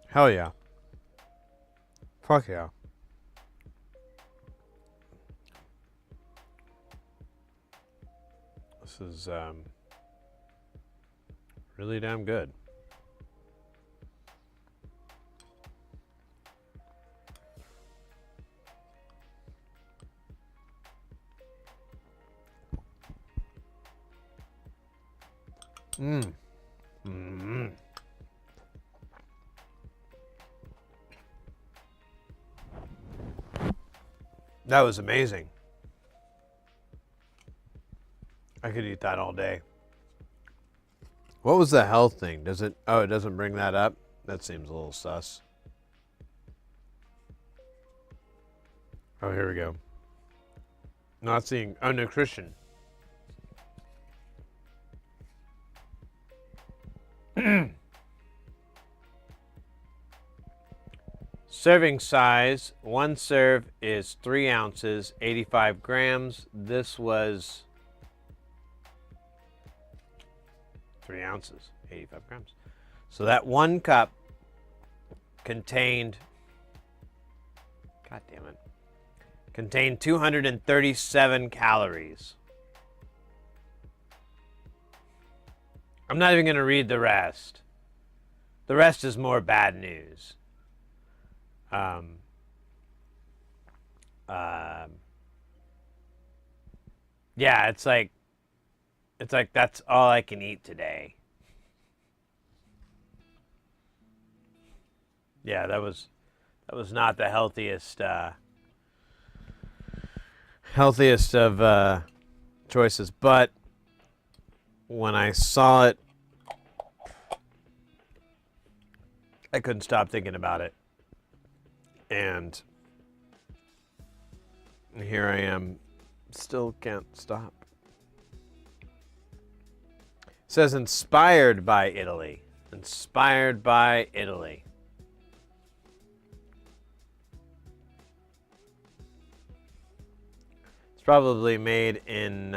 Hell yeah. Fuck yeah. This is really damn good. That was amazing. I could eat that all day. What was the health thing? Does it? Oh, it doesn't bring that up? That seems a little sus. Oh, here we go. Not seeing. Oh, nutrition. Serving size, one serve is 3 ounces, 85 grams. This was 3 ounces, 85 grams. So that 1 cup contained, God damn it, contained 237 calories. I'm not even going to read the rest. The rest is more bad news. Yeah, it's like that's all I can eat today. Yeah, that was not the healthiest of choices, but when I saw it, I couldn't stop thinking about it. And here I am, still can't stop. It says inspired by Italy. Inspired by Italy. It's probably made in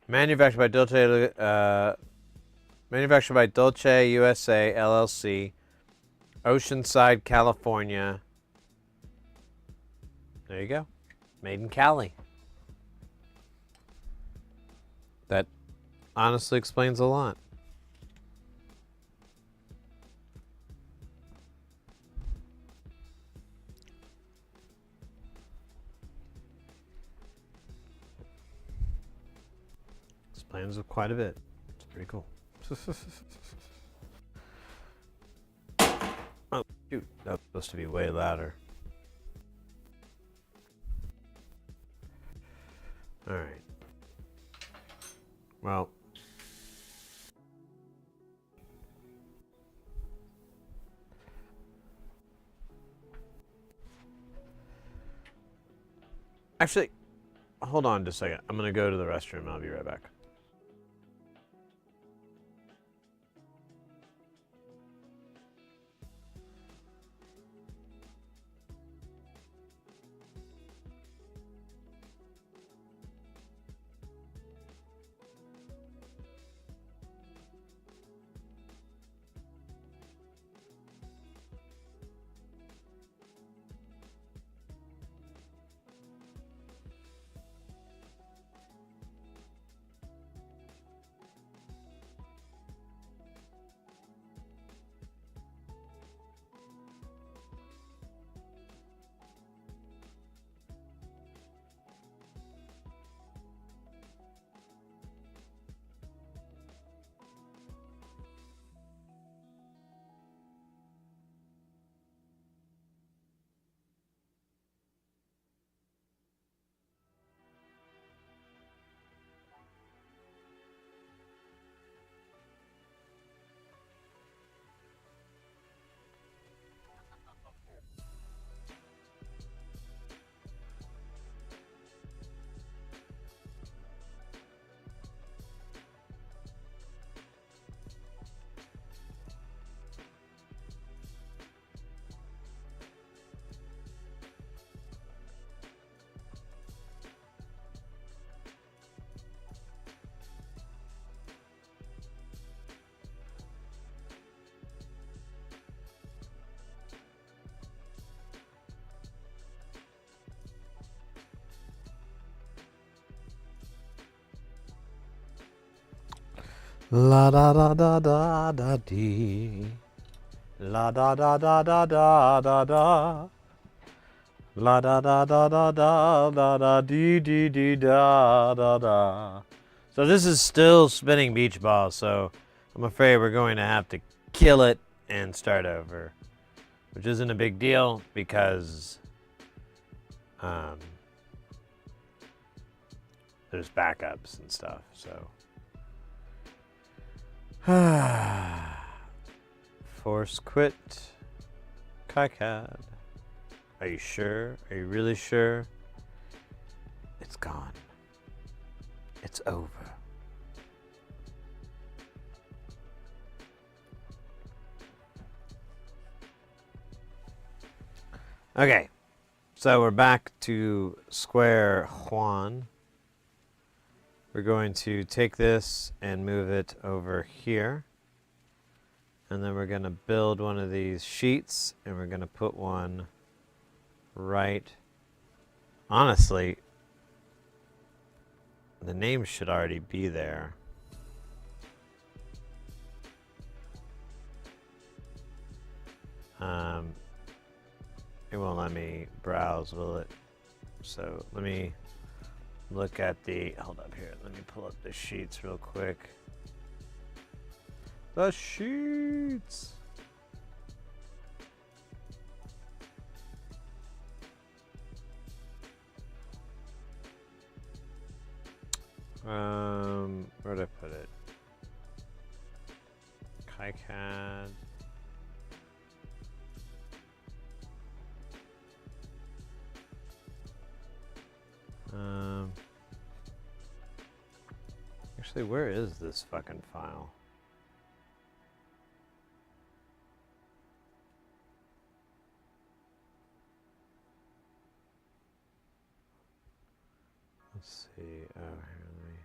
manufactured by Dolce USA LLC, Oceanside, California. There you go. Made in Cali. That honestly explains a lot. Explains quite a bit. It's pretty cool. Oh, shoot. That was supposed to be way louder. All right. Well, actually, hold on just a second. I'm going to go to the restroom. I'll be right back. La da da da da da dee. La da da da da da da da. La da da da da da da da dee dee dee da da da. So this is still spinning beach ball, so I'm afraid we're going to have to kill it and start over. Which isn't a big deal because there's backups and stuff, so. Force quit. KiCAD. Are you sure? Are you really sure? It's gone. It's over. Okay, so we're back to square Juan. We're going to take this and move it over here. And then we're going to build one of these sheets, and we're going to put one right. Honestly, the name should already be there. It won't let me browse, will it? So let me look at the, hold up here, let me pull up the sheets real quick. The sheets! Where'd I put it? KiCAD. Actually, where is this fucking file? Let's see. Oh, here, let me.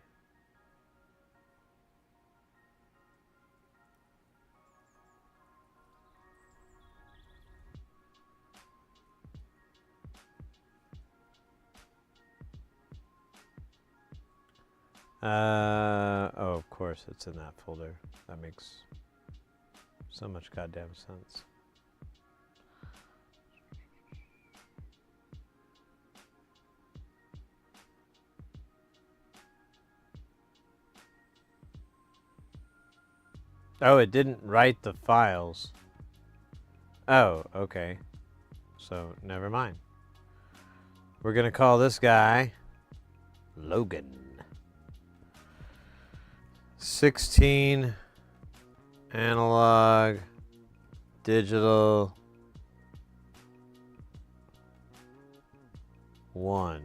Oh, of course, it's in that folder. That makes so much goddamn sense. Oh, it didn't write the files. Oh, okay. So, never mind. We're gonna call this guy Logan. 16 analog digital 1.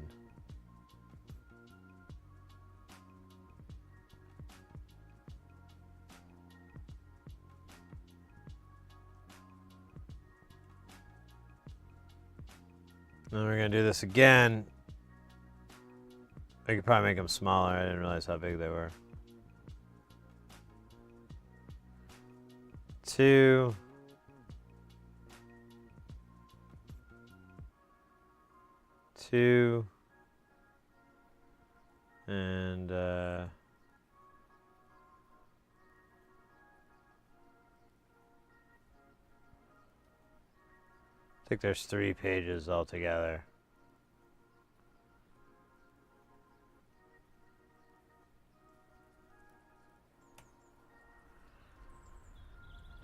Then we're gonna do this again. I could probably make them smaller. I didn't realize how big they were. 2. 2. And I think there's 3 pages altogether.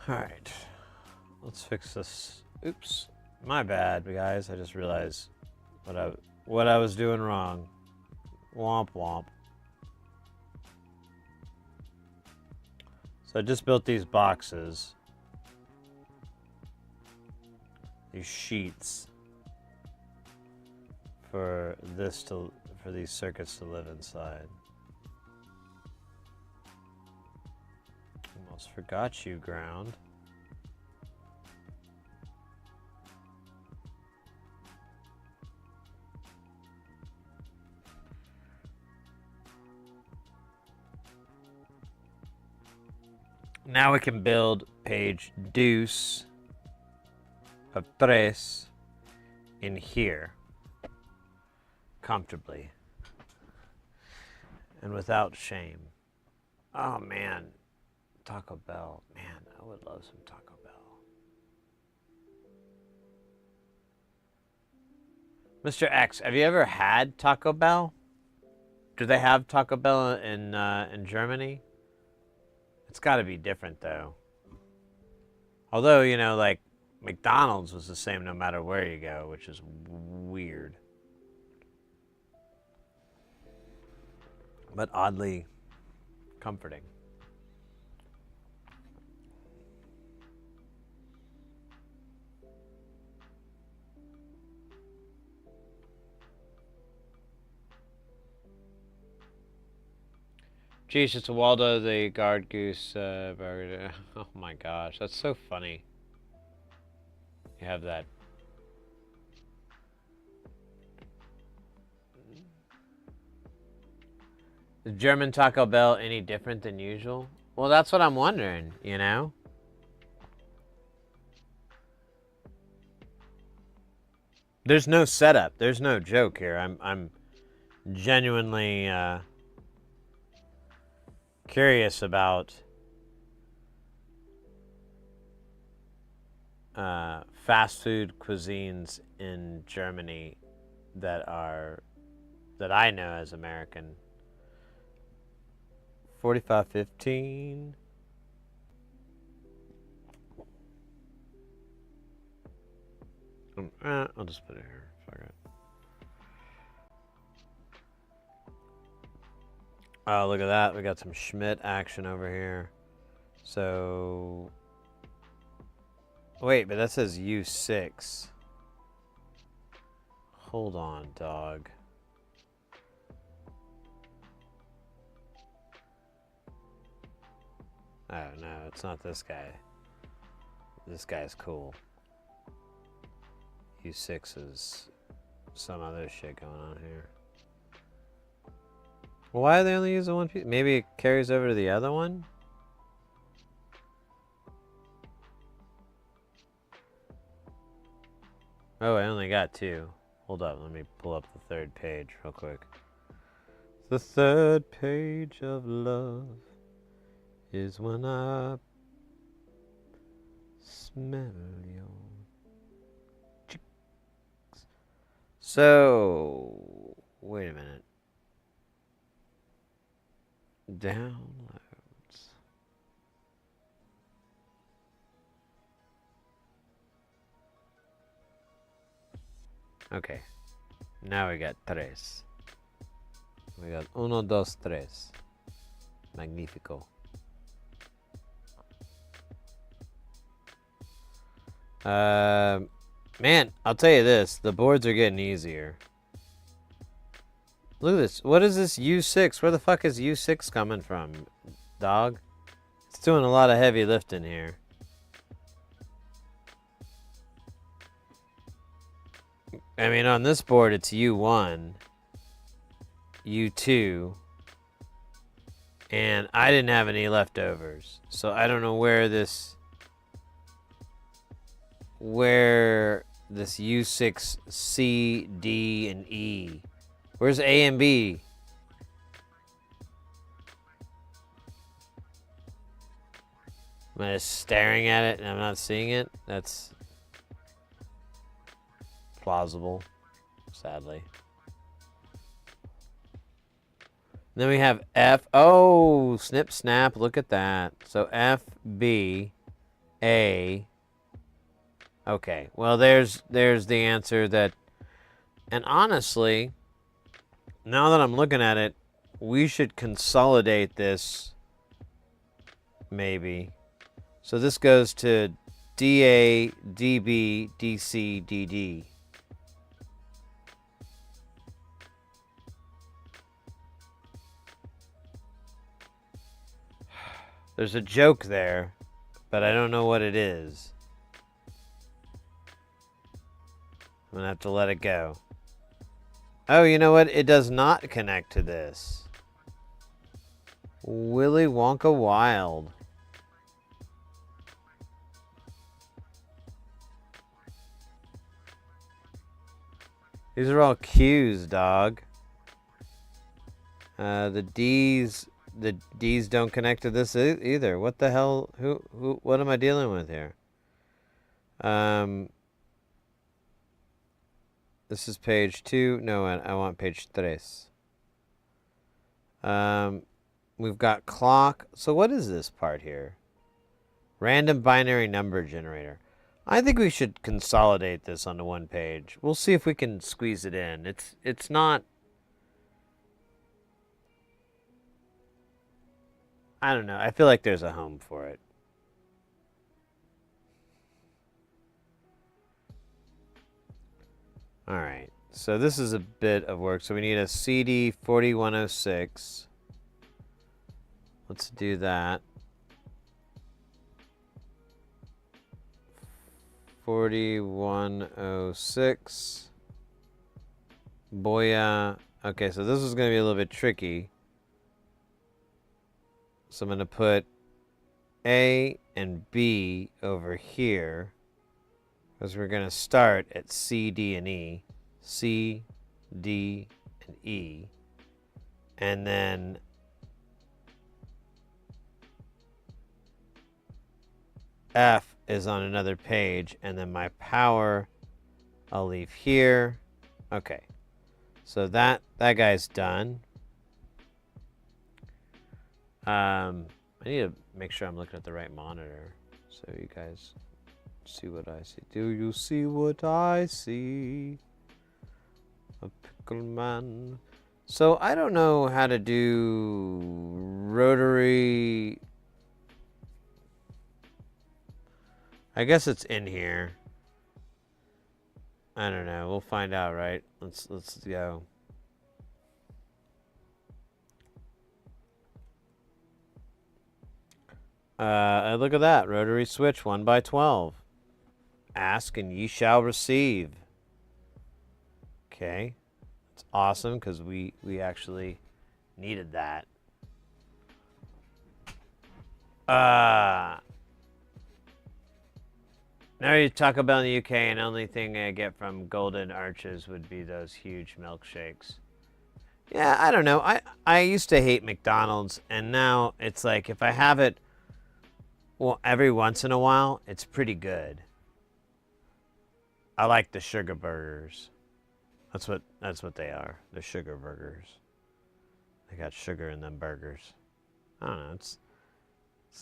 All right, let's fix this. Oops, my bad, guys. I just realized what I was doing wrong. Womp womp. So I just built these boxes, these sheets for these circuits to live inside. Almost forgot you, ground. Now we can build page deuce of tres in here comfortably and without shame. Oh man, Taco Bell. Man, I would love some Taco Bell. Mr. X, have you ever had Taco Bell? Do they have Taco Bell in Germany? It's got to be different though. Although, you know, like McDonald's was the same no matter where you go, which is weird. But oddly comforting. Geez, it's a Waldo the Guard Goose burger. Oh my gosh, that's so funny. You have that. Is German Taco Bell any different than usual? Well, that's what I'm wondering, you know? There's no setup. There's no joke here. I'm genuinely curious about fast food cuisines in Germany that I know as American. 4515. I'll just put it here. Fuck it. Oh, look at that. We got some Schmidt action over here. So, wait, but that says U6. Hold on, dog. Oh, no, it's not this guy. This guy's cool. U6 is some other shit going on here. Why are they only using one piece? Maybe it carries over to the other one? Oh, I only got two. Hold up, let me pull up the third page real quick. The third page of love is when I smell your cheeks. So, wait a minute. Downloads. Okay. Now we got tres. We got uno, dos, tres. Magnifico. Man, I'll tell you this. The boards are getting easier. Look at this. What is this U6? Where the fuck is U6 coming from, dog? It's doing a lot of heavy lifting here. I mean, on this board, it's U1, U2, and I didn't have any leftovers. So I don't know where this U6, C, D, and E. Where's A and B? Am I just staring at it and I'm not seeing it? That's plausible, sadly. Then we have F. Oh, snip, snap. Look at that. So F, B, A. Okay. Well, there's the answer that. And honestly, now that I'm looking at it, we should consolidate this. Maybe. So this goes to DA, DB, DC, DD. There's a joke there, but I don't know what it is. I'm going to have to let it go. Oh, you know what? It does not connect to this. Willy Wonka Wild. These are all Q's, dog. The D's don't connect to this either. What the hell? What am I dealing with here? This is page 2. No, I want page 3. We've got clock. So what is this part here? Random binary number generator. I think we should consolidate this onto one page. We'll see if we can squeeze it in. It's not. I don't know. I feel like there's a home for it. All right. So this is a bit of work. So we need a CD 4106. Let's do that. 4106. Boya. Okay, so this is going to be a little bit tricky. So I'm going to put A and B over here. Because we're going to start at C, D, and E. C, D, and E. And then F is on another page. And then my power I'll leave here. Okay. So that guy's done. I need to make sure I'm looking at the right monitor so you guys see what I see. Do you see what I see? A pickle man. So I don't know how to do rotary. I guess it's in here. I don't know. We'll find out, right? Let's go. Look at that. Rotary switch 1x12. Ask and ye shall receive. Okay. It's awesome because we actually needed that. Now you talk about the UK, and the only thing I get from Golden Arches would be those huge milkshakes. Yeah, I don't know. I used to hate McDonald's, and now it's like if I have it every once in a while, it's pretty good. I like the sugar burgers. That's what they are. The sugar burgers. They got sugar in them burgers. I don't know. It's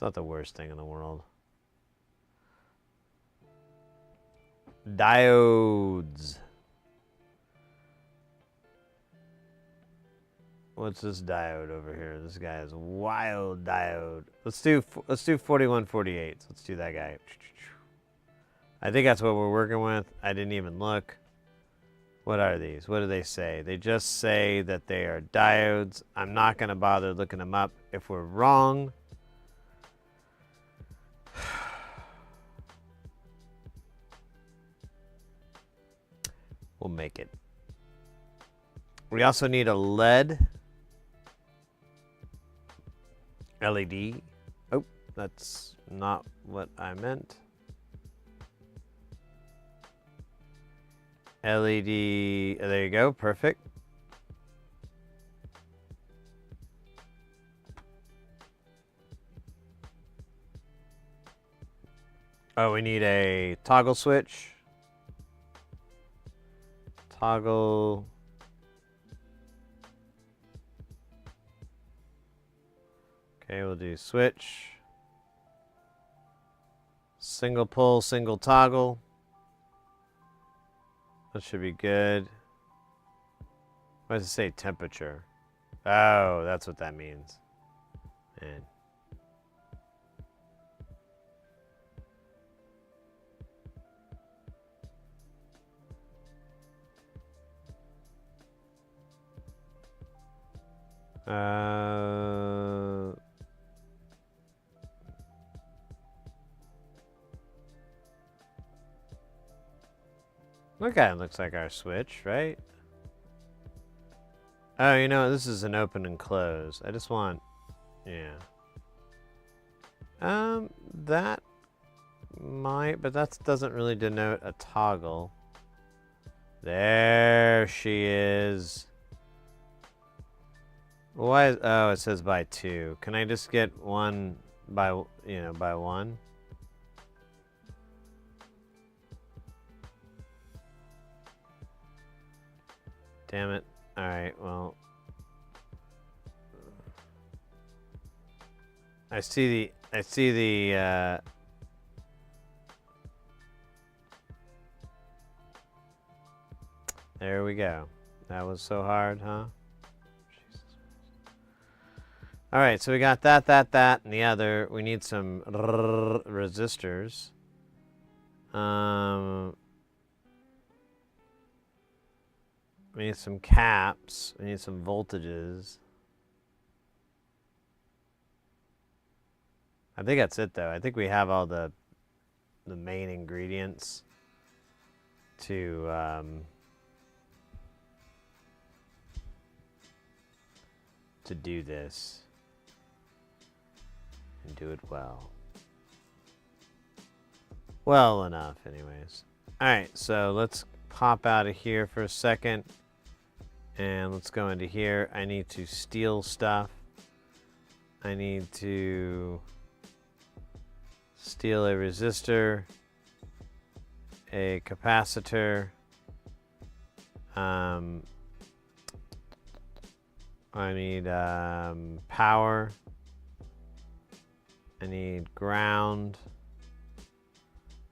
not the worst thing in the world. Diodes. What's this diode over here? This guy is wild diode. Let's do 4148. Let's do that guy. I think that's what we're working with. I didn't even look. What are these? What do they say? They just say that they are diodes. I'm not going to bother looking them up. If we're wrong, we'll make it. We also need a LED. Oh, that's not what I meant. LED. There you go. Perfect. Oh, we need a toggle switch. Toggle. Okay, we'll do switch. Single pull, single toggle. That should be good. What does it say? Temperature. Oh, that's what that means. Man. Okay, it looks like our switch, right? Oh, you know, this is an open and close. I just want, yeah. That might, but that doesn't really denote a toggle. There she is. Why is, oh, it says by 2. Can I just get one by, by 1? Damn it. Alright, well. I see the, there we go. That was so hard, huh? Alright, so we got that, and the other. We need some resistors. We need some caps. We need some voltages. I think that's it, though. I think we have all the main ingredients to do this and do it well. Well enough, anyways. All right, so let's pop out of here for a second. And let's go into here. I need to steal stuff. I need to steal a resistor, a capacitor. I need power. I need ground.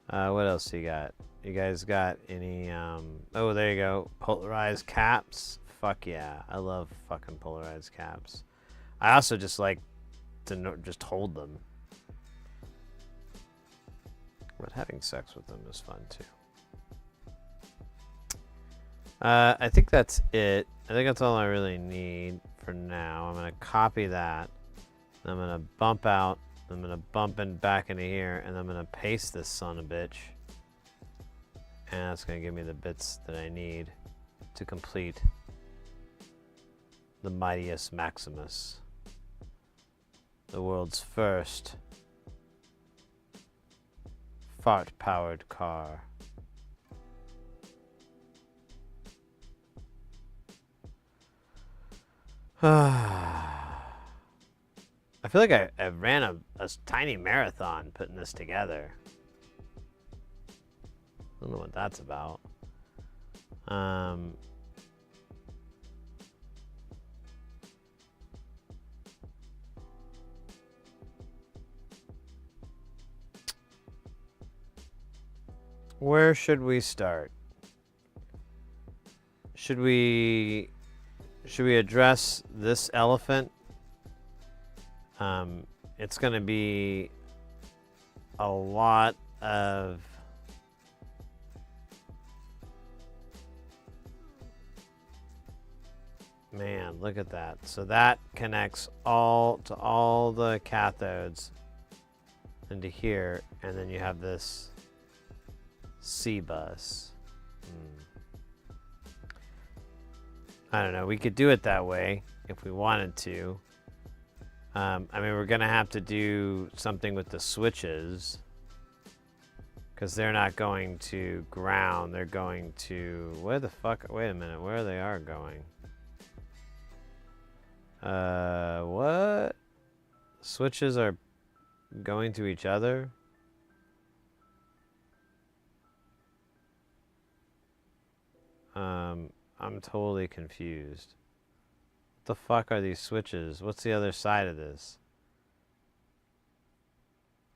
What else you got? You guys got any? Oh, there you go. Polarized caps. Fuck yeah, I love fucking polarized caps. I also just like to just hold them. But having sex with them is fun too. I think that's it. I think that's all I really need for now. I'm gonna copy that. I'm gonna bump out I'm gonna bump it back into here, and I'm gonna paste this son of a bitch. And that's gonna give me the bits that I need to complete the Mightiest Maximus, the world's first fart-powered car. I feel like I ran a tiny marathon putting this together. I don't know what that's about. Where should we start? Should we address this elephant? It's going to be a lot of man, look at that. So that connects all to all the cathodes into here, and then you have this C bus. I don't know. We could do it that way if we wanted to. I mean, we're going to have to do something with the switches because they're not going to ground. They're going to... Where the fuck... Wait a minute. Where they are going? What? Switches are going to each other? I'm totally confused. What the fuck are these switches? What's the other side of this?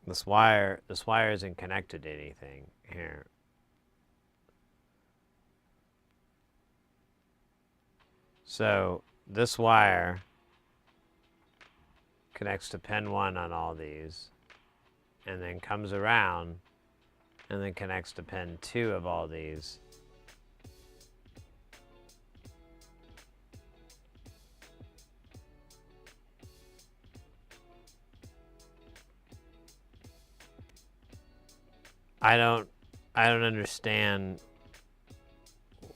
This wire isn't connected to anything here. So this wire connects to pin 1 on all these, and then comes around and then connects to pin 2 of all these. I don't understand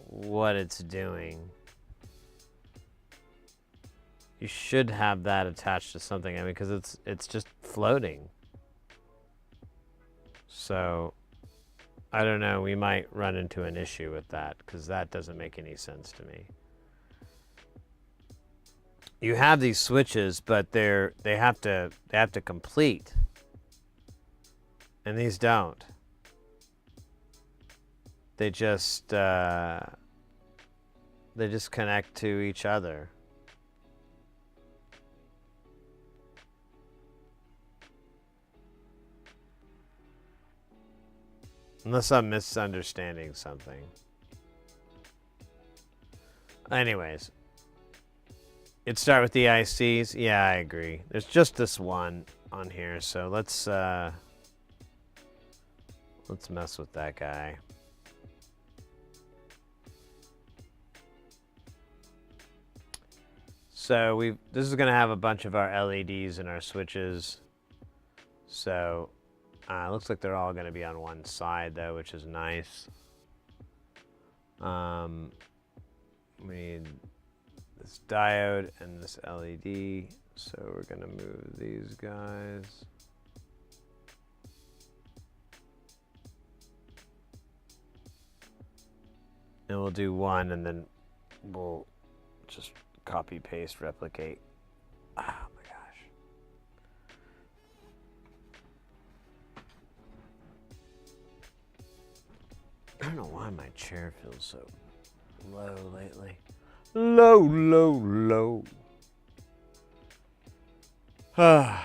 what it's doing. You should have that attached to something. I mean, because it's just floating. So, I don't know. We might run into an issue with that because that doesn't make any sense to me. You have these switches, but they have to complete, and these don't. They just connect to each other. Unless I'm misunderstanding something. Anyways. It'd start with the ICs. Yeah, I agree. There's just this one on here, so let's mess with that guy. So this is going to have a bunch of our LEDs and our switches. So it looks like they're all going to be on one side though, which is nice. We need this diode and this LED. So we're going to move these guys. And we'll do one, and then we'll just copy, paste, replicate. Oh my gosh. I don't know why my chair feels so low lately. Low, low, low. Alright,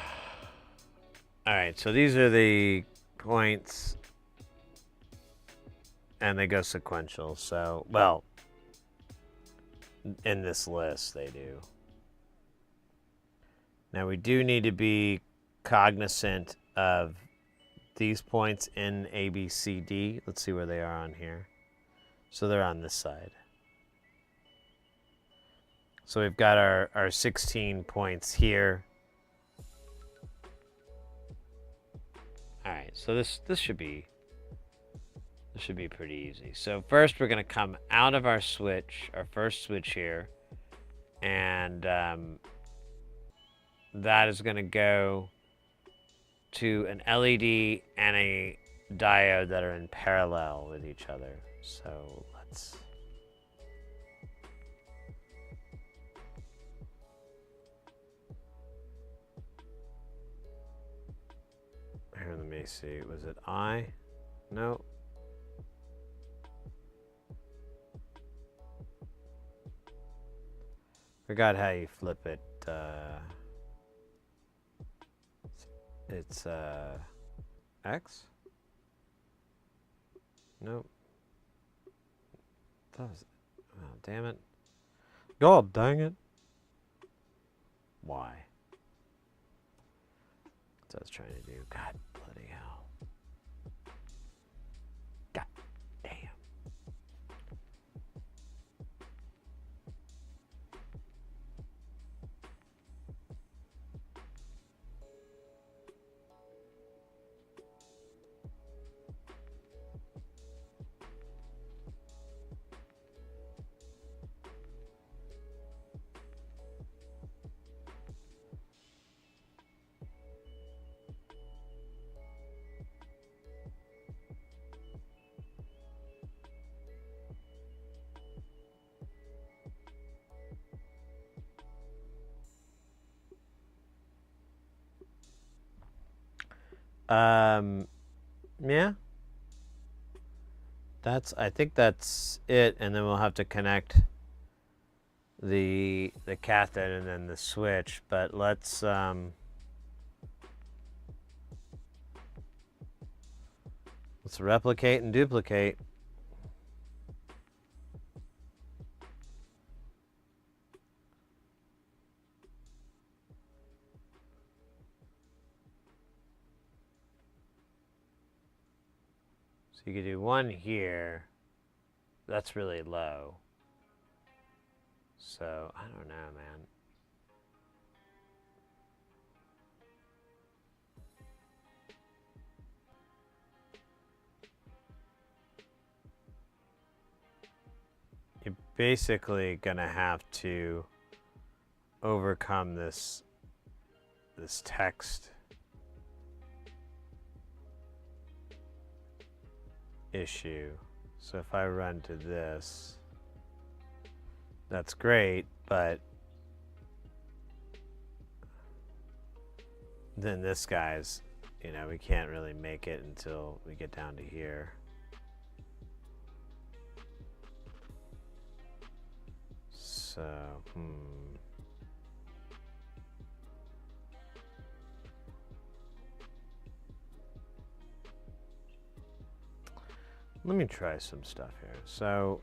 so these are the points. And they go sequential, so, well, in this list they do. Now we do need to be cognizant of these points in A, B, C, D. Let's see where they are on here. So they're on this side. So we've got our 16 points here. right, so this should be pretty easy. So first we're gonna come out of our switch, our first switch here, and that is gonna go to an LED and a diode that are in parallel with each other. So let's here, let me see. Was it I? No. Forgot how you flip it. It's X? Nope. That was, oh, damn it. God dang it. Why? That's what I was trying to do. God bloody hell. God damn. Yeah. I think that's it, and then we'll have to connect the cathode and then the switch, but let's replicate and duplicate. So you could do one here. That's really low. So, I don't know, man. You're basically gonna have to overcome this text issue. So if I run to this, that's great, but then this guy's, you know, we can't really make it until we get down to here. So, let me try some stuff here. So,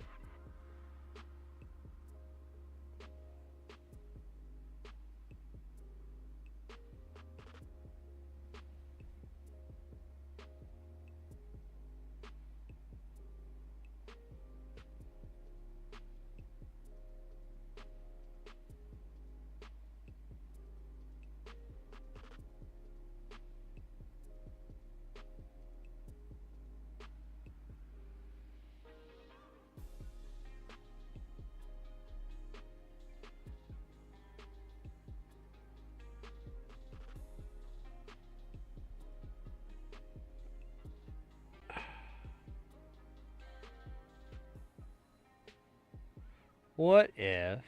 what if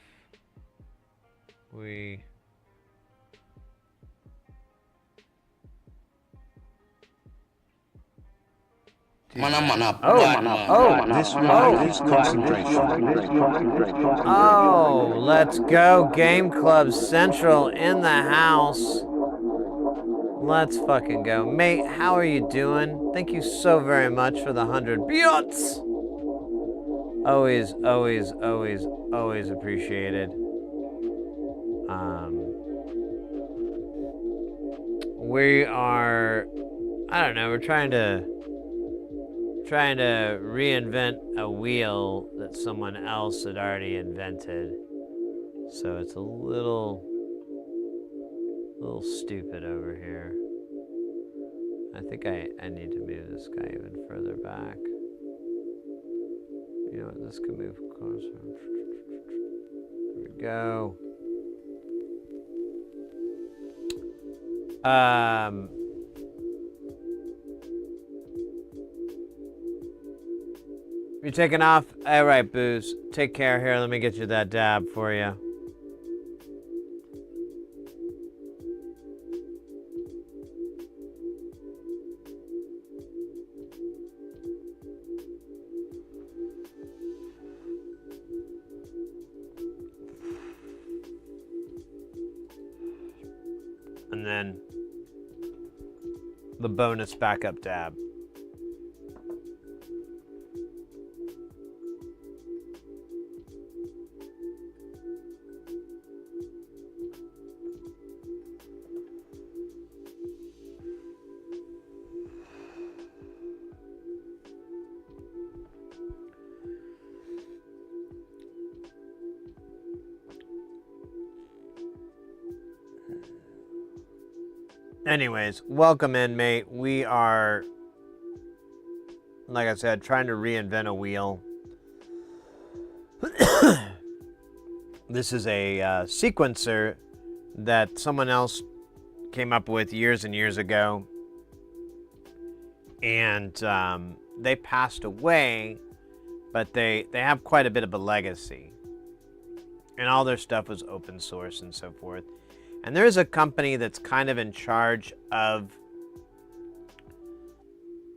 we This requires concentration. Oh, let's go. Game Club Central in the house. Let's fucking go. Mate, how are you doing? Thank you so very much for the 100 bits. Always, always, always, always appreciated. We are, I don't know, we're trying to reinvent a wheel that someone else had already invented. So it's a little stupid over here. I think I need to move this guy even further back. You know what? This could move closer. There we go. You taking off? All right, Booze. Take care here. Let me get you that dab for you. And then the bonus backup dab. Anyways, welcome in, mate. We are, like I said, trying to reinvent a wheel. This is a sequencer that someone else came up with years and years ago. And they passed away, but they have quite a bit of a legacy. And all their stuff was open source and so forth. And there's a company that's kind of in charge of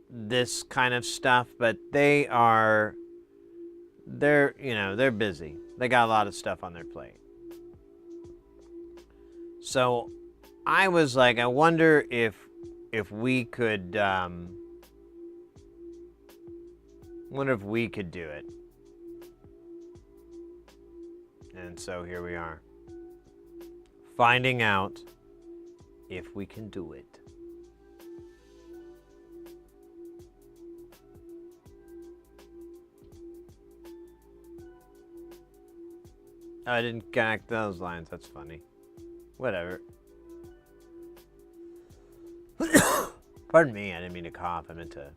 this kind of stuff, but they're busy. They got a lot of stuff on their plate. So I was like, I wonder if we could do it. And so here we are. Finding out if we can do it. Oh, I didn't connect those lines. That's funny. Whatever. Pardon me, I didn't mean to cough. I meant to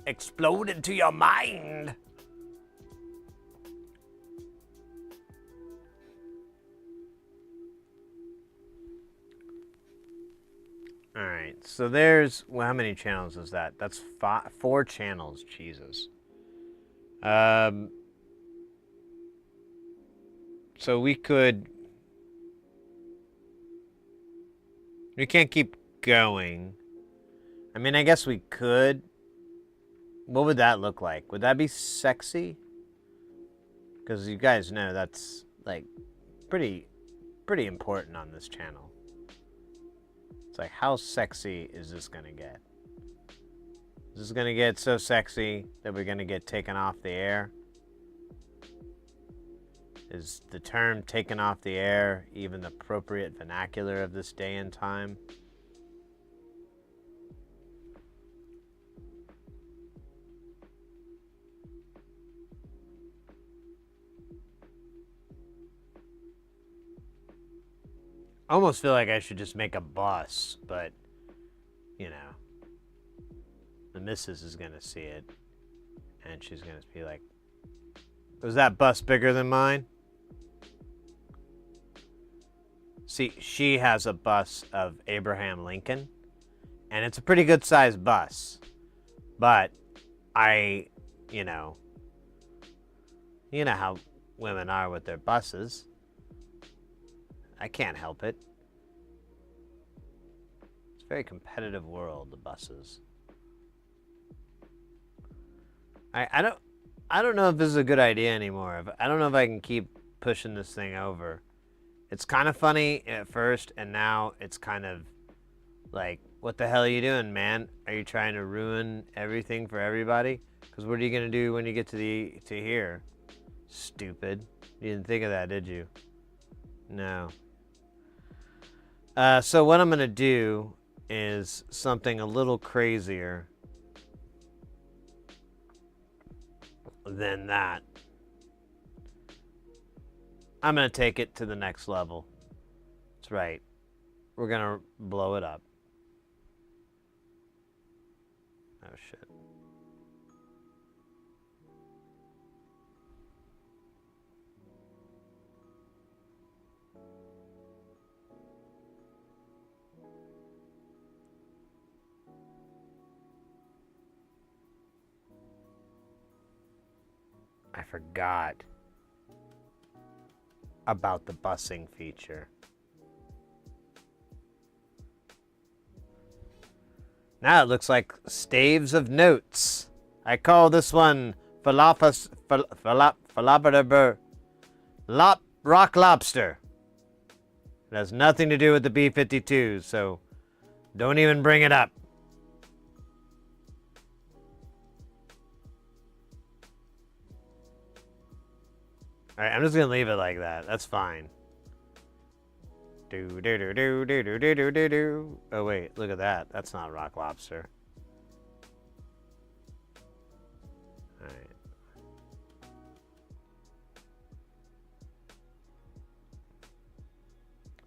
explode into your mind. All right, so there's, well, how many channels is that? That's 4 channels, Jesus. So we can't keep going. I mean, I guess we could. What would that look like? Would that be sexy? Because you guys know that's like pretty important on this channel. It's like, how sexy is this gonna get? Is this gonna get so sexy that we're gonna get taken off the air? Is the term taken off the air even the appropriate vernacular of this day and time? I almost feel like I should just make a bus, but, you know, the missus is going to see it, and she's going to be like, was that bus bigger than mine? See, she has a bus of Abraham Lincoln, and it's a pretty good sized bus, but you know how women are with their buses. I can't help it. It's a very competitive world, the buses. I don't know if this is a good idea anymore. I don't know if I can keep pushing this thing over. It's kind of funny at first, and now it's kind of like, what the hell are you doing, man? Are you trying to ruin everything for everybody? Because what are you gonna do when you get to here? Stupid. You didn't think of that, did you? No. So what I'm going to do is something a little crazier than that. I'm going to take it to the next level. That's right. We're going to blow it up. Oh shit. I forgot about the busing feature. Now it looks like staves of notes. I call this one rock lobster. It has nothing to do with the B-52, so don't even bring it up. Alright, I'm just gonna leave it like that. That's fine. Do do do do do do do do do do. Oh wait, look at that. That's not rock lobster. Alright.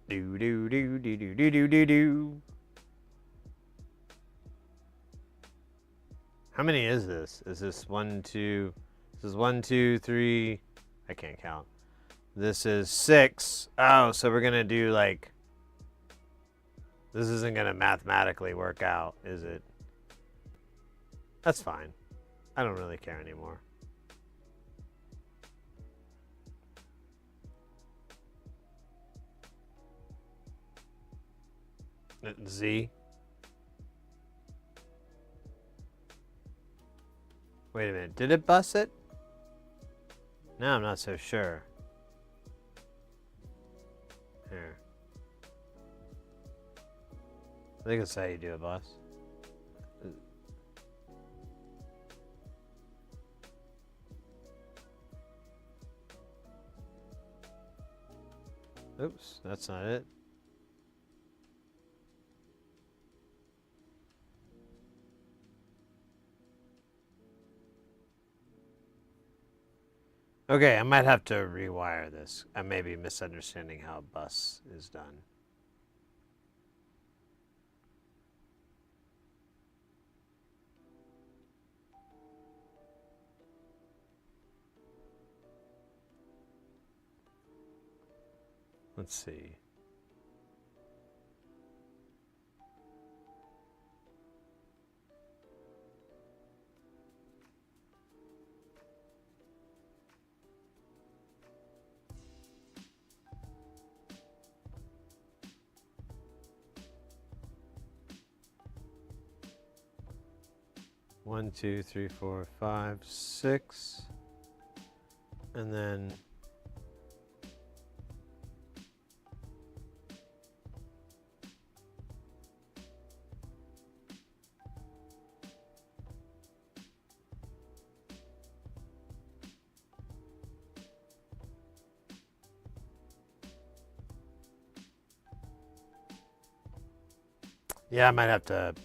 Do do do do do do do do do. How many is this? Is this 1, 2? This is 1, 2, 3. I can't count. This is 6. Oh, so we're gonna do like. This isn't gonna mathematically work out, is it? That's fine. I don't really care anymore. Z. Wait a minute. Did it bus it? No, I'm not so sure. Here. I think that's how you do a bus. Oops, that's not it. Okay, I might have to rewire this. I may be misunderstanding how a bus is done. Let's see. One, 2, 3, 4, 5, 6, and then yeah, I might have to.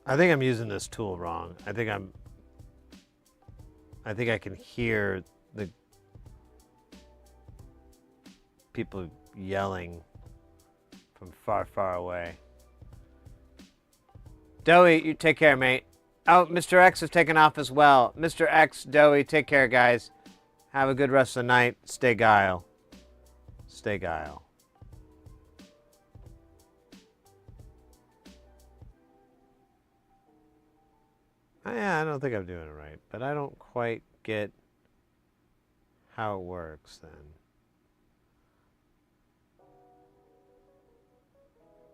I think I'm using this tool wrong. I think I can hear the people yelling from far, far away. Doey, you take care, mate. Oh, Mr. X has taken off as well. Mr. X, Doey, take care, guys. Have a good rest of the night. Stay guile. Stay guile. Yeah, I don't think I'm doing it right, but I don't quite get how it works then.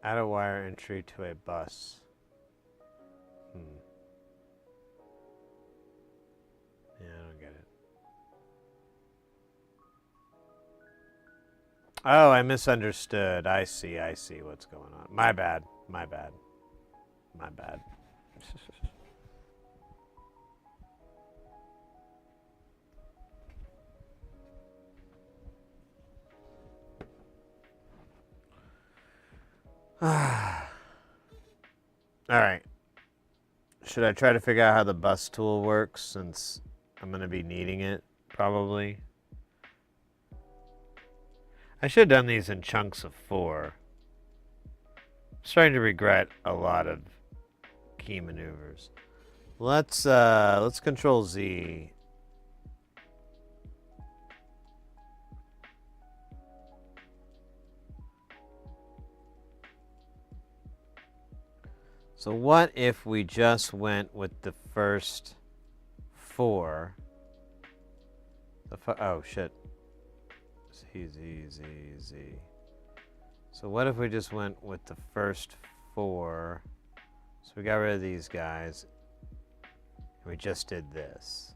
Add a wire entry to a bus. Yeah, I don't get it. Oh, I misunderstood. I see what's going on. My bad. Alright. Should I try to figure out how the bus tool works since I'm going to be needing it? Probably. I should have done these in chunks of 4. I'm starting to regret a lot of key maneuvers. Let's control Z. So what if we just went with the first 4? Oh shit. Z. So what if we just went with the first 4? So we got rid of these guys. And we just did this.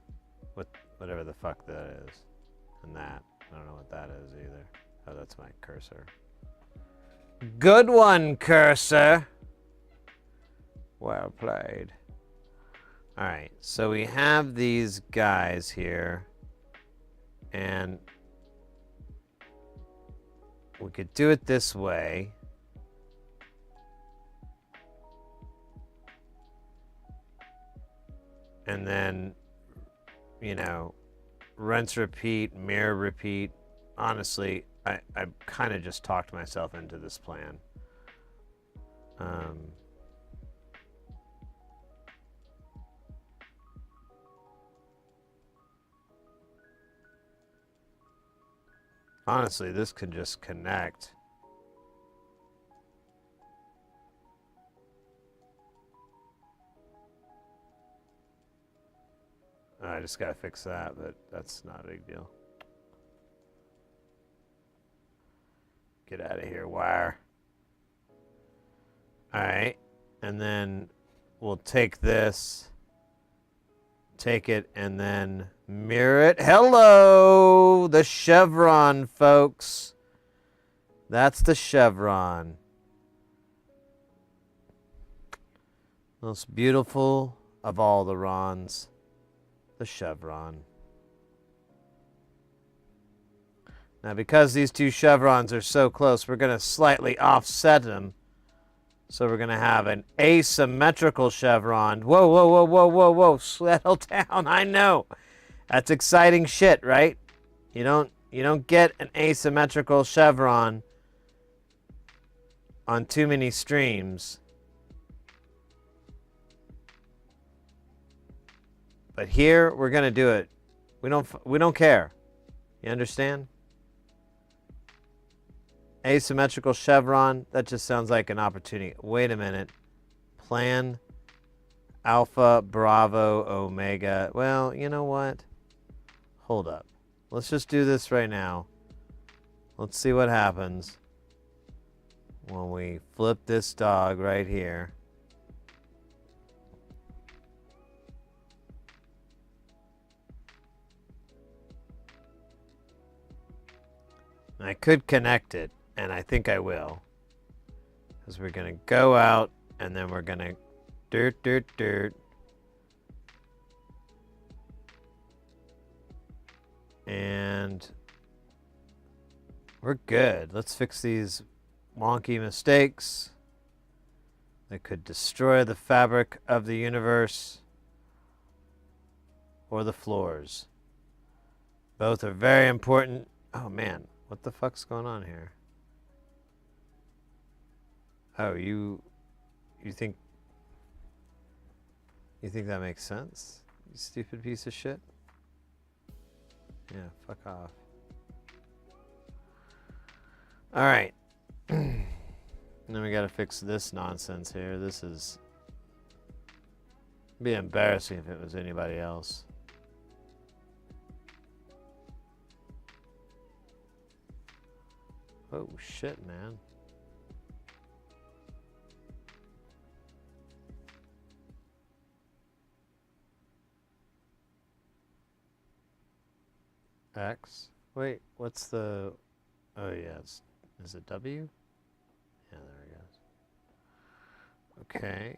With whatever the fuck that is. And that. I don't know what that is either. Oh, that's my cursor. Good one, cursor! Well played. Alright, so we have these guys here. And we could do it this way. And then, you know, rinse, repeat, mirror, repeat. Honestly, I kind of just talked myself into this plan. Honestly, this could just connect. I just gotta fix that, but that's not a big deal. Get out of here, wire. Alright, and then we'll take this, take it, and then mirror it. Hello! The chevron, folks. That's the chevron. Most beautiful of all the Rons. The chevron. Now, because these two chevrons are so close, we're going to slightly offset them. So we're going to have an asymmetrical chevron. Whoa. Settle down. I know. That's exciting shit, right? You don't get an asymmetrical chevron on too many streams. But here we're going to do it. We don't care. You understand? Asymmetrical chevron, that just sounds like an opportunity. Wait a minute. Plan Alpha, Bravo, Omega. Well, you know what? Hold up. Let's just do this right now. Let's see what happens when we flip this dog right here. I could connect it, and I think I will. Because we're going to go out, and then we're going to dirt. And we're good. Let's fix these wonky mistakes that could destroy the fabric of the universe or the floors. Both are very important. Oh, man. What the fuck's going on here? Oh, you think that makes sense? You stupid piece of shit. Yeah, fuck off. All right. Then we gotta fix this nonsense here. This is be embarrassing if it was anybody else. Oh shit, man. X. Wait, what's the Oh, yeah. Is it W? Yeah, there it goes. Okay.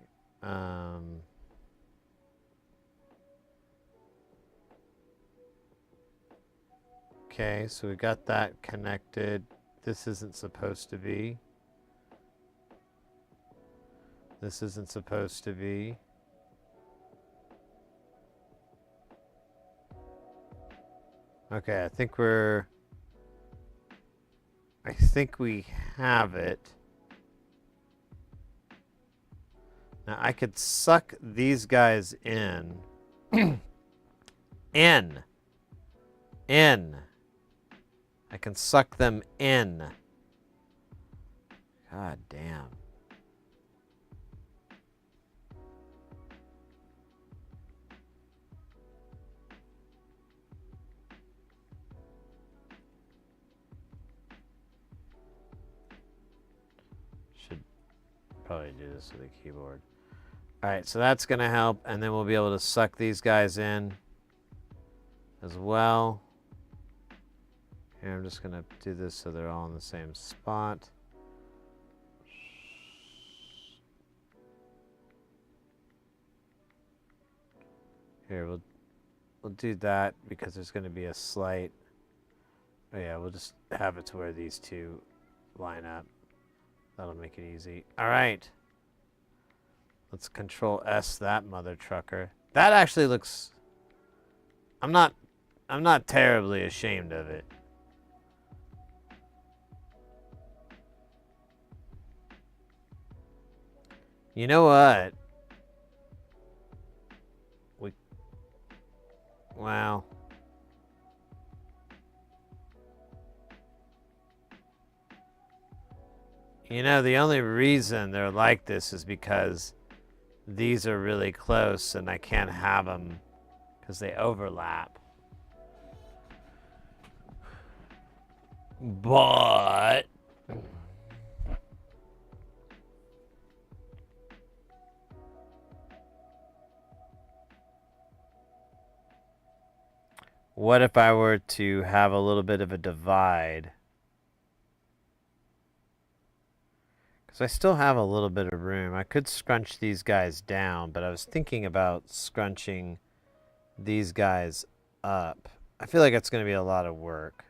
Okay, so we got that connected. This isn't supposed to be. This isn't supposed to be. Okay, I think we have it. Now I could suck these guys in. In. I can suck them in. God damn. Should probably do this with a keyboard. Alright, so that's going to help, and then we'll be able to suck these guys in as well. Here, I'm just going to do this so they're all in the same spot. Here, we'll do that because there's going to be a slight... Oh yeah, we'll just have it to where these two line up. That'll make it easy. All right. Let's Control S that mother trucker. That actually looks... I'm not terribly ashamed of it. You know what? Wow. You know, the only reason they're like this is because these are really close and I can't have them because they overlap. But... what if I were to have a little bit of a divide? Because I still have a little bit of room. I could scrunch these guys down, but I was thinking about scrunching these guys up. I feel like it's going to be a lot of work.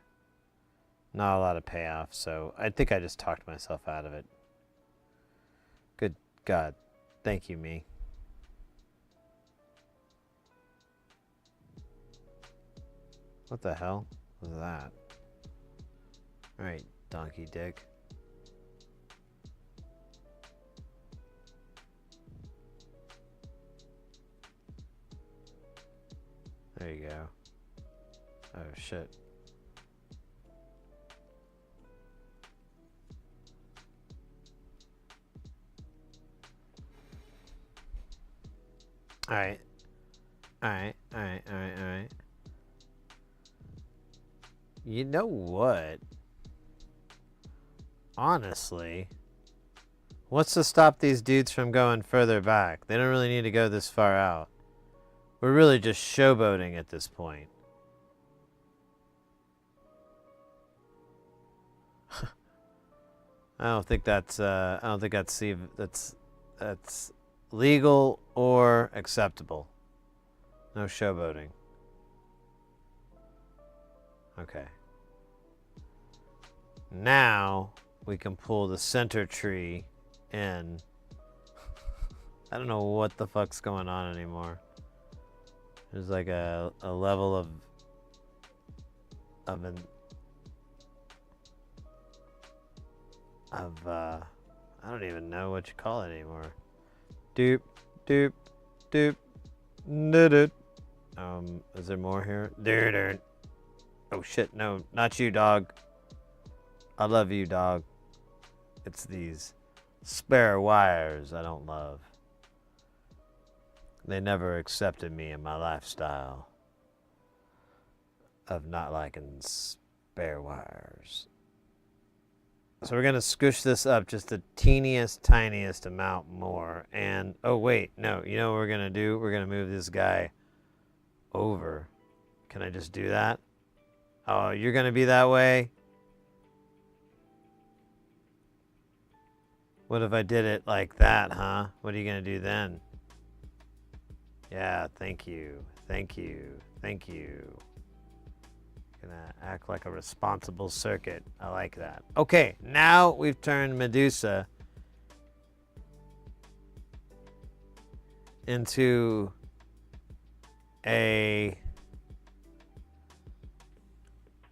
Not a lot of payoff, so I think I just talked myself out of it. Good God. Thank you, me. What the hell was that? Alright, donkey dick. There you go. Oh, shit. Alright. Alright. You know what? Honestly, what's to stop these dudes from going further back? They don't really need to go this far out. We're really just showboating at this point. I don't think that's legal or acceptable. No showboating. Okay. Now we can pull the center tree in. I don't know what the fuck's going on anymore. There's like a level of I don't even know what you call it anymore. Doop, doop, doop, doop. Is there more here? There. Oh shit, no, not you, dog. I love you, dog. It's these spare wires I don't love. They never accepted me in my lifestyle of not liking spare wires. So we're going to squish this up just the teeniest, tiniest amount more. And, oh wait, no, you know what we're going to do? We're going to move this guy over. Can I just do that? Oh, you're going to be that way? What if I did it like that, huh? What are you gonna do then? Yeah, thank you. Thank you. Thank you. Gonna act like a responsible circuit. I like that. Okay, now we've turned Medusa into a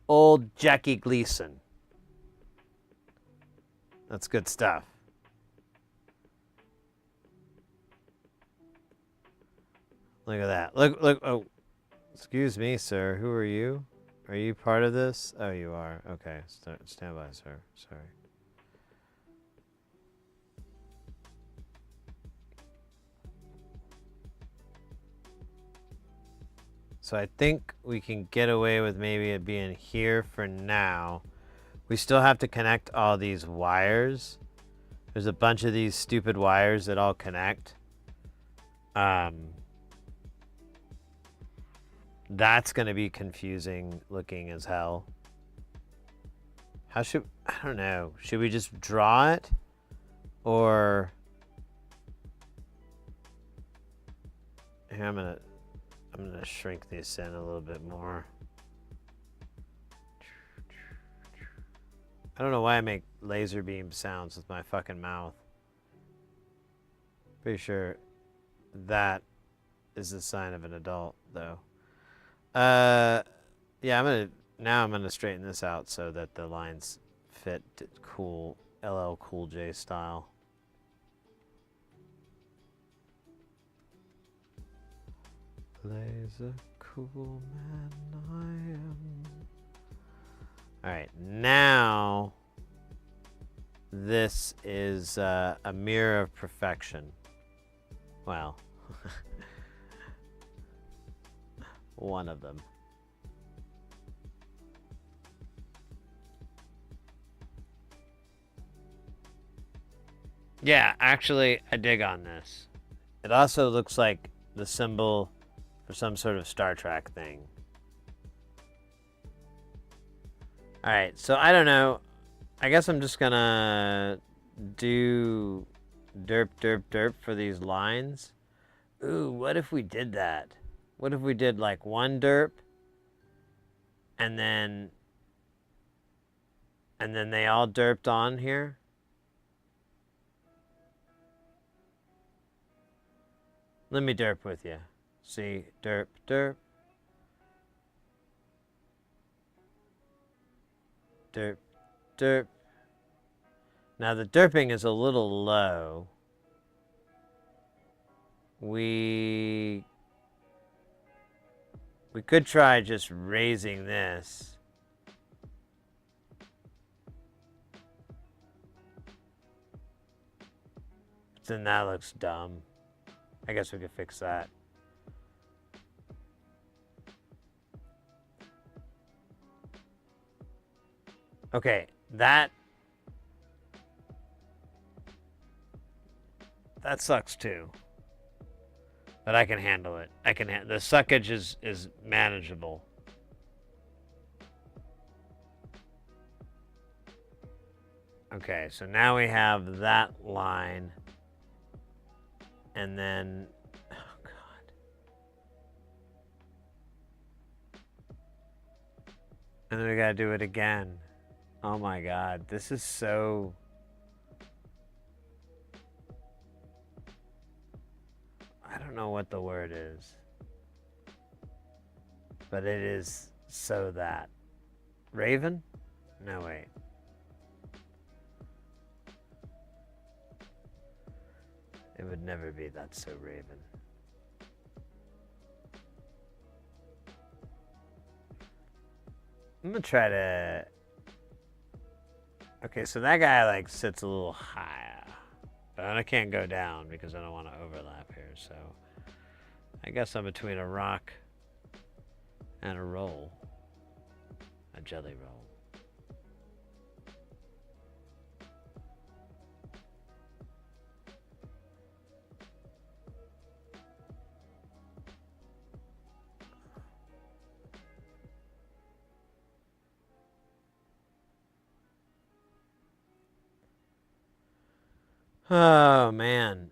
old Jackie Gleason. That's good stuff. Look at that. Look. Oh, excuse me, sir. Who are you? Are you part of this? Oh, you are. Okay. Stand by, sir. Sorry. So I think we can get away with maybe it being here for now. We still have to connect all these wires. There's a bunch of these stupid wires that all connect. That's going to be confusing looking as hell. I don't know. Should we just draw it? Or... Here, I'm gonna shrink this in a little bit more. I don't know why I make laser beam sounds with my fucking mouth. Pretty sure that is the sign of an adult, though. Yeah, I'm gonna straighten this out so that the lines fit cool LL Cool J style. Laser cool man I am. Alright, now this is a mirror of perfection. Well, one of them. Yeah, actually, I dig on this. It also looks like the symbol for some sort of Star Trek thing. Alright, so I don't know. I guess I'm just gonna do derp derp derp for these lines. Ooh, what if we did that? What if we did like one derp and then they all derped on here? Let me derp with you. See, derp, derp. Derp, derp. Now the derping is a little low. We could try just raising this. But then that looks dumb. I guess we could fix that. Okay, that sucks too. But I can handle it. The suckage is manageable. Okay, so now we have that line. And then, oh God. And then we gotta do it again. Oh my God, this is so... I don't know what the word is. But it is so that. Raven? No, wait. It would never be that so Raven. I'm gonna try to... Okay, so that guy like sits a little higher. But I can't go down because I don't want to overlap here, so... I guess I'm between a rock and a roll. A jelly roll. Oh, man.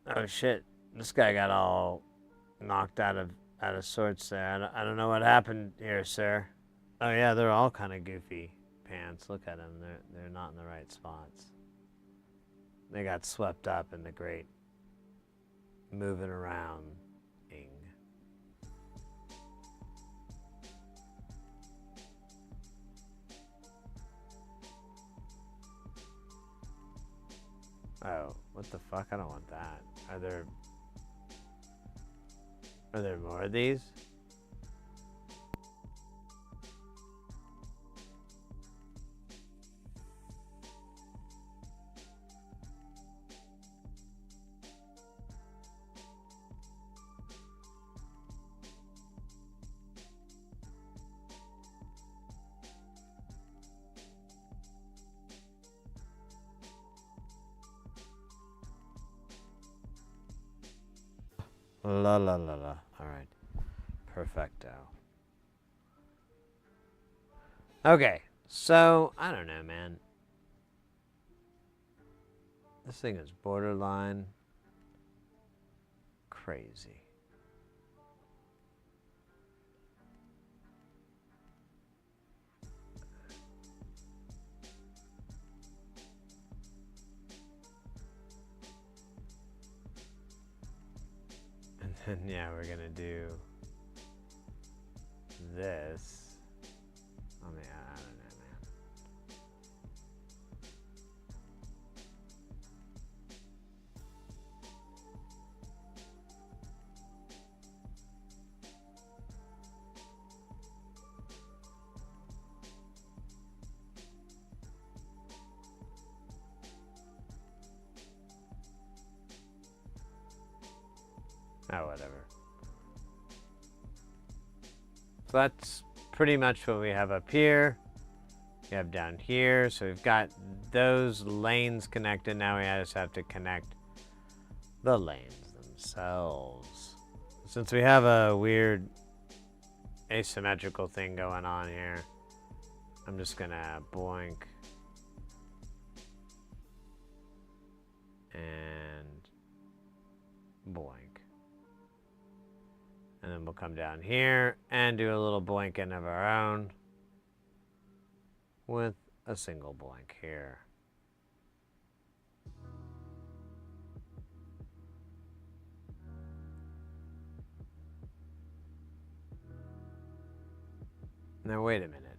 Oh, shit. This guy got all knocked out of sorts there. I don't know what happened here, sir. Oh, yeah, they're all kind of goofy pants. Look at them. They're not in the right spots. They got swept up in the great moving around ing. Oh, what the fuck? I don't want that. Are there more of these? La la la la. All right. Perfecto. Okay. So, I don't know, man. This thing is borderline crazy. And then, yeah, we're gonna do this. I mean, I don't know, man. Oh, whatever. So that's pretty much what we have up here. We have down here. So we've got those lanes connected. Now we just have to connect the lanes themselves. Since we have a weird asymmetrical thing going on here, I'm just gonna boink and boink. And then we'll come down here and do a little boinking of our own with a single boink here. Now wait a minute.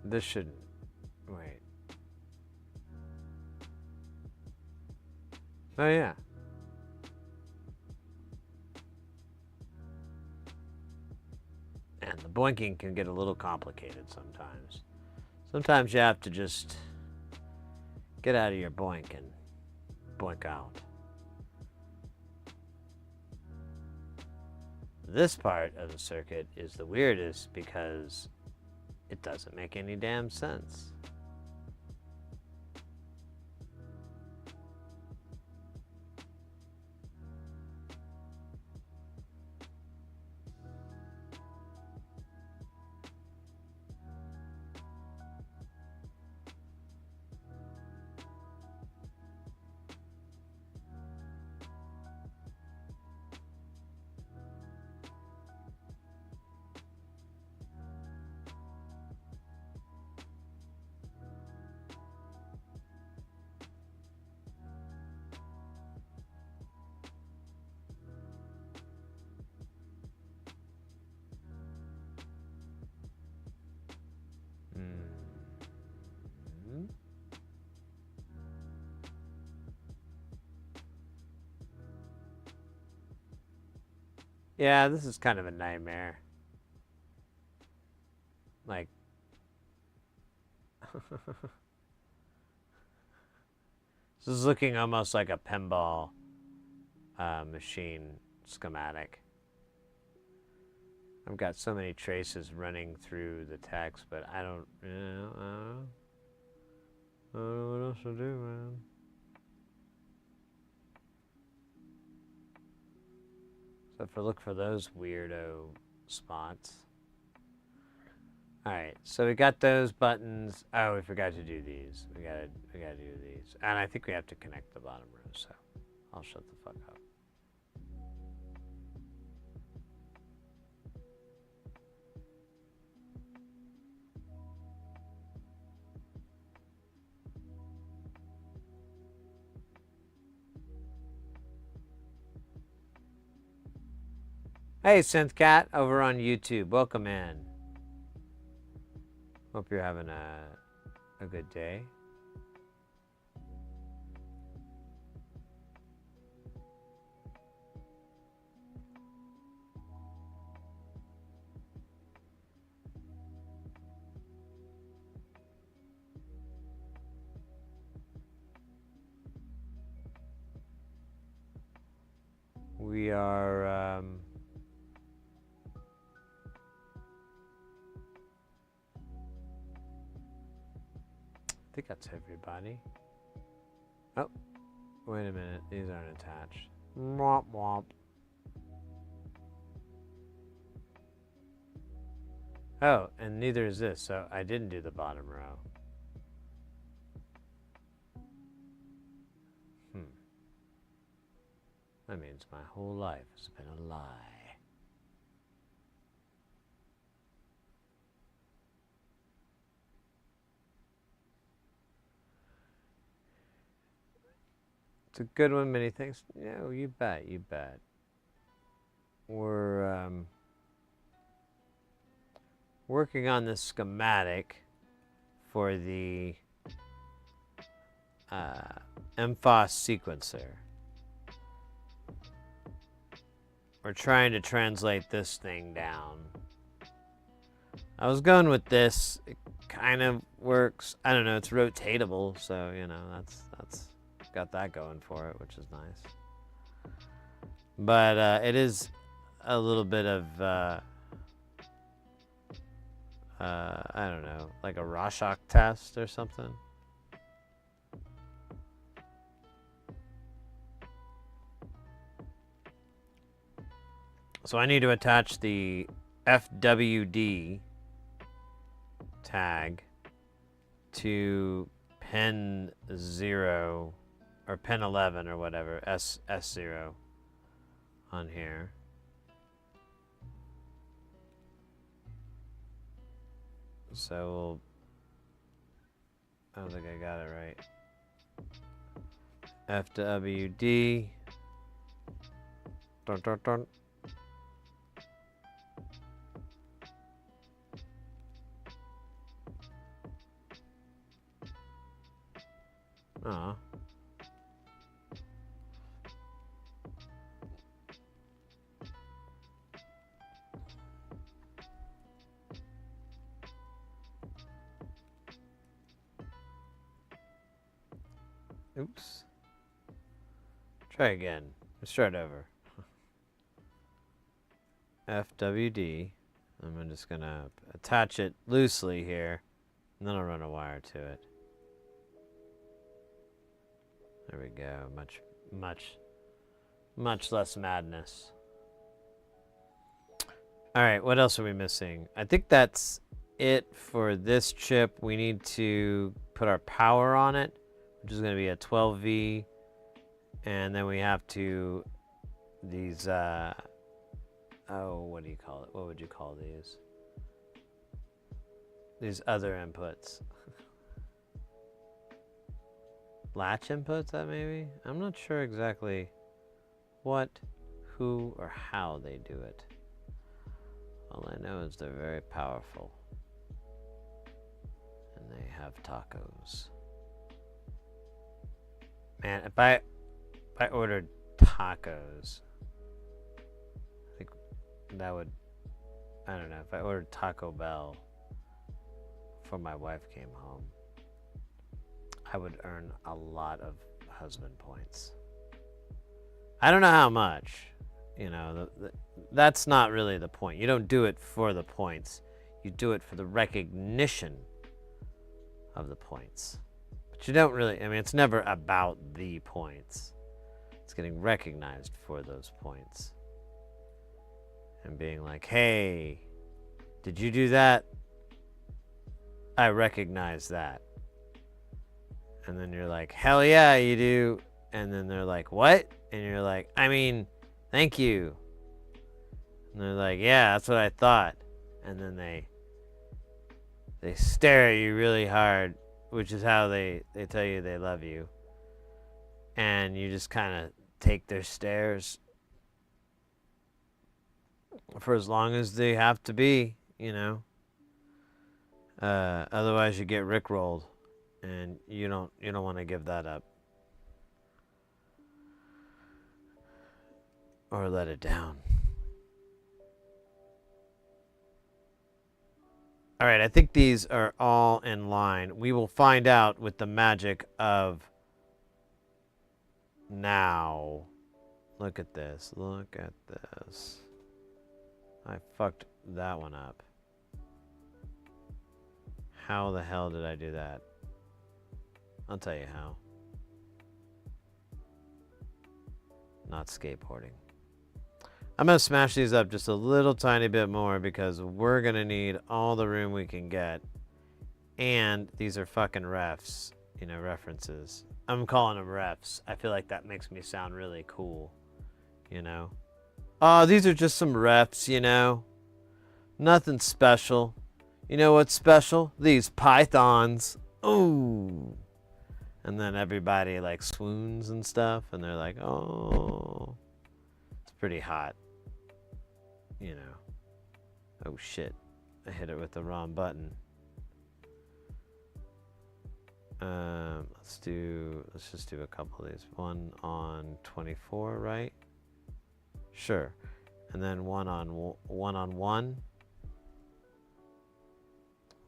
This shouldn't... Wait. Oh yeah. And the boinking can get a little complicated sometimes. Sometimes you have to just get out of your boink and boink out. This part of the circuit is the weirdest because it doesn't make any damn sense. Yeah, this is kind of a nightmare. Like... This is looking almost like a pinball machine schematic. I've got so many traces running through the text, but I don't know what else to do, man. So if I look for those weirdo spots. All right, so we got those buttons. Oh, we forgot to do these. We gotta do these, and I think we have to connect the bottom row. So I'll shut the fuck up. Hey, SynthCat over on YouTube. Welcome in. Hope you're having a good day. We are I think that's everybody. Oh, wait a minute. These aren't attached. Womp womp. Oh, and neither is this, so I didn't do the bottom row. That means my whole life has been a lie. It's a good one, many thanks. Yeah, you bet, you bet. We're working on this schematic for the MFOS sequencer. We're trying to translate this thing down. I was going with this. It kind of works. I don't know. It's rotatable, so you know that's got that going for it, which is nice. But it is a little bit of I don't know, like a Rorschach test or something. So I need to attach the FWD tag to pin 0 or pin 11 or whatever, S0 on here. So I don't think I got it right. FWD. Dun, dun, dun. Aw. Oops. Try again. Let's start over. FWD. I'm just gonna attach it loosely here, and then I'll run a wire to it. There we go. Much less madness. All right, what else are we missing? I think that's it for this chip. We need to put our power on it, which is going to be a 12V, and then we have to these oh, what do you call it? What would you call these? These other inputs. Latch inputs, that maybe? I'm not sure exactly what, who, or how they do it. All I know is they're very powerful. And they have tacos. Man, if I ordered tacos, I think that would, I don't know, if I ordered Taco Bell before my wife came home, I would earn a lot of husband points. I don't know how much. You know, that's not really the point. You don't do it for the points. You do it for the recognition of the points. But you don't really, I mean, it's never about the points. It's getting recognized for those points. and being like, hey, did you do that? I recognize that. And then you're like, hell yeah, you do. And then they're like, what? And you're like, I mean, thank you. And they're like, yeah, that's what I thought. And then they stare at you really hard, which is how they tell you they love you. And you just kind of take their stares for as long as they have to be, you know. Otherwise you get rickrolled, and you don't want to give that up or let it down. All right, I think these are all in line. We will find out with the magic of now. Look at this. Look at this. I fucked that one up. How the hell did I do that? I'll tell you how. Not skateboarding. I'm going to smash these up just a little tiny bit more because we're going to need all the room we can get. And these are fucking refs, you know, references. I'm calling them refs. I feel like that makes me sound really cool, you know. Oh, these are just some refs, you know. Nothing special. You know what's special? These pythons. Ooh. And then everybody like swoons and stuff, and they're like, oh. It's pretty hot. You know. Oh shit. I hit it with the wrong button. Let's just do a couple of these. One on 24, right? Sure. And then one on one.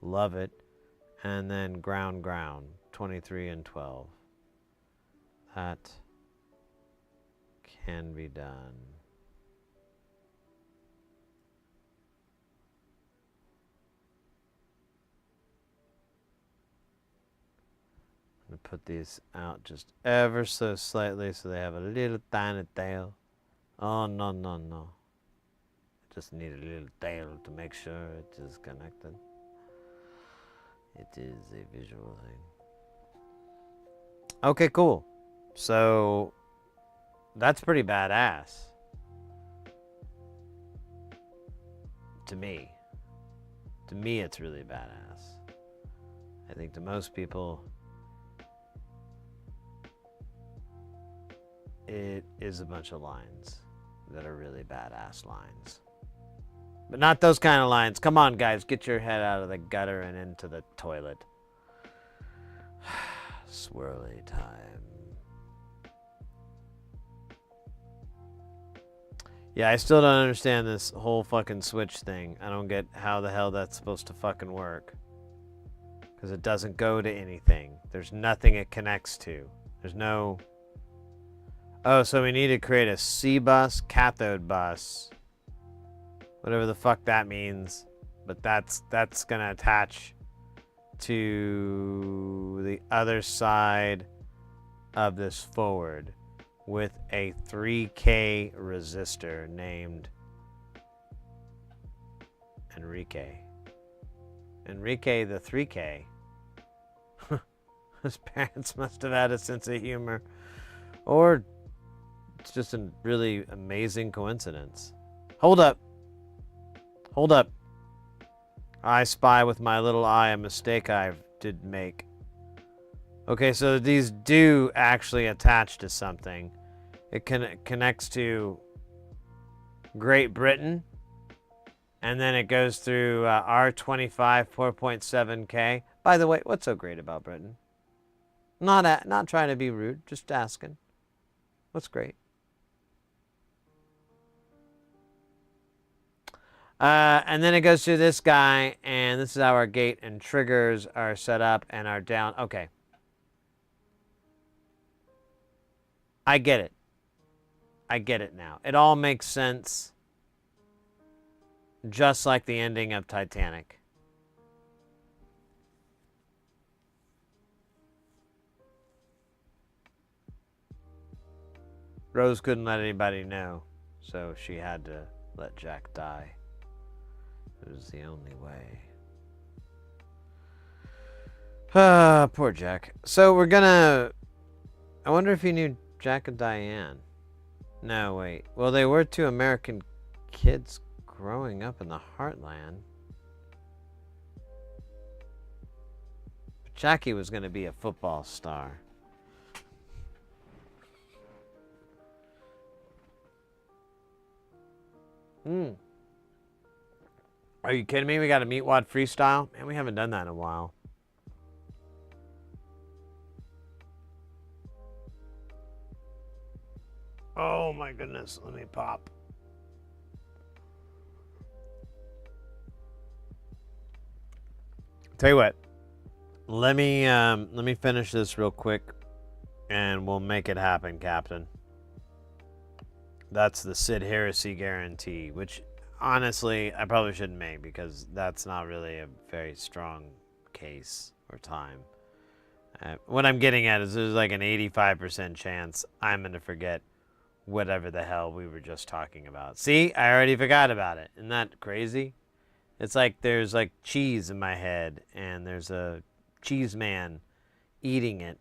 Love it. And then ground, 23 and 12. That can be done. I'm going to put these out just ever so slightly so they have a little tiny tail. Oh, no, no, no. I just need a little tail to make sure it is connected. It is a visual thing. Okay, cool. So that's pretty badass. To me. To me, it's really badass. I think to most people, it is a bunch of lines that are really badass lines. But not those kind of lines. Come on, guys. Get your head out of the gutter and into the toilet. Swirly time. Yeah, I still don't understand this whole fucking switch thing. I don't get how the hell that's supposed to fucking work. Because it doesn't go to anything. There's nothing it connects to. There's no... Oh, so we need to create a C-bus, cathode bus. Whatever the fuck that means. But that's going to attach to the other side of this forward with a 3K resistor named Enrique. Enrique the 3K. His parents must have had a sense of humor. Or it's just a really amazing coincidence. Hold up. Hold up. I spy with my little eye a mistake I did make. Okay, so these do actually attach to something. It connects to Great Britain, and then it goes through R25 4.7K. By the way, what's so great about Britain? Not trying to be rude, just asking. What's great? And then it goes through this guy, and this is how our gate and triggers are set up and are down. Okay. I get it. I get it now. It all makes sense. Just like the ending of Titanic. Rose couldn't let anybody know, so she had to let Jack die. It was the only way. Ah, poor Jack. So we're gonna... I wonder if he knew Jack and Diane. No, wait. Well, they were two American kids growing up in the heartland. But Jackie was gonna be a football star. Are you kidding me? We got a Meatwad freestyle? Man, we haven't done that in a while. Oh my goodness, let me pop. Tell you what, let me finish this real quick and we'll make it happen, Captain. That's the Sid Heresy guarantee, which honestly I probably shouldn't make because that's not really a very strong case or time. What I'm getting at is there's like an 85% chance I'm going to forget whatever the hell we were just talking about. See, I already forgot about it. Isn't that crazy? It's like there's like cheese in my head and there's a cheese man eating it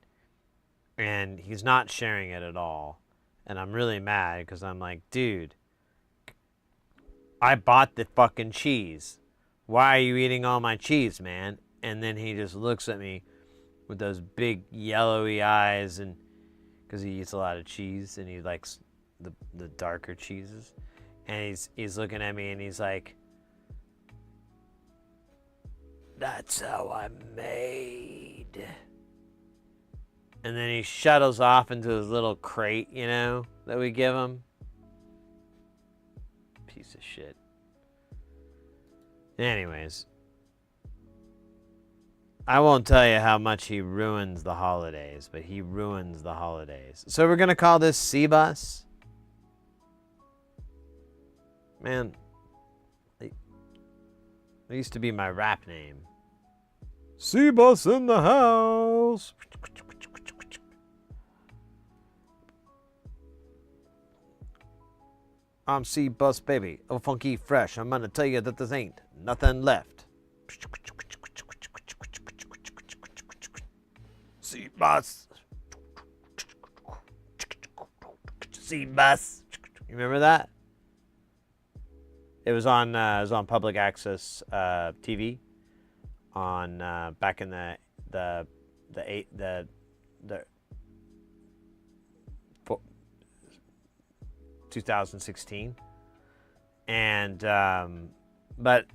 and he's not sharing it at all. And I'm really mad because I'm like, dude, I bought the fucking cheese. Why are you eating all my cheese, man? And then he just looks at me with those big yellowy eyes, and because he eats a lot of cheese and he likes the darker cheeses, and he's looking at me and he's like, that's how I'm made. And then he shuttles off into his little crate, you know, that we give him. Piece of shit. Anyways, I won't tell you how much he ruins the holidays, but he ruins the holidays. So we're going to call this C-Bus. Man, it used to be my rap name. C-Bus in the house. I'm C-Bus, baby. Oh, funky fresh. I'm going to tell you that there ain't nothing left. C-Bus. C-Bus. You remember that? It was on public access TV on back in the 2016, and but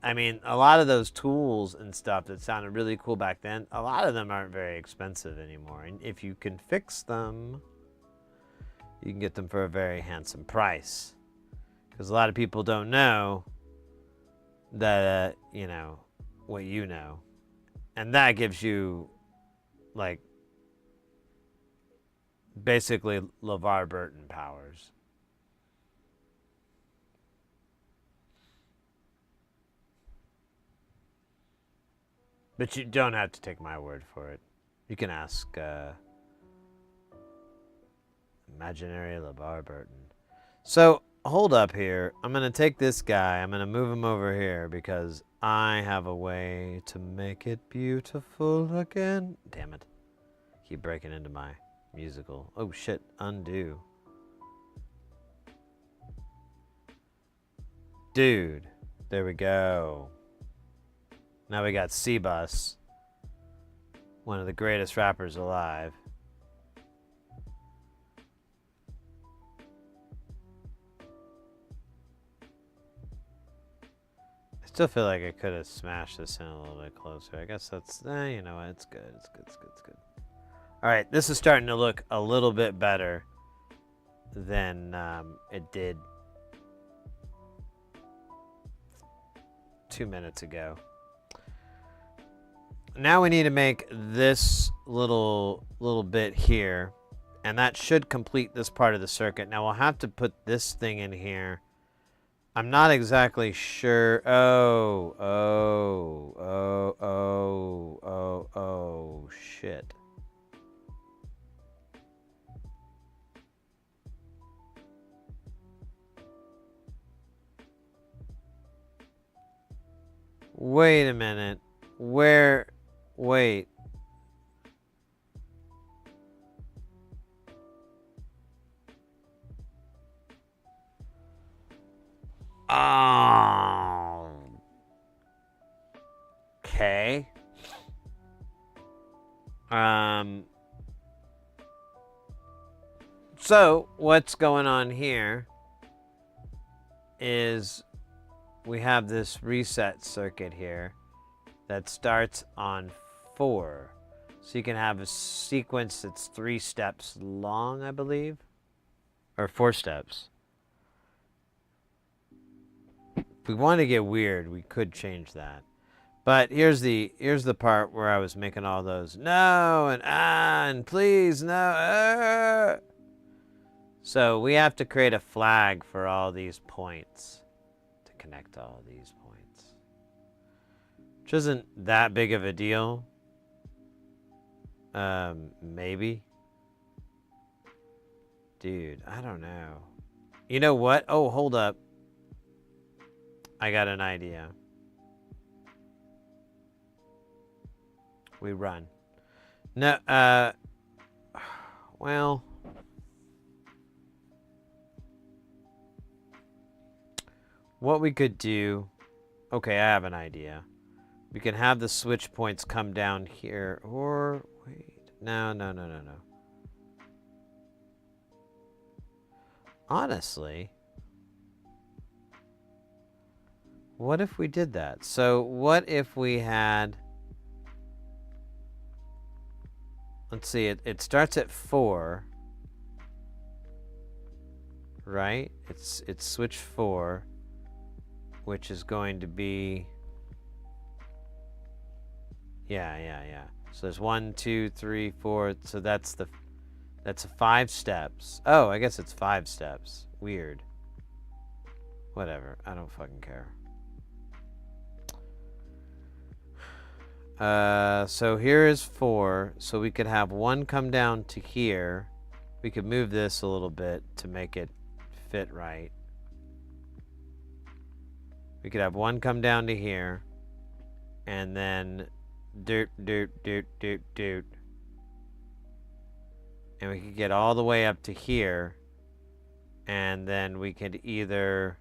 I mean, a lot of those tools and stuff that sounded really cool back then, a lot of them aren't very expensive anymore, and if you can fix them, you can get them for a very handsome price. Because a lot of people don't know that, you know, what you know. And that gives you, like, basically LeVar Burton powers. But you don't have to take my word for it. You can ask imaginary LeVar Burton. So, hold up here. I'm going to take this guy. I'm going to move him over here because I have a way to make it beautiful again. Damn it. Keep breaking into my musical. Oh, shit. Undo. Dude. There we go. Now we got C-Bus. One of the greatest rappers alive. I still feel like I could have smashed this in a little bit closer. I guess that's, you know what, it's good, it's good, it's good, it's good. All right, this is starting to look a little bit better than it did 2 minutes ago. Now we need to make this little bit here, and that should complete this part of the circuit. Now we'll have to put this thing in here. I'm not exactly sure. Oh, shit. Wait a minute. Where? Wait. Oh. Okay. So what's going on here is we have this reset circuit here that starts on 4. So you can have a sequence that's 3 steps long, I believe, or 4 steps. If we want to get weird, we could change that. But here's the part where I was making all those no and please no. So we have to create a flag for all these points to connect all these points, which isn't that big of a deal. Maybe. Dude, I don't know. You know what? Oh, hold up. I got an idea. We run. No, well, what we could do, okay, I have an idea. We can have the switch points come down here, or, wait, no. Honestly, what if we did that? So what if we had, let's see, it starts at 4, right? It's switch 4, which is going to be, yeah. So there's 1, 2, 3, 4. So that's 5 steps. Oh, I guess it's 5 steps. Weird. Whatever. I don't fucking care. So here is 4. So we could have 1 come down to here. We could move this a little bit to make it fit right. We could have 1 come down to here. And then doot. And we could get all the way up to here. And then we could either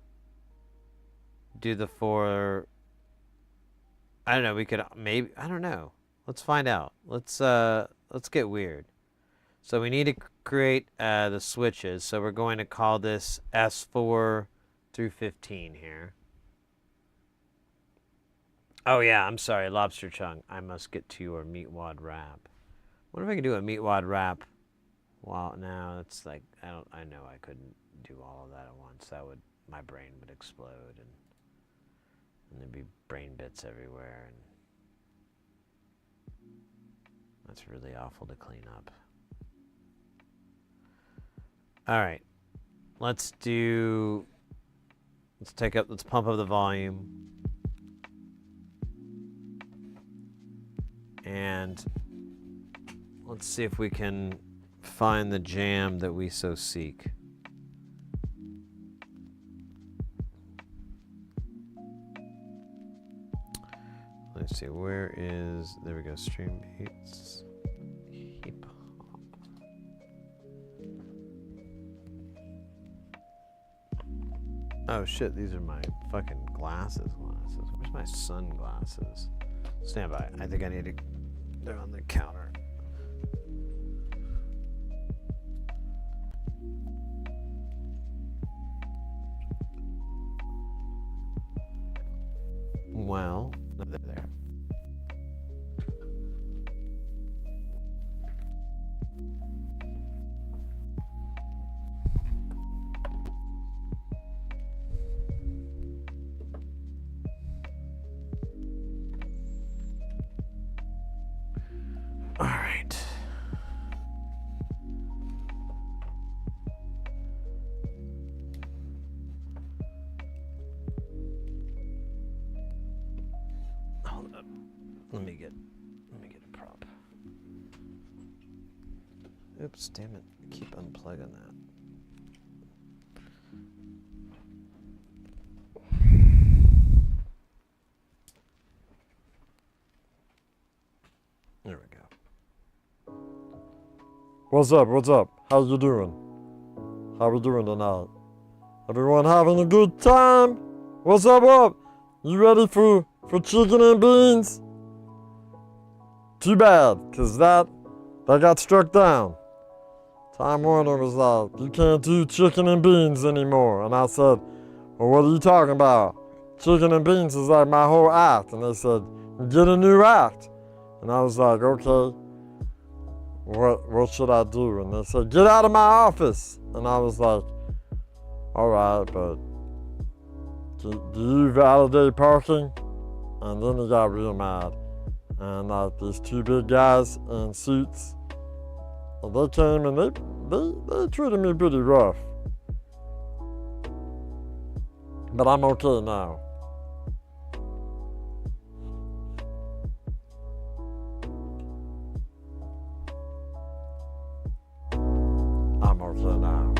do the 4. I don't know, we could maybe, I don't know. Let's find out. Let's get weird. So we need to create the switches. So we're going to call this S4 through 15 here. Oh yeah, I'm sorry, lobster chung. I must get to your meat wad wrap. What if I could do a meat wad wrap? Well, no, it's like I know I couldn't do all of that at once. My brain would explode and there'd be brain bits everywhere, and that's really awful to clean up. All right, let's pump up the volume. And let's see if we can find the jam that we so seek. Let's see, there we go, stream beats, hip hop. Oh shit, these are my fucking glasses. Where's my sunglasses? Stand by, I think I need to, they're on the counter. Well, no, they're there. All right. Hold up. Let me get a prop. Oops, damn it. I keep unplugging that. What's up? What's up? How you doing? How we doing tonight? Everyone having a good time? What's up? What? You ready for chicken and beans? Too bad, cause that got struck down. Time Warner was like, you can't do chicken and beans anymore. And I said, well, what are you talking about? Chicken and beans is like my whole act. And they said, get a new act. And I was like, okay, what should I do? And they said, get out of my office. And I was like, all right, but do you validate parking? And then he got real mad. And like these two big guys in suits, they came and they treated me pretty rough. But I'm okay now. I'm okay now.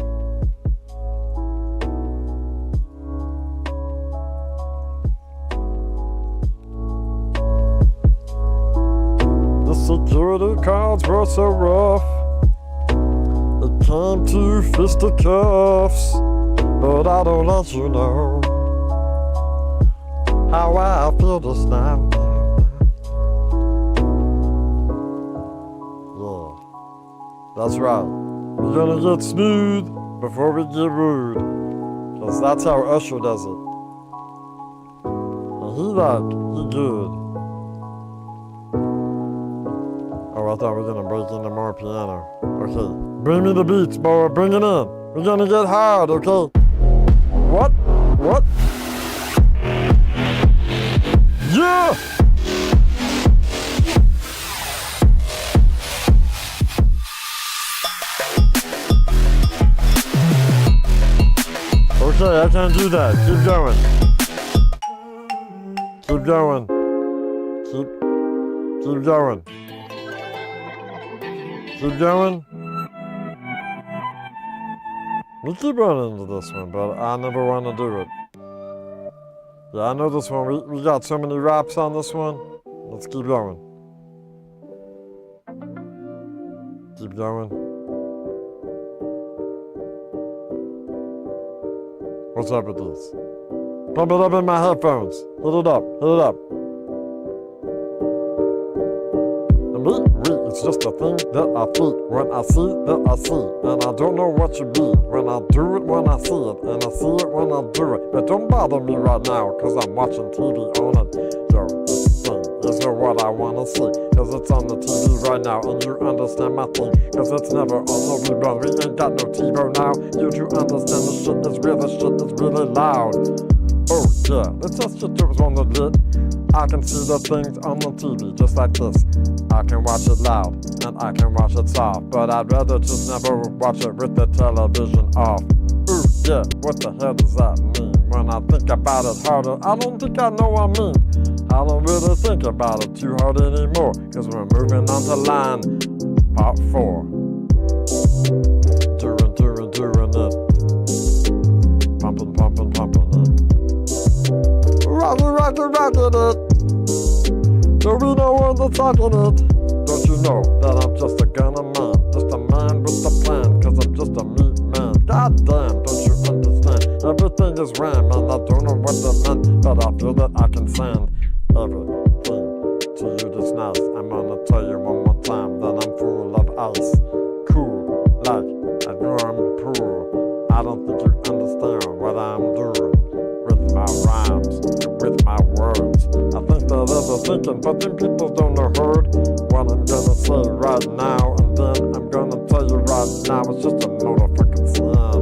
The security cards were so rough. It came to fisticuffs, but I don't let you know how I feel just now. Yeah, that's right. We're gonna get smooth before we get rude, cause that's how Usher does it. And he good. Oh, I thought we were gonna break into more piano. Okay, bring me the beats, boy, bring it in. We're gonna get hard, okay? What? Yeah! Okay, I can't do that. Keep going. Keep going. Keep going. Keep going. We keep running into this one, but I never want to do it. Yeah, I know this one. We got so many raps on this one. Let's keep going. Keep going. What's up with this? Pump it up in my headphones. Hit it up. And it's just a thing that I feel when I see that I see. And I don't know what you mean when I do it when I see it. And I see it when I do it. But don't bother me right now, cause I'm watching TV on it. Yo, this thing isn't what I wanna see. Cause it's on the TV right now, and you understand my thing. Cause it's never on the rerun. We ain't got no TiVo now. You do understand the shit is real, the shit is really loud. Oh yeah, it's just shit that was on the lit. I can see the things on the TV just like this. I can watch it loud and I can watch it soft, but I'd rather just never watch it with the television off. Ooh yeah, what the hell does that mean? When I think about it harder, I don't think I know what I mean. I don't really think about it too hard anymore, cause we're moving on to line part 4. Doing it. Pumping it. Rockin' it. So we know when they're talking it. Don't you know that I'm just a gunner man? Just a man with a plan, cause I'm just a meat man. God damn, don't you understand? Everything is ram, and I don't know what that meant, but I feel that I can send everything to you this nice. I'm gonna tell you one more time that I'm full of ice. Cool, like a warm pool. I don't think you understand what I'm doing with my rhymes, with my words. I think that they're thinking, but them people don't know heard what I'm gonna say right now. And then I'm gonna tell you right now, it's just a motherfucking sin.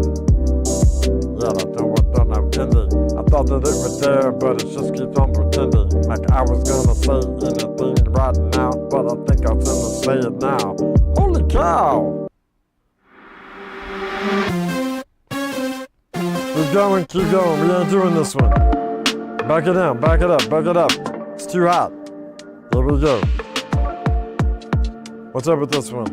Yeah, I don't know ending. I thought that it was there, but it just keeps on pretending. Like I was gonna say anything right now, but I think I'm gonna say it now. Holy cow! Keep going, we ain't doing this one. Back it down, back it up. It's too hot. There we go. What's up with this one?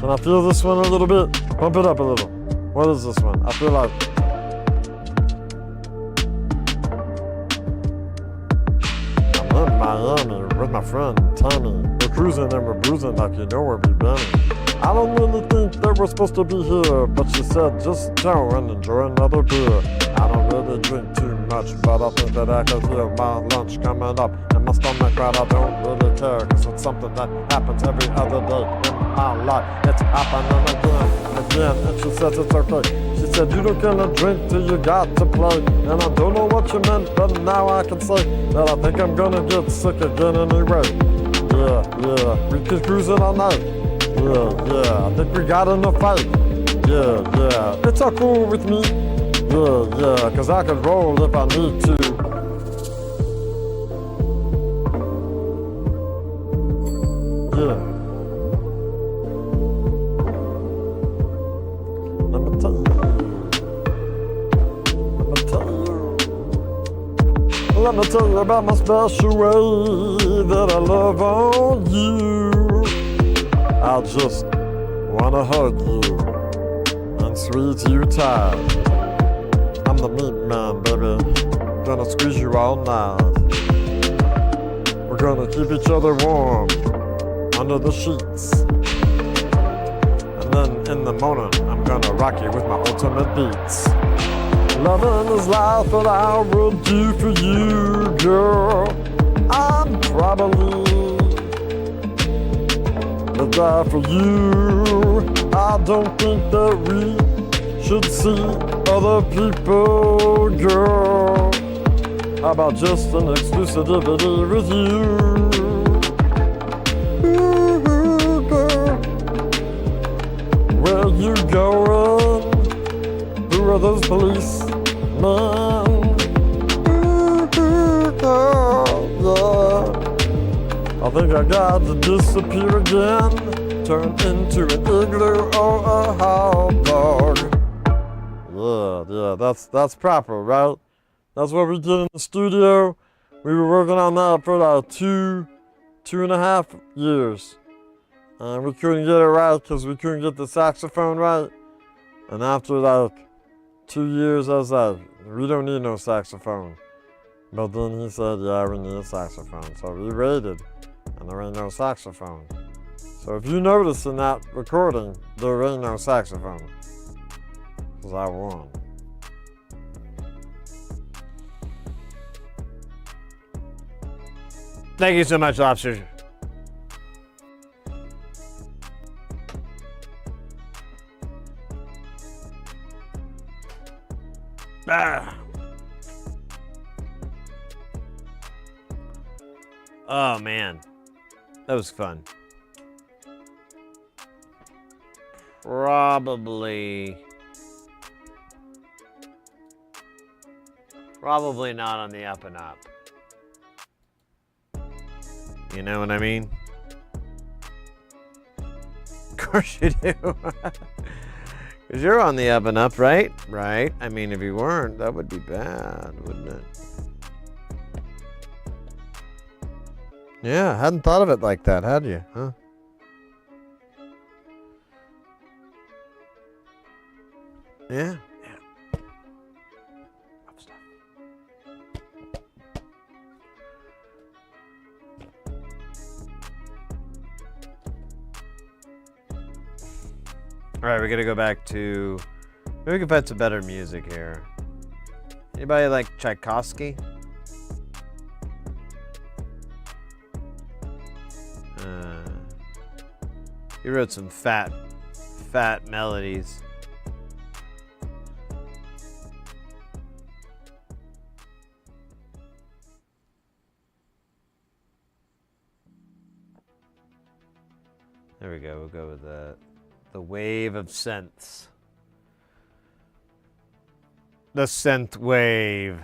Can I feel this one a little bit? Pump it up a little. What is this one? I feel like... I'm in my Miami with my friend Tommy. We're cruising and we're bruising like you know where we've been. I don't really think that we're supposed to be here, but she said just go and enjoy another beer. I don't really drink too much, but I think that I can feel my lunch coming up in my stomach, but I don't really care, cause it's something that happens every other day in my life. It's happening again, and she says it's okay. She said you don't get a drink till you got to play, and I don't know what you meant, but now I can say that I think I'm gonna get sick again anyway. Yeah, we keep cruising all night. Yeah, I think we got enough fight. Yeah, it's all cool with me. Yeah, cause I can roll if I need to. Yeah. Let me tell you about my special way that I love on you. I just wanna hug you and squeeze you tight. I'm the meat man, baby. Gonna squeeze you all night. We're gonna keep each other warm under the sheets. And then in the morning, I'm gonna rock you with my ultimate beats. Loving is life, and I will do for you, girl. I'm probably to die for you. I don't think that we should see other people, girl. How about just an exclusivity with you? Ooh, girl. Where you going? Who are those policemen? Ooh, girl, yeah. I think I got to disappear again, turn into an igloo or a hot dog. Yeah, that's proper, right? That's what we did in the studio. We were working on that for like two and a half years. And we couldn't get it right because we couldn't get the saxophone right. And after like 2 years, I was like, we don't need no saxophone. But then he said, yeah, we need a saxophone. So we waited, and there ain't no saxophone. So if you notice in that recording, there ain't no saxophone. Because I won. Thank you so much, Lobster. Oh man, that was fun. Probably not on the up and up. You know what I mean? Of course you do. Because you're on the up and up, right? Right? I mean, if you weren't, that would be bad, wouldn't it? Yeah, hadn't thought of it like that, had you? Huh? Yeah. Rough stuff. All right, we gotta go back to. Maybe we can find some better music here. Anybody like Tchaikovsky? He wrote some fat melodies. There we go. We'll go with that. The wave of synths. The synth wave.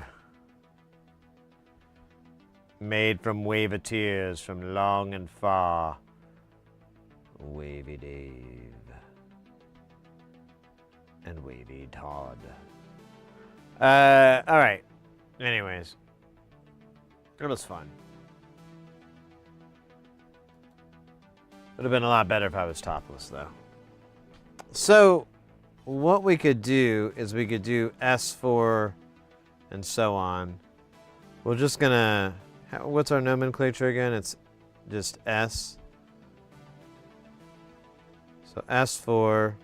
Made from waveteers from long and far. Wavy Dave. And Wavy Todd. Alright. Anyways. It was fun. Would have been a lot better if I was topless, though. So, what we could do is we could do S4 and so on. We're just gonna What's our nomenclature again? It's just S. So S for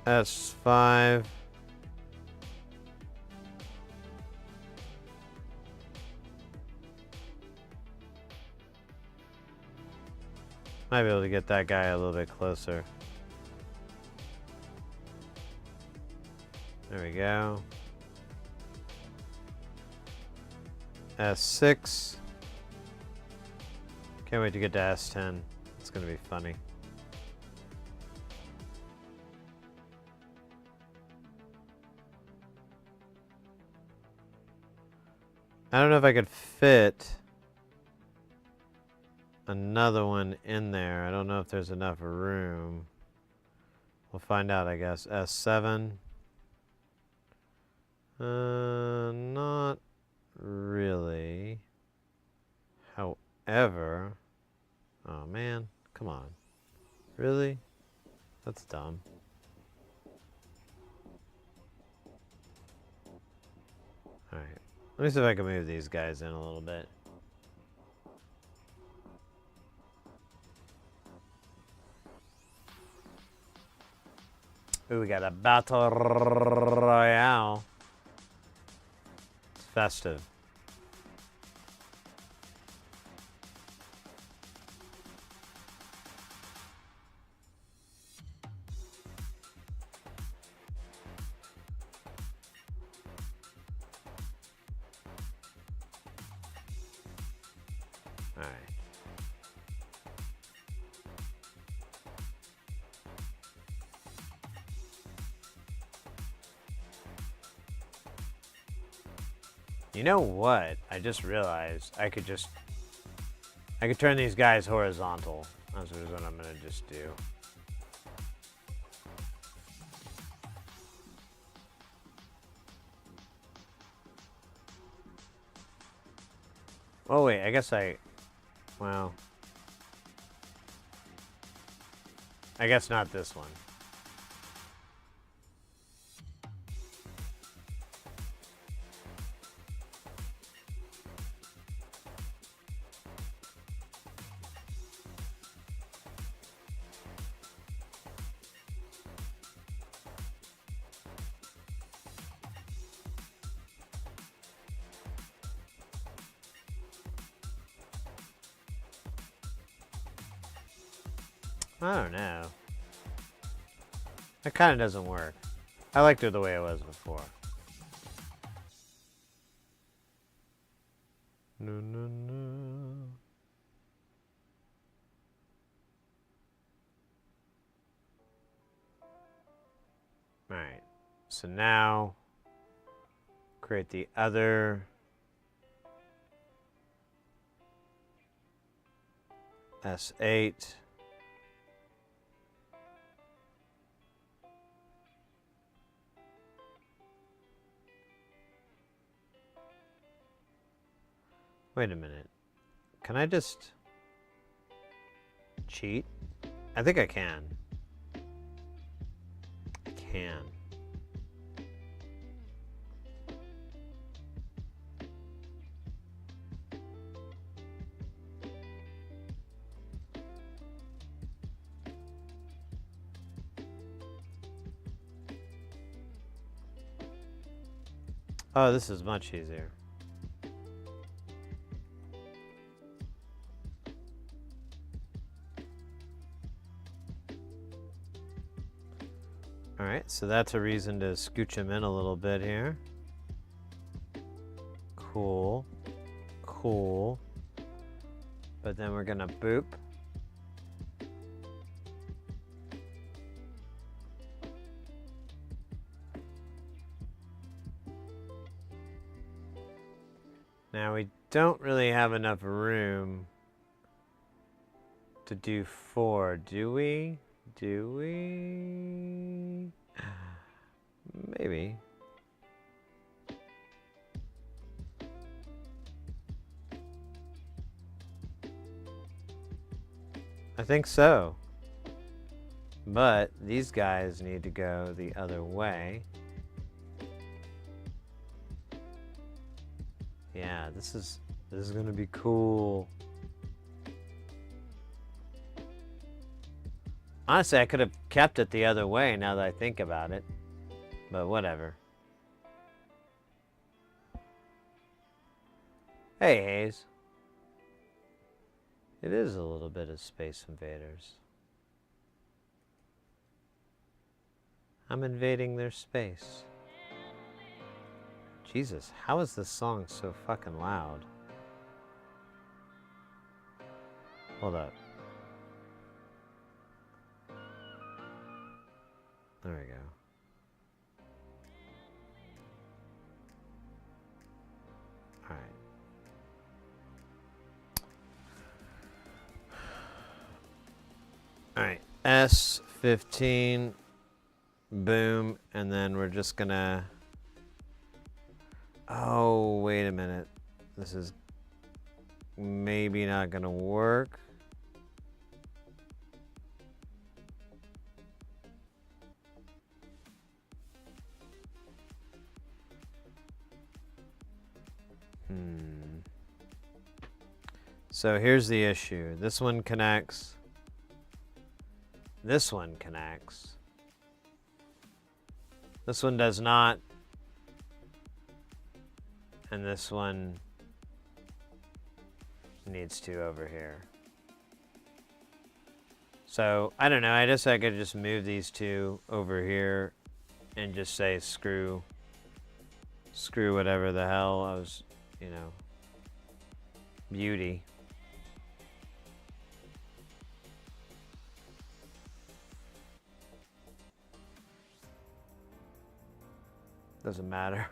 S5. Might be able to get that guy a little bit closer. There we go. S6. Can't wait to get to S10. It's gonna be funny. I don't know if I could fit another one in there. I don't know if there's enough room. We'll find out, I guess. S7. Not really. However, oh man, come on. Really? That's dumb. Alright. Let me see if I can move these guys in a little bit. Ooh, we got a battle royale. It's festive. All right. You know what? I just realized I could turn these guys horizontal. That's what I'm gonna just do. Oh wait, I guess well, I guess not this one. I don't know. That kind of doesn't work. I liked it the way it was before. No, no, no. Alright. So now, create the other S8. Wait a minute. Can I just cheat? I think I can. I can. Oh, this is much easier. Alright, so that's a reason to scooch him in a little bit here. Cool. Cool. But then we're gonna boop. Now we don't really have enough room to do 4, do we? Do we? Maybe. I think so. But these guys need to go the other way. Yeah, this is gonna be cool. Honestly, I could have kept it the other way now that I think about it. But whatever. Hey, Hayes. It is a little bit of Space Invaders. I'm invading their space. Jesus, how is this song so fucking loud? Hold up. There we go. Alright. Alright. S15. Boom. And then we're just gonna... Oh, wait a minute. This is maybe not gonna work. So here's the issue. This one connects. This one connects. This one does not. And this one needs to over here. So, I don't know. I guess I could just move these two over here and just say screw whatever the hell I was, you know, beauty. Doesn't matter.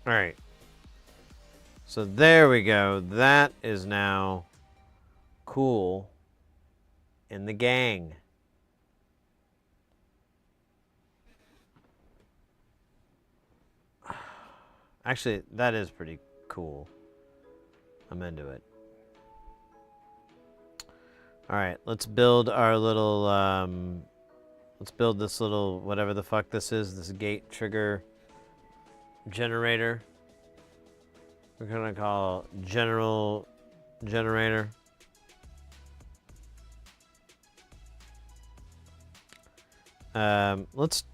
All right. So there we go. That is now cool in the gang. Actually, that is pretty cool. I'm into it. All right, let's build our little, let's build this little, whatever the fuck this is, this gate trigger generator. We're gonna call general generator.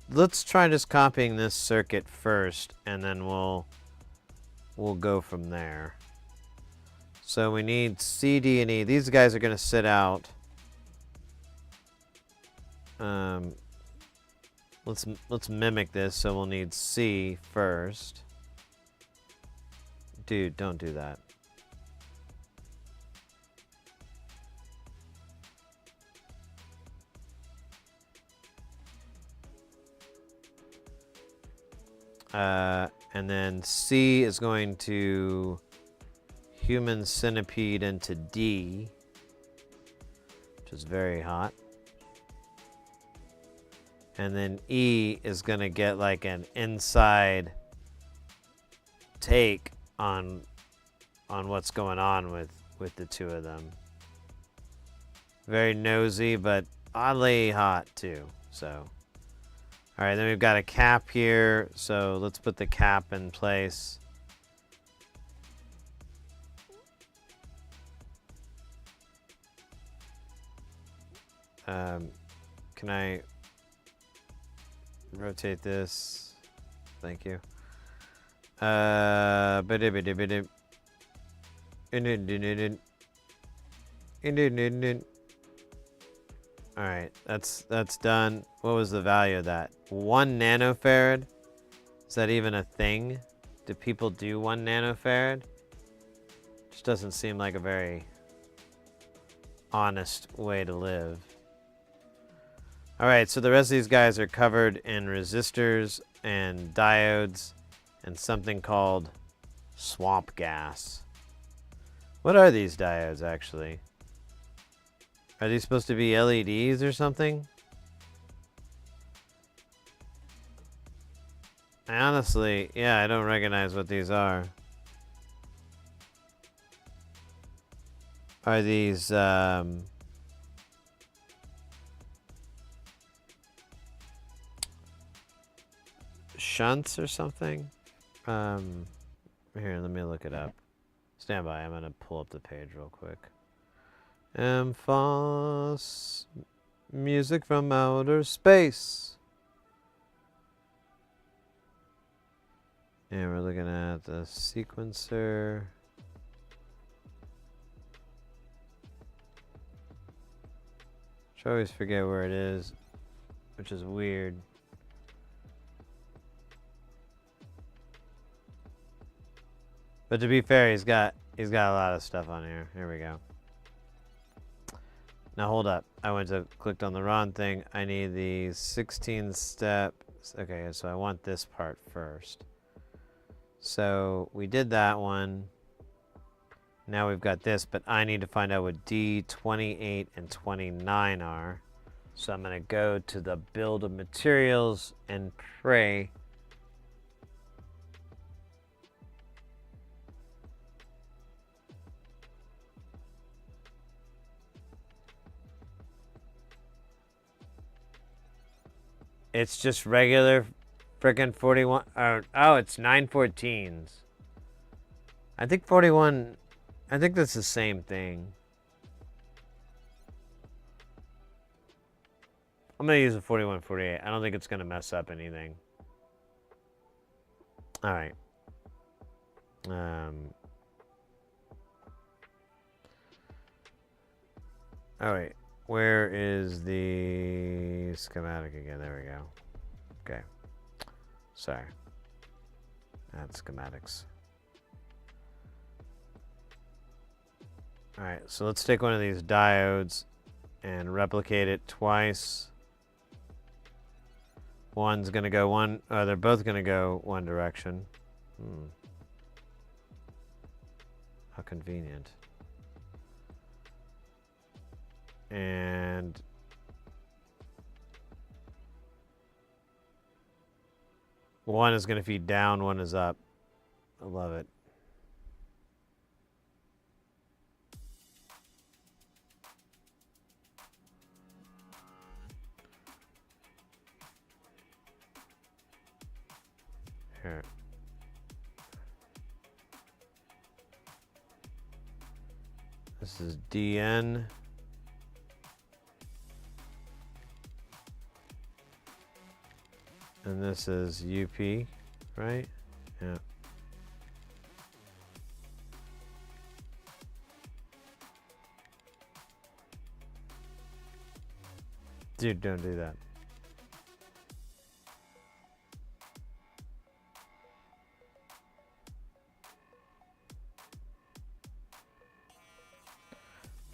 Let's try just copying this circuit first, and then we'll go from there. So we need C, D, and E. These guys are gonna sit out. Let's mimic this. So we'll need C first. Dude, don't do that. And then C is going to human centipede into D, which is very hot. And then E is going to get like an inside take on what's going on with the two of them. Very nosy, but oddly hot too. So, all right, then we've got a cap here. So let's put the cap in place. Can I rotate this? Thank you. All right, that's done. What was the value of that? 1 nanofarad? Is that even a thing? Do people do 1 nanofarad? Just doesn't seem like a very honest way to live. All right, so the rest of these guys are covered in resistors and diodes and something called Swamp gas. What are these diodes, actually? Are these supposed to be LEDs or something? Honestly, yeah, I don't recognize what these are. Are these, shunts or something? Here, let me look it up. Stand by, I'm gonna pull up the page real quick. MFOS, music from outer space. And we're looking at the sequencer. I always forget where it is, which is weird. But to be fair, he's got a lot of stuff on here. Here we go. Now hold up. I clicked on the wrong thing. I need the 16 steps. Okay, so I want this part first. So we did that one. Now we've got this, but I need to find out what D28 and 29 are. So I'm going to go to the build of materials and pray. It's just regular frickin' 41. Oh, it's 914s. I think 41. I think that's the same thing. I'm going to use a 4148. I don't think it's going to mess up anything. All right. All right. Where is the schematic again? There we go. Okay. Sorry. That's schematics. All right, so let's take one of these diodes and replicate it twice. One's gonna go one, they're both gonna go one direction. How convenient. And one is gonna feed down, one is up. I love it. Here. This is DN. And this is UP, right? Yeah. Dude, don't do that.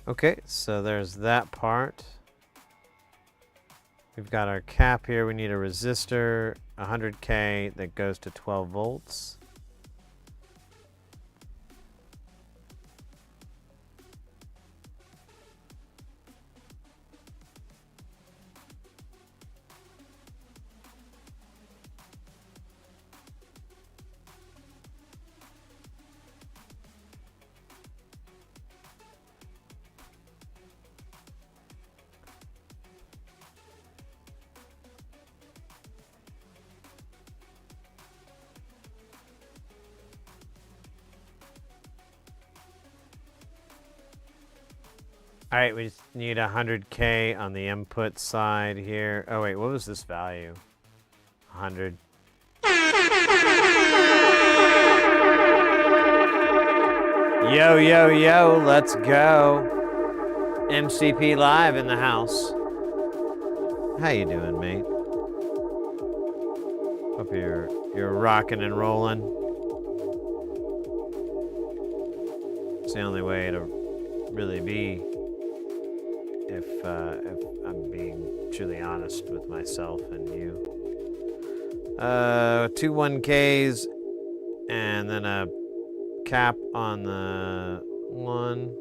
Okay, so there's that part. We've got our cap here. We need a resistor, 100K, that goes to 12 volts. All right, we just need 100K on the input side here. Oh wait, what was this value? 100. Yo, yo, yo, let's go. MCP Live in the house. How you doing, mate? Hope you're rocking and rolling. It's the only way to really be. If I'm being truly honest with myself and you. 2 1Ks and then a cap on the one.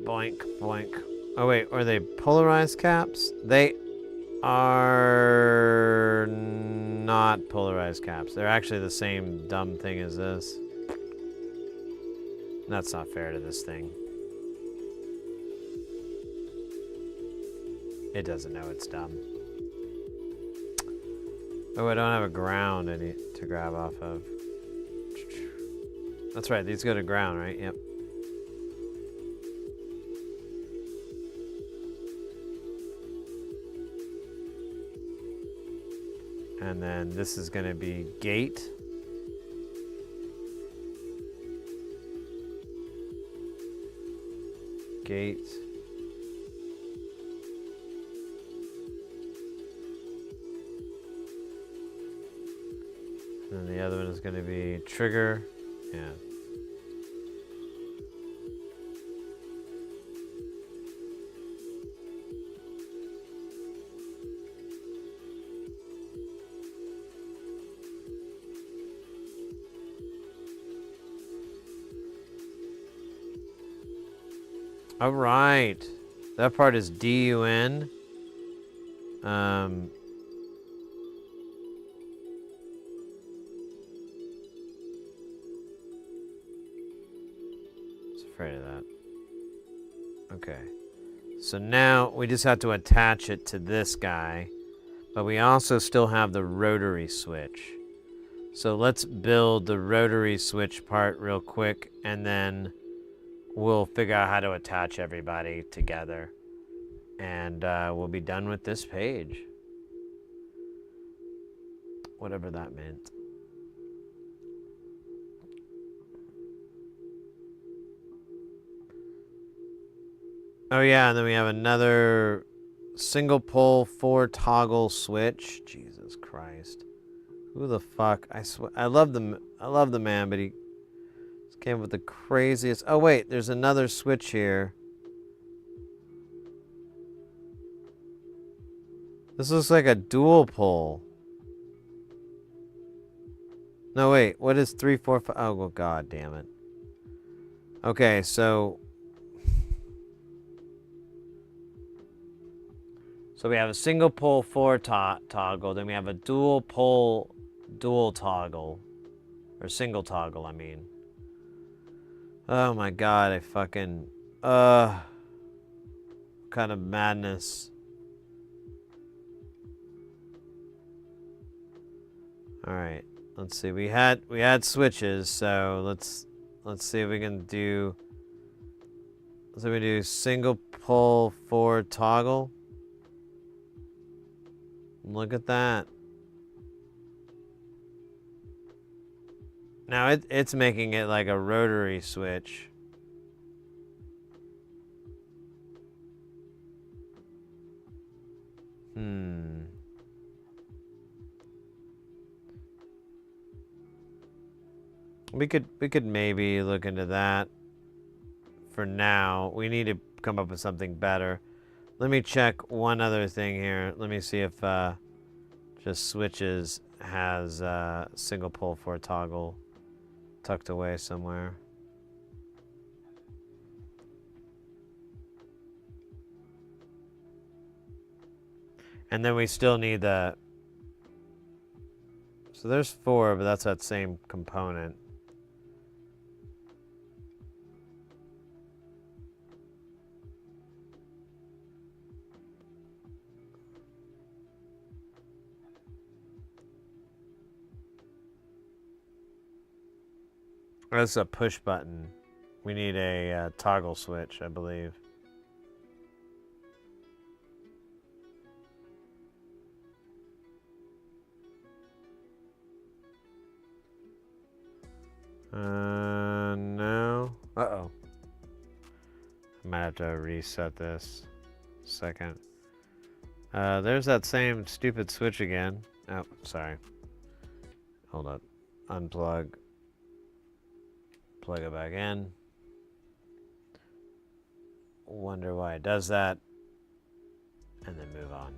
Boink, boink. Oh wait, are they polarized caps? They are not polarized caps. They're actually the same dumb thing as this. That's not fair to this thing. It doesn't know it's dumb. Oh, I don't have a ground to grab off of. That's right, these go to ground, right? Yep. And then this is going to be gate. Gate. And then the other one is going to be trigger. Yeah. All right, that part is DUN. It's afraid of that. Okay, so now we just have to attach it to this guy, but we also still have the rotary switch. So let's build the rotary switch part real quick, and then we'll figure out how to attach everybody together, and we'll be done with this page. Whatever that meant. Oh yeah, and then we have another single pole 4 toggle switch. Jesus Christ. Who the fuck? I love the man, but he came with the craziest. Oh wait, there's another switch here. This looks like a dual pole. No wait, what is 3, 4, 5? Oh well, god damn it. Okay, so we have a single pole 4 toggle, then we have a dual pole dual toggle, or single toggle, I mean. Oh my god, I fucking what kind of madness. All right, let's see. We had switches, so let's see if we can do. So we do single pole 4 toggle. Look at that. Now it's making it like a rotary switch. We could maybe look into that. For now, we need to come up with something better. Let me check one other thing here. Let me see if just switches has single pole 4 toggle tucked away somewhere. And then we still need the. So there's 4, but that's that same component. That's a push button. We need a toggle switch, I believe. No. Uh-oh. I might have to reset this. Second. There's that same stupid switch again. Oh, sorry. Hold up. Unplug. Plug it back in. wonder why it does that, and then move on.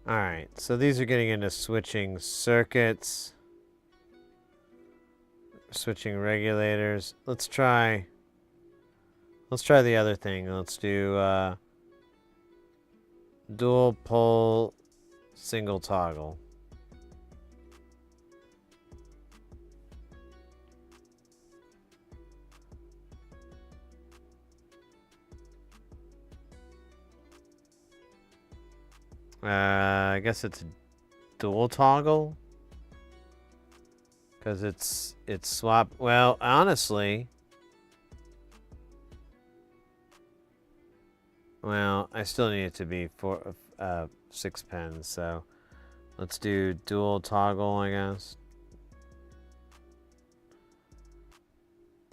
Alright, so these are getting into switching circuits, switching regulators. Let's try the other thing. Let's do dual pole, single toggle. I guess it's dual toggle because it's swap. Well, honestly, well, I still need it to be 6 pins. So let's do dual toggle, I guess.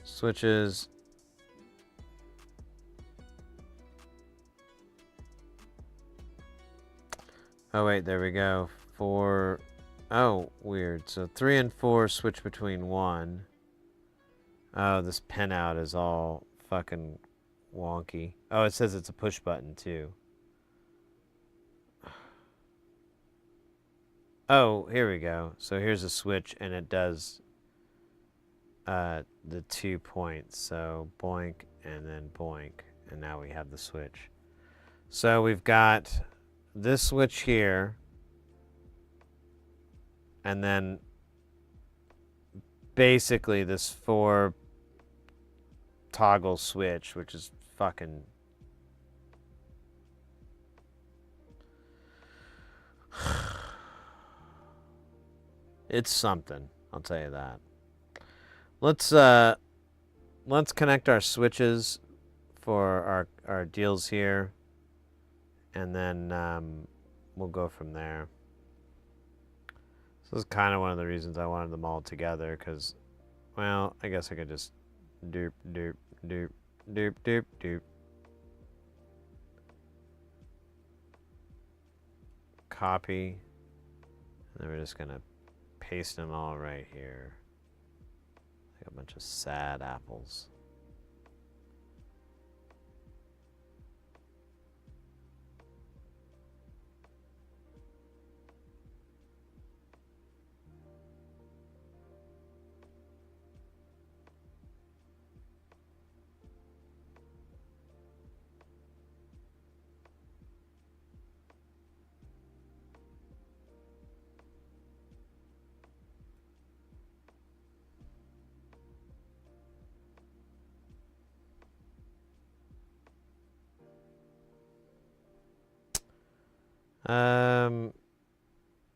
Switches. Oh wait, there we go. 4. Oh, weird. So 3 and 4 switch between 1. Oh, this pinout is all fucking wonky. Oh, it says it's a push button too. Oh, here we go. So here's a switch, and it does the 2 points. So boink and then boink, and now we have the switch. So we've got this switch here, and then basically this 4 toggle switch, which is fucking it's something, I'll tell you that. Let's connect our switches for our deals here, and then we'll go from there. So this is kind of one of the reasons I wanted them all together, because, well, I guess I could just doop, doop, doop, doop, doop, doop. Copy. And then we're just going to paste them all right here. Like a bunch of sad apples.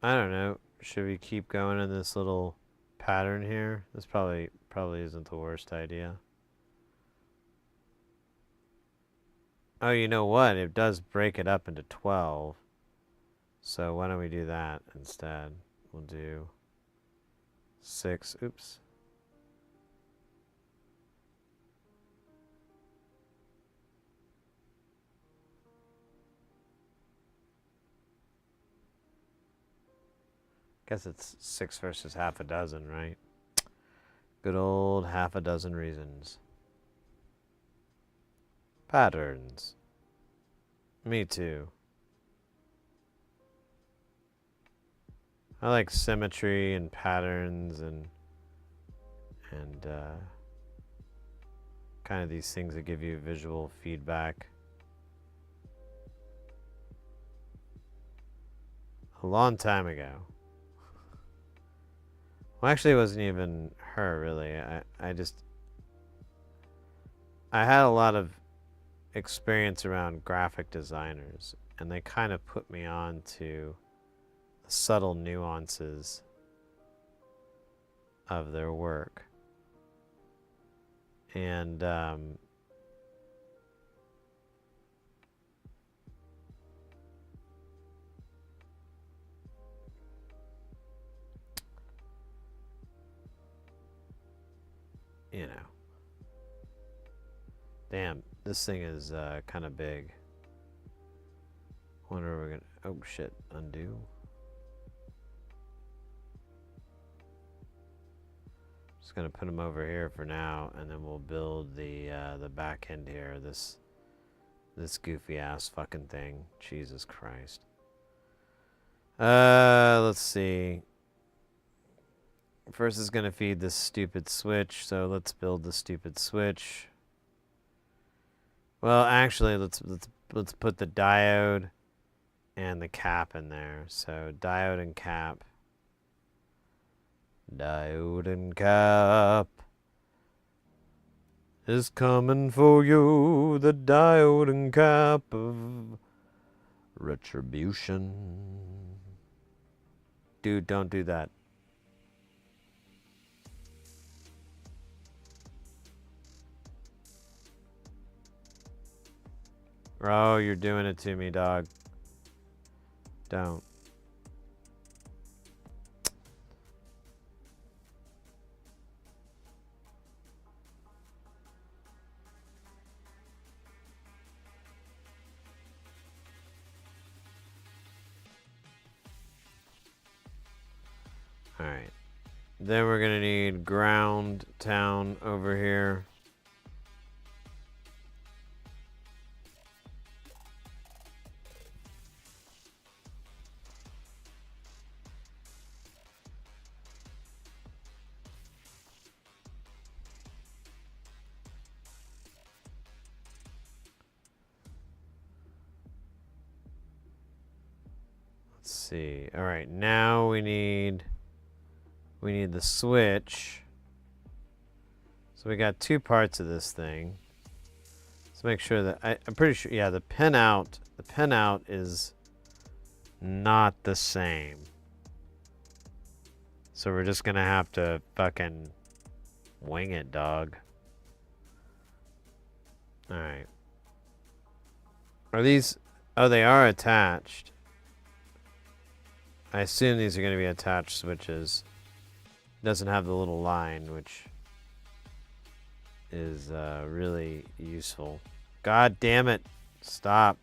I don't know. Should we keep going in this little pattern here? This probably isn't the worst idea. Oh, you know what? It does break it up into 12. So why don't we do that instead? We'll do 6. Oops. Guess it's 6 versus half a dozen, right? Good old half a dozen reasons. Patterns. Me too. I like symmetry and patterns and kind of these things that give you visual feedback. A long time ago. Well, actually, it wasn't even her, really. I had a lot of experience around graphic designers, and they kind of put me on to the subtle nuances of their work. And you know. Damn, this thing is kind of big. Wonder if we're gonna. Oh shit! Undo. Just gonna put them over here for now, and then we'll build the back end here. This goofy ass fucking thing. Jesus Christ. Let's see. First is gonna feed this stupid switch, so let's build the stupid switch. Well, actually, let's put the diode and the cap in there. So diode and cap. Diode and cap is coming for you. The diode and cap of retribution. Dude, don't do that. Oh, you're doing it to me, dog. Don't. All right. Then we're going to need ground town over here. Let's see. All right, now we need the switch. So we got two parts of this thing. Let's make sure that I'm pretty sure, yeah, the pin out is not the same. So we're just gonna have to fucking wing it, dog. All right. Are these? Oh, they are attached. I assume these are going to be attached switches. Doesn't have the little line, which is really useful. God damn it. Stop.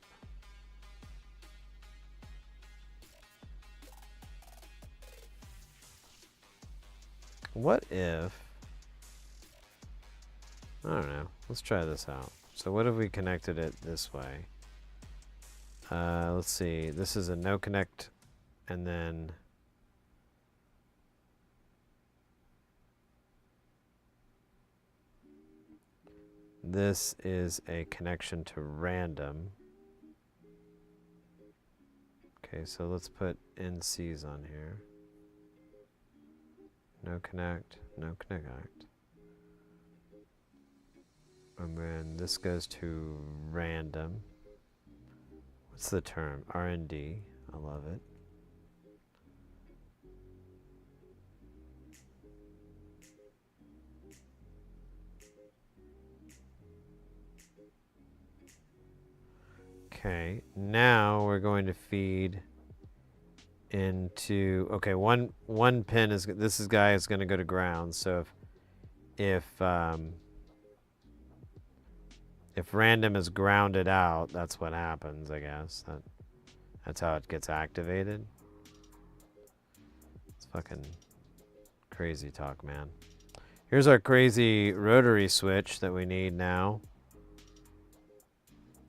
What if... I don't know. Let's try this out. So what if we connected it this way? Let's see. This is a no connect, and then this is a connection to random. Okay, so let's put NCs on here. No connect, no connect. And then this goes to random. What's the term? R&D. I love it. Okay, now we're going to feed into, okay, one pin is, this guy is going to go to ground. So if random is grounded out, that's what happens, I guess. That's how it gets activated. It's fucking crazy talk, man. Here's our crazy rotary switch that we need now.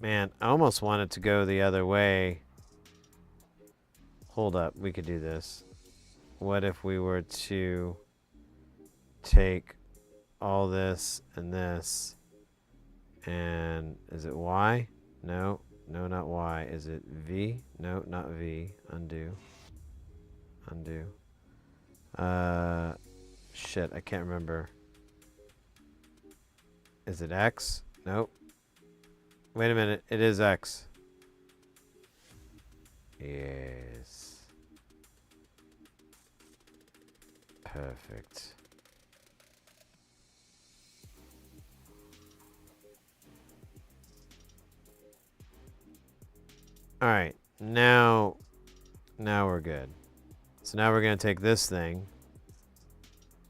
Man, I almost wanted to go the other way. Hold up, we could do this. What if we were to take all this and this, and is it Y? No, no, not Y. Is it V? No, not V. Undo. Undo. Shit, I can't remember. Is it X? Nope. Wait a minute, it is X. Yes. Perfect. All right, now we're good. So now we're gonna take this thing,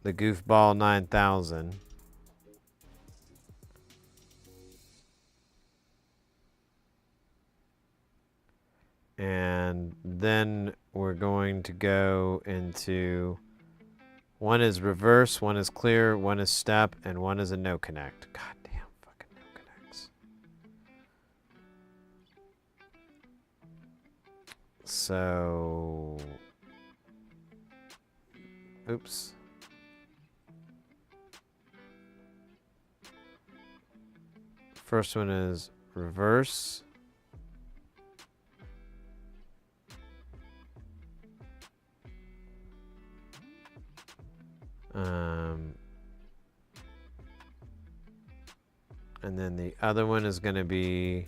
the Goofball 9000, And then we're going to go into, one is reverse, one is clear, one is step, and one is a no connect. God damn fucking no connects. So, oops. First one is reverse. And then the other one is going to be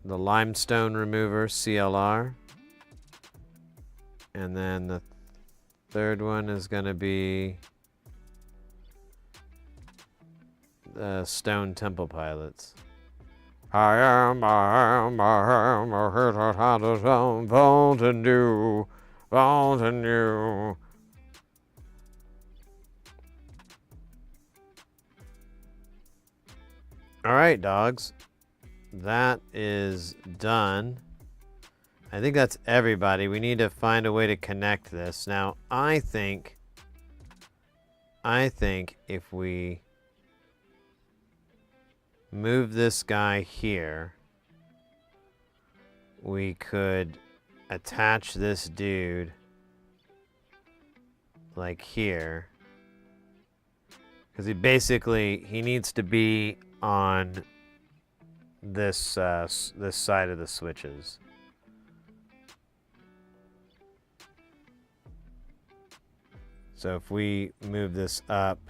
the limestone remover, CLR. And then the third one is going to be the stone temple pilots. I am, a Fountain Dew, Fountain Dew. All right, dogs. That is done. I think that's everybody. We need to find a way to connect this. Now, I think if we move this guy here, we could attach this dude like here. Because he needs to be on this this side of the switches. So if we move this up,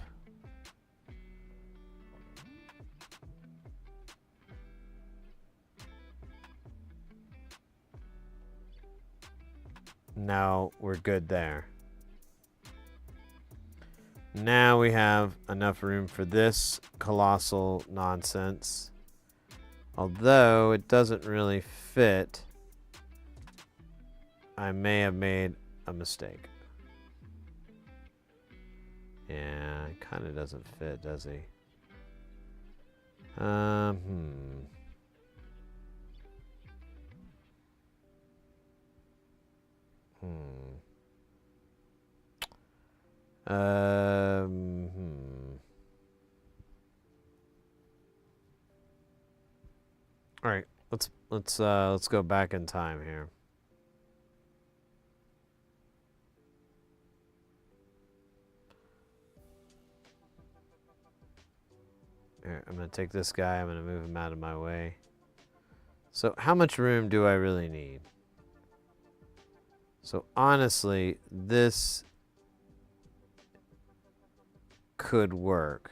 now we're good there. Now we have enough room for this colossal nonsense. Although it doesn't really fit, I may have made a mistake. Yeah, it kind of doesn't fit, does he? All right, let's go back in time here. Here, I'm gonna take this guy. I'm gonna move him out of my way. So, how much room do I really need? So honestly, this could work.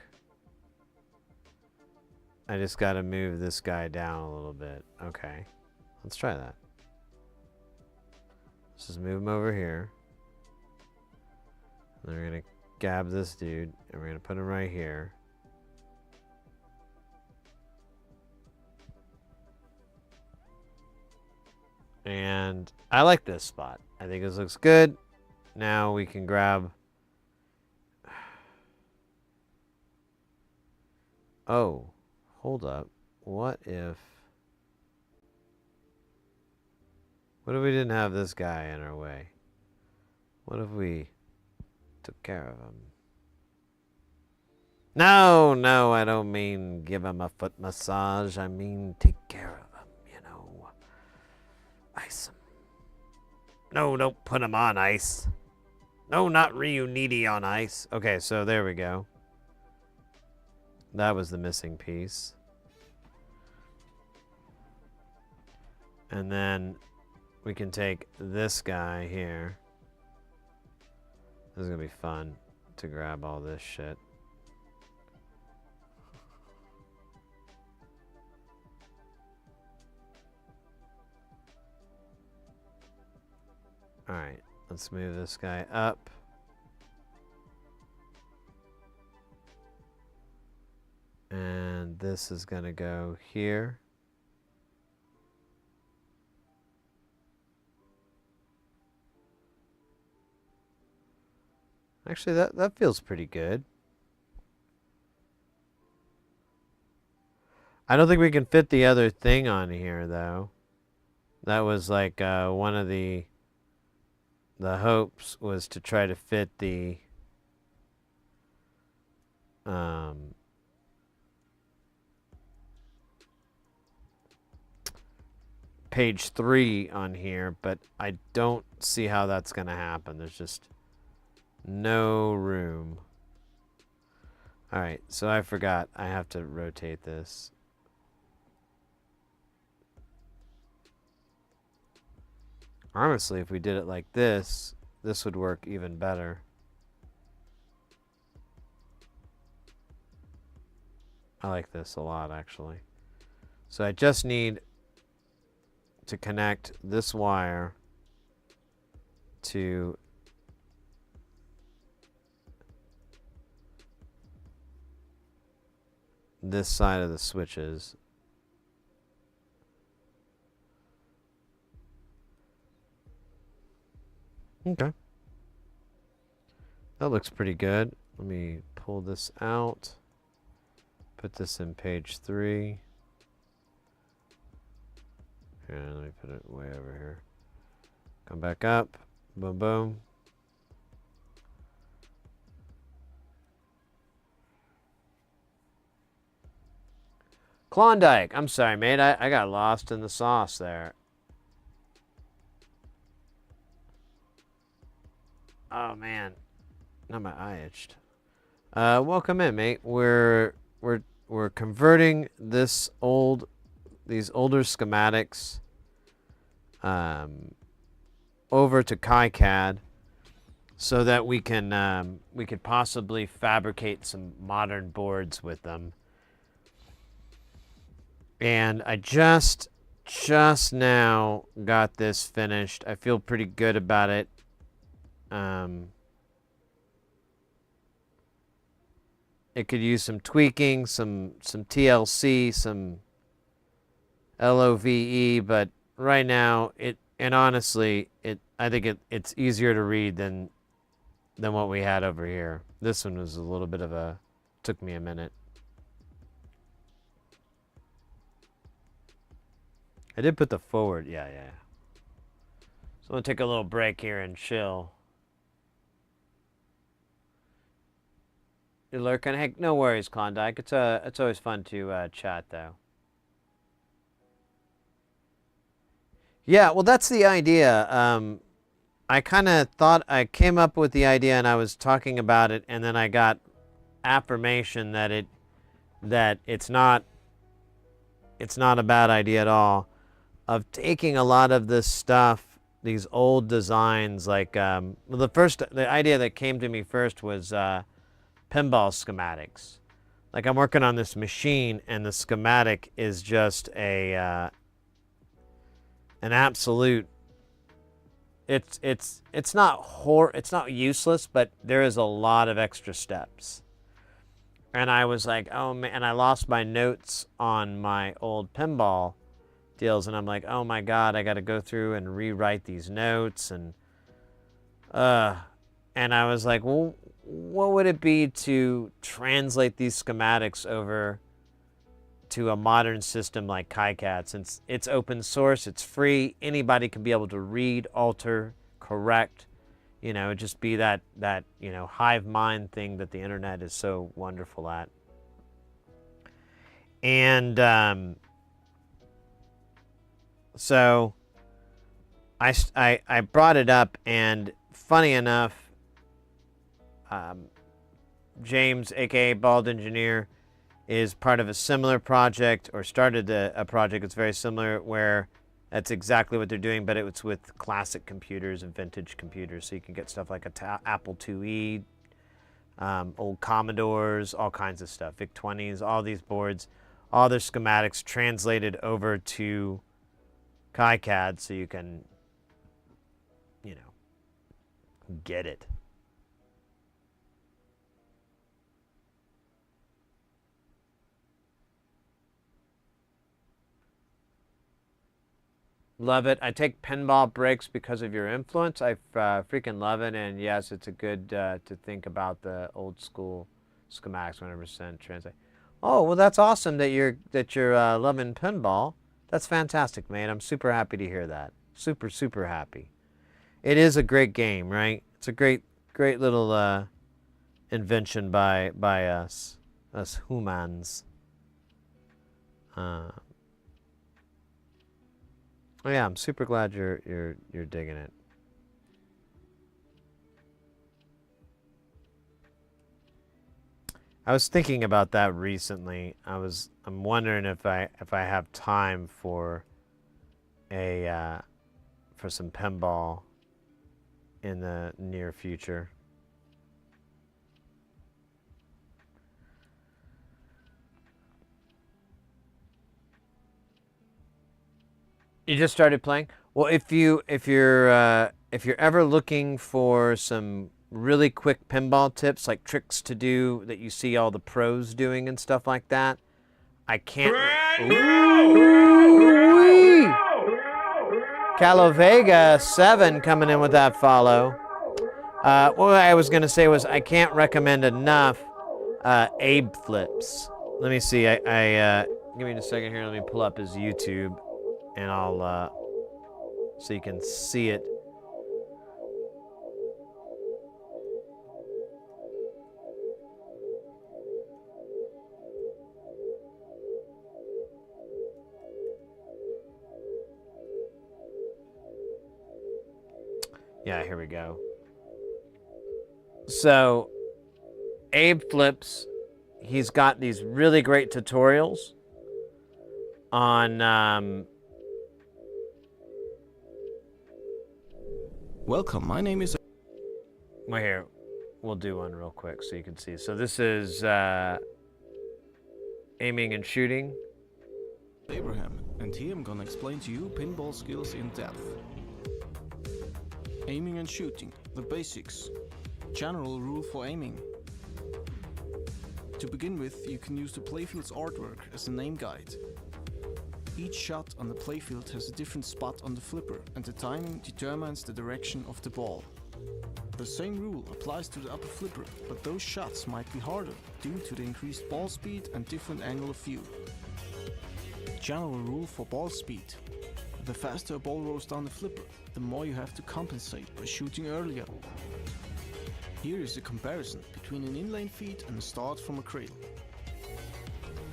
I just got to move this guy down a little bit. Okay, let's try that. Let's just move him over here. And then we're going to grab this dude, and we're going to put him right here. And I like this spot. I think this looks good. Now we can grab... Oh, hold up. What if we didn't have this guy in our way? What if we took care of him? No, I don't mean give him a foot massage. I mean take care of him, you know. Ice him. No, don't put him on ice. No, not Ryuniti on ice. Okay, so there we go. That was the missing piece. And then we can take this guy here. This is going to be fun to grab all this shit. Alright, let's move this guy up. And this is going to go here. Actually, that feels pretty good. I don't think we can fit the other thing on here, though. That was like one of the hopes was to try to fit the page 3 on here, but I don't see how that's going to happen. There's just no room. All right, so I forgot. I have to rotate this. Honestly, if we did it like this, this would work even better. I like this a lot, actually. So I just need to connect this wire to this side of the switches. Okay. That looks pretty good. Let me pull this out. Put this in page 3. Here, let me put it way over here. Come back up. Boom, boom. Klondike. I'm sorry, mate. I got lost in the sauce there. Oh, man. Now my eye itched. Welcome in, mate. We're converting these older schematics over to KiCAD so that we could possibly fabricate some modern boards with them. And I just now got this finished. I feel pretty good about it. It could use some tweaking, some TLC, some LOVE, but right now honestly I think it's easier to read than what we had over here. This one was a little bit of took me a minute. I did put the forward, yeah. So I'm gonna take a little break here and chill. You're lurking? Hey, no worries, Klondike. It's always fun to chat, though. Yeah, well, that's the idea. I kind of thought I came up with the idea, and I was talking about it, and then I got affirmation that it's not a bad idea at all. Of taking a lot of this stuff, these old designs, like the idea that came to me first was pinball schematics. Like I'm working on this machine, and the schematic is just an absolute. It's not useless, but there is a lot of extra steps. And I was like, oh man, and I lost my notes on my old pinball deals, and I'm like, oh my god, I got to go through and rewrite these notes, and I was like, well, what would it be to translate these schematics over to a modern system like KiCAD? Since it's open source, it's free, anybody can be able to read, alter, correct, just be that hive mind thing that the internet is so wonderful at. And so I brought it up, and funny enough, James, aka Bald Engineer, is part of a similar project, or started a project that's very similar, where that's exactly what they're doing, but it's with classic computers and vintage computers. So you can get stuff like Apple IIe, old Commodores, all kinds of stuff, VIC-20s, all these boards, all their schematics translated over to KiCAD so you can, get it. Love it. I take pinball breaks because of your influence. I freaking love it. And yes, it's a good to think about the old school schematics 100% translate. Oh, well, that's awesome that you're loving pinball. That's fantastic, man. I'm super happy to hear that. Super, super happy. It is a great game, right? It's a great little invention by us humans. Oh yeah, I'm super glad you're digging it. I was thinking about that recently. I'm wondering if I have time for for some pinball in the near future. You just started playing? Well, if you're ever looking for some really quick pinball tips, like tricks to do that you see all the pros doing and stuff like that, I can't. Ooh-wee! Calavega 7 coming in with that follow. What I was gonna say was I can't recommend enough Abe flips. Let me see. I give me a second here. Let me pull up his YouTube, and I'll so you can see it. Yeah, here we go. So, Abe Flips, he's got these really great tutorials on. Welcome, my name is Well, here, we'll do one real quick so you can see. So this is aiming and shooting. Abraham, and here I'm gonna explain to you pinball skills in depth. Aiming and shooting, the basics. General rule for aiming. To begin with, you can use the playfield's artwork as a name guide. Each shot on the playfield has a different spot on the flipper, and the timing determines the direction of the ball. The same rule applies to the upper flipper, but those shots might be harder due to the increased ball speed and different angle of view. General rule for ball speed. The faster a ball rolls down the flipper, the more you have to compensate by shooting earlier. Here is a comparison between an inline feed and a start from a cradle.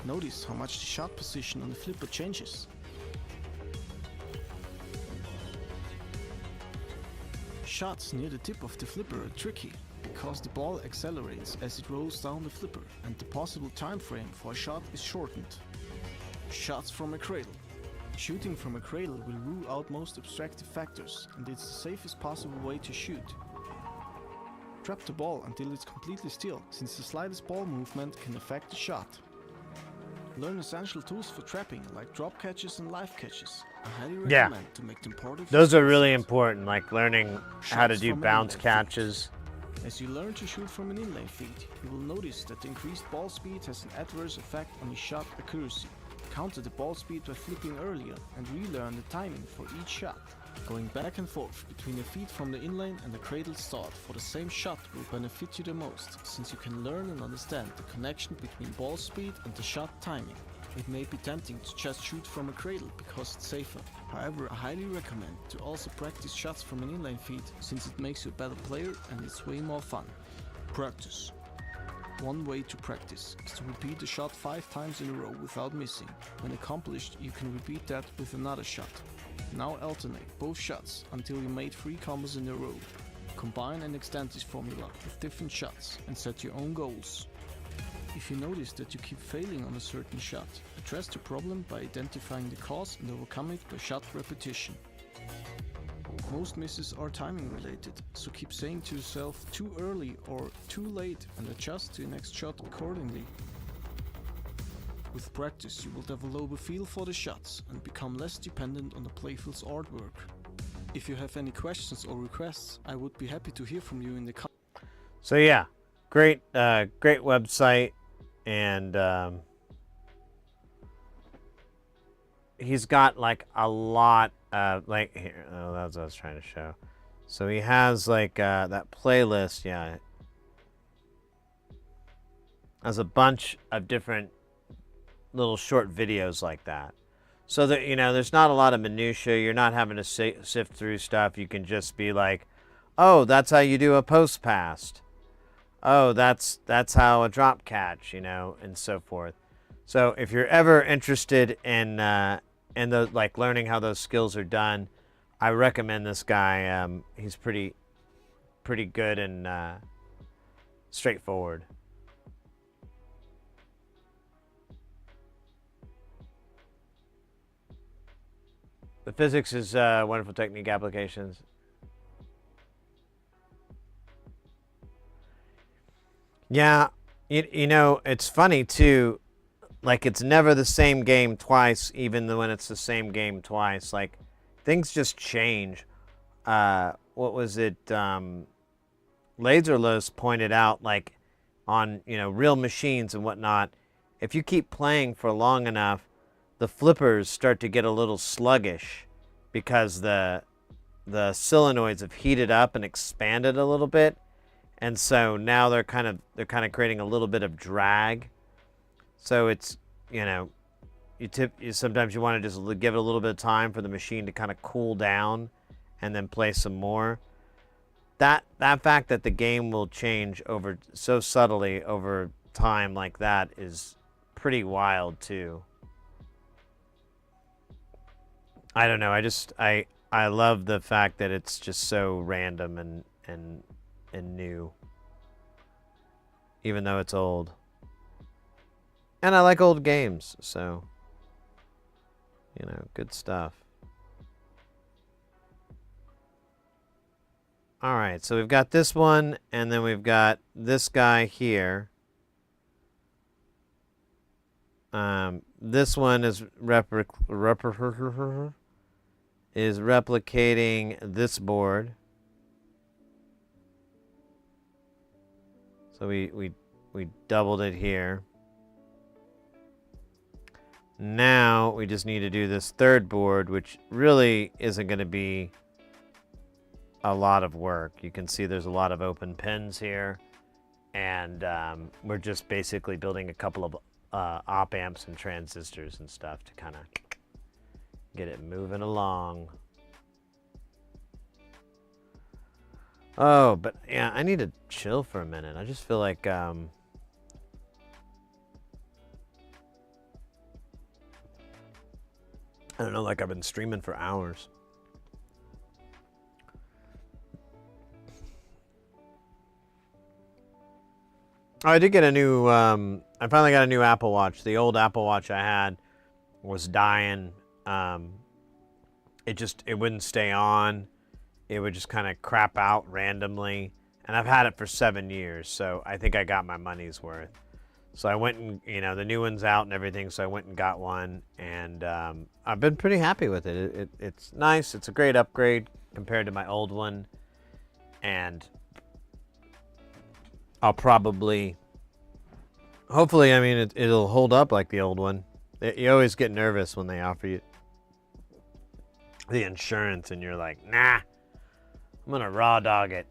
Notice how much the shot position on the flipper changes. Shots near the tip of the flipper are tricky because the ball accelerates as it rolls down the flipper and the possible time frame for a shot is shortened. Shots from a cradle. Shooting from a cradle will rule out most obstructive factors, and it's the safest possible way to shoot. Trap the ball until it's completely still, since the slightest ball movement can affect the shot. Learn essential tools for trapping, like drop catches and live catches. I highly recommend to make them part of Those your are really skill set. important, like learning how to Shots do from an bounce inline catches. As you learn to shoot from an inline feed, you will notice that the increased ball speed has an adverse effect on your shot accuracy. Counter the ball speed by flipping earlier and relearn the timing for each shot. Going back and forth between a feed from the inline and the cradle start for the same shot will benefit you the most, since you can learn and understand the connection between ball speed and the shot timing. It may be tempting to just shoot from a cradle because it's safer. However, I highly recommend to also practice shots from an inline feed, since it makes you a better player and it's way more fun. Practice. One way to practice is to repeat the shot 5 times in a row without missing. When accomplished, you can repeat that with another shot. Now alternate both shots until you made 3 combos in a row. Combine and extend this formula with different shots and set your own goals. If you notice that you keep failing on a certain shot, address the problem by identifying the cause and overcome it by shot repetition. Most misses are timing related, so keep saying to yourself too early or too late and adjust to your next shot accordingly. With practice, you will develop a feel for the shots and become less dependent on the playfield's artwork. If you have any questions or requests, I would be happy to hear from you in the comments. So yeah, great website, and he's got like a lot of like here. Oh, that's what I was trying to show. So he has like that playlist. Yeah, has a bunch of different little short videos like that. So that, you know, there's not a lot of minutia. You're not having to sift through stuff. You can just be like, oh, that's how you do a post pass. Oh, that's how a drop catch, you know, and so forth. So if you're ever interested in the like learning how those skills are done, I recommend this guy. He's pretty good and straightforward. The physics is wonderful technique applications. Yeah, you know, it's funny too. Like, it's never the same game twice, even when it's the same game twice. Like, things just change. What was it? Laserlos pointed out, like, on, you know, real machines and whatnot, if you keep playing for long enough, the flippers start to get a little sluggish because the solenoids have heated up and expanded a little bit, and so now they're kind of creating a little bit of drag. So it's, you know, sometimes you want to just give it a little bit of time for the machine to kind of cool down and then play some more. That fact that the game will change over so subtly over time like that is pretty wild too. I don't know. I love the fact that it's just so random and new, even though it's old. And I like old games, so, you know, good stuff. All right, so we've got this one, and then we've got this guy here. This one is replicating this board. So we doubled it here. Now we just need to do this third board, which really isn't going to be a lot of work. You can see there's a lot of open pins here, and we're just basically building a couple of op amps and transistors and stuff to kind of get it moving along. Oh, but yeah, I need to chill for a minute. I just feel like I don't know, like I've been streaming for hours. Oh, I did get a new, I finally got a new Apple Watch. The old Apple Watch I had was dying. It wouldn't stay on. It would just kind of crap out randomly. And I've had it for 7 years, so I think I got my money's worth. So I went and, you know, the new one's out and everything, so I went and got one. And I've been pretty happy with it. It's nice. It's a great upgrade compared to my old one. And I'll probably, hopefully, I mean, it'll hold up like the old one. You always get nervous when they offer you the insurance and you're like, nah, I'm gonna raw dog it.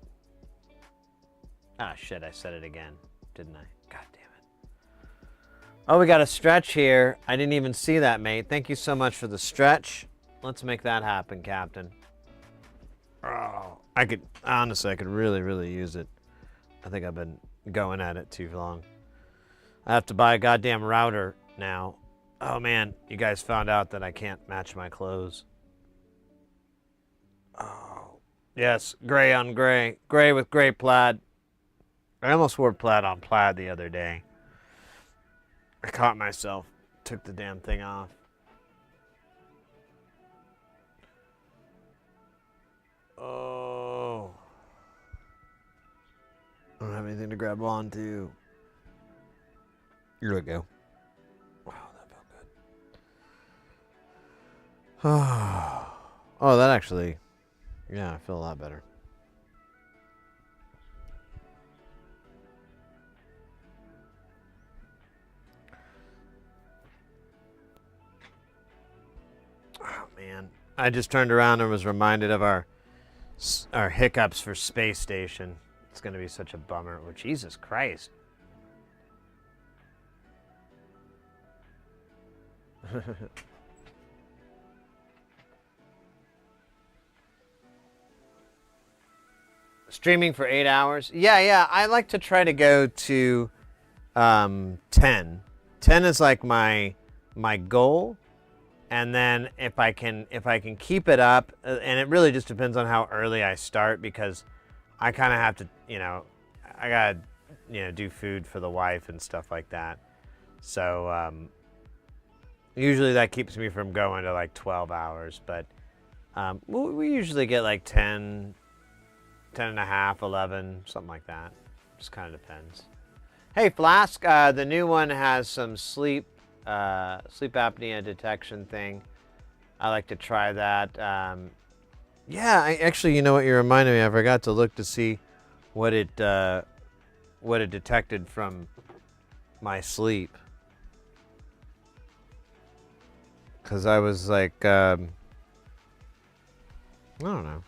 Ah, shit, I said it again, didn't I? God damn it. Oh, we got a stretch here. I didn't even see that, mate. Thank you so much for the stretch. Let's make that happen, Captain. Oh, I could really, really use it. I think I've been going at it too long. I have to buy a goddamn router now. Oh man, you guys found out that I can't match my clothes. Oh, yes, gray on gray. Gray with gray plaid. I almost wore plaid on plaid the other day. I caught myself, took the damn thing off. Oh. I don't have anything to grab onto. Here we go. Wow, that felt good. Oh, that actually, yeah, I feel a lot better. Oh man, I just turned around and was reminded of our hiccups for Space Station. It's going to be such a bummer. Oh, Jesus Christ. Streaming for 8 hours? Yeah. I like to try to go to 10. 10 is like my goal. And then if I can keep it up, and it really just depends on how early I start, because I kind of have to, I gotta, do food for the wife and stuff like that. So usually that keeps me from going to like 12 hours, but we usually get like 10 and a half, 11, something like that. Just kind of depends. Hey, Flask, the new one has some sleep apnea detection thing. I like to try that. Yeah, actually, you know what you reminded me? I forgot to look to see what it detected from my sleep. Because I was like, I don't know,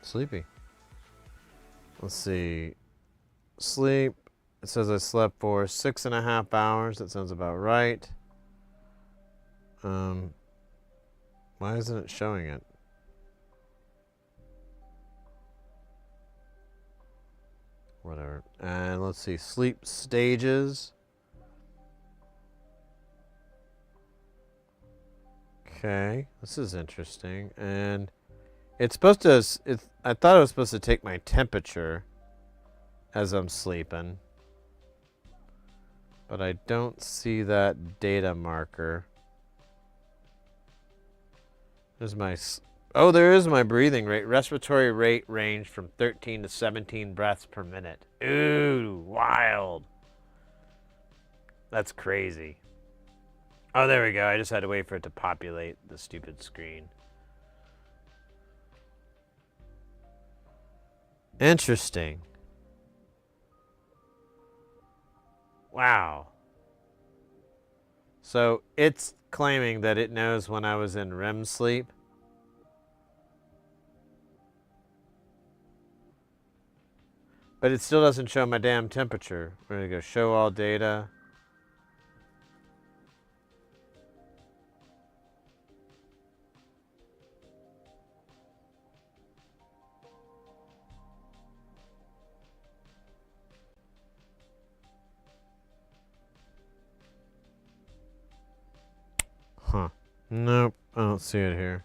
sleepy. Let's see. Sleep. It says I slept for 6.5 hours. That sounds about right. Why isn't it showing it? Whatever. And let's see. Sleep stages. Okay. This is interesting. And it's supposed to... I thought it was supposed to take my temperature as I'm sleeping. But I don't see that data marker. There's my... Oh, there is my breathing rate. Respiratory rate ranged from 13 to 17 breaths per minute. Ooh, wild. That's crazy. Oh, there we go. I just had to wait for it to populate the stupid screen. Interesting. Wow. So it's claiming that it knows when I was in REM sleep. But it still doesn't show my damn temperature. We're going to go show all data. Huh. Nope, I don't see it here.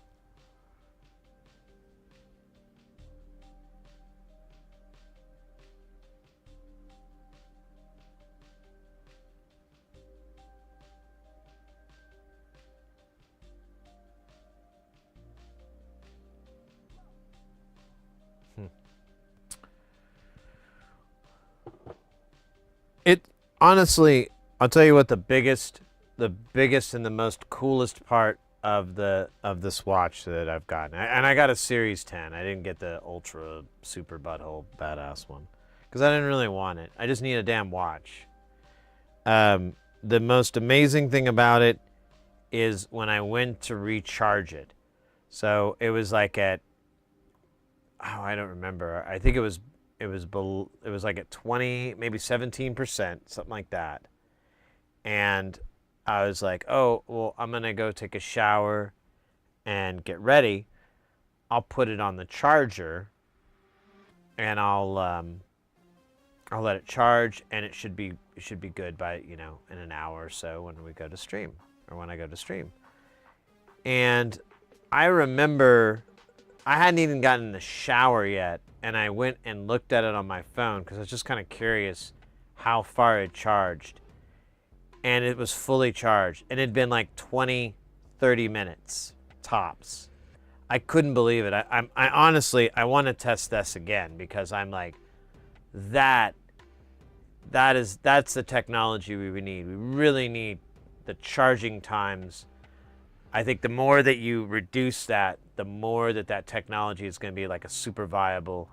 It honestly, I'll tell you what the biggest and the most coolest part of this watch that I've gotten, and I got a Series 10. I didn't get the Ultra Super Butthole Badass one because I didn't really want it. I just need a damn watch. The most amazing thing about it is when I went to recharge it. So it was like at, oh, I don't remember. I think it was like at 20, maybe 17%, something like that. And I was like, oh, well, I'm going to go take a shower and get ready. I'll put it on the charger and I'll let it charge, and it should be good by, in an hour or so when we go to stream, or when I go to stream. And I remember I hadn't even gotten in the shower yet, and I went and looked at it on my phone because I was just kind of curious how far it charged. And it was fully charged, and it had been like 20, 30 minutes tops. I couldn't believe it. I honestly, I want to test this again, because I'm like, that's the technology we need. We really need the charging times. I think the more that you reduce that, the more that technology is going to be like a super viable.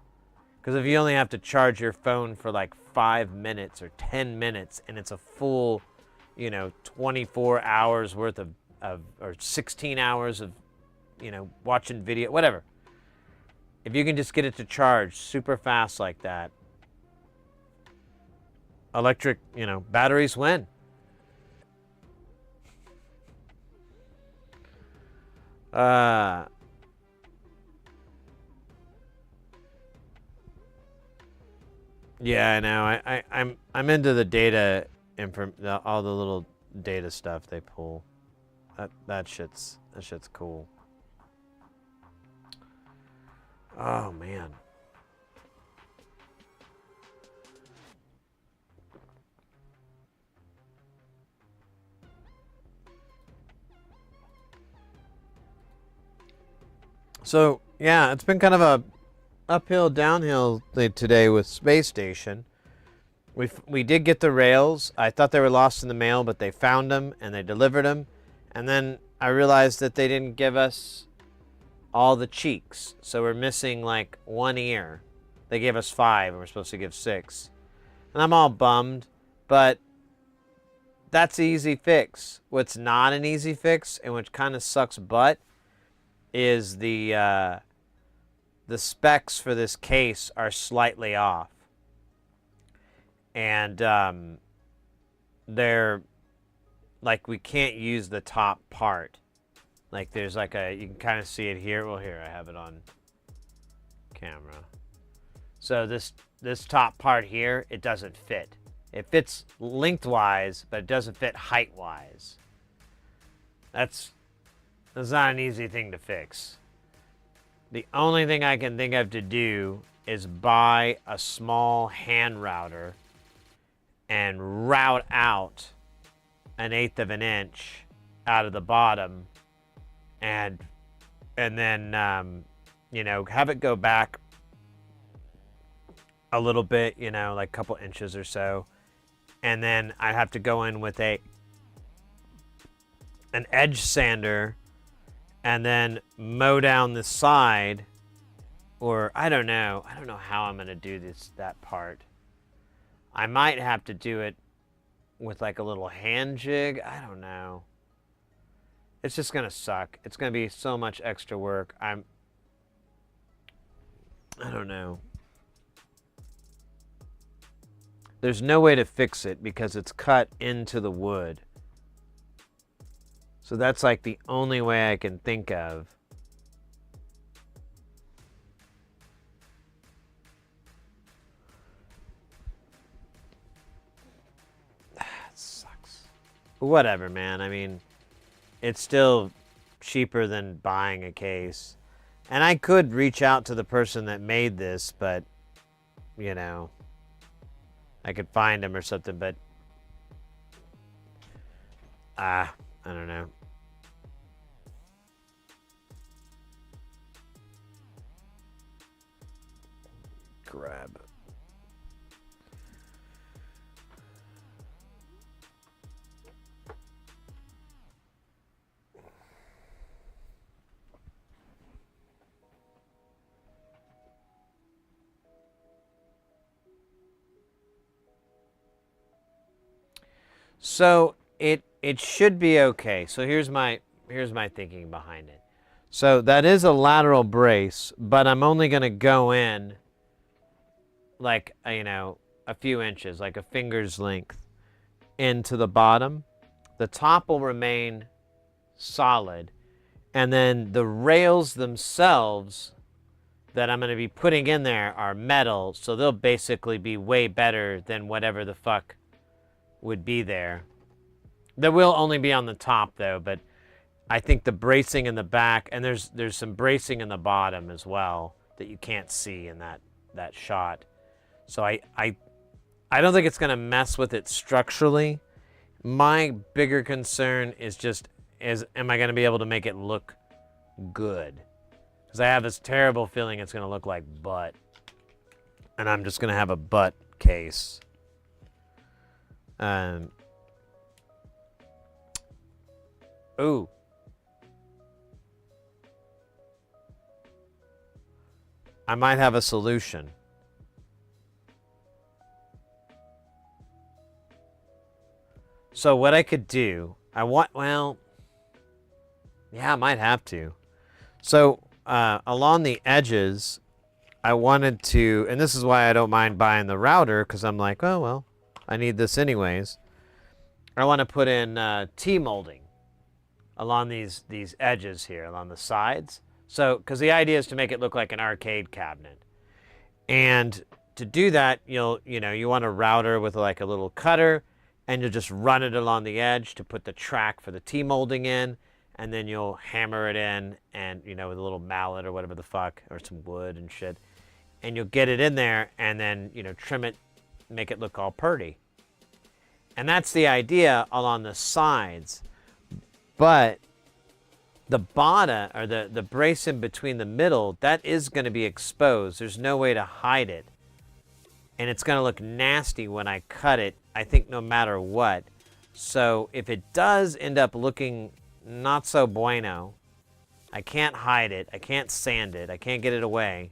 Because if you only have to charge your phone for like 5 minutes or 10 minutes, and it's a full, 24 hours worth of or 16 hours of, watching video, whatever. If you can just get it to charge super fast like that, electric, batteries win. Yeah, I know. I'm into the data all the little data stuff they pull. That shit's cool. Oh man. So yeah, it's been kind of a uphill downhill today with Space Station. We did get the rails. I thought they were lost in the mail, but they found them and they delivered them. And then I realized that they didn't give us all the cheeks, so we're missing like one ear. They gave us 5 and we're supposed to give 6. And I'm all bummed, but that's an easy fix. What's not an easy fix, and which kind of sucks butt, is the specs for this case are slightly off. And they're like, we can't use the top part. Like there's like you can kind of see it here. Well, here I have it on camera. So this top part here, it doesn't fit. It fits lengthwise, but it doesn't fit height-wise. That's not an easy thing to fix. The only thing I can think of to do is buy a small hand router and route out 1/8 of an inch out of the bottom, and then you know, have it go back a little bit, you know, like a couple inches or so, and then I have to go in with an edge sander and then mow down the side, or I don't know how I'm gonna do that part. I might have to do it with like a little hand jig. I don't know. It's just gonna suck. It's gonna be so much extra work. I don't know. There's no way to fix it because it's cut into the wood. So that's like the only way I can think of. It sucks. Whatever, man. I mean, it's still cheaper than buying a case. And I could reach out to the person that made this, but, you know, I could find him or something, but I don't know. Grab. So it should be okay. So here's my thinking behind it. So that is a lateral brace, but I'm only going to go in like, you know, a few inches, like a finger's length into the bottom. The top will remain solid, and then the rails themselves that I'm going to be putting in there are metal, so they'll basically be way better than whatever the fuck would be there. There will only be on the top though, but I think the bracing in the back, and there's some bracing in the bottom as well that you can't see in that shot. So I don't think it's going to mess with it structurally. My bigger concern is just, am I going to be able to make it look good? Because I have this terrible feeling it's going to look like butt. And I'm just going to have a butt case. Ooh. I might have a solution. So what I could do, well, yeah, I might have to. So along the edges, I wanted to, and this is why I don't mind buying the router, because I'm like, oh, well, I need this anyways. I want to put in T-molding along these edges here, along the sides. So, because the idea is to make it look like an arcade cabinet. And to do that, you want a router with like a little cutter, and you'll just run it along the edge to put the track for the T-molding in, and then you'll hammer it in, and with a little mallet or whatever the fuck, or some wood and shit, and you'll get it in there, and then trim it, make it look all purty. And that's the idea along the sides. But the bottom, or the brace in between the middle, that is going to be exposed. There's no way to hide it. And it's going to look nasty when I cut it, I think, no matter what. So if it does end up looking not so bueno, I can't hide it, I can't sand it, I can't get it away,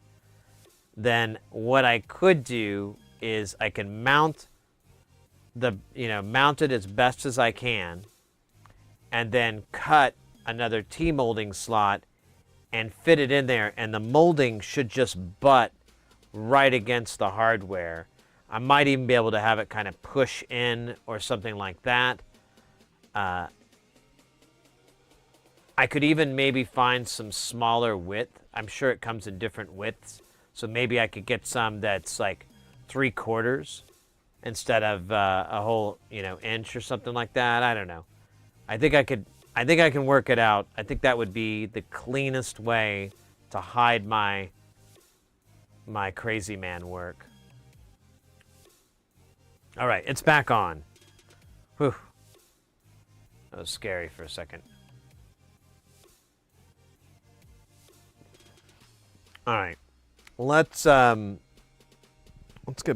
then what I could do is I can mount it as best as I can, and then cut another T-molding slot and fit it in there, and the molding should just butt right against the hardware. I might even be able to have it kind of push in or something like that. I could even maybe find some smaller width. I'm sure it comes in different widths. So maybe I could get some that's like 3/4 instead of a whole, inch or something like that. I don't know. I think I can work it out. I think that would be the cleanest way to hide my crazy man work. All right, it's back on. Whew. That was scary for a second. All right, let's get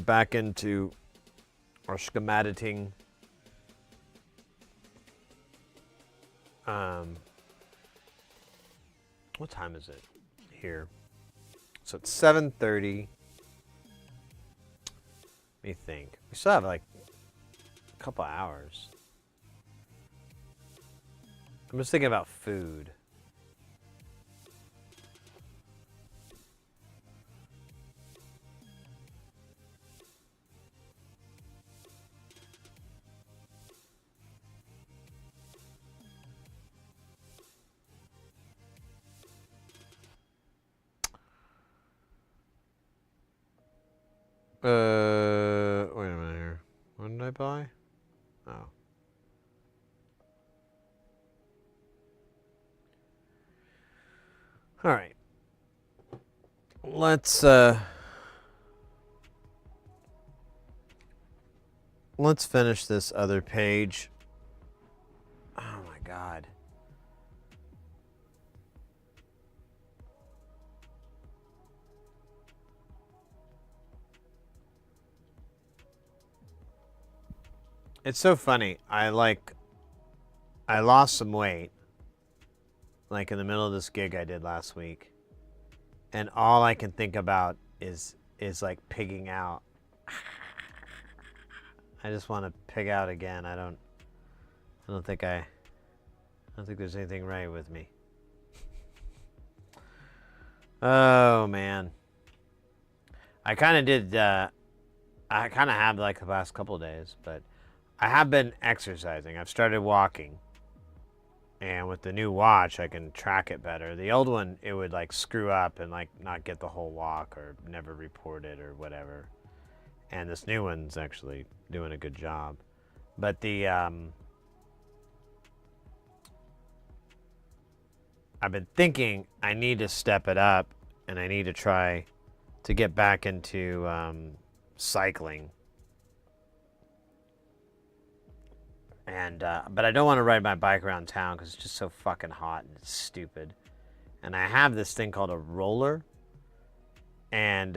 back into our schemating. What time is it here? So it's 7:30. Let me think. We still have like a couple hours. I'm just thinking about food. Wait a minute here. What did I buy? Oh. All right. Let's finish this other page. Oh my God. It's so funny. I lost some weight, like in the middle of this gig I did last week, and all I can think about is like pigging out. I just want to pig out again. I don't think there's anything right with me. Oh man. I kind of did. I kind of have like the last couple of days, but I have been exercising. I've started walking, and with the new watch, I can track it better. The old one, it would like screw up and like not get the whole walk or never report it or whatever. And this new one's actually doing a good job. But the I've been thinking I need to step it up, and I need to try to get back into cycling. And but I don't want to ride my bike around town because it's just so fucking hot and it's stupid. And I have this thing called a roller, and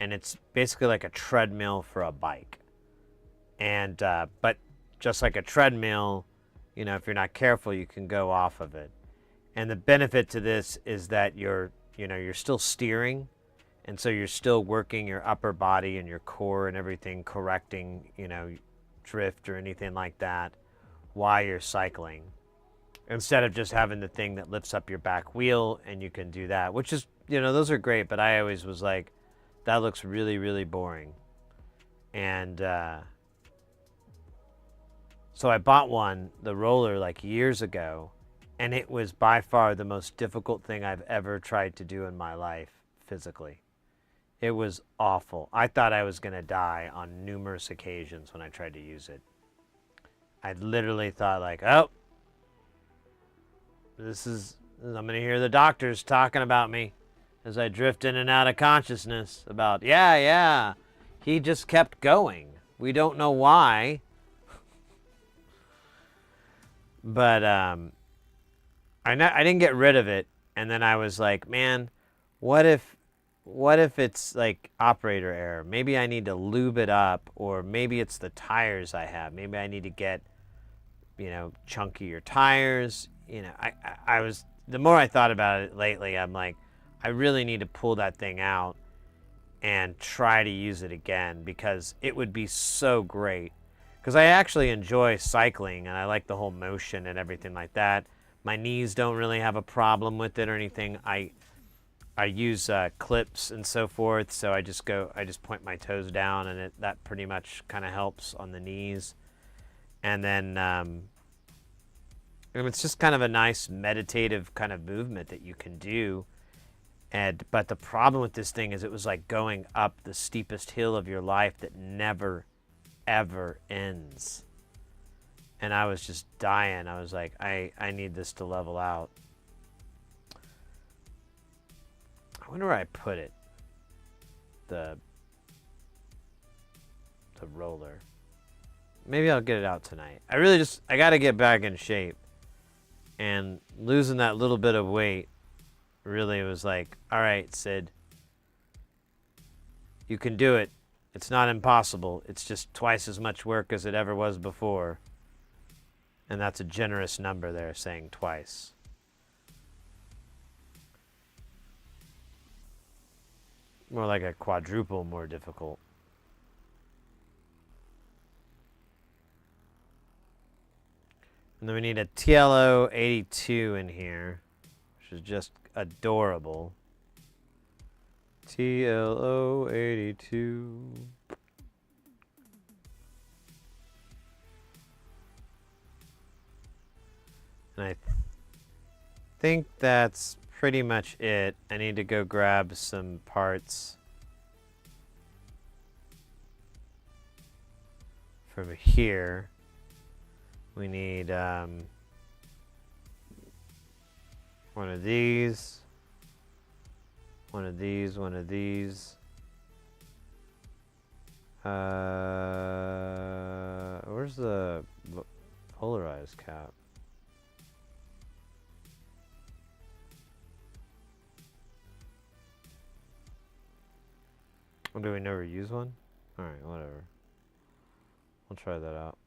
it's basically like a treadmill for a bike. And but just like a treadmill, if you're not careful, you can go off of it. And the benefit to this is that you're still steering, and so you're still working your upper body and your core and everything, correcting drift or anything like that while you're cycling, instead of just having the thing that lifts up your back wheel, and you can do that, which is, those are great, but I always was like, that looks really, really boring. And so I bought the roller like years ago, And it was by far the most difficult thing I've ever tried to do in my life physically. It was awful. I thought I was going to die on numerous occasions when I tried to use it. I literally thought like, oh, I'm going to hear the doctors talking about me as I drift in and out of consciousness about, yeah, he just kept going. We don't know why. But I didn't get rid of it. And then I was like, man, what if it's like operator error? Maybe I need to lube it up, or maybe it's the tires I have. Maybe I need to get, chunkier tires. I was, the more I thought about it lately, I'm like, I really need to pull that thing out and try to use it again, because it would be so great. Because I actually enjoy cycling and I like the whole motion and everything like that. My knees don't really have a problem with it or anything. I use clips and so forth, so I just point my toes down, and that pretty much kind of helps on the knees. And then it's just kind of a nice meditative kind of movement that you can do. But the problem with this thing is it was like going up the steepest hill of your life that never, ever ends. And I was just dying. I was like, I need this to level out. I wonder where I put it. The roller. Maybe I'll get it out tonight. I got to get back in shape. And losing that little bit of weight really was like, all right, Sid, you can do it. It's not impossible. It's just twice as much work as it ever was before. And that's a generous number there, saying twice. More like a quadruple more difficult. And then we need a TLO 82 in here, which is just adorable. TLO 82. And I think that's pretty much it. I need to go grab some parts from here. We need one of these, one of these, one of these. Where's the polarized cap? Or do we never use one? Alright, whatever. We'll try that out.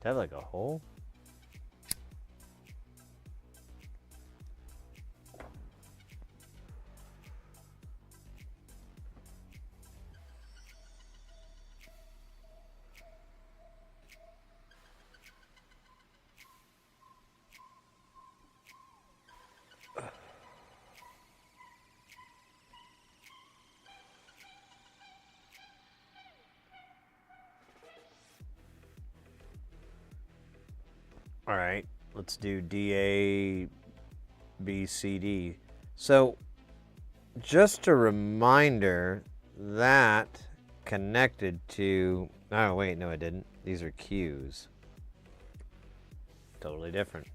Does it have like a hole? All right, let's do DA, B, C, D. So, just a reminder that connected to, oh wait, no I didn't. These are Qs. Totally different.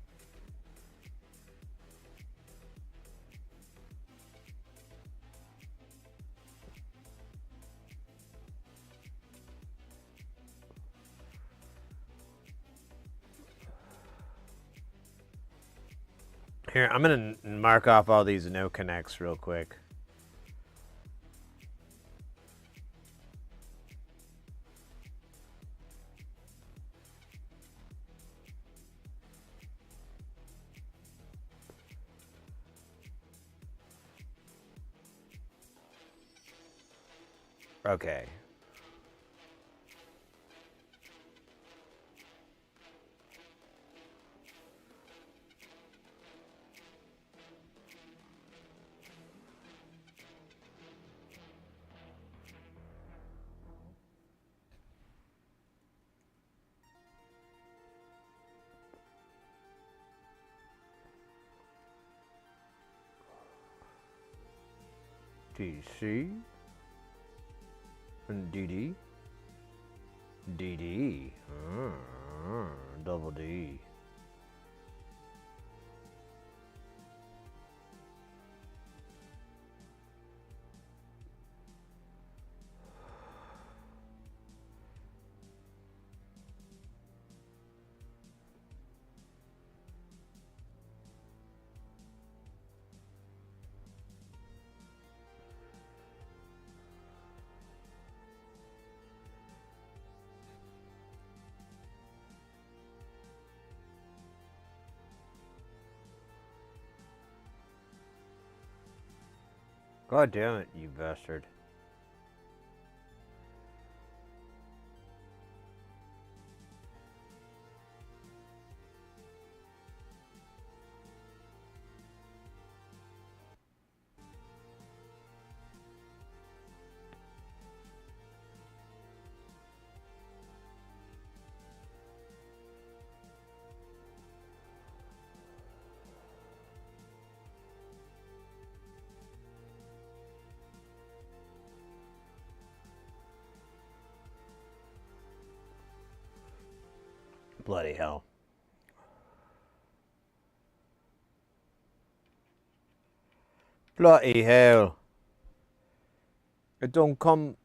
Here, I'm going to mark off all these no connects real quick. Okay. DC and DD. DD. Double D. God damn it, you bastard. Bloody hell. Bloody hell. It don't come.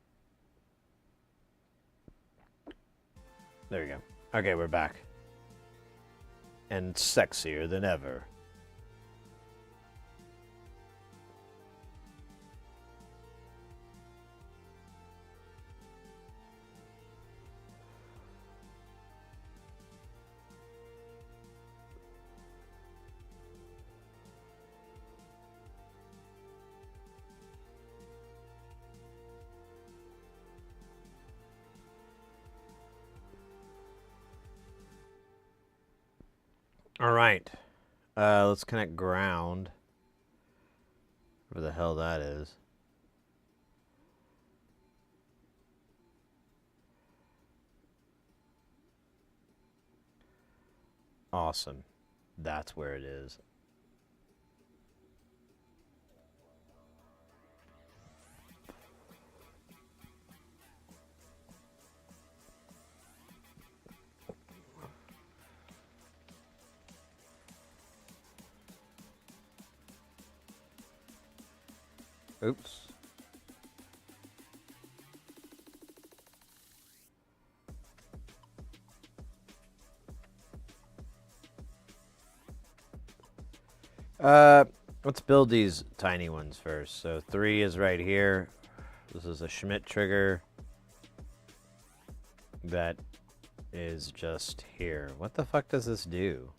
There we go. Okay, we're back. And sexier than ever. All right. Let's connect ground. Whatever the hell that is. Awesome. That's where it is. Oops. Let's build these tiny ones first. So 3 is right here. This is a Schmidt trigger. That is just here. What the fuck does this do?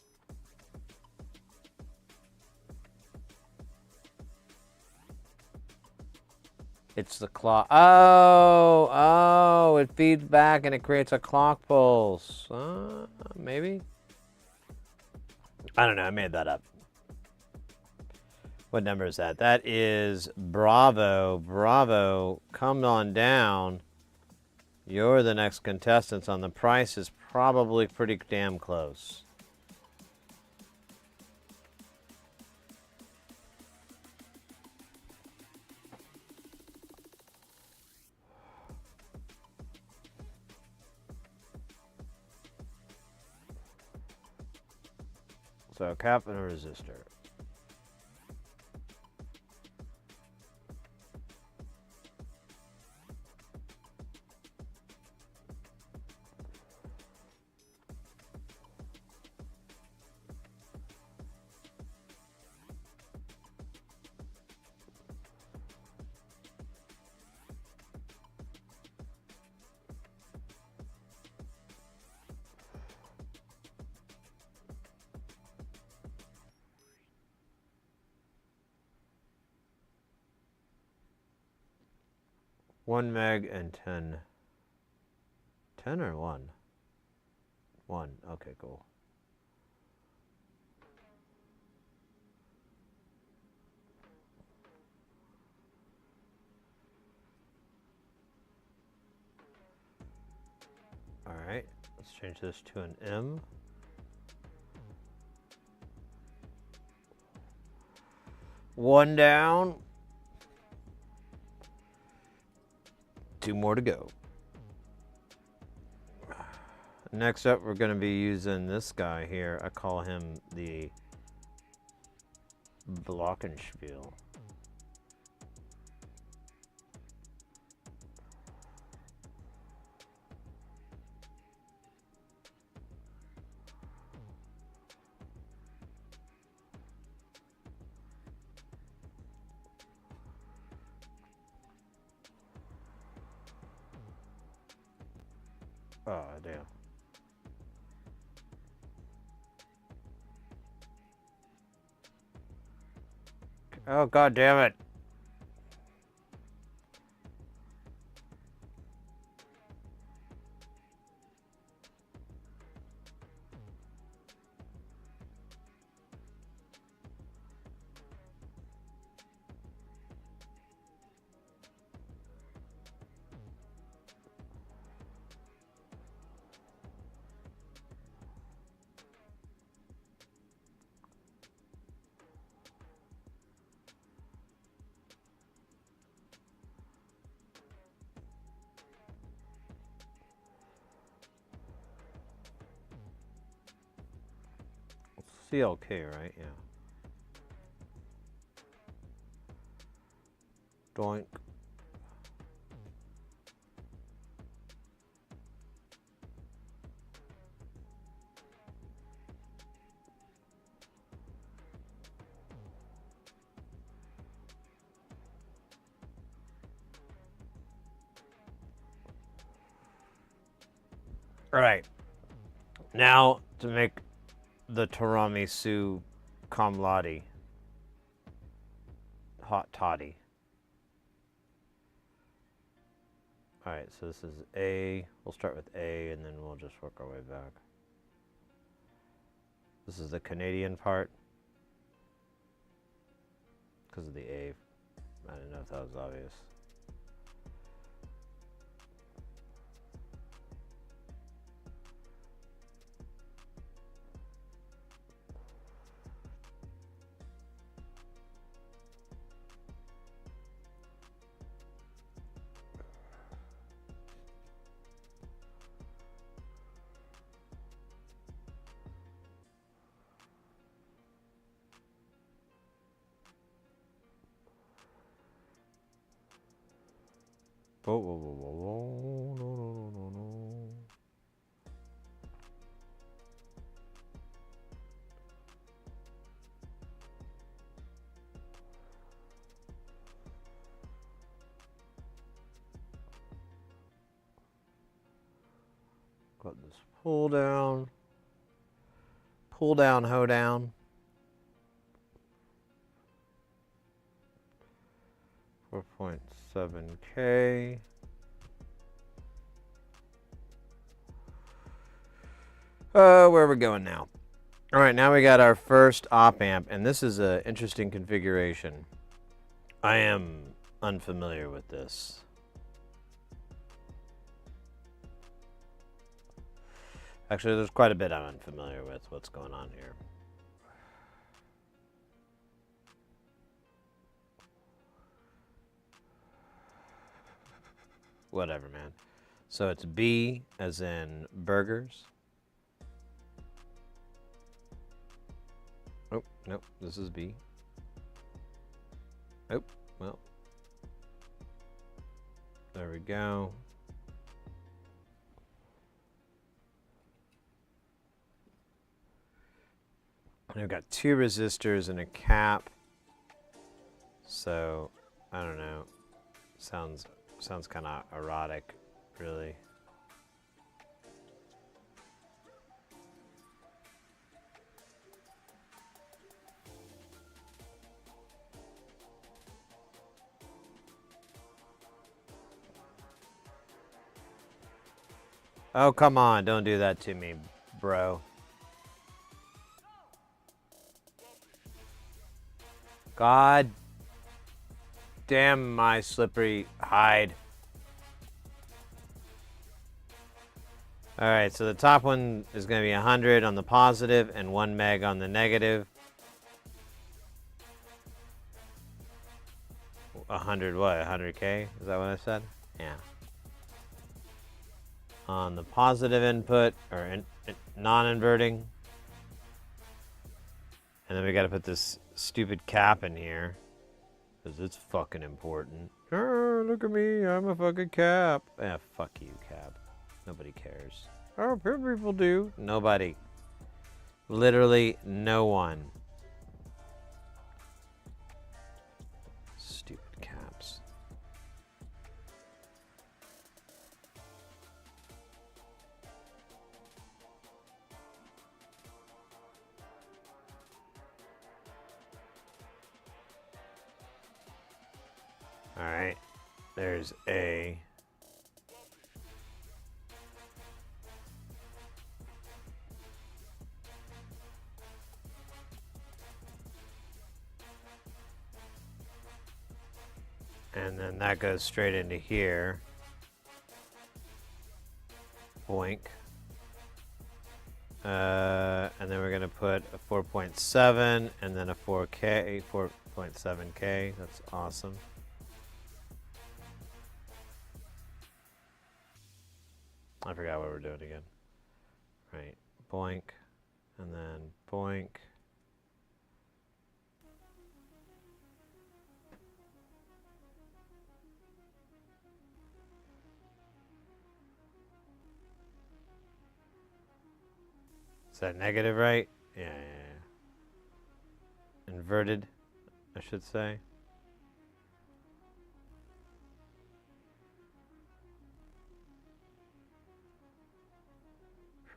It's the clock. Oh, it feeds back and it creates a clock pulse. Maybe? I don't know. I made that up. What number is that? That is Bravo. Bravo, come on down. You're the next contestants on the price is probably pretty damn close. So cap and a resistor. 1 meg and 10. 10 or 1? 1. Okay, cool. All right, let's change this to an M. One down. 2 more to go. Next up, we're going to be using this guy here. I call him the Glockenspiel. Oh, damn. Oh, god damn it. CLK, right? Yeah. Doink. All right. Now to make the tiramisu kamladi. Hot toddy. All right, so this is A. We'll start with A and then we'll just work our way back. This is the Canadian part. Because of the A. I didn't know if that was obvious. Whoa, whoa, whoa, whoa, whoa, no, no, no, no, no. Got this pull down, hoe down. 4.7K. Where are we going now? All right, now we got our first op amp, and this is an interesting configuration. I am unfamiliar with this. Actually, there's quite a bit I'm unfamiliar with what's going on here. Whatever, man. So it's B as in burgers. Oh, nope, this is B. Oh, well. There we go. And I've got 2 resistors and a cap. So, I don't know. Sounds kind of erotic, really. Oh, come on. Don't do that to me, bro. God damn my slippery hide. Alright, so the top one is going to be 100 on the positive and 1 meg on the negative. 100 what? 100K? Is that what I said? Yeah. On the positive input, or non-inverting. And then we got to put this stupid cap in here. Because it's fucking important. Oh, look at me, I'm a fucking cap. Yeah, fuck you, cap. Nobody cares. Oh, people do. Nobody. Literally no one. Stupid caps. Alright. There's a... And then that goes straight into here. Boink. And then we're going to put a 4.7 and then a 4K, 4.7K. That's awesome. I forgot what we're doing again. Right. Boink. And then boink. Is that negative, right? Yeah. Inverted, I should say.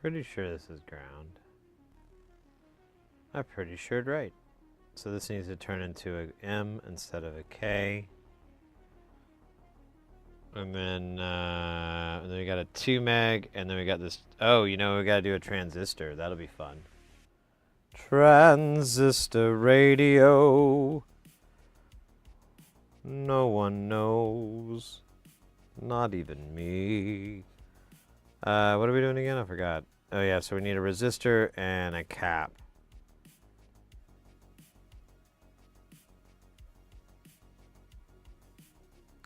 Pretty sure this is ground. I'm pretty sure it's right. So this needs to turn into an M instead of a K. And then we got a 2 meg, and then we got this. Oh, you know, we got to do a transistor. That'll be fun. Transistor radio. No one knows. Not even me. What are we doing again? I forgot. Oh, yeah, so we need a resistor and a cap.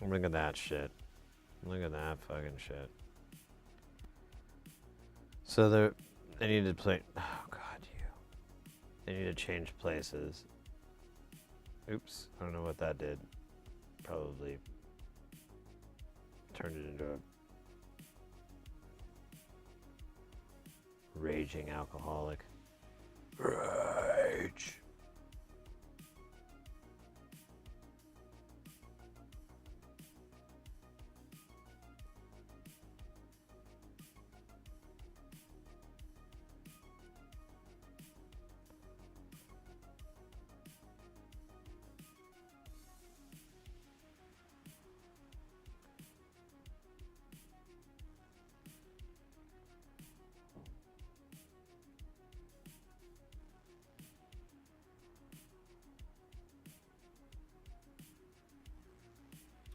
Look at that shit. Look at that fucking shit. So they need to play. Oh god, they need to change places. Oops, I don't know what that did. Probably turned it into a raging alcoholic. Rage.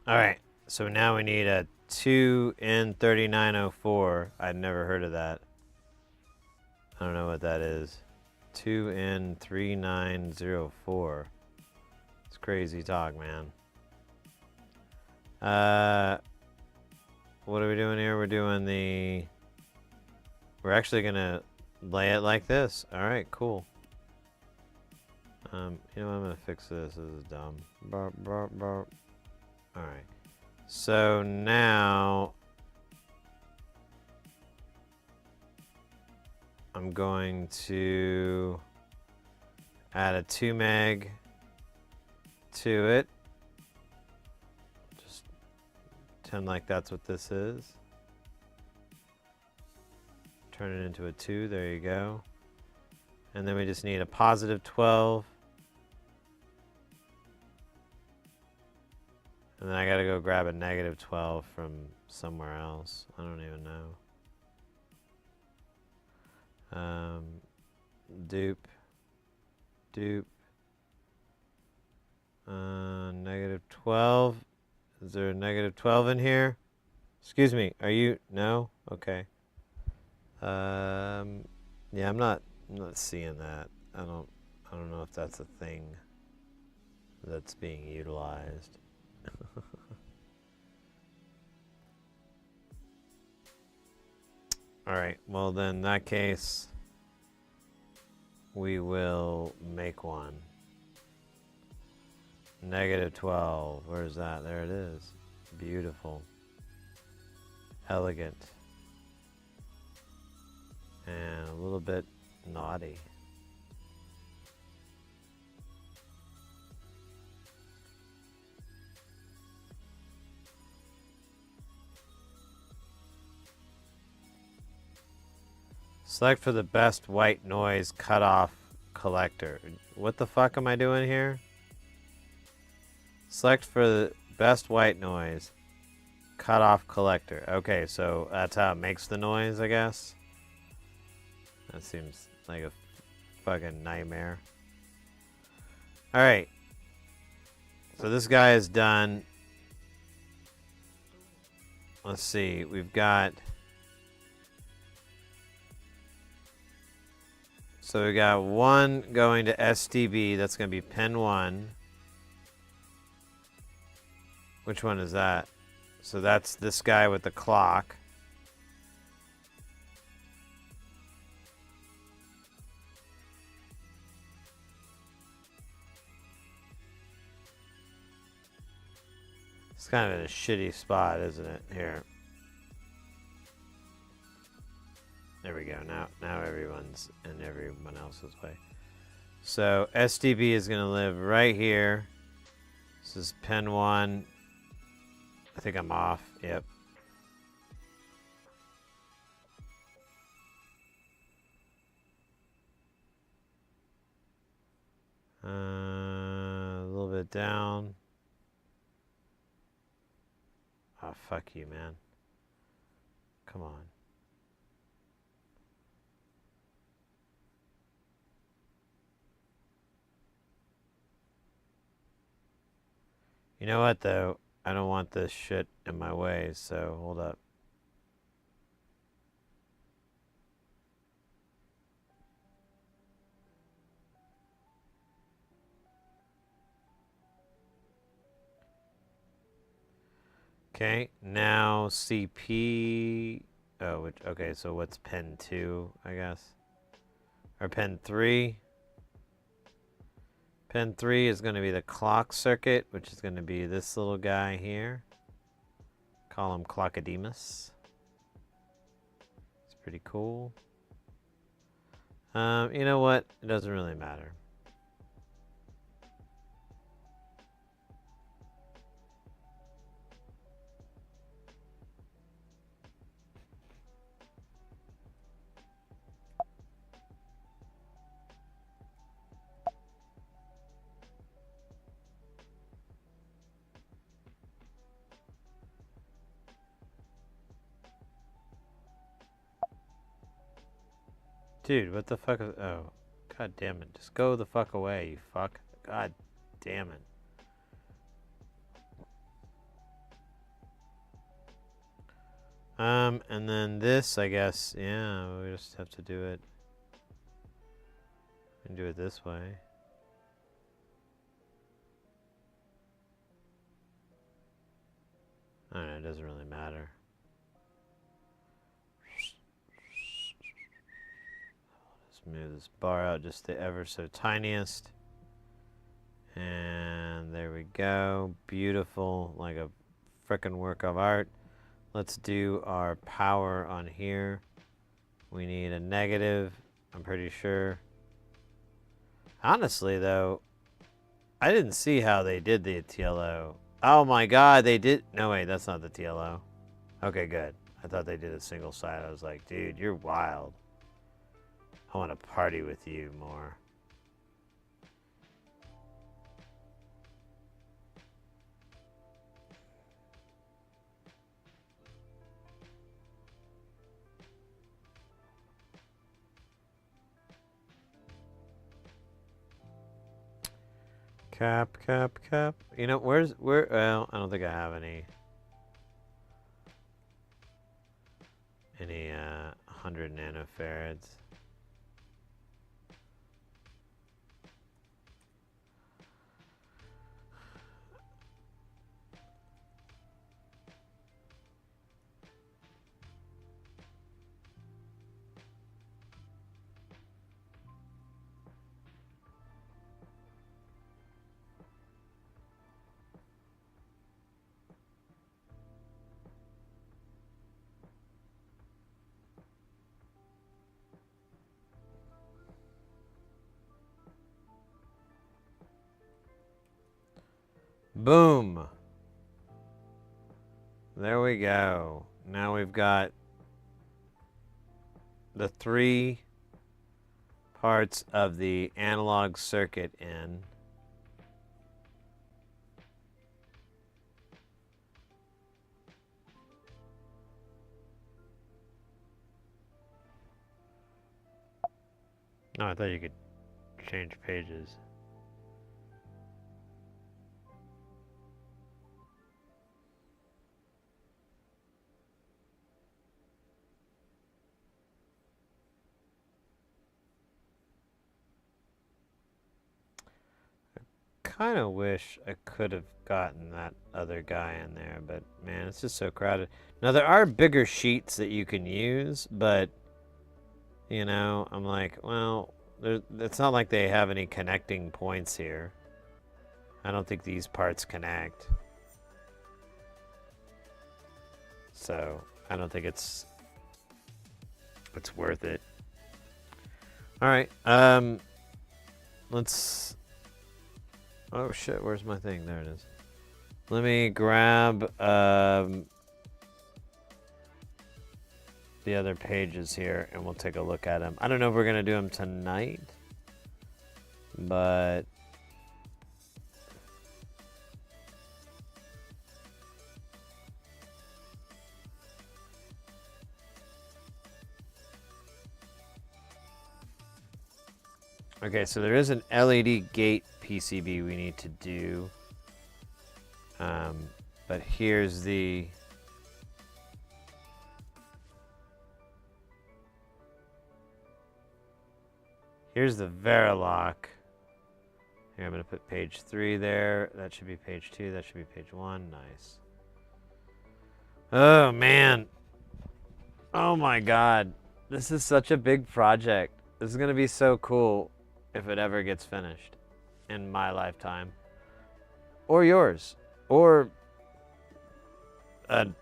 Alright, so now we need a 2N3904. I'd never heard of that. I don't know what that is. 2N3904. It's crazy talk, man. What are we doing here? We're doing the... We're actually going to lay it like this. Alright, cool. You know what? I'm going to fix this. This is dumb. Burp, burp, burp. Alright, so now I'm going to add a 2 meg to it. Just pretend like that's what this is. Turn it into a 2, there you go. And then we just need a positive 12. And then I gotta go grab a negative 12 from somewhere else. I don't even know. Dupe. Dupe. Negative 12. Is there a negative 12 in here? Excuse me. Are you? No? Okay. Yeah, I'm not seeing that. I don't know if that's a thing that's being utilized. All right. Well, then in that case, we will make one. Negative 12. Where's that? There it is. Beautiful. Elegant. And a little bit naughty. Select for the best white noise cutoff collector. What the fuck am I doing here? Select for the best white noise cutoff collector. Okay, so that's how it makes the noise, I guess. That seems like a fucking nightmare. Alright. So this guy is done. Let's see. We've got... So we got one going to STB. That's going to be pin 1. Which one is that? So that's this guy with the clock. It's kind of in a shitty spot, isn't it? Here. There we go. Now everyone's in everyone else's way. So STB is going to live right here. This is pin 1. I think I'm off. Yep. A little bit down. Oh, fuck you, man. Come on. You know what, though? I don't want this shit in my way, so hold up. Okay, now CP... Oh, which, okay, so what's pin 2, I guess? Or pin 3? Pin 3 is going to be the clock circuit, which is going to be this little guy here. Call him Clockademus. It's pretty cool. You know what? It doesn't really matter. Dude, what the fuck is... Oh, god damn it. Just go the fuck away, you fuck. God damn it. And then this, I guess, yeah, we just have to do it. We can do it this way. I don't know, it doesn't really matter. Move this bar out just the ever so tiniest. And there we go. Beautiful, like a frickin' work of art. Let's do our power on here. We need a negative, I'm pretty sure. Honestly, though, I didn't see how they did the TLO. Oh my god, they did. No, wait, that's not the TLO. Okay, good. I thought they did a single side. I was like, dude, you're wild. I want to party with you more. Cap. You know, where? Well, I don't think I have any 100 nanofarads. Boom. There we go. Now we've got the 3 parts of the analog circuit in. No, I thought you could change pages. Kind of wish I could have gotten that other guy in there, but man, it's just so crowded. Now there are bigger sheets that you can use, but you know, I'm like, well, it's not like they have any connecting points here. I don't think these parts connect. So, I don't think it's worth it. All right. Let's Oh shit, where's my thing? There it is. Let me grab the other pages here and we'll take a look at them. I don't know if we're gonna do them tonight, but okay, so there is an LED gate PCB we need to do. But here's the Verilog. Here, I'm going to put page 3 there. That should be page 2. That should be page 1. Nice. Oh, man. Oh, my God. This is such a big project. This is going to be so cool if it ever gets finished in my lifetime. Or yours. Or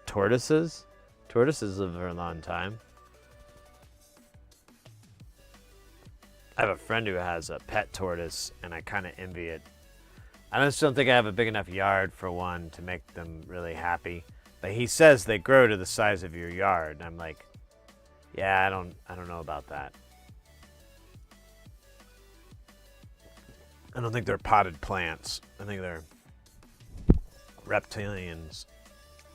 tortoises. Tortoises live for a long time. I have a friend who has a pet tortoise, and I kind of envy it. I just don't think I have a big enough yard for one to make them really happy. But he says they grow to the size of your yard, and I'm like, yeah, I don't know about that. I don't think they're potted plants. I think they're reptilians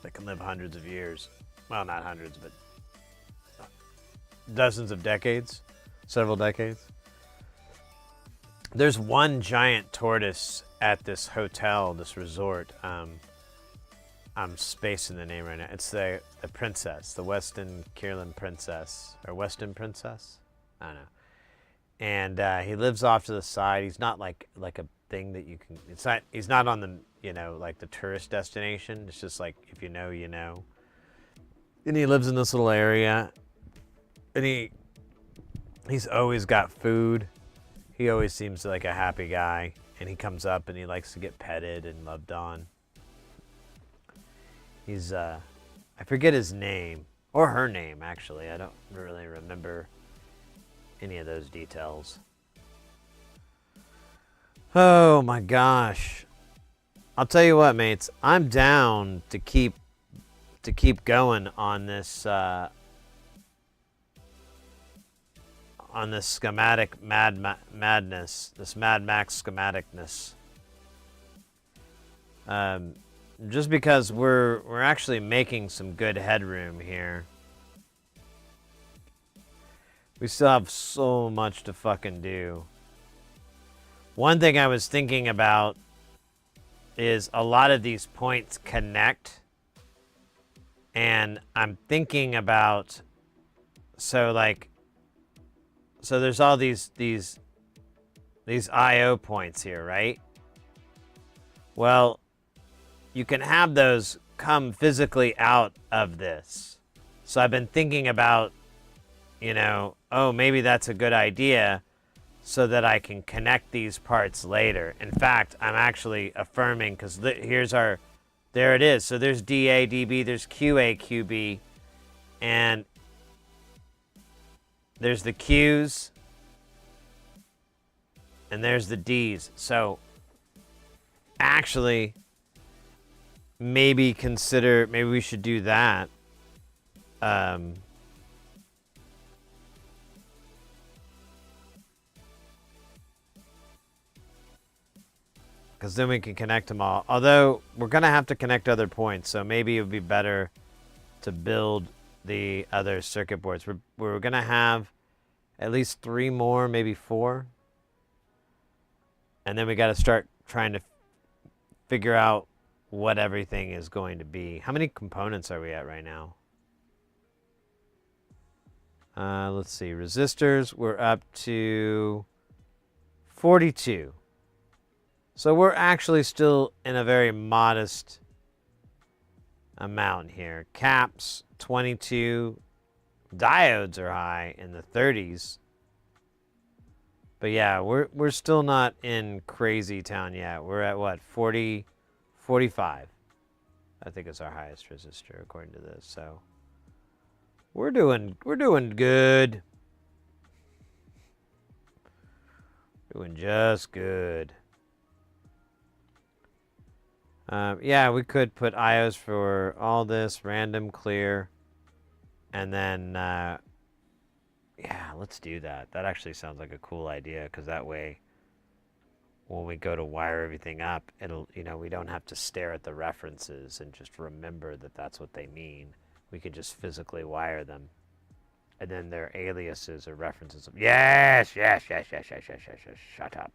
that can live hundreds of years. Well, not hundreds, but dozens of decades, several decades. There's one giant tortoise at this hotel, this resort. I'm spacing the name right now. It's the princess, the Weston Kierland princess, or Weston princess? I don't know. And he lives off to the side. He's not like a thing that you can, he's not on the, like the tourist destination. It's just like, if you know, you know. And he lives in this little area. And he's always got food. He always seems like a happy guy. And he comes up and he likes to get petted and loved on. He's, I forget his name. Or her name, actually. I don't really remember any of those details. Oh my gosh. I'll tell you what, mates. I'm down to keep going on this schematic madness, this Mad Max schematicness. Just because we're actually making some good headroom here. We still have so much to fucking do. One thing I was thinking about is a lot of these points connect, and I'm thinking about, so there's all these IO points here, right? Well, you can have those come physically out of this. So I've been thinking about, oh, maybe that's a good idea so that I can connect these parts later. In fact, I'm actually affirming, because there it is. So there's DA, DB, there's QA, QB, and there's the Q's, and there's the D's. So actually, maybe we should do that. Because then we can connect them all. Although, we're going to have to connect other points, so maybe it would be better to build the other circuit boards. We're going to have at least 3 more, maybe 4. And then we got to start trying to figure out what everything is going to be. How many components are we at right now? Let's see. Resistors, we're up to 42. So we're actually still in a very modest amount here. Caps, 22. Diodes are high in the 30s. But yeah, we're still not in crazy town yet. We're at what, 40, 45. I think it's our highest resistor according to this. So we're doing good. Doing just good. Yeah, we could put IOs for all this, random, clear, and then, yeah, let's do that. That actually sounds like a cool idea, because that way, when we go to wire everything up, it'll, we don't have to stare at the references and just remember that that's what they mean. We can just physically wire them, and then their aliases or references. Yes. Shut up.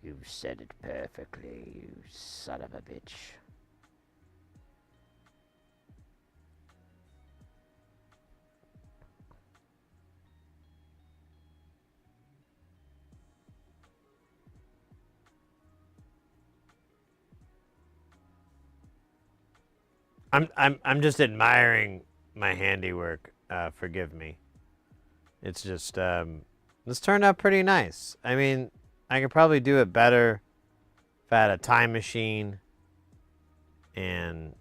You said it perfectly, you son of a bitch. I'm just admiring my handiwork. Forgive me. It's just this turned out pretty nice. I mean, I could probably do it better if I had a time machine and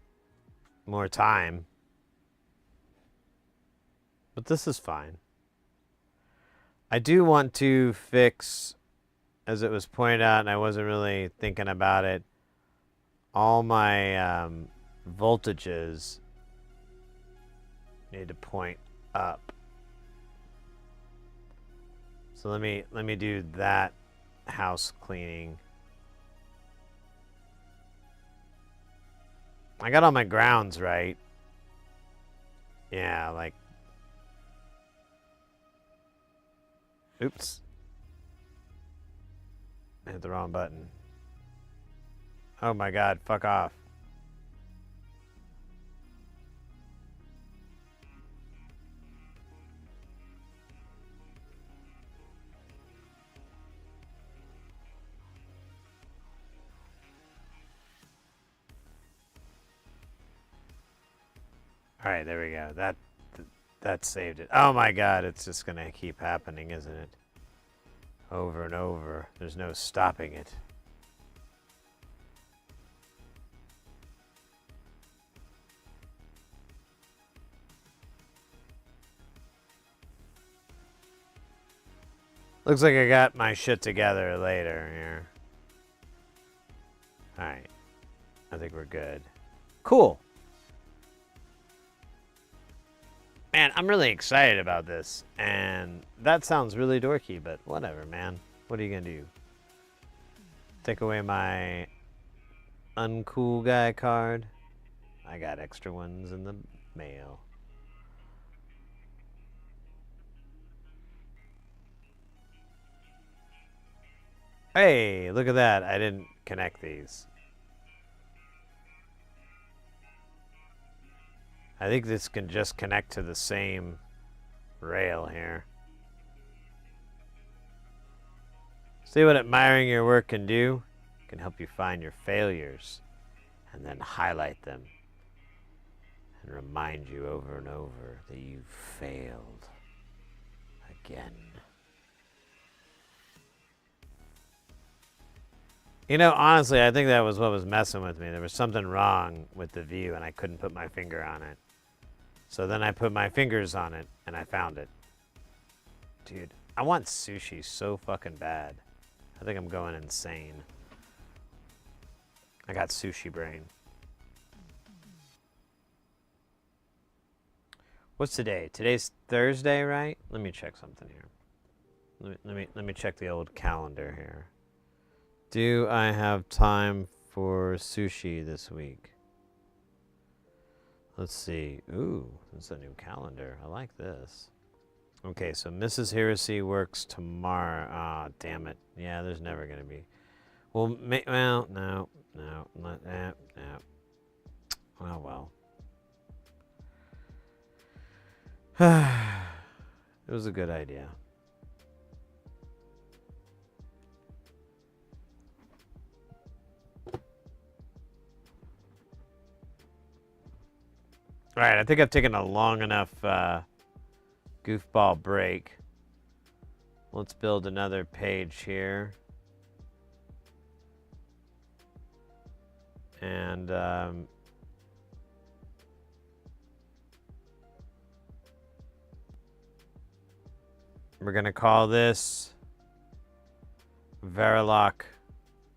more time. But this is fine. I do want to fix, as it was pointed out, and I wasn't really thinking about it, all my voltages need to point up. So let me do that house cleaning. I got all my grounds right. Yeah, like, oops. I hit the wrong button. Oh my god, fuck off. All right, there we go. That saved it. Oh my god, it's just gonna keep happening, isn't it? Over and over. There's no stopping it. Looks like I got my shit together later here. All right. I think we're good. Cool. Man, I'm really excited about this, and that sounds really dorky, but whatever, man. What are you gonna do? Take away my uncool guy card? I got extra ones in the mail. Hey, look at that. I didn't connect these. I think this can just connect to the same rail here. See what admiring your work can do? It can help you find your failures and then highlight them and remind you over and over that you failed again. You know, honestly, I think that was what was messing with me. There was something wrong with the view and I couldn't put my finger on it. So then I put my fingers on it and I found it. Dude, I want sushi so fucking bad. I think I'm going insane. I got sushi brain. What's today? Today's Thursday, right? Let me check something here. Let me check the old calendar here. Do I have time for sushi this week? Let's see. Ooh, that's a new calendar. I like this. Okay, so Mrs. Heresy works tomorrow. Ah, damn it. Yeah, there's never going to be. Well, no. Oh, well. It was a good idea. All right, I think I've taken a long enough goofball break. Let's build another page here. And we're going to call this Verilog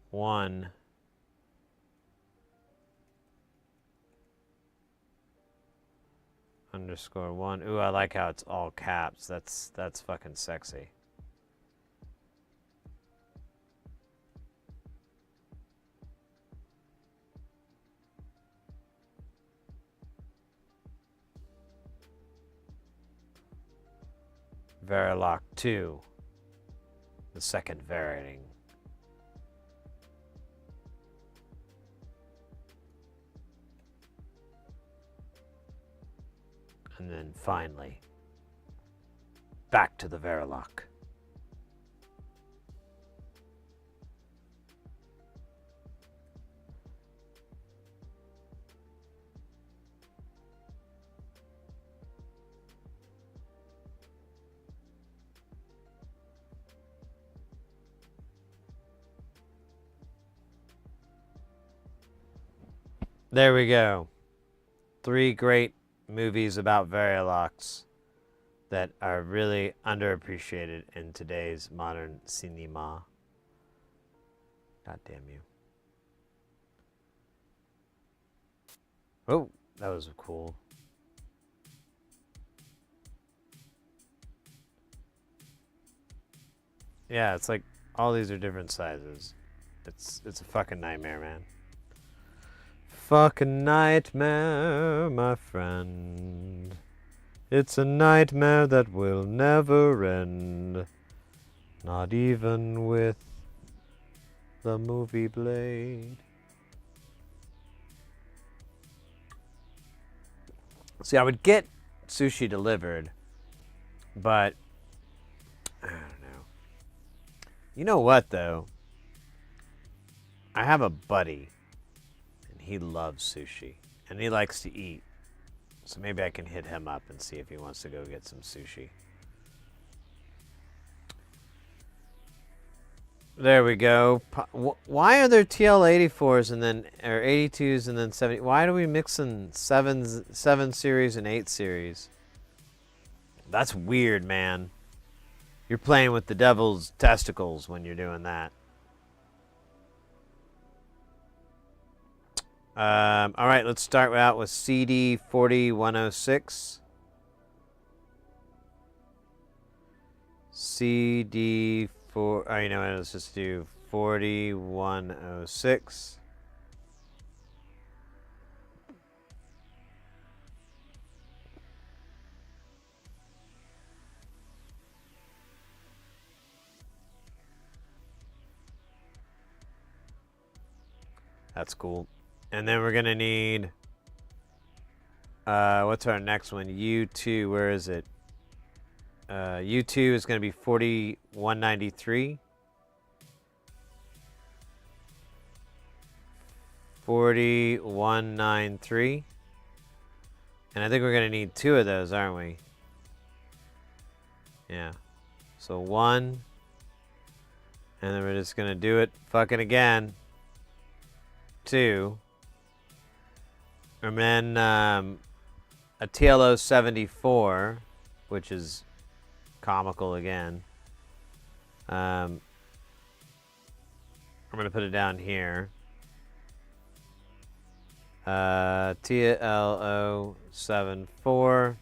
1. _1. Ooh, I like how it's all caps. That's fucking sexy. Verilog 2. The second variant. And then finally, back to the Verilog. There we go. 3 great movies about Verilogs that are really underappreciated in today's modern cinema. God damn you. Oh, that was cool. Yeah, it's like all these are different sizes. It's a fucking nightmare, man. Fucking nightmare, my friend. It's a nightmare that will never end. Not even with the movie Blade. See, I would get sushi delivered, but I don't know. You know what, though? I have a buddy. He loves sushi, and he likes to eat. So maybe I can hit him up and see if he wants to go get some sushi. There we go. Why are there TL84s and then, or 82s and then 70? Why are we mixing 7 series and 8 series? That's weird, man. You're playing with the devil's testicles when you're doing that. All right, let's start out with CD 4106. CD 4. Oh, you know what? Let's just do 4106. That's cool. And then we're going to need... what's our next one? U2. Where is it? U2 is going to be 4193. 4193. And I think we're going to need 2 of those, aren't we? Yeah. So 1. And then we're just going to do it fucking again. 2. And then a TLO 74, which is comical again. I'm going to put it down here. TLO 74.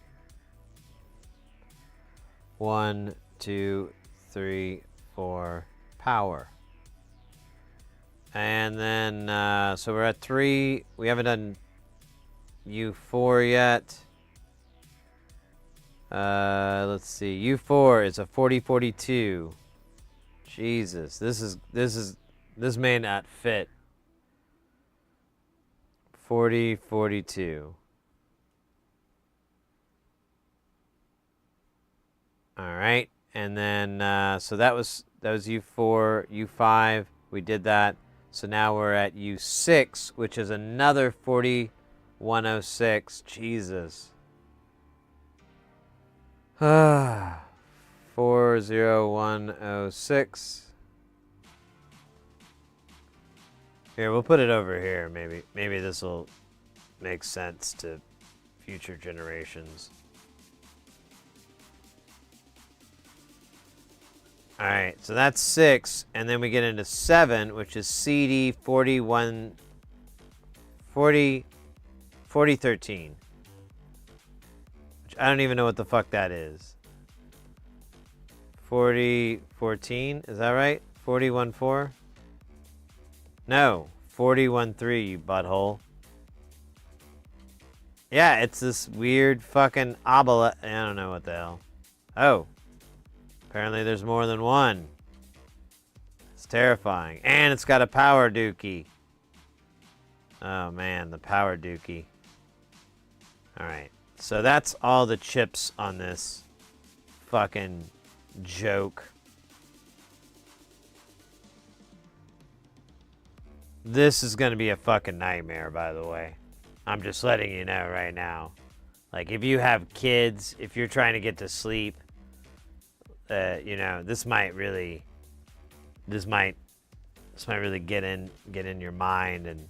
1, 2, 3, 4. Power. And then, so we're at 3. We haven't done U4 yet. Let's see. U4 is a 4042. Jesus, this may not fit. 4042. All right, and then so that was U4, U5. We did that. So now we're at U6, which is another 4106. Jesus. 40106. Here, we'll put it over here. Maybe this will make sense to future generations. All right, so that's 6, and then we get into 7, which is CD 4013. Which I don't even know what the fuck that is. 4014, is that right? 414? No, 413, you butthole. Yeah, it's this weird fucking obelisk. I don't know what the hell. Oh. Apparently there's more than one. It's terrifying. And it's got a power dookie. Oh man, the power dookie. Alright, so that's all the chips on this fucking joke. This is gonna be a fucking nightmare, by the way. I'm just letting you know right now. Like, if you have kids, if you're trying to get to sleep, you know, this might really get in your mind and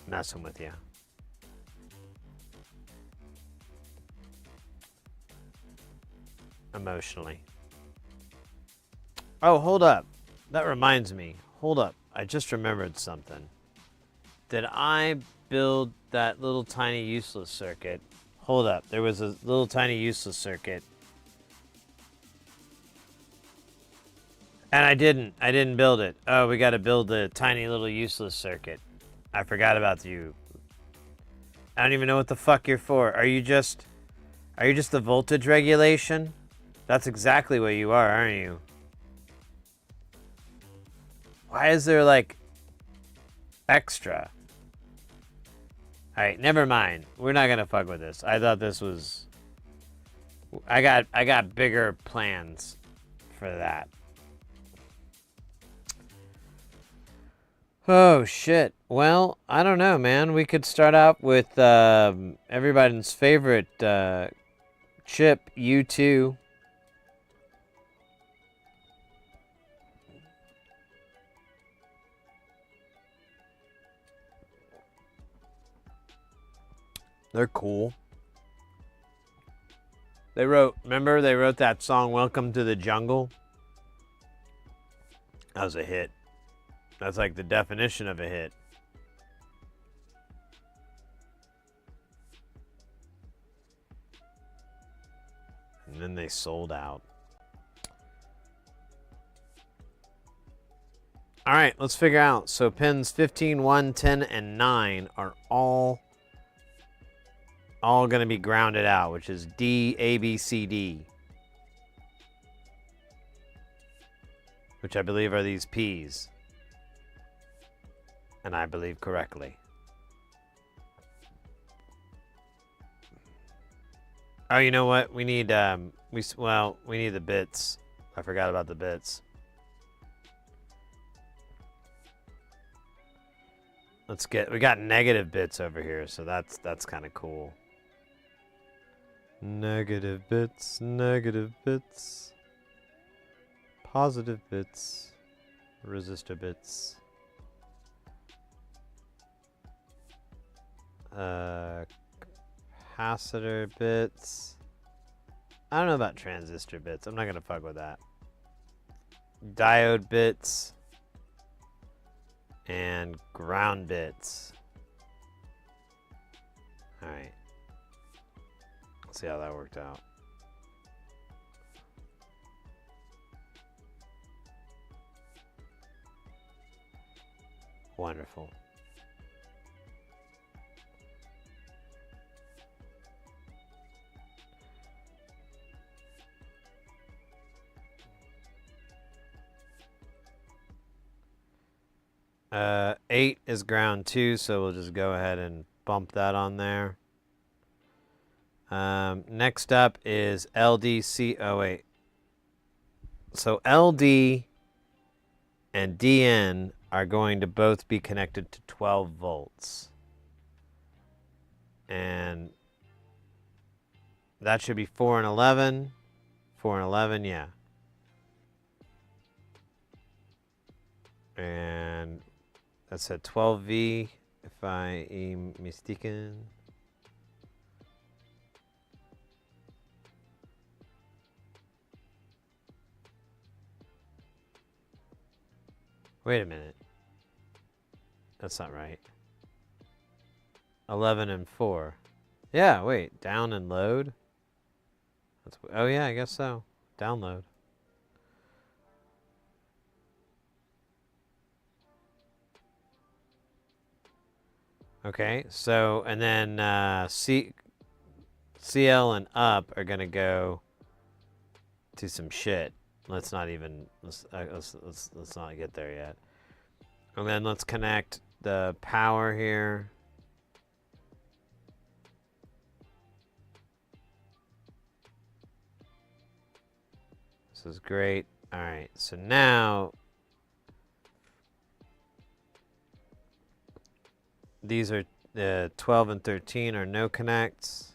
messing with you. Emotionally. Oh, hold up. That reminds me. Hold up. I just remembered something. Did I build that little tiny useless circuit? Hold up. There was a little tiny useless circuit. And I didn't build it. Oh, we got to build the tiny little useless circuit. I forgot about you. I don't even know what the fuck you're for. Are you just the voltage regulation? That's exactly what you are, aren't you? Why is there like extra? Alright, never mind. We're not gonna fuck with this. I thought this was... I got bigger plans for that. Oh, shit. Well, I don't know, man. We could start out with everybody's favorite chip, U2. They're cool. Remember they wrote that song, Welcome to the Jungle? That was a hit. That's like the definition of a hit. And then they sold out. All right, let's figure out. So pins 15, 1, 10, and 9 are all going to be grounded out, which is D, A, B, C, D. which I believe are these P's. And I believe correctly. Oh, you know what? We need we need the bits. I forgot about the bits. We got negative bits over here, so that's kind of cool. Negative bits, positive bits, resistor bits. Capacitor bits. I don't know about transistor bits. I'm not gonna fuck with that. Diode bits and ground bits. All right. Let's see how that worked out. Wonderful. Uh, 8 is ground 2, so we'll just go ahead and bump that on there. Next up is LDC. Oh, wait. So LD and DN are going to both be connected to 12 volts. And that should be 4 and 11. 4 and 11, yeah. And that's a 12V, if I am mistaken. Wait a minute. That's not right. 11 and 4. Yeah, wait. Down and load? Oh, yeah, I guess so. Download. Okay, so, and then CL and up are going to go to some shit. Let's not even, let's not get there yet. And then let's connect the power here. This is great. All right, so now these are 12 and 13 are no connects.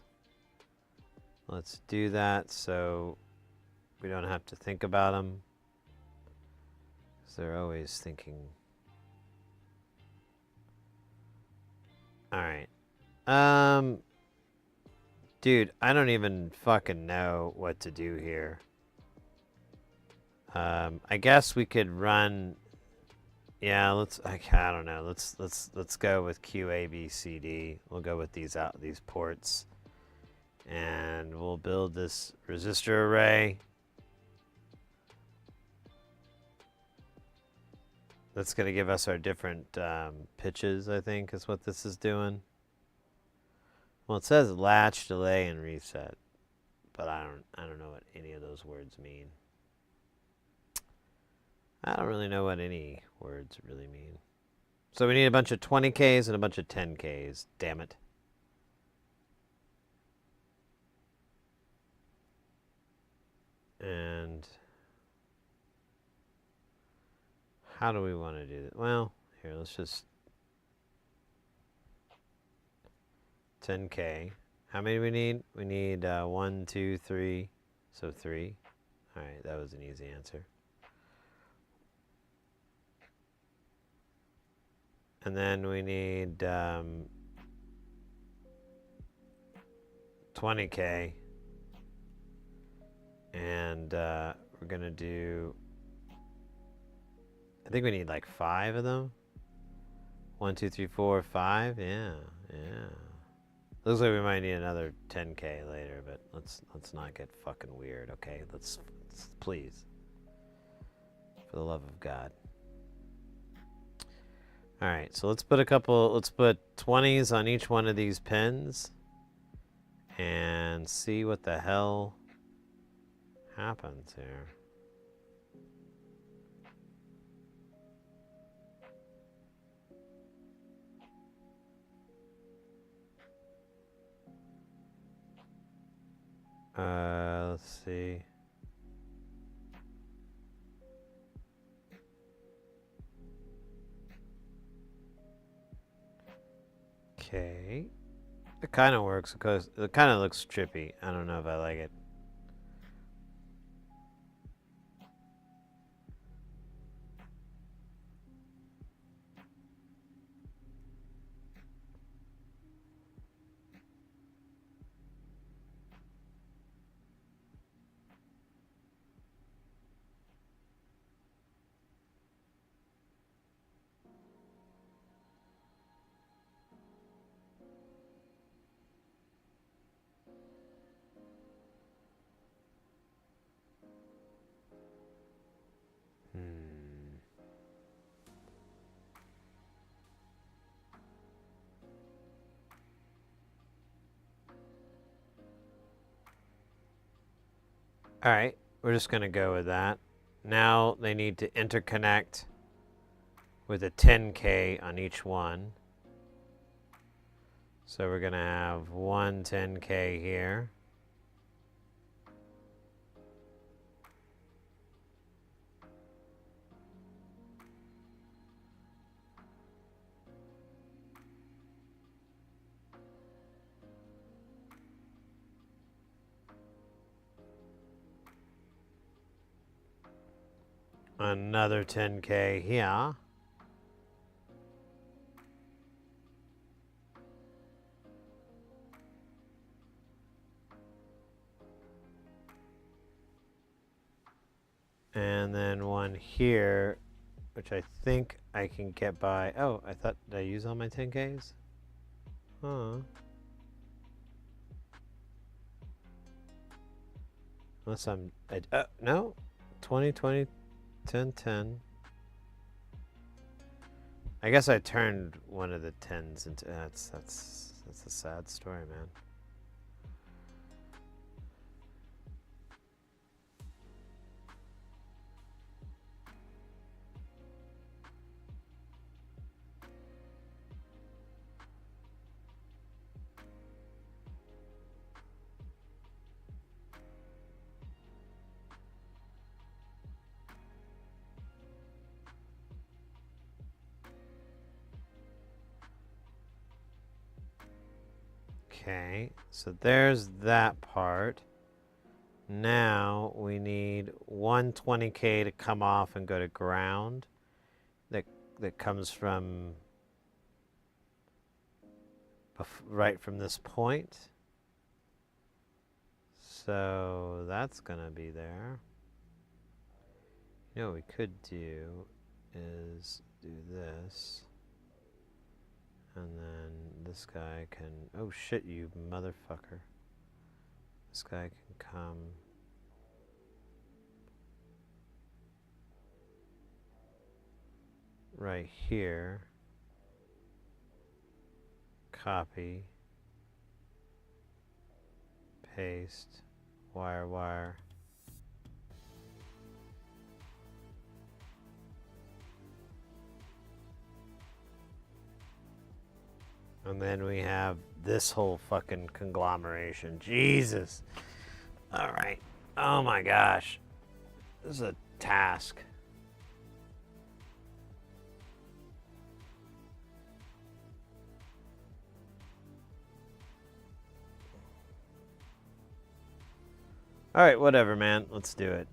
Let's do that so we don't have to think about them. Because they're always thinking. Alright. Dude, I don't even fucking know what to do here. I guess we could run. Yeah, I don't know. Let's go with QABCD. We'll go with these ports, and we'll build this resistor array. That's gonna give us our different pitches. I think is what this is doing. Well, it says latch, delay, and reset, but I don't know what any of those words mean. I don't really know what any words really mean. So we need a bunch of 20Ks and a bunch of 10Ks. Damn it. And how do we want to do that? Well, here, let's just 10K. How many do we need? We need 1, 2, 3. So 3. All right, that was an easy answer. And then we need 20K. And we're going to do, I think we need like 5 of them. 1, 2, 3, 4, 5. Yeah. Looks like we might need another 10K later, but let's not get fucking weird, okay? Let's please. For the love of God. All right, so let's put 20s on each one of these pins and see what the hell happens here. Let's see. Okay. It kind of works because it kind of looks trippy. I don't know if I like it. All right, we're just going to go with that. Now they need to interconnect with a 10K on each one. So we're going to have one 10K here. Another 10K here. And then one here, which I think I can get by. Oh, I thought, did I use all my 10Ks? Huh. Unless no. 20, 20, 10, 10. I guess I turned one of the 10s into, that's a sad story, man. Okay, so there's that part. Now we need 120K to come off and go to ground. That comes from right from this point. So that's gonna be there. You know what we could do is do this. And then this guy can, oh shit, you motherfucker. This guy can come right here. Copy. Paste. Wire, wire. And then we have this whole fucking conglomeration. Jesus. All right. Oh my gosh. This is a task. All right, whatever, man. Let's do it.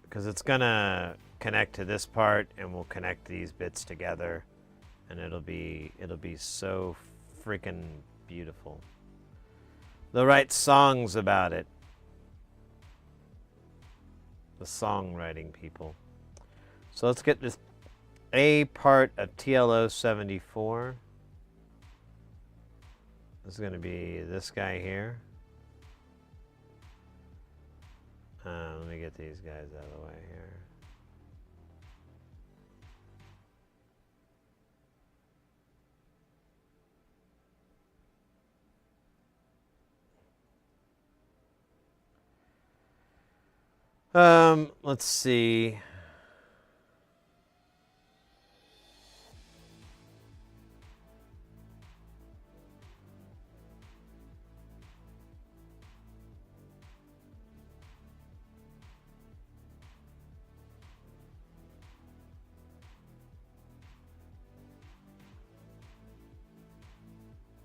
Because it's going to connect to this part, and we'll connect these bits together. And it'll be so freaking beautiful. They'll write songs about it. The songwriting people. So let's get this A part of TLO 74. This is going to be this guy here. Let me get these guys out of the way here. Let's see.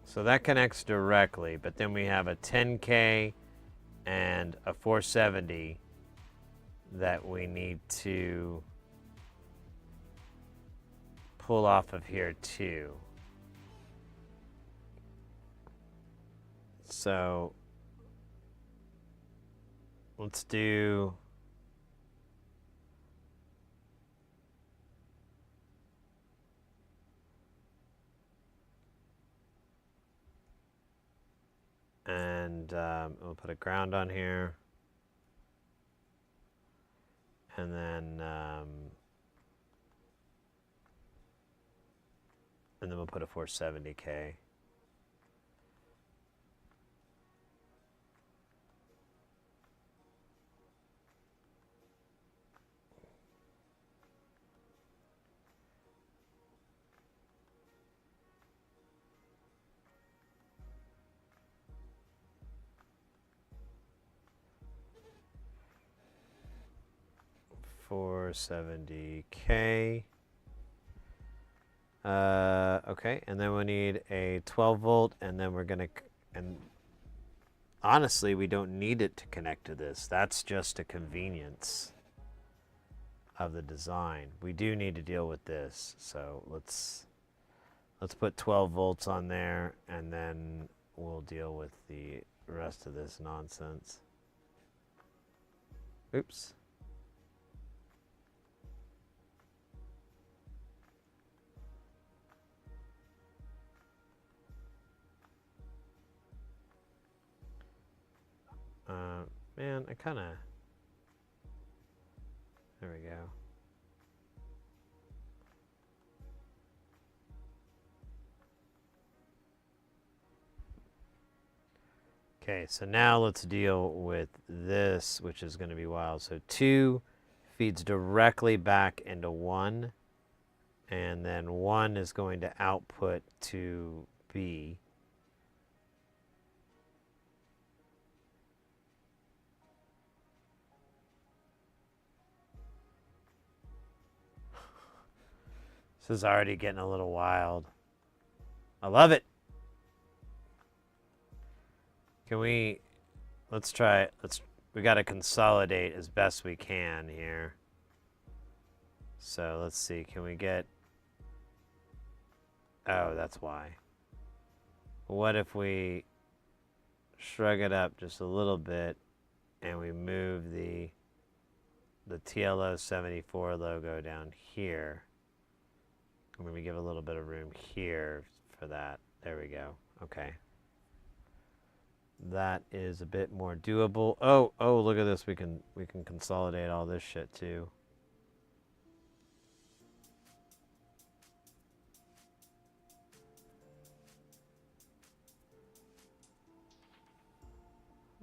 So that connects directly, but then we have a 10K and a 470 that we need to pull off of here too. So let's do and we'll put a ground on here, and then we'll put a 470K. $470K. Okay, and then we need a 12 volt, and then we're gonna, and honestly, we don't need it to connect to this. That's just a convenience of the design. We do need to deal with this, so let's put 12 volts on there, and then we'll deal with the rest of this nonsense. Oops. Man, I kind of... There we go. Okay, so now let's deal with this, which is going to be wild. So 2 feeds directly back into 1, and then 1 is going to output to B. This is already getting a little wild. I love it. Can we, let's try it. We got to consolidate as best we can here. So let's see, can we get, oh, that's why. What if we shrug it up just a little bit and we move the TLO 74 logo down here? I'm going to give a little bit of room here for that. There we go. Okay. That is a bit more doable. Oh, look at this. We can consolidate all this shit too.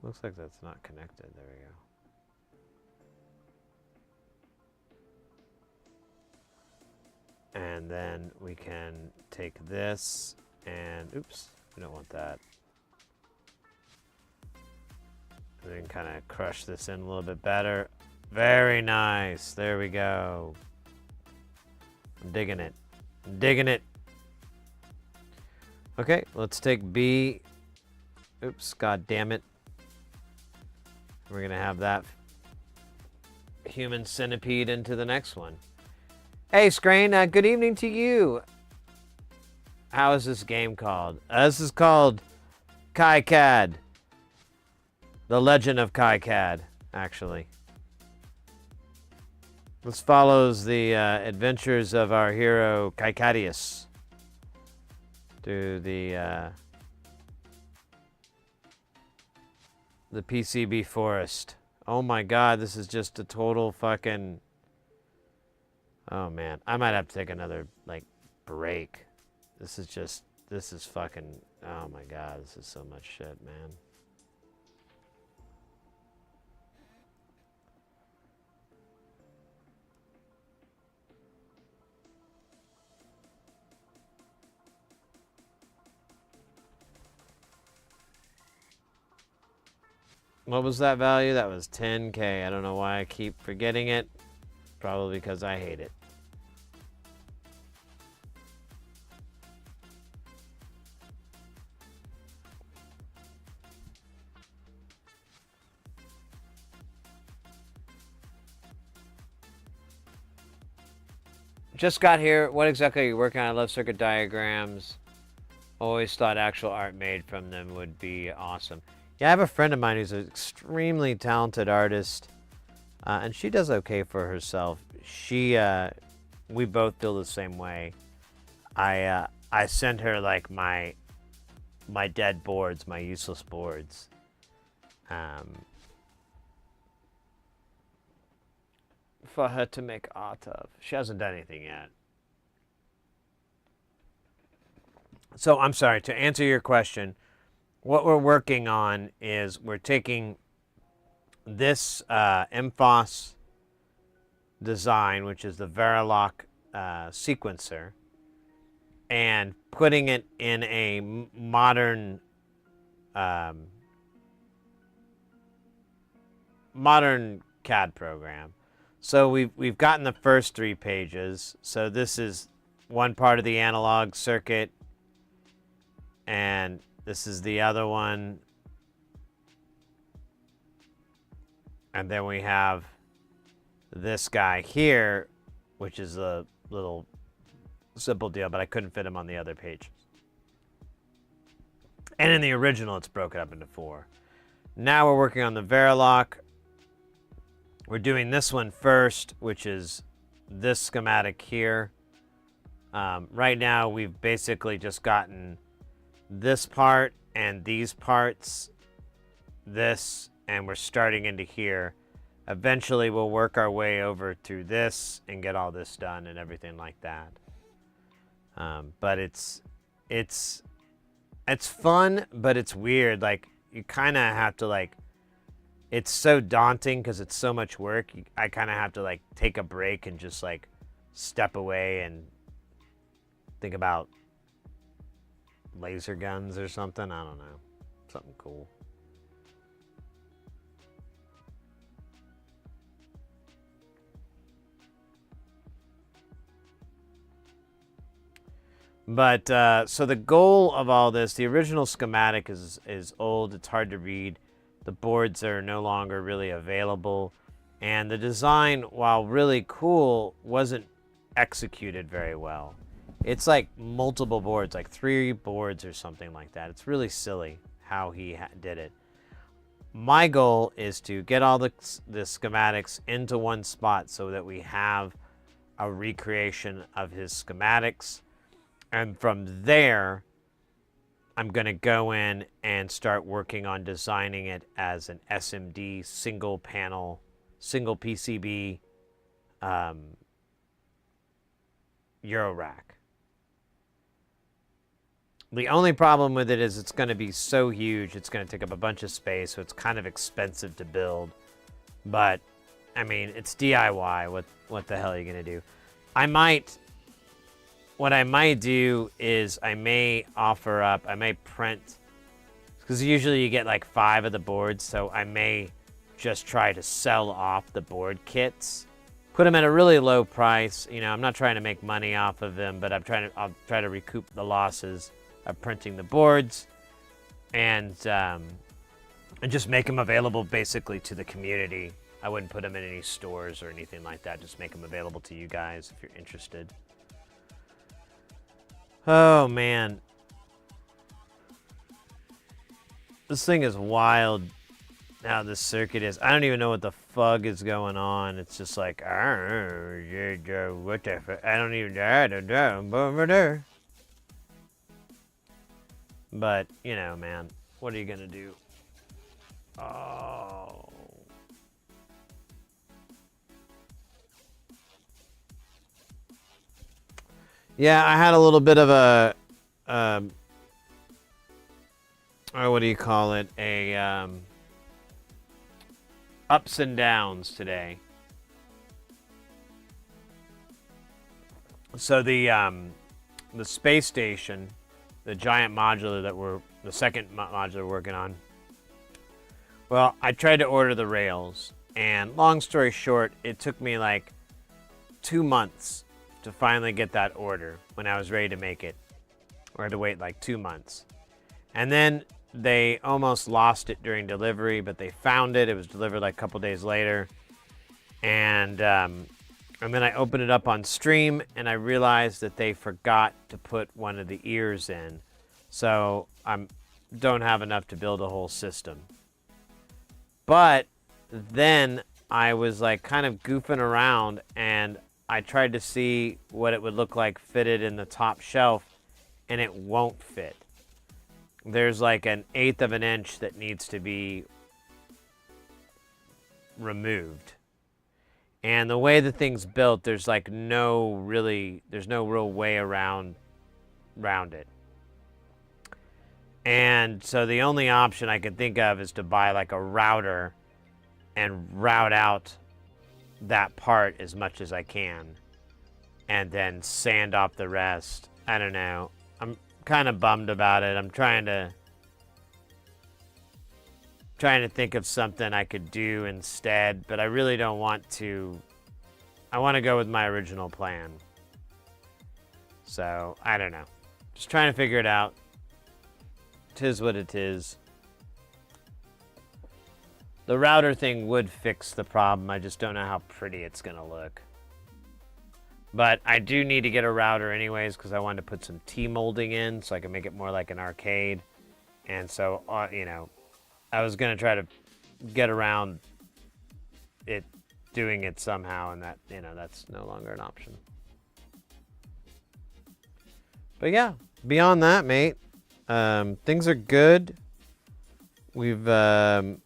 Looks like that's not connected. There we go. And then we can take this and, oops, we don't want that. And then kind of crush this in a little bit better. Very nice. There we go. I'm digging it. I'm digging it. Okay, let's take B. Oops, god damn it. We're going to have that human centipede into the next one. Hey, Scrain, good evening to you. How is this game called? This is called KiCAD. The Legend of KiCAD, actually. This follows the adventures of our hero KiCadius through the PCB forest. Oh my god, this is just a total fucking... Oh man, I might have to take another, like, break. This is fucking, oh my god, this is so much shit, man. What was that value? That was 10K. I don't know why I keep forgetting it. Probably because I hate it. Just got here. What exactly are you working on? I love circuit diagrams. Always thought actual art made from them would be awesome. Yeah, I have a friend of mine who's an extremely talented artist, and she does okay for herself. We both feel the same way. I sent her like my dead boards, my useless boards. For her to make art of. She hasn't done anything yet. So I'm sorry, to answer your question, what we're working on is we're taking this MFOS design, which is the Verilog sequencer, and putting it in a modern CAD program. So we've gotten the first 3 pages. So this is one part of the analog circuit, and this is the other one. And then we have this guy here, which is a little simple deal, but I couldn't fit him on the other page. And in the original, it's broken up into 4. Now we're working on the Verilog. We're doing this one first, which is this schematic here. Right now, we've basically just gotten this part and these parts, this, and we're starting into here. Eventually, we'll work our way over to this and get all this done and everything like that. But it's fun, but it's weird. Like, you kind of have to, like, it's so daunting because it's so much work. I kind of have to, like, take a break and just, like, step away and think about laser guns or something. I don't know. Something cool. But, so the goal of all this, the original schematic is old. It's hard to read. The boards are no longer really available. And the design, while really cool, wasn't executed very well. It's like multiple boards, like 3 boards or something like that. It's really silly how he did it. My goal is to get all the schematics into one spot so that we have a recreation of his schematics. And from there, I'm going to go in and start working on designing it as an SMD single panel, single PCB Euro rack. The only problem with it is it's going to be so huge, it's going to take up a bunch of space, so it's kind of expensive to build. But, I mean, it's DIY. What the hell are you going to do? What I might do is I may print, because usually you get like 5 of the boards, so I may just try to sell off the board kits, put them at a really low price. You know, I'm not trying to make money off of them, but I'll try to recoup the losses of printing the boards, and just make them available basically to the community. I wouldn't put them in any stores or anything like that. Just make them available to you guys if you're interested. Oh, man. This thing is wild, how this circuit is. I don't even know what the fuck is going on. It's just like, what the fuck? I don't even know. But, you know, man, what are you going to do? Oh. Yeah, I had a little bit of a, what do you call it? Ups and downs today. So the space station, the giant modular the second modular we're working on. Well, I tried to order the rails, and long story short, it took me like 2 months to finally get that order when I was ready to make it. Or I had to wait like 2 months. And then they almost lost it during delivery, but they found it. It was delivered like a couple days later. And And then I opened it up on stream, and I realized that they forgot to put one of the ears in. So I don't have enough to build a whole system. But then I was like kind of goofing around, and I tried to see what it would look like fitted in the top shelf, and it won't fit. There's like 1/8 of an inch that needs to be removed. And the way the thing's built, there's no real way around it. And so the only option I can think of is to buy like a router and route out that part as much as I can, and then sand off the rest. I don't know. I'm kind of bummed about it. I'm trying to think of something I could do instead, but I really don't want to. I want to go with my original plan. So, I don't know. Just trying to figure it out. 'Tis what it is. The router thing would fix the problem. I just don't know how pretty it's going to look. But I do need to get a router anyways, because I wanted to put some T-molding in so I can make it more like an arcade. And so, I was going to try to get around it, doing it somehow, and that, that's no longer an option. But yeah, beyond that, mate, things are good. We've been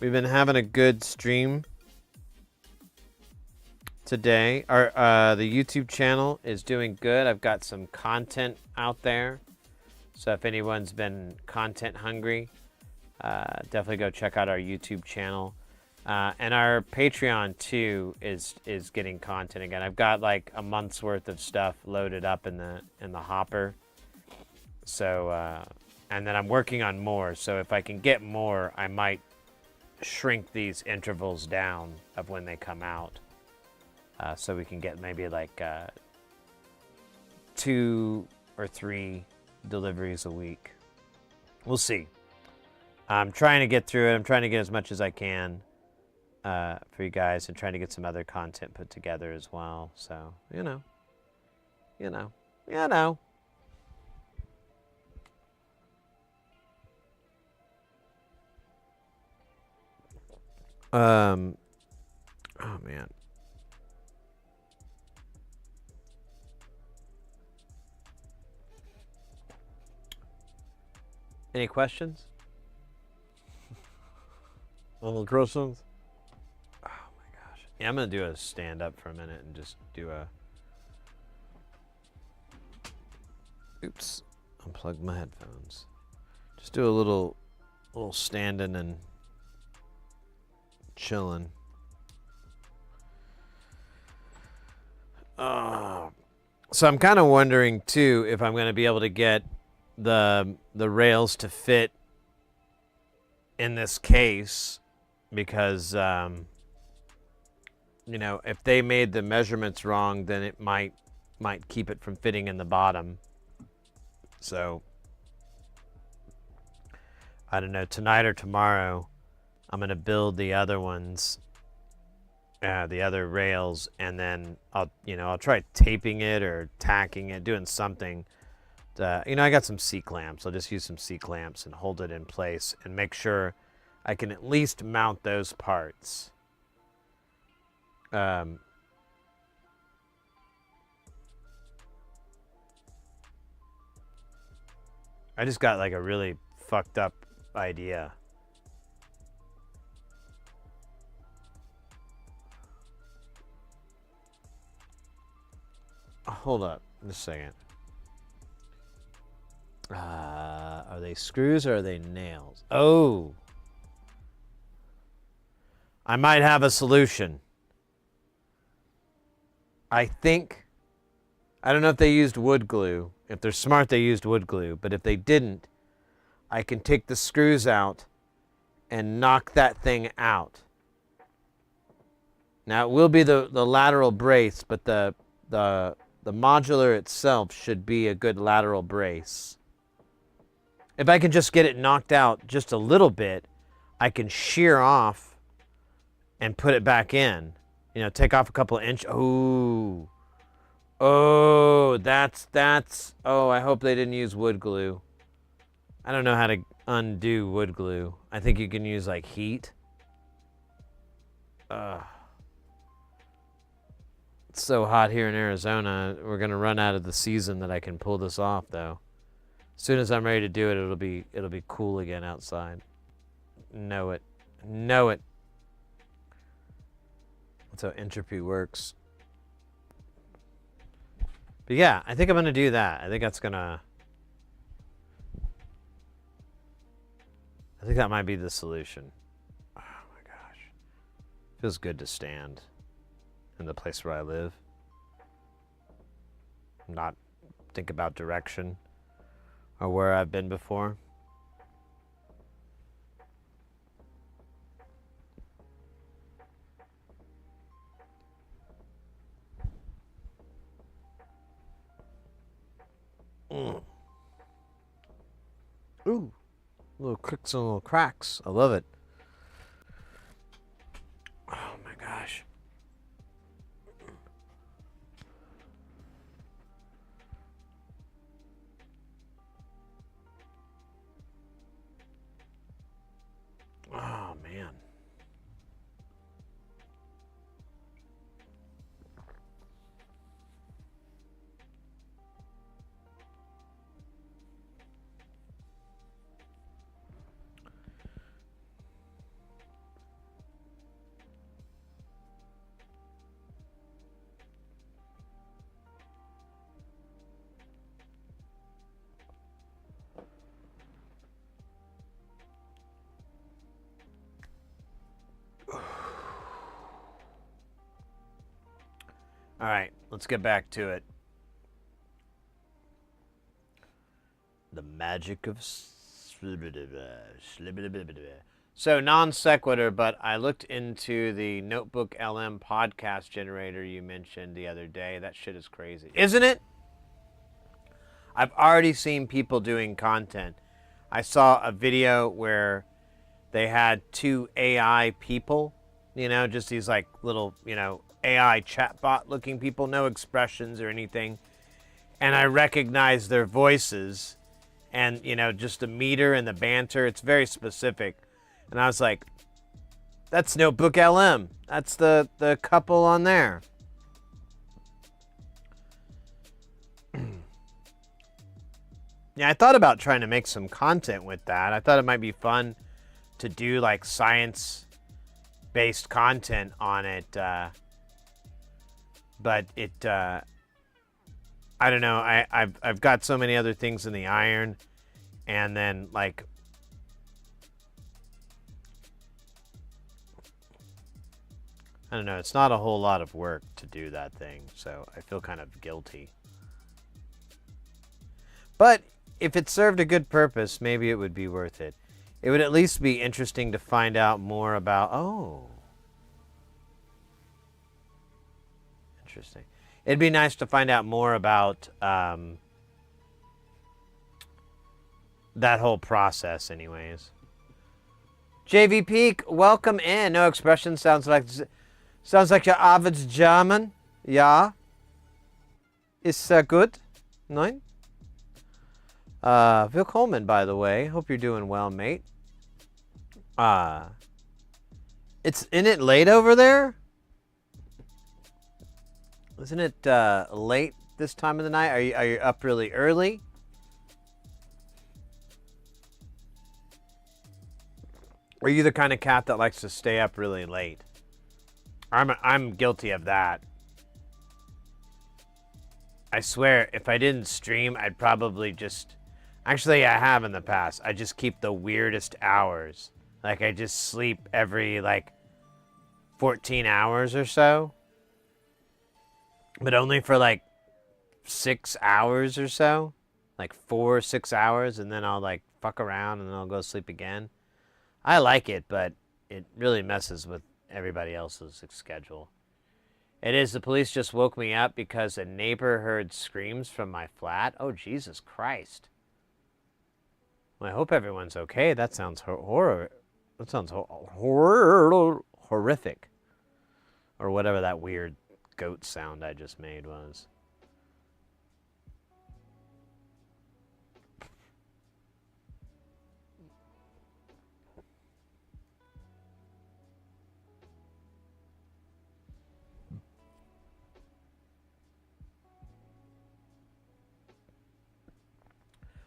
having a good stream today. The YouTube channel is doing good. I've got some content out there. So if anyone's been content hungry, definitely go check out our YouTube channel. And our Patreon too is getting content again. I've got like a month's worth of stuff loaded up in the hopper. So and then I'm working on more. So if I can get more, I might shrink these intervals down of when they come out. So we can get maybe like 2 or 3 deliveries a week. We'll see. I'm trying to get through it. I'm trying to get as much as I can for you guys, and trying to get some other content put together as well. So, you know. Oh man. Any questions? Any questions? Oh my gosh. Yeah, I'm gonna do a stand up for a minute and just do a. Oops. Unplug my headphones. Just do a little standing and chilling. So I'm kind of wondering too if I'm going to be able to get the rails to fit in this case, because if they made the measurements wrong, then it might keep it from fitting in the bottom. So I don't know, tonight or tomorrow I'm going to build the other ones, the other rails, and then I'll try taping it or tacking it, doing something. I got some C-clamps. I'll just use some C-clamps and hold it in place and make sure I can at least mount those parts. I just got like a really fucked up idea. Hold up, just a second. Are they screws or are they nails? Oh, I might have a solution. I don't know if they used wood glue. If they're smart, they used wood glue. But if they didn't, I can take the screws out and knock that thing out. Now it will be the lateral brace, but the modular itself should be a good lateral brace. If I can just get it knocked out just a little bit, I can shear off and put it back in. You know, take off a couple of inch. Oh. Oh, that's, oh, I hope they didn't use wood glue. I don't know how to undo wood glue. I think you can use like heat. Ugh. It's so hot here in Arizona. We're gonna run out of the season that I can pull this off though. As soon as I'm ready to do it, it'll be cool again outside. Know it. Know it. That's how entropy works. But yeah, I think I'm gonna do that. I think that might be the solution. Oh my gosh. Feels good to stand in the place where I live. Not think about direction or where I've been before. Ooh, little cricks and little cracks. I love it. Oh my gosh. Oh man. All right, let's get back to it. The magic of so non sequitur, but I looked into the Notebook LM podcast generator you mentioned the other day. That shit is crazy, isn't it? I've already seen people doing content. I saw a video where they had 2 AI people, you know, just these like little, you know, AI chatbot looking people, no expressions or anything. And I recognized their voices and, you know, just the meter and the banter. It's very specific. And I was like, that's Notebook LM. That's the couple on there. Yeah, I thought about trying to make some content with that. I thought it might be fun to do like science-based content on it. But it, I don't know. I've got so many other things in the iron, and then like, I don't know. It's not a whole lot of work to do that thing, so I feel kind of guilty. But if it served a good purpose, maybe it would be worth it. It would at least be interesting to find out more about. Oh. Interesting. It'd be nice to find out more about that whole process anyways. JV Peak, welcome in. No expression, sounds like your average German. Ja. Ist good. Nein? Willkommen, by the way. Hope you're doing well, mate. Isn't it late over there? Isn't it late this time of the night? Are you up really early? Are you the kind of cat that likes to stay up really late? I'm guilty of that. I swear, if I didn't stream, I'd probably just... Actually, I have in the past. I just keep the weirdest hours. Like, I just sleep every, like, 14 hours or so. But only for like 6 hours or so. Like 4 or 6 hours, and then I'll like fuck around and then I'll go sleep again. I like it, but it really messes with everybody else's schedule. It is, the police just woke me up because a neighbor heard screams from my flat. Oh, Jesus Christ. Well, I hope everyone's okay. That sounds horrific. or whatever that weird goat sound I just made was.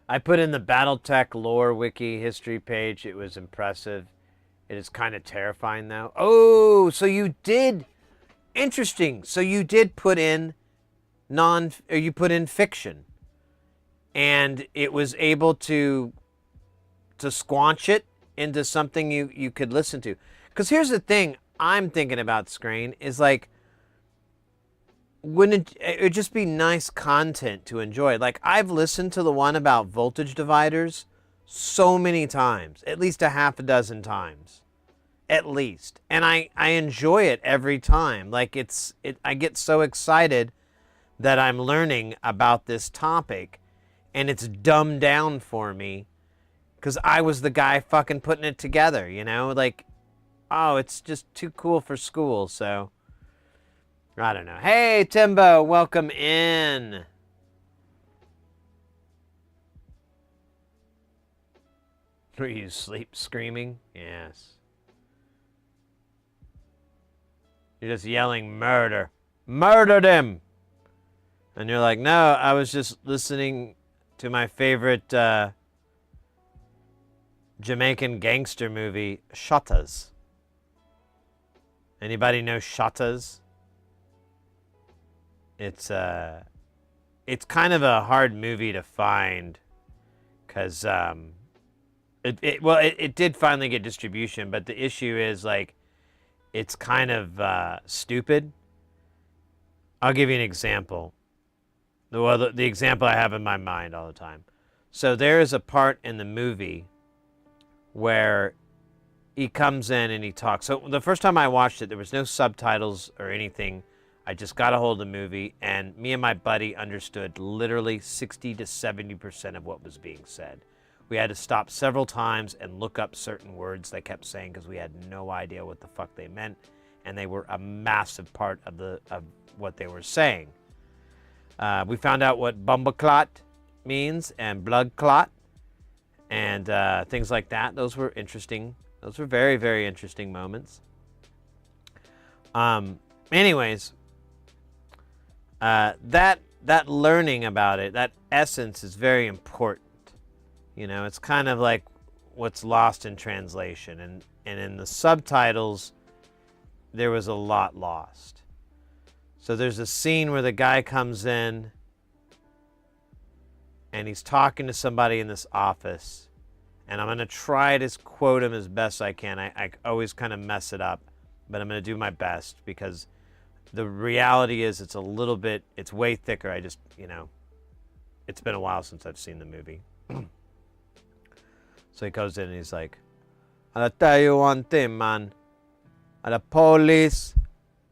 I put in the BattleTech lore wiki history page. It was impressive. It is kind of terrifying though. Oh, so you did. Interesting. So you did put in you put in fiction, and it was able to squanch it into something you could listen to. Because here's the thing I'm thinking about, Screen, is like, wouldn't it would just be nice content to enjoy? Like, I've listened to the one about voltage dividers so many times, at least a half a dozen times, at least, and I enjoy it every time. Like, I get so excited that I'm learning about this topic, and it's dumbed down for me because I was the guy fucking putting it together, you know? Like, oh, it's just too cool for school, so I don't know. Hey, Timbo, welcome in. Were you sleep screaming? Yes. You're just yelling murder. Murdered him! And you're like, no, I was just listening to my favorite Jamaican gangster movie, Shottaz. Anybody know Shottaz? It's kind of a hard movie to find because it did finally get distribution, but the issue is, like, it's kind of stupid. I'll give you an example. Well, the example I have in my mind all the time. So there is a part in the movie where he comes in and he talks. So the first time I watched it, there was no subtitles or anything. I just got a hold of the movie, and me and my buddy understood literally 60 to 70% of what was being said. We had to stop several times and look up certain words they kept saying because we had no idea what the fuck they meant, and they were a massive part of what they were saying. We found out what bumbleclot means and blood clot and things like that. Those were interesting. Those were very, very interesting moments. Anyways, that learning about it, that essence is very important. You know, it's kind of like what's lost in translation. And in the subtitles, there was a lot lost. So there's a scene where the guy comes in and he's talking to somebody in this office. And I'm going to try to quote him as best I can. I always kind of mess it up, but I'm going to do my best because the reality is it's way thicker. It's been a while since I've seen the movie. So he goes in and he's like, I'll tell you one thing, man. The police,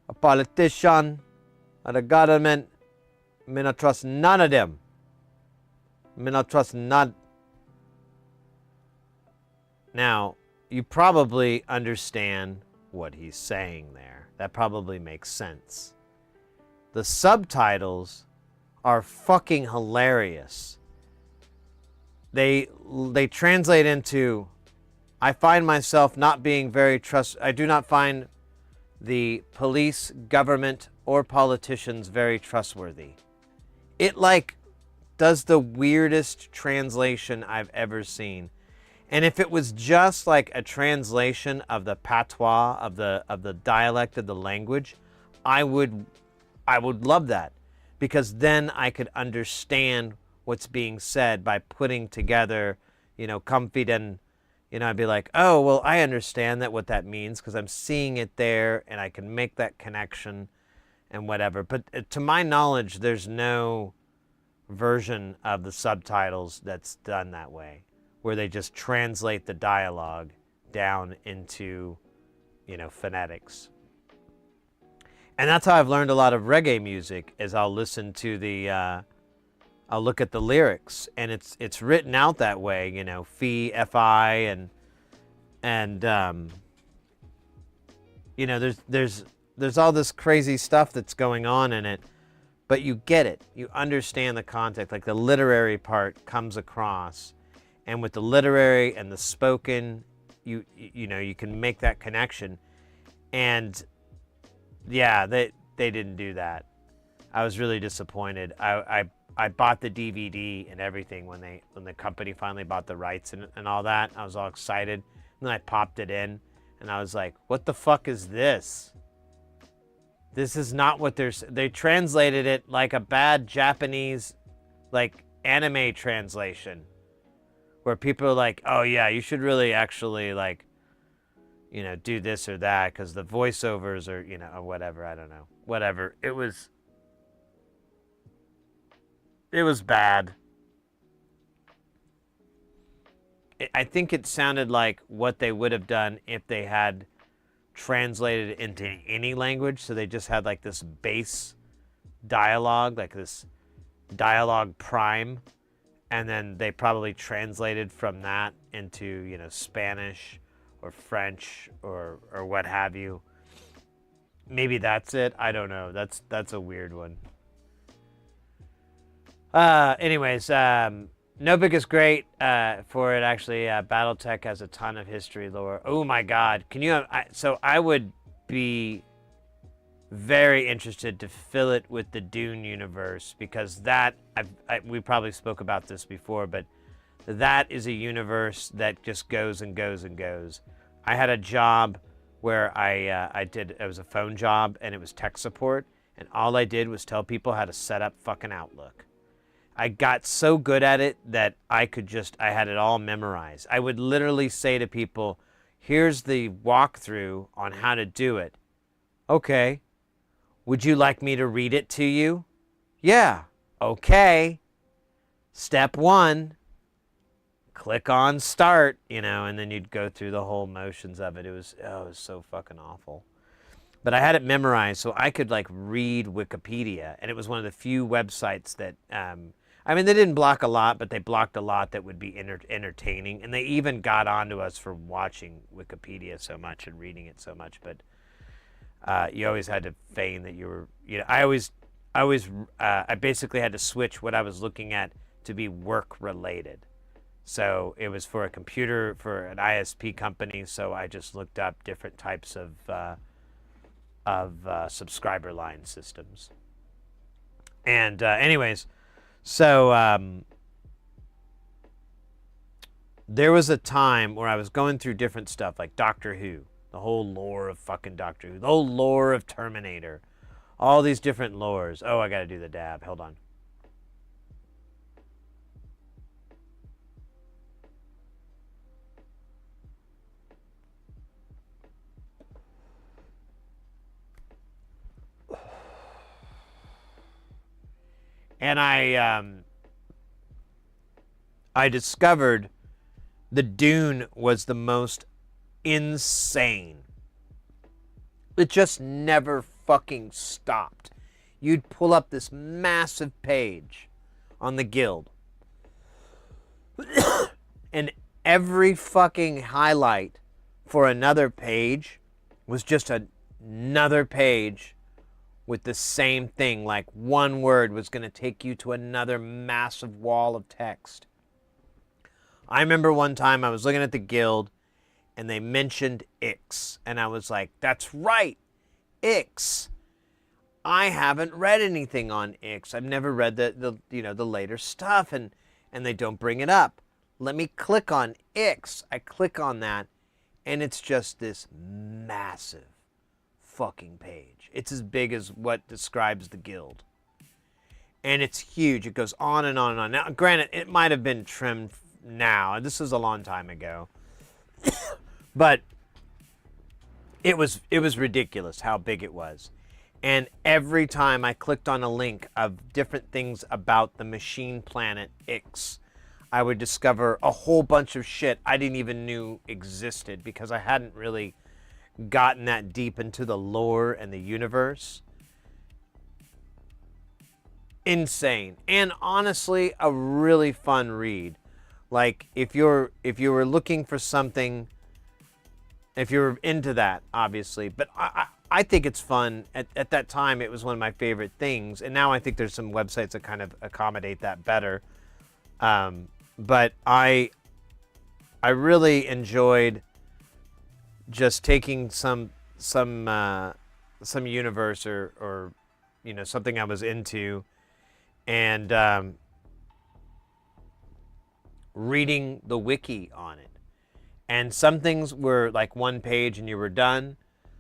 a politician, the government, me not trust none of them. Me not trust none. Now, you probably understand what he's saying there. That probably makes sense. The subtitles are fucking hilarious. They translate into, I find myself not being very I do not find the police, government, or politicians very trustworthy. It does the weirdest translation I've ever seen. And if it was just like a translation of the patois, of the dialect of the language, I would love that, because then I could understand what's being said by putting together, confident, I'd be like, oh, well, I understand what that means because I'm seeing it there and I can make that connection and whatever. But to my knowledge, there's no version of the subtitles that's done that way, where they just translate the dialogue down into, phonetics. And that's how I've learned a lot of reggae music, is I'll listen to I'll look at the lyrics, and it's written out that way, Fi, Fi, and there's there's all this crazy stuff that's going on in it, but you get it. You understand the context. Like the literary part comes across, and with the literary and the spoken, you know, you can make that connection. And yeah, they didn't do that. I was really disappointed. I bought the DVD and everything when the company finally bought the rights and all that. I was all excited. And then I popped it in and I was like, what the fuck is this? This is not what they translated it like a bad Japanese like anime translation where people are like, oh yeah, you should really actually like, you know, do this or that because the voiceovers are, you know, or whatever. I don't know. Whatever. It was bad. I think it sounded like what they would have done if they had translated it into any language. So they just had like this base dialogue, like this dialogue prime. And then they probably translated from that into, you know, Spanish or French or what have you. Maybe that's it. I don't know. That's a weird one. Anyways, Notebook is great for it. Actually, BattleTech has a ton of history lore. Oh my God! Can you? So I would be very interested to fill it with the Dune universe because that we probably spoke about this before, but that is a universe that just goes and goes and goes. I had a job where it was a phone job and it was tech support, and all I did was tell people how to set up fucking Outlook. I got so good at it that I had it all memorized. I would literally say to people, here's the walkthrough on how to do it. Okay. Would you like me to read it to you? Yeah. Okay. Step 1, click on start, you know, and then you'd go through the whole motions of it. It was so fucking awful. But I had it memorized so I could like read Wikipedia, and it was one of the few websites that I mean, they didn't block a lot, but they blocked a lot that would be entertaining. And they even got onto us for watching Wikipedia so much and reading it so much. But you always had to feign that you were, you know, I basically had to switch what I was looking at to be work related. So it was for a computer, for an ISP company. So I just looked up different types of subscriber line systems. And anyways, so there was a time where I was going through different stuff like Doctor Who, the whole lore of fucking Doctor Who, the whole lore of Terminator, all these different lores. Oh, I got to do the dab. Hold on. And I discovered the Dune was the most insane. It just never fucking stopped. You'd pull up this massive page on the Guild, and every fucking highlight for another page was just another page with the same thing, like one word was going to take you to another massive wall of text. I remember one time I was looking at the Guild and they mentioned Ix, and I was like, that's right, Ix. I haven't read anything on Ix. I've never read the later stuff, and they don't bring it up. Let me click on Ix. I click on that, and it's just this massive fucking page. It's as big as what describes the Guild. And it's huge. It goes on and on and on. Now, granted, it might have been trimmed now. This was a long time ago. But it was ridiculous how big it was. And every time I clicked on a link of different things about the machine planet Ix, I would discover a whole bunch of shit I didn't even knew existed because I hadn't really gotten that deep into the lore and the universe. Insane. And honestly, a really fun read. Like if you were looking for something, if you're into that, obviously, but I think it's fun. At that time, it was one of my favorite things, and now I think there's some websites that kind of accommodate that better. But I really enjoyed just taking some universe or something I was into, and reading the wiki on it. And some things were like one page and you were done.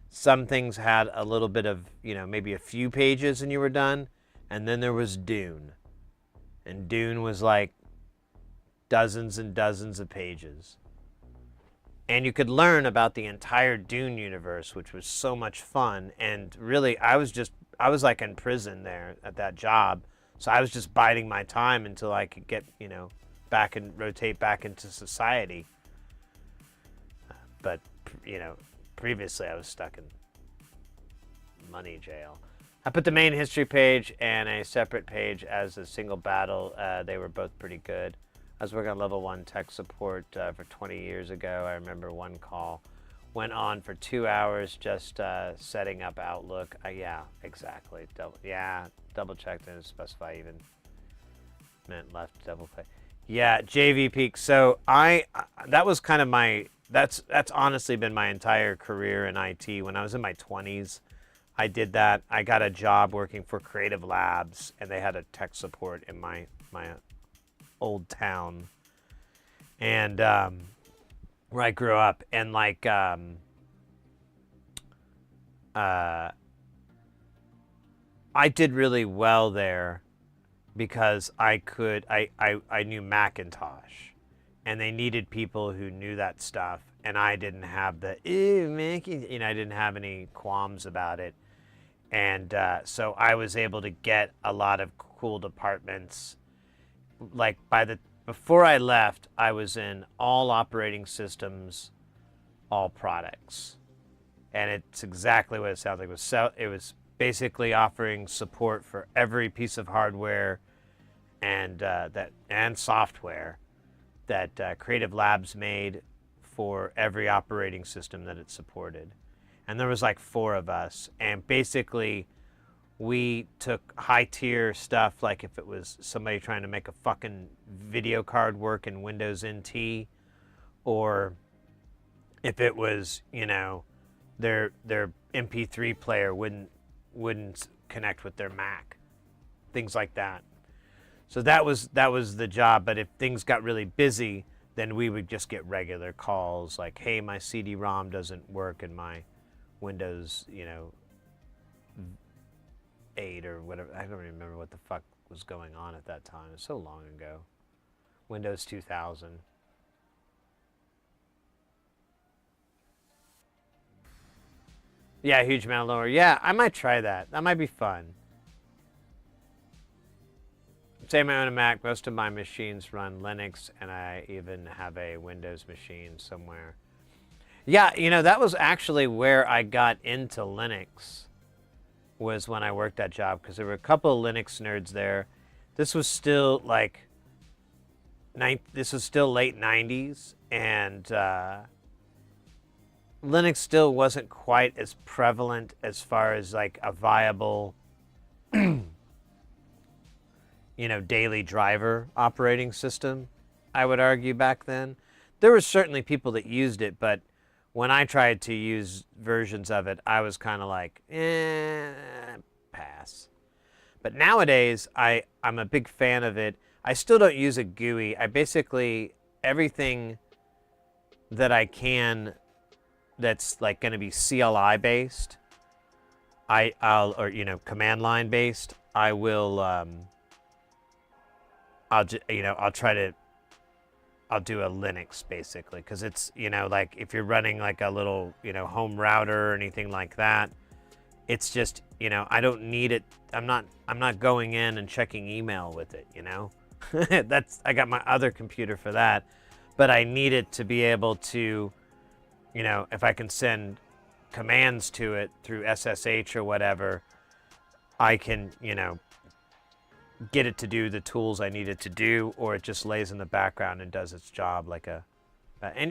Some things had a little bit of, maybe a few pages and you were done. And then there was Dune. And Dune was like dozens and dozens of pages. And you could learn about the entire Dune universe, which was so much fun. And really, I was like in prison there at that job. So I was just biding my time until I could get, back and rotate back into society. But, previously I was stuck in money jail. I put the main history page and a separate page as a single battle. They were both pretty good. I was working on level 1 tech support for 20 years ago. I remember one call went on for 2 hours just setting up Outlook. Yeah, exactly. Double checked and specify even meant left double click. Yeah, JV Peak. So that was kind of my, that's honestly been my entire career in IT. When I was in my 20s, I did that. I got a job working for Creative Labs, and they had a tech support in my old town, and where I grew up, and like I did really well there because I knew Macintosh, and they needed people who knew that stuff, and I didn't have the I didn't have any qualms about it, and so I was able to get a lot of cool departments. Like before I left, I was in all operating systems, all products, and it's exactly what it sounds like. It was basically offering support for every piece of hardware and software that Creative Labs made for every operating system that it supported. And there was like 4 of us, and basically we took high-tier stuff, like if it was somebody trying to make a fucking video card work in Windows NT, or if it was, their MP3 player wouldn't connect with their Mac, things like that. So that was the job. But if things got really busy, then we would just get regular calls like, hey, my CD-ROM doesn't work in my Windows, 8 or whatever. I don't remember what the fuck was going on at that time. It's so long ago. Windows 2000. Yeah, huge amount lower. Yeah, I might try that. That might be fun. Same I own a Mac. Most of my machines run Linux, and I even have a Windows machine somewhere. Yeah, that was actually where I got into Linux, was when I worked that job, because there were a couple of Linux nerds there. This was still late 90s, and Linux still wasn't quite as prevalent as far as like a viable daily driver operating system, I would argue back then. There were certainly people that used it, but when I tried to use versions of it, I was kind of like, pass. But nowadays, I'm a big fan of it. I still don't use a GUI. I basically, everything that I can that's like going to be CLI based, I'll command line based, I will, I'll do a Linux basically, because it's, like if you're running like a little, home router or anything like that, it's just, I don't need it. I'm not going in and checking email with it, I got my other computer for that, but I need it to be able to, if I can send commands to it through SSH or whatever, I can, get it to do the tools I need it to do, or it just lays in the background and does its job like and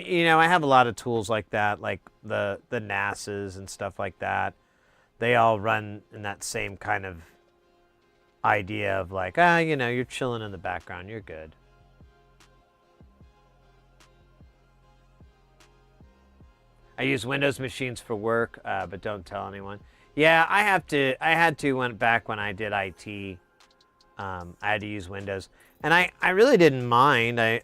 I have a lot of tools like that, like the NASs and stuff like that. they all run in that same kind of idea of like, you're chilling in the background, you're good. I use Windows machines for work, but don't tell anyone. Yeah, I had to when I did IT. I had to use Windows, and I really didn't mind. I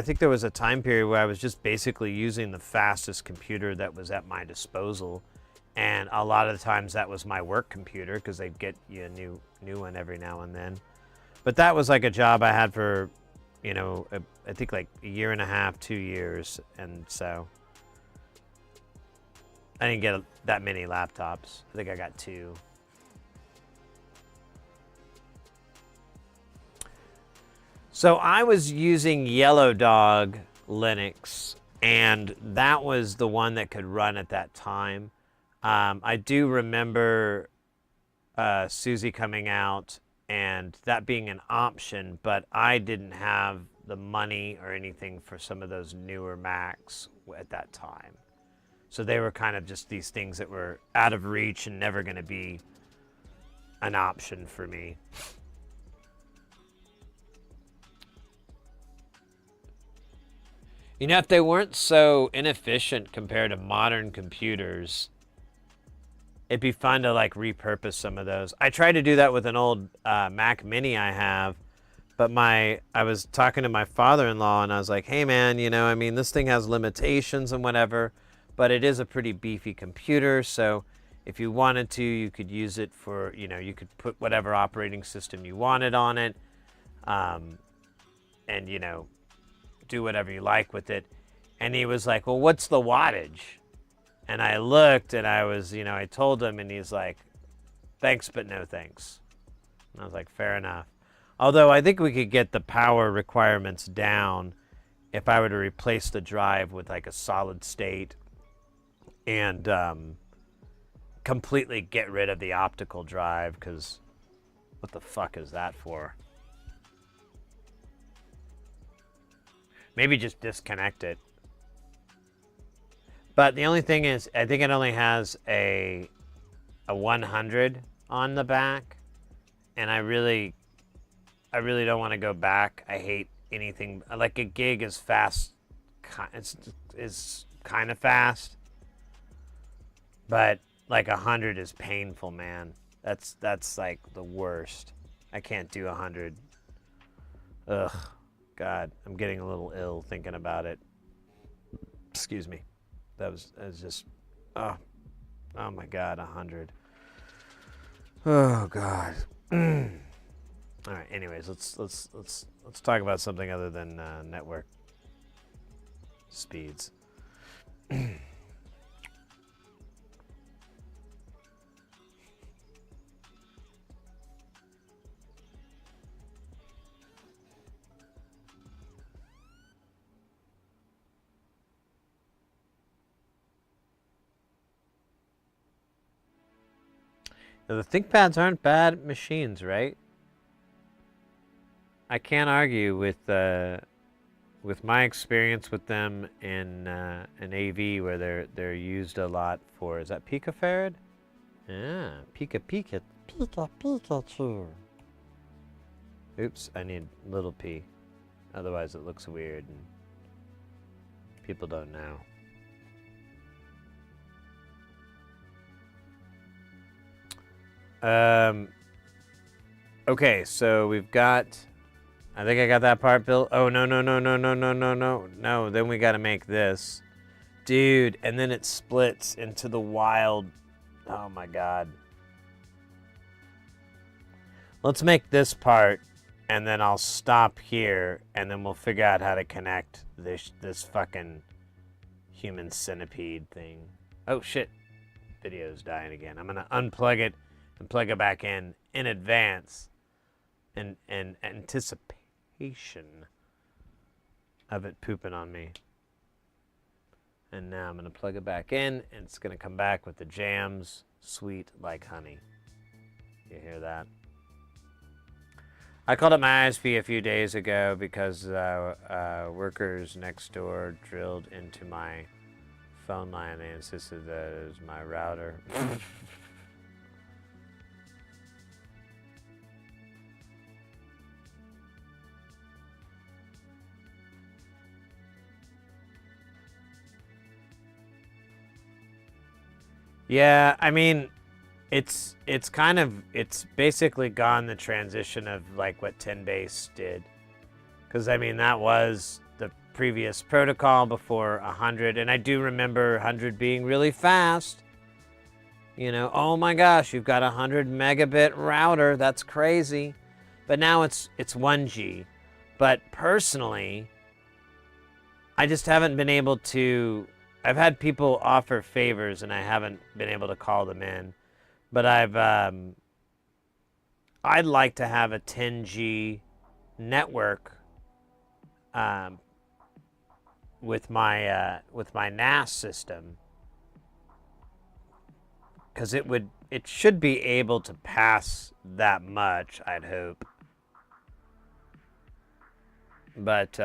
think there was a time period where I was just basically using the fastest computer that was at my disposal, and a lot of the times that was my work computer because they'd get you a new one every now and then. But that was like a job I had for, I think like a year and a half, 2 years, and so I didn't get that many laptops. I think I got 2. So I was using Yellow Dog Linux, and that was the one that could run at that time. I do remember Susie coming out and that being an option, but I didn't have the money or anything for some of those newer Macs at that time. So they were kind of just these things that were out of reach and never going to be an option for me. If they weren't so inefficient compared to modern computers, it'd be fun to like repurpose some of those. I tried to do that with an old Mac Mini I have, but I was talking to my father-in-law and I was like, hey man, this thing has limitations and whatever, but it is a pretty beefy computer. So if you wanted to, you could use it for, you could put whatever operating system you wanted on it. And, do whatever you like with it. And he was like, well, what's the wattage? And I looked and I was, I told him, and he's like, thanks, but no thanks. And I was like, fair enough. Although I think we could get the power requirements down if I were to replace the drive with like a solid state and completely get rid of the optical drive, because what the fuck is that for? Maybe just disconnect it. But the only thing is, I think it only has a 100 on the back, and I really don't want to go back. I hate anything like a gig is fast. It's kind of fast, but like 100 is painful, man. That's like the worst. I can't do 100. Ugh. God, I'm getting a little ill thinking about it. Excuse me. That was just, oh my God, 100. Oh God. All right. Anyways, let's talk about something other than network speeds. Now, the ThinkPads aren't bad machines, right? I can't argue with my experience with them in AV, where they're used a lot for. Is that picofarad? Yeah, Pikachu. Oops, I need little p. Otherwise, it looks weird and people don't know. Okay, so we've got, I think I got that part built. Oh, no. No, then we got to make this. Dude, and then it splits into the wild. Oh my God. Let's make this part, and then I'll stop here, and then we'll figure out how to connect this fucking human centipede thing. Oh shit. Video's dying again. I'm gonna unplug it and plug it back in advance, in anticipation of it pooping on me. And now I'm gonna plug it back in, and it's gonna come back with the jams, sweet like honey. You hear that? I called up my ISP a few days ago because workers next door drilled into my phone line. They insisted that it was my router. Yeah, I mean, it's basically gone the transition of like what 10 base did. Because I mean, that was the previous protocol before 100, and I do remember 100 being really fast. You know, oh my gosh, you've got a 100 megabit router. That's crazy. But now it's 1G. But personally, I just haven't been able to. I've had people offer favors, and I haven't been able to call them in. But I'd like to have a 10G network with my NAS system, because it should be able to pass that much, I'd hope. But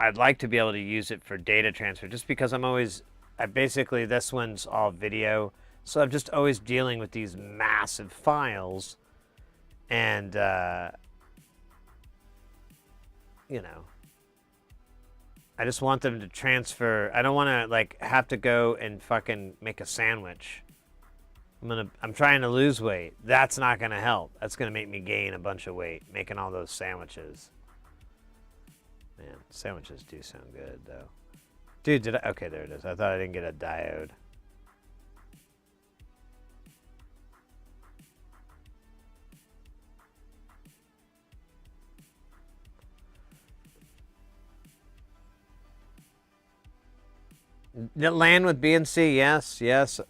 I'd like to be able to use it for data transfer, just because basically this one's all video, so I'm just always dealing with these massive files, and you know, I just want them to transfer. I don't want to like have to go and fucking make a sandwich. I'm trying to lose weight. That's not gonna help. That's gonna make me gain a bunch of weight making all those sandwiches. Man, sandwiches do sound good though. Dude, did I? Okay, there it is. I thought I didn't get a diode. LAN with BNC, yes.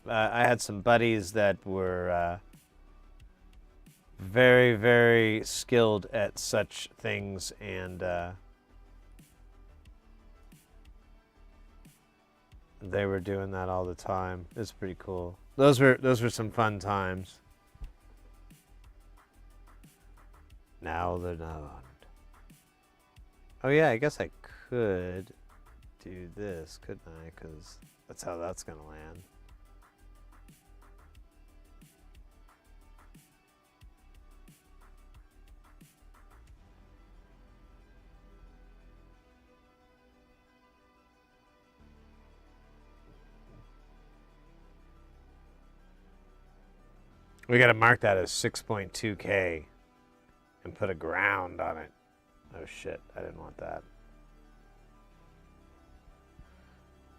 I had some buddies that were very, very skilled at such things, and they were doing that all the time. It's pretty cool. Those were some fun times. Now they're not. Oh yeah, I guess I could do this, couldn't I? Because that's how that's gonna land. We gotta mark that as 6.2K and put a ground on it. Oh shit, I didn't want that.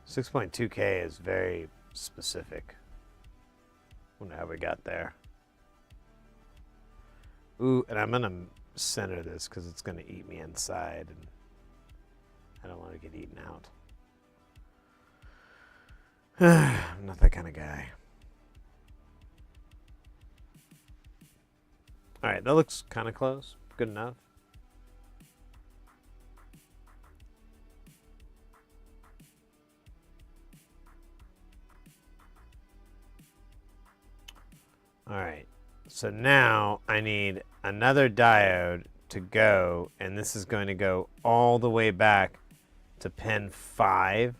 6.2K is very specific. Wonder how we got there. Ooh, and I'm gonna center this because it's gonna eat me inside, and I don't want to get eaten out. I'm not that kind of guy. All right, that looks kind of close. Good enough. All right, so now I need another diode to go, and this is going to go all the way back to pin 5.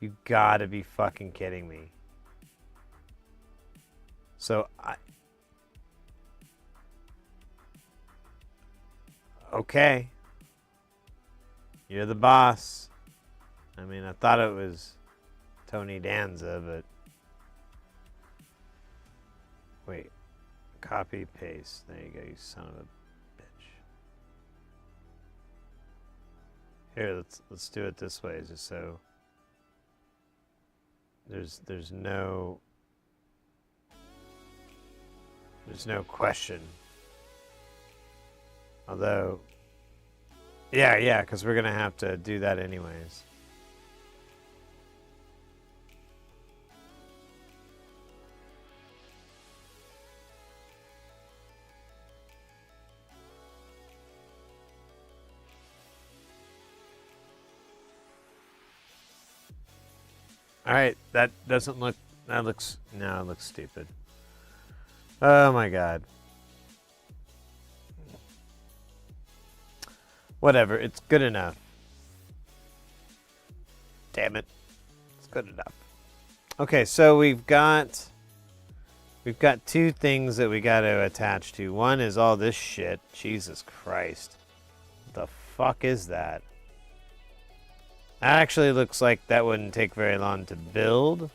You gotta be fucking kidding me. So okay. You're the boss. I mean, I thought it was Tony Danza, but wait, copy, paste. There you go, you son of a bitch. Here, let's do it this way, just so there's no question. Although, yeah, because we're gonna have to do that anyways. All right, that doesn't look. It looks stupid. Oh my god. Whatever, it's good enough. Damn it, it's good enough. Okay, so we've got 2 things that we got to attach to. One is all this shit. Jesus Christ, what the fuck is that? That actually looks like that wouldn't take very long to build.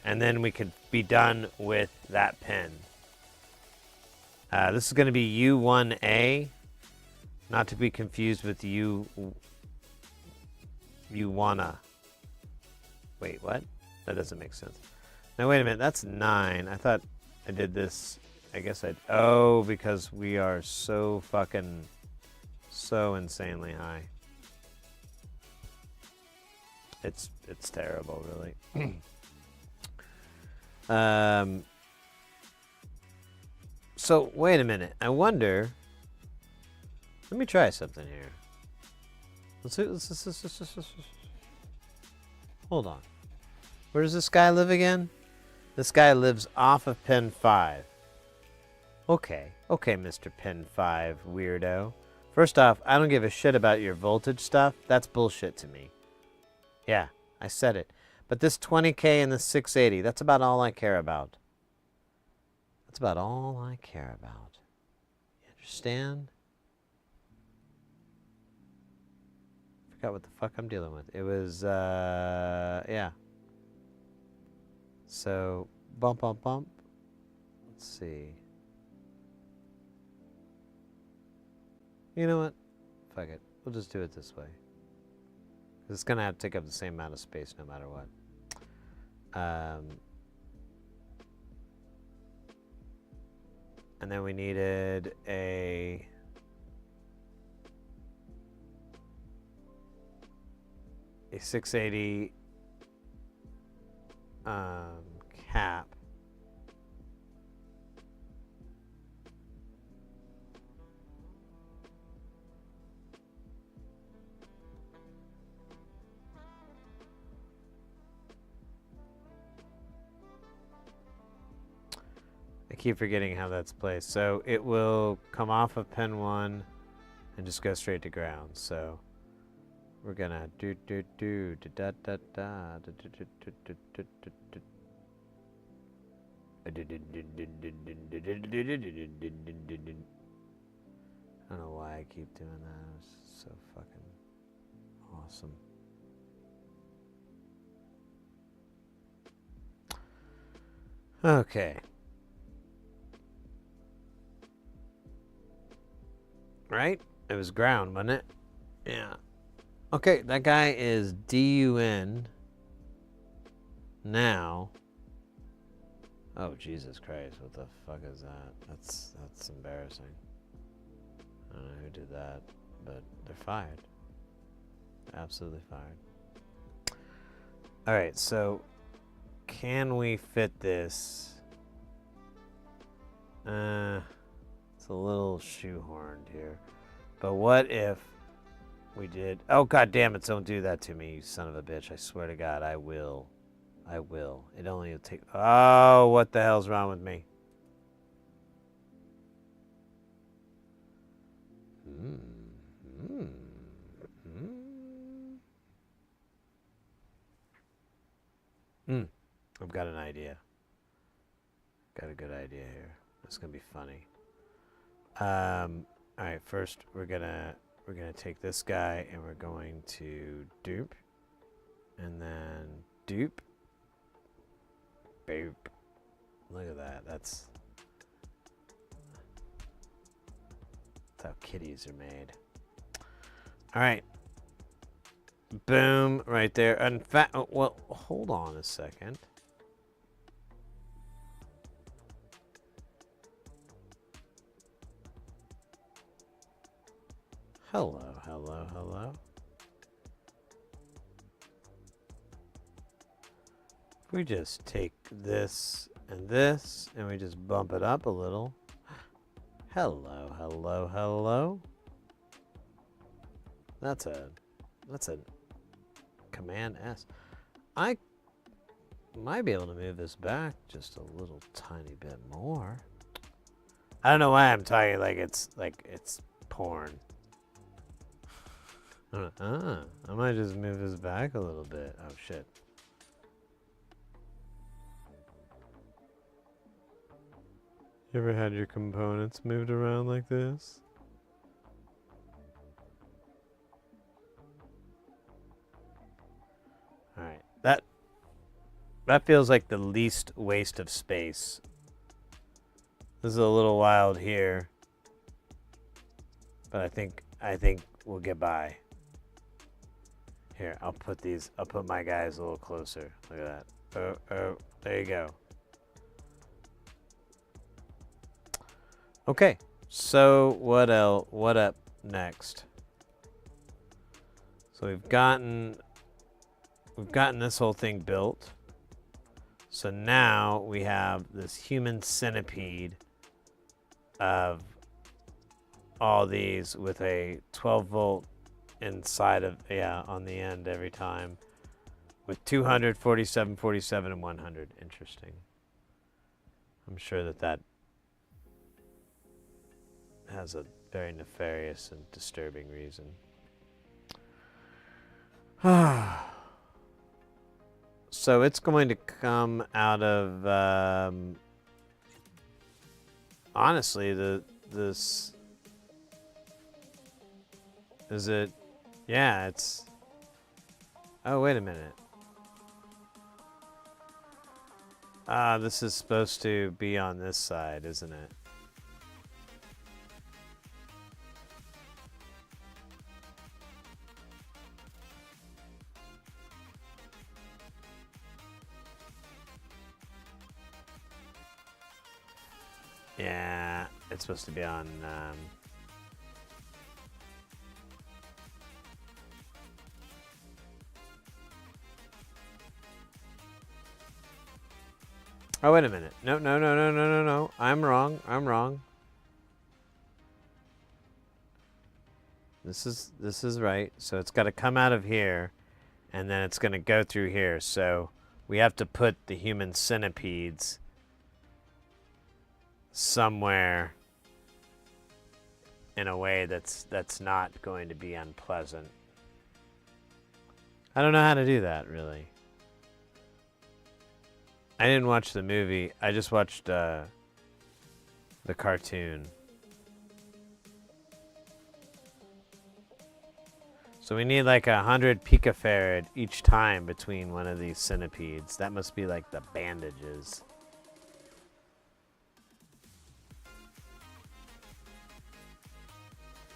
And then we could be done with that pin. This is going to be U1A, not to be confused with U1A. Wait, what? That doesn't make sense. Now, wait a minute. That's 9. I thought I did this. I guess I... Oh, because we are so fucking... So insanely high. It's terrible, really. So, wait a minute. I wonder... Let me try something here. Hold on. Where does this guy live again? This guy lives off of pin 5. Okay, Mr. Pin 5 weirdo. First off, I don't give a shit about your voltage stuff. That's bullshit to me. Yeah, I said it. But this 20K and this 680, that's about all I care about. That's about all I care about. You understand? Forgot what the fuck I'm dealing with. It was, yeah. So, bump. Let's see. You know what? Fuck it. We'll just do it this way. It's going to have to take up the same amount of space no matter what. And then we needed a... a 680 cap. I keep forgetting how that's placed. So it will come off of pin 1 and just go straight to ground. So we're gonna do da da da da I don't know why I keep doing that. It's so fucking awesome. Okay. Right? It was ground, wasn't it? Yeah. Okay, that guy is DUN now. Oh, Jesus Christ. What the fuck is that? That's embarrassing. I don't know who did that, but they're fired. Absolutely fired. Alright, so can we fit this? It's a little shoehorned here. But what if we did... Oh, God damn it, don't do that to me, you son of a bitch. I swear to God, I will. I will. It only will take... Oh, what the hell's wrong with me? I've got an idea. Got a good idea here. It's gonna be funny. All right. First, we're gonna take this guy and we're going to dupe, and then dupe. Boop. Look at that. That's how kitties are made. All right. Boom, right there. In fact, well, hold on a second. Hello. We just take this, and we just bump it up a little. Hello. That's a Command S. I might be able to move this back just a little tiny bit more. I don't know why I'm talking like it's porn. I might just move this back a little bit. Oh shit. You ever had your components moved around like this? Alright, That feels like the least waste of space. This is a little wild here, but I think we'll get by. Here, I'll put my guys a little closer. Look at that. Oh, there you go. Okay, so what up next? So we've gotten this whole thing built. So now we have this human centipede of all these with a 12 volt inside of, on the end every time, with 200, 47, 47, and 100. Interesting. I'm sure that has a very nefarious and disturbing reason. So it's going to come out of, honestly, this, is it, yeah, it's, oh, wait a minute. This is supposed to be on this side, isn't it? Yeah, it's supposed to be on, oh, wait a minute. No. I'm wrong. This is right. So it's got to come out of here, and then it's going to go through here. So we have to put the human centipedes somewhere in a way that's not going to be unpleasant. I don't know how to do that, really. I didn't watch the movie. I just watched the cartoon. So we need like 100 picofarad each time between one of these centipedes. That must be like the bandages.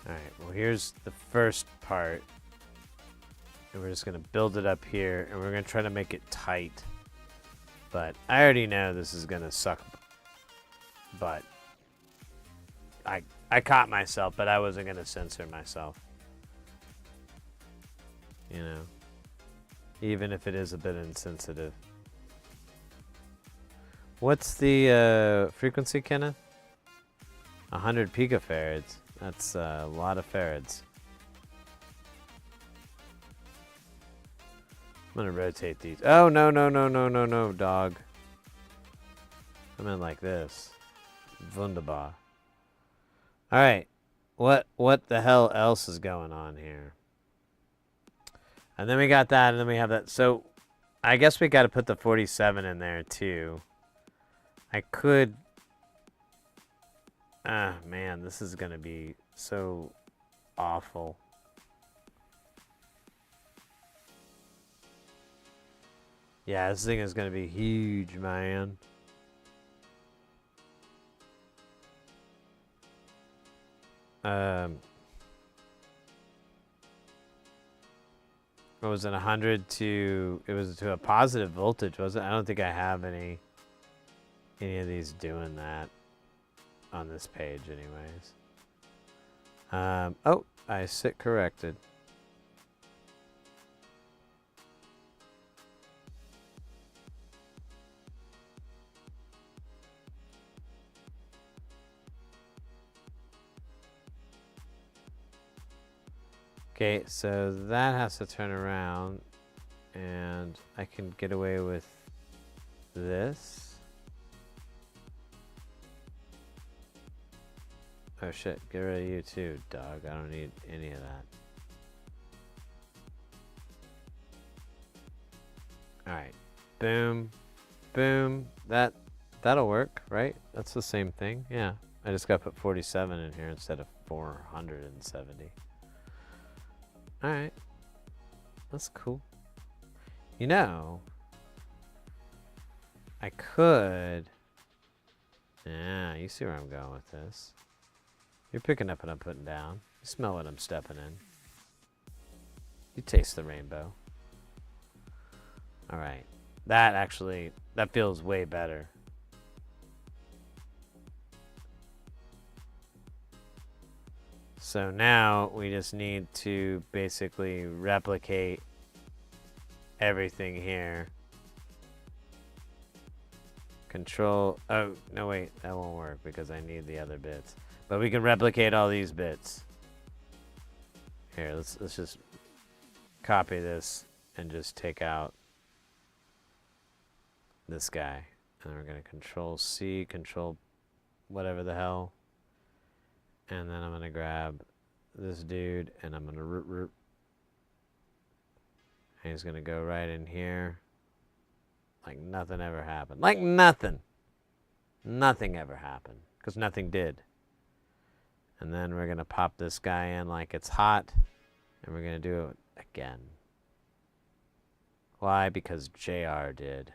Alright, well here's the first part. And we're just going to build it up here. And we're going to try to make it tight. But I already know this is going to suck. But I caught myself, but I wasn't going to censor myself. You know. Even if it is a bit insensitive. What's the frequency, Kenneth? 100 picofarads. That's a lot of farads. I'm gonna rotate these. Oh, no, dog. I'm in like this. Wunderbar. Alright. What the hell else is going on here? And then we got that, and then we have that. So, I guess we gotta put the 47 in there, too. I could... Ah, man, this is gonna be so awful. Yeah, this thing is gonna be huge, man. What was it, 100 to... It was to a positive voltage, was it? I don't think I have any of these doing that on this page, anyways. Oh, I sit corrected. Okay, so that has to turn around, and I can get away with this. Oh shit, get rid of you too, dog. I don't need any of that. Alright. Boom. Boom. That'll work, right? That's the same thing. Yeah. I just gotta put 47 in here instead of 470. Alright. That's cool. You know, I could. Yeah, you see where I'm going with this. You're picking up what I'm putting down. You smell what I'm stepping in. You taste the rainbow. All right. That feels way better. So now we just need to basically replicate everything here. Control, oh, no wait, that won't work because I need the other bits. But we can replicate all these bits. Here, let's just copy this and just take out this guy. And we're gonna Control C, Control whatever the hell. And then I'm gonna grab this dude and I'm gonna root. And he's gonna go right in here. Like nothing ever happened. Like nothing. Nothing ever happened. Because nothing did. And then we're gonna pop this guy in like it's hot. And we're gonna do it again. Why? Because JR did.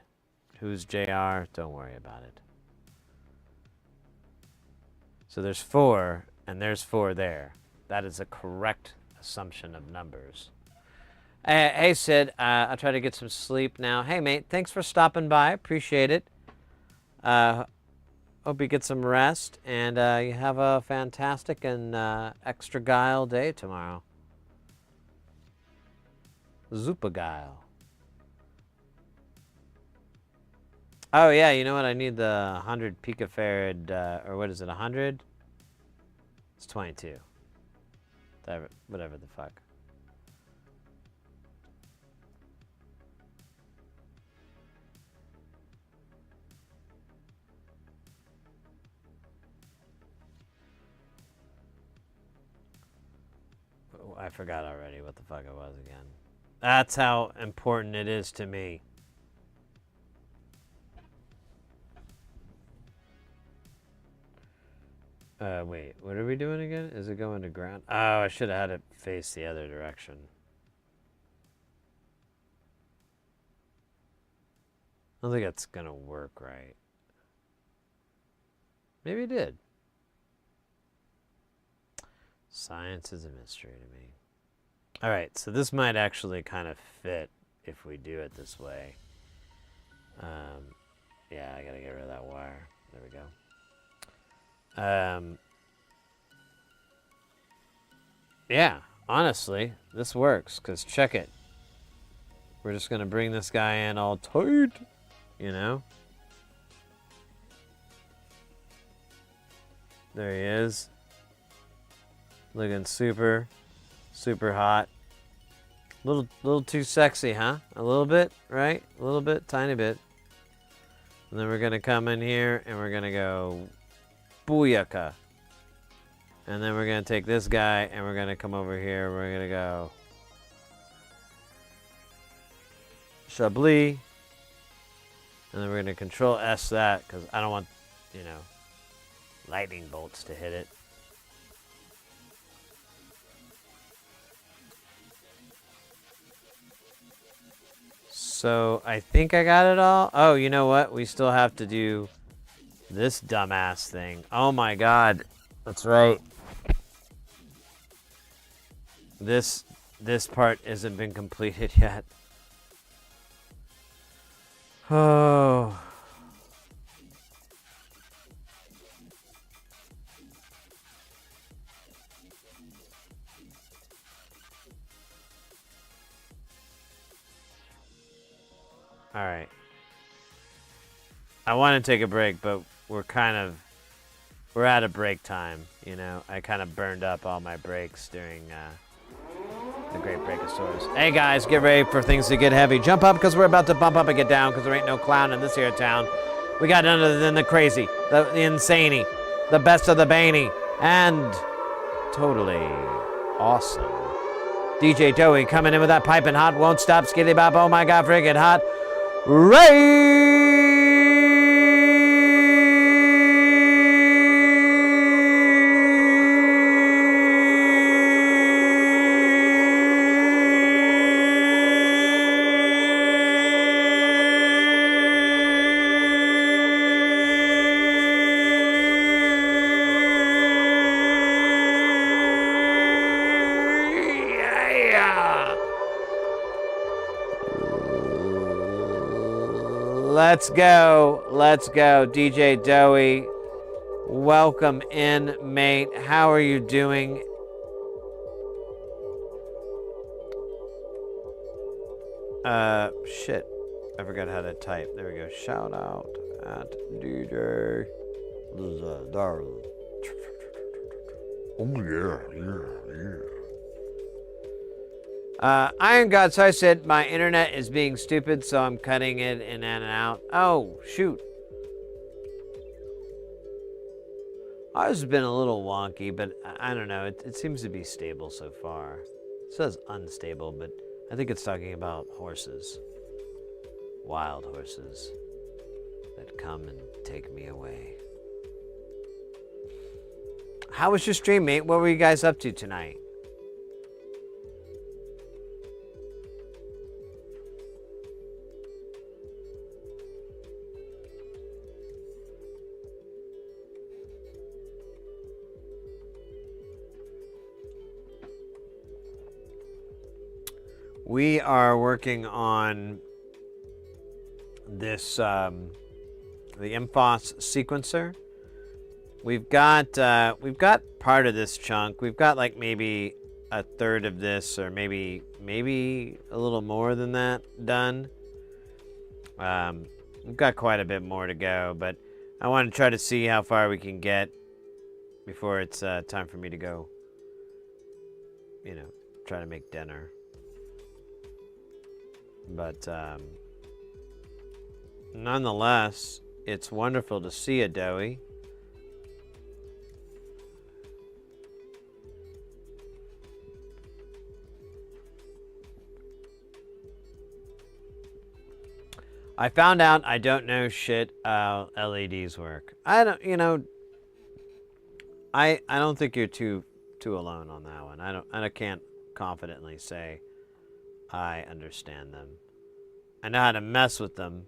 Who's JR? Don't worry about it. So there's 4, and there's 4 there. That is a correct assumption of numbers. Hey, Sid, I'll try to get some sleep now. Hey, mate, thanks for stopping by. Appreciate it. Hope you get some rest, and you have a fantastic and extra guile day tomorrow. Zupa guile. Oh, yeah, you know what? I need the 100 picofarad, or what is it, 100? It's 22. Whatever the fuck. Oh, I forgot already what the fuck it was again. That's how important it is to me. Wait, what are we doing again? Is it going to ground? Oh, I should have had it face the other direction. I don't think that's gonna work right. Maybe it did. Science is a mystery to me. All right, so this might actually kind of fit if we do it this way. Yeah, I gotta get rid of that wire. There we go. Yeah, honestly, this works, because check it. We're just going to bring this guy in all tight, you know? There he is. Looking super, super hot. Little too sexy, huh? A little bit, right? A little bit, tiny bit. And then we're going to come in here and we're going to go booyaka. And then we're going to take this guy and we're going to come over here. We're going to go Chablis. And then we're going to Control S that because I don't want, you know, lightning bolts to hit it. So I think I got it all. Oh, you know what? We still have to do this dumbass thing. Oh my God. That's right. This part hasn't been completed yet. Oh. All right. I want to take a break, but we're out of break time, you know. I kind of burned up all my breaks during the Great Breakosaurus. Hey guys, get ready for things to get heavy. Jump up because we're about to bump up and get down because there ain't no clown in this here town. We got none other than the crazy, the insaney, the best of the baney, and totally awesome. DJ Doey coming in with that piping hot, won't stop, skitty bop, oh my God, friggin' hot. Ray! Let's go. Let's go. DJ Doey, welcome in, mate. How are you doing? Shit. I forgot how to type. There we go. Shout out at DJ. Darling. Oh, yeah. Iron God, so I said my internet is being stupid, so I'm cutting it in and out. Oh, shoot. Ours has been a little wonky, but I don't know. It seems to be stable so far. It says unstable, but I think it's talking about horses. Wild horses that come and take me away. How was your stream, mate? What were you guys up to tonight? We are working on this, the MFOS sequencer. We've got part of this chunk. We've got like maybe a third of this, or maybe a little more than that done. We've got quite a bit more to go, but I want to try to see how far we can get before it's time for me to go, you know, try to make dinner. But nonetheless, it's wonderful to see you, Doey. I found out I don't know shit how LEDs work. I don't, you know, I don't think you're too alone on that one. I can't confidently say I understand them. I know how to mess with them.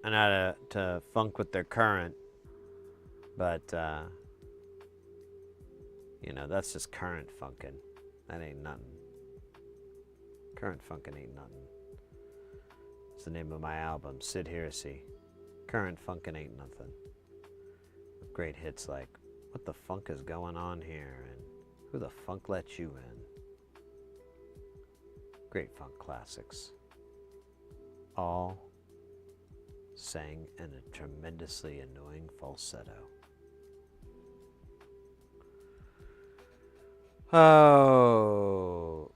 I know how to funk with their current. But, you know, that's just current funkin'. That ain't nothing. Current funkin' ain't nothing. It's the name of my album, Sid Heresy. Current funkin' ain't nothing. With great hits like, what the funk is going on here? And who the funk let you in? Great funk classics. All sang in a tremendously annoying falsetto. Oh.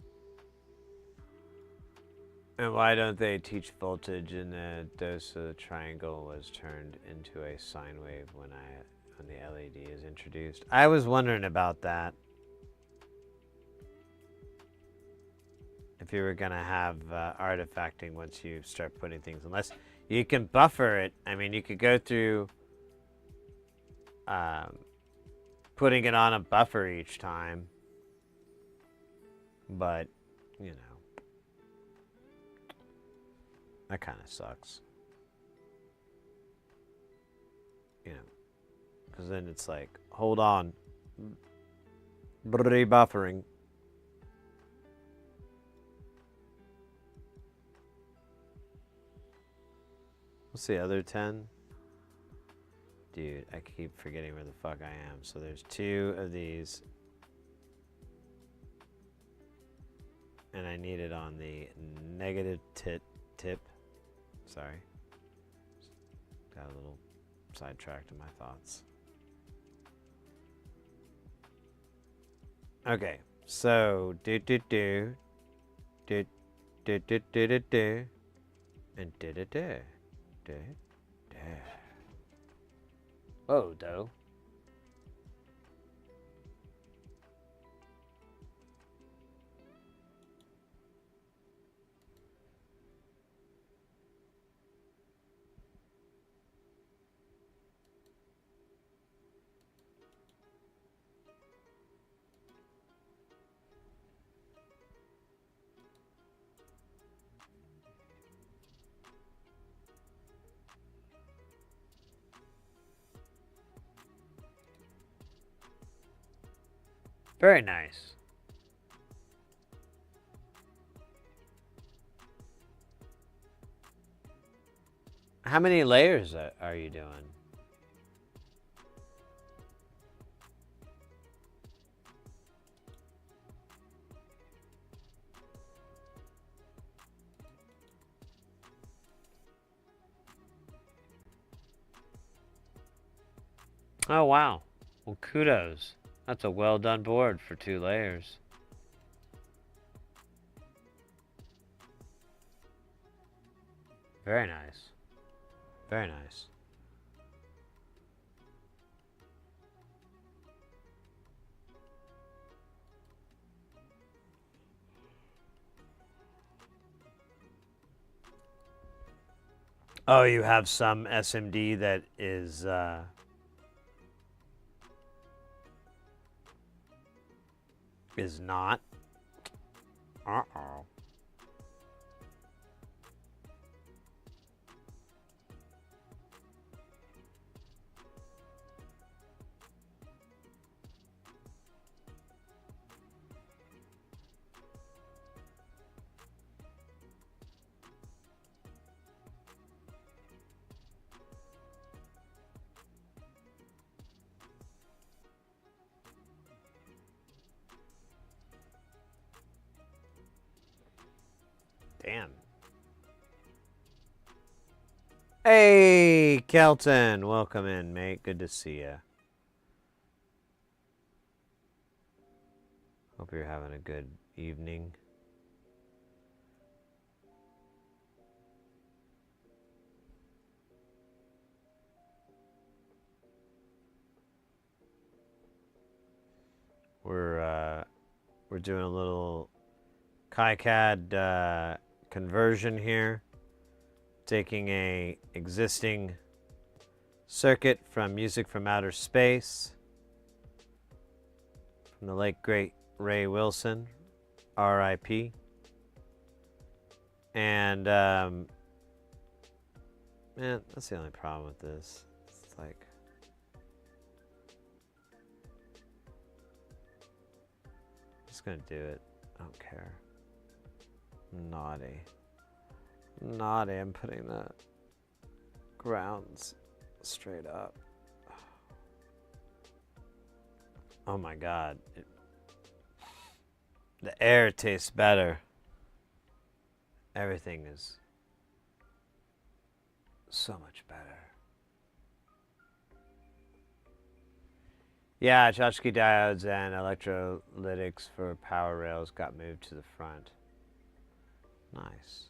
And why don't they teach voltage in the dose of the triangle was turned into a sine wave when the LED is introduced? I was wondering about that. If you were gonna have artifacting once you start putting things, unless you can buffer it. I mean, you could go through putting it on a buffer each time, but you know, that kind of sucks. You know, because then it's like, hold on, buffering. What's the other 10? Dude, I keep forgetting where the fuck I am. So there's 2 of these. And I need it on the negative tip. Sorry. Got a little sidetracked in my thoughts. Okay, so do and whoa, dough. Very nice. How many layers are you doing? Oh, wow. Well, kudos. That's a well done board for 2 layers. Very nice. Very nice. Oh, you have some SMD that is not. Uh-oh. Damn. Hey, Kelton. Welcome in, mate. Good to see you. Hope you're having a good evening. We're doing a little KiCAD conversion here, taking a existing circuit from Music from Outer Space from the late great Ray Wilson, R.I.P. And man, that's the only problem with this. It's like, just gonna do it. I don't care. Naughty. Naughty, I'm putting the grounds straight up. Oh my god. The air tastes better. Everything is so much better. Yeah, Tchotchke diodes and electrolytics for power rails got moved to the front. Nice.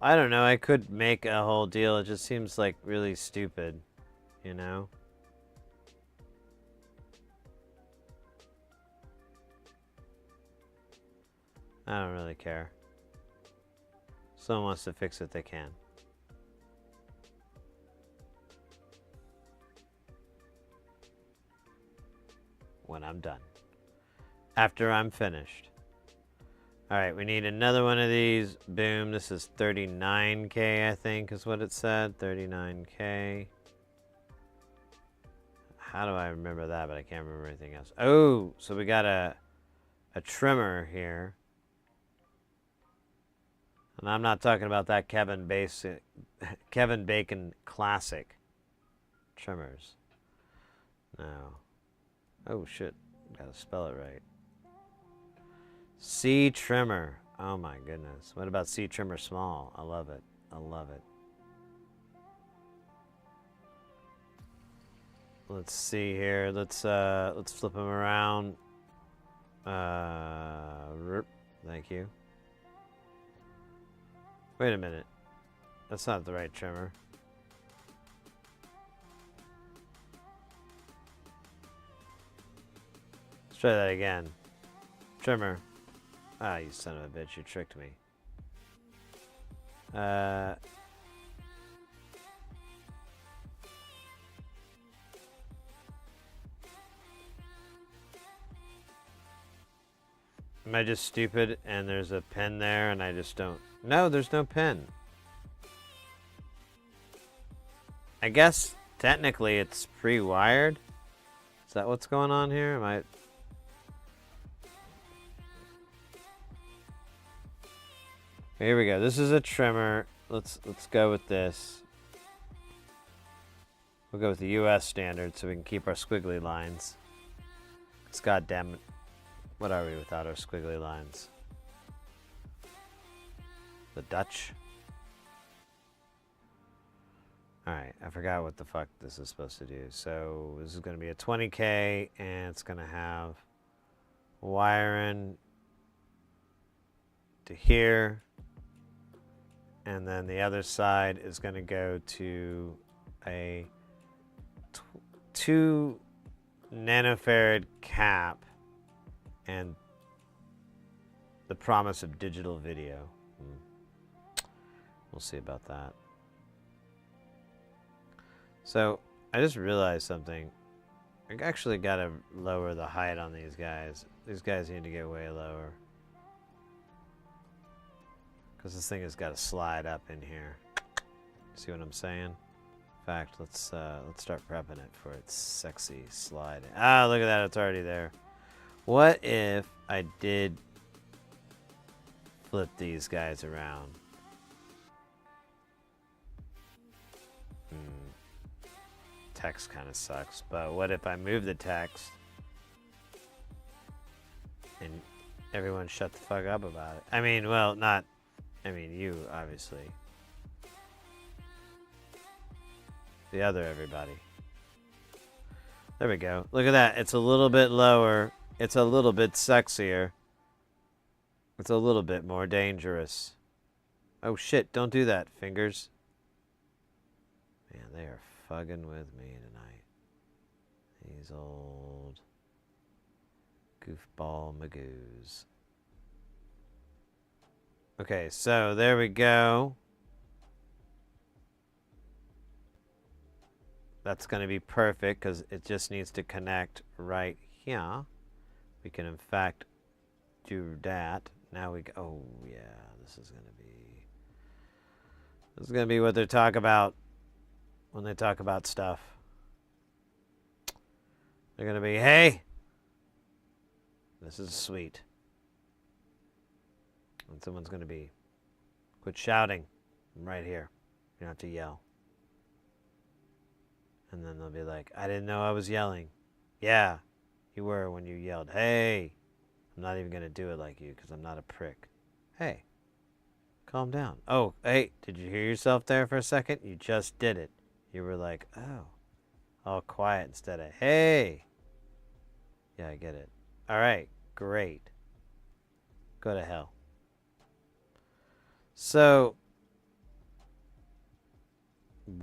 I don't know, I could make a whole deal. It just seems like really stupid, you know? I don't really care. Someone wants to fix it, they can. When I'm done. After I'm finished. Alright, we need another one of these. Boom, this is 39K, I think is what it said. 39K. How do I remember that? But I can't remember anything else. Oh, so we got a trimmer here. And I'm not talking about that Kevin Bacon classic trimmers. No. Oh shit, gotta spell it right. C trimmer. Oh my goodness. What about C trimmer small? I love it. I love it. Let's see here. Let's flip them around. Thank you. Wait a minute. That's not the right trimmer. Let's try that again. Trimmer. Ah, you son of a bitch, you tricked me. Am I just stupid and there's a pen there and I just don't... No, there's no pen. I guess technically it's pre-wired. Is that what's going on here? Am I... Here we go. This is a trimmer. let's go with this. We'll go with the US standard so we can keep our squiggly lines. Because goddamn it, what are we without our squiggly lines? The Dutch? Alright, I forgot what the fuck this is supposed to do. So this is going to be a 20K and it's going to have wiring to here. And then the other side is going to go to a 2 nanofarad cap and the promise of digital video. We'll see about that. So I just realized something. I actually got to lower the height on these guys. These guys need to get way lower. Because this thing has got to slide up in here. See what I'm saying? In fact, let's start prepping it for its sexy slide. Ah, look at that, it's already there. What if I did flip these guys around? Text kind of sucks, but what if I move the text and everyone shut the fuck up about it? I mean, well, not, I mean, you, obviously. The other everybody. There we go. Look at that. It's a little bit lower. It's a little bit sexier. It's a little bit more dangerous. Oh shit, don't do that, fingers. Man, they are fucking with me tonight. These old goofball magoos. Okay, so there we go. That's going to be perfect because it just needs to connect right here. We can in fact do that. Now we go. Oh yeah, this is going to be what they talk about when they talk about stuff. They're going to be, hey, this is sweet. And someone's going to be, quit shouting. I'm right here. You don't have to yell. And then they'll be like, I didn't know I was yelling. Yeah, you were when you yelled, hey. I'm not even going to do it like you because I'm not a prick. Hey, calm down. Oh, hey, did you hear yourself there for a second? You just did it. You were like, oh, all quiet instead of, hey. Yeah, I get it. All right, great. Go to hell. So, and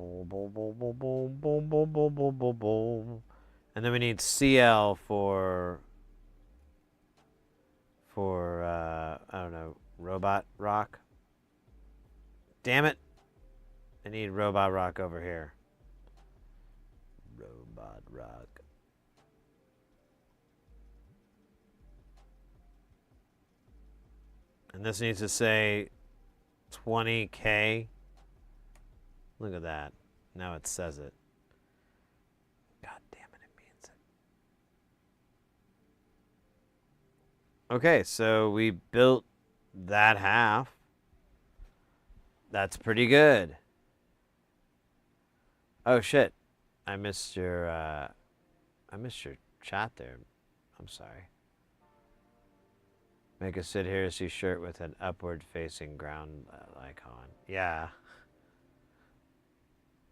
then we need CL for I don't know, robot rock. Damn it. I need robot rock over here. Robot rock. And this needs to say 20K. Look at that. Now it says it. God damn it, it means it. Okay, so we built that half. That's pretty good. Oh shit. I missed your chat there. I'm sorry. Make a sit here see shirt with an upward facing ground icon. Yeah.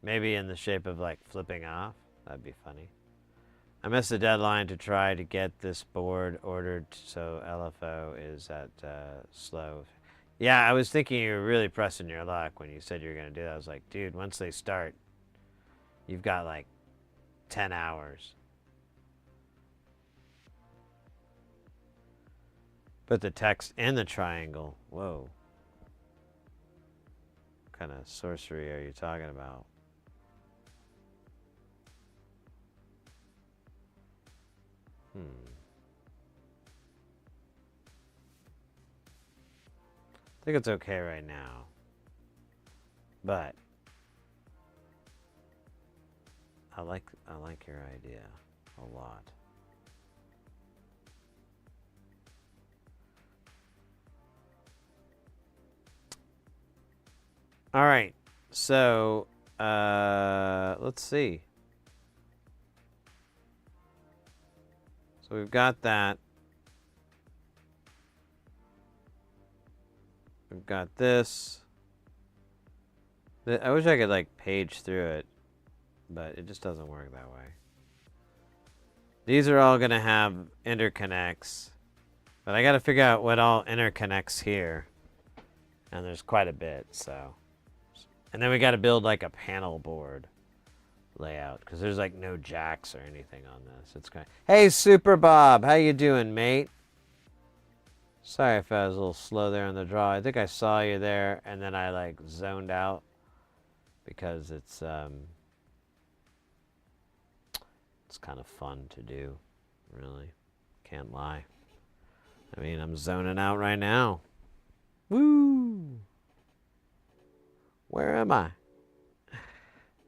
Maybe in the shape of like flipping off. That'd be funny. I missed the deadline to try to get this board ordered, so LFO is at slow. Yeah, I was thinking you were really pressing your luck when you said you were going to do that. I was like, dude, once they start, you've got like 10 hours. Put the text in the triangle. Whoa. What kind of sorcery are you talking about? I think it's okay right now. But I like your idea a lot. All right. So, let's see. So we've got that. We've got this. I wish I could like page through it, but it just doesn't work that way. These are all gonna have interconnects, but I gotta figure out what all interconnects here. And there's quite a bit, so. And then we gotta build like a panel board layout, because there's like no jacks or anything on this. It's kind of, hey Super Bob, how you doing, mate? Sorry if I was a little slow there on the draw. I think I saw you there, and then I like zoned out because it's kind of fun to do, really. Can't lie. I mean, I'm zoning out right now. Woo! Where am I?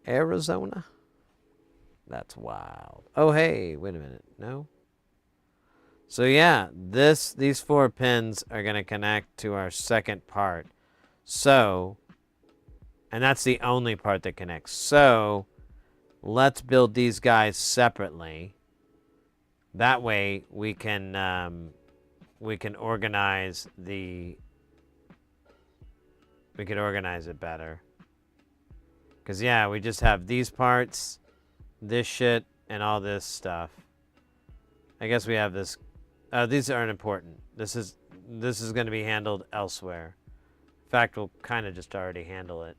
Arizona? That's wild. Oh, hey, wait a minute. No? So yeah, these 4 pins are going to connect to our second part. So, and that's the only part that connects. So, let's build these guys separately. That way we can organize it better. Because yeah, we just have these parts, this shit, and all this stuff. I guess we have this. These aren't important. This is going to be handled elsewhere. In fact, we'll kind of just already handle it.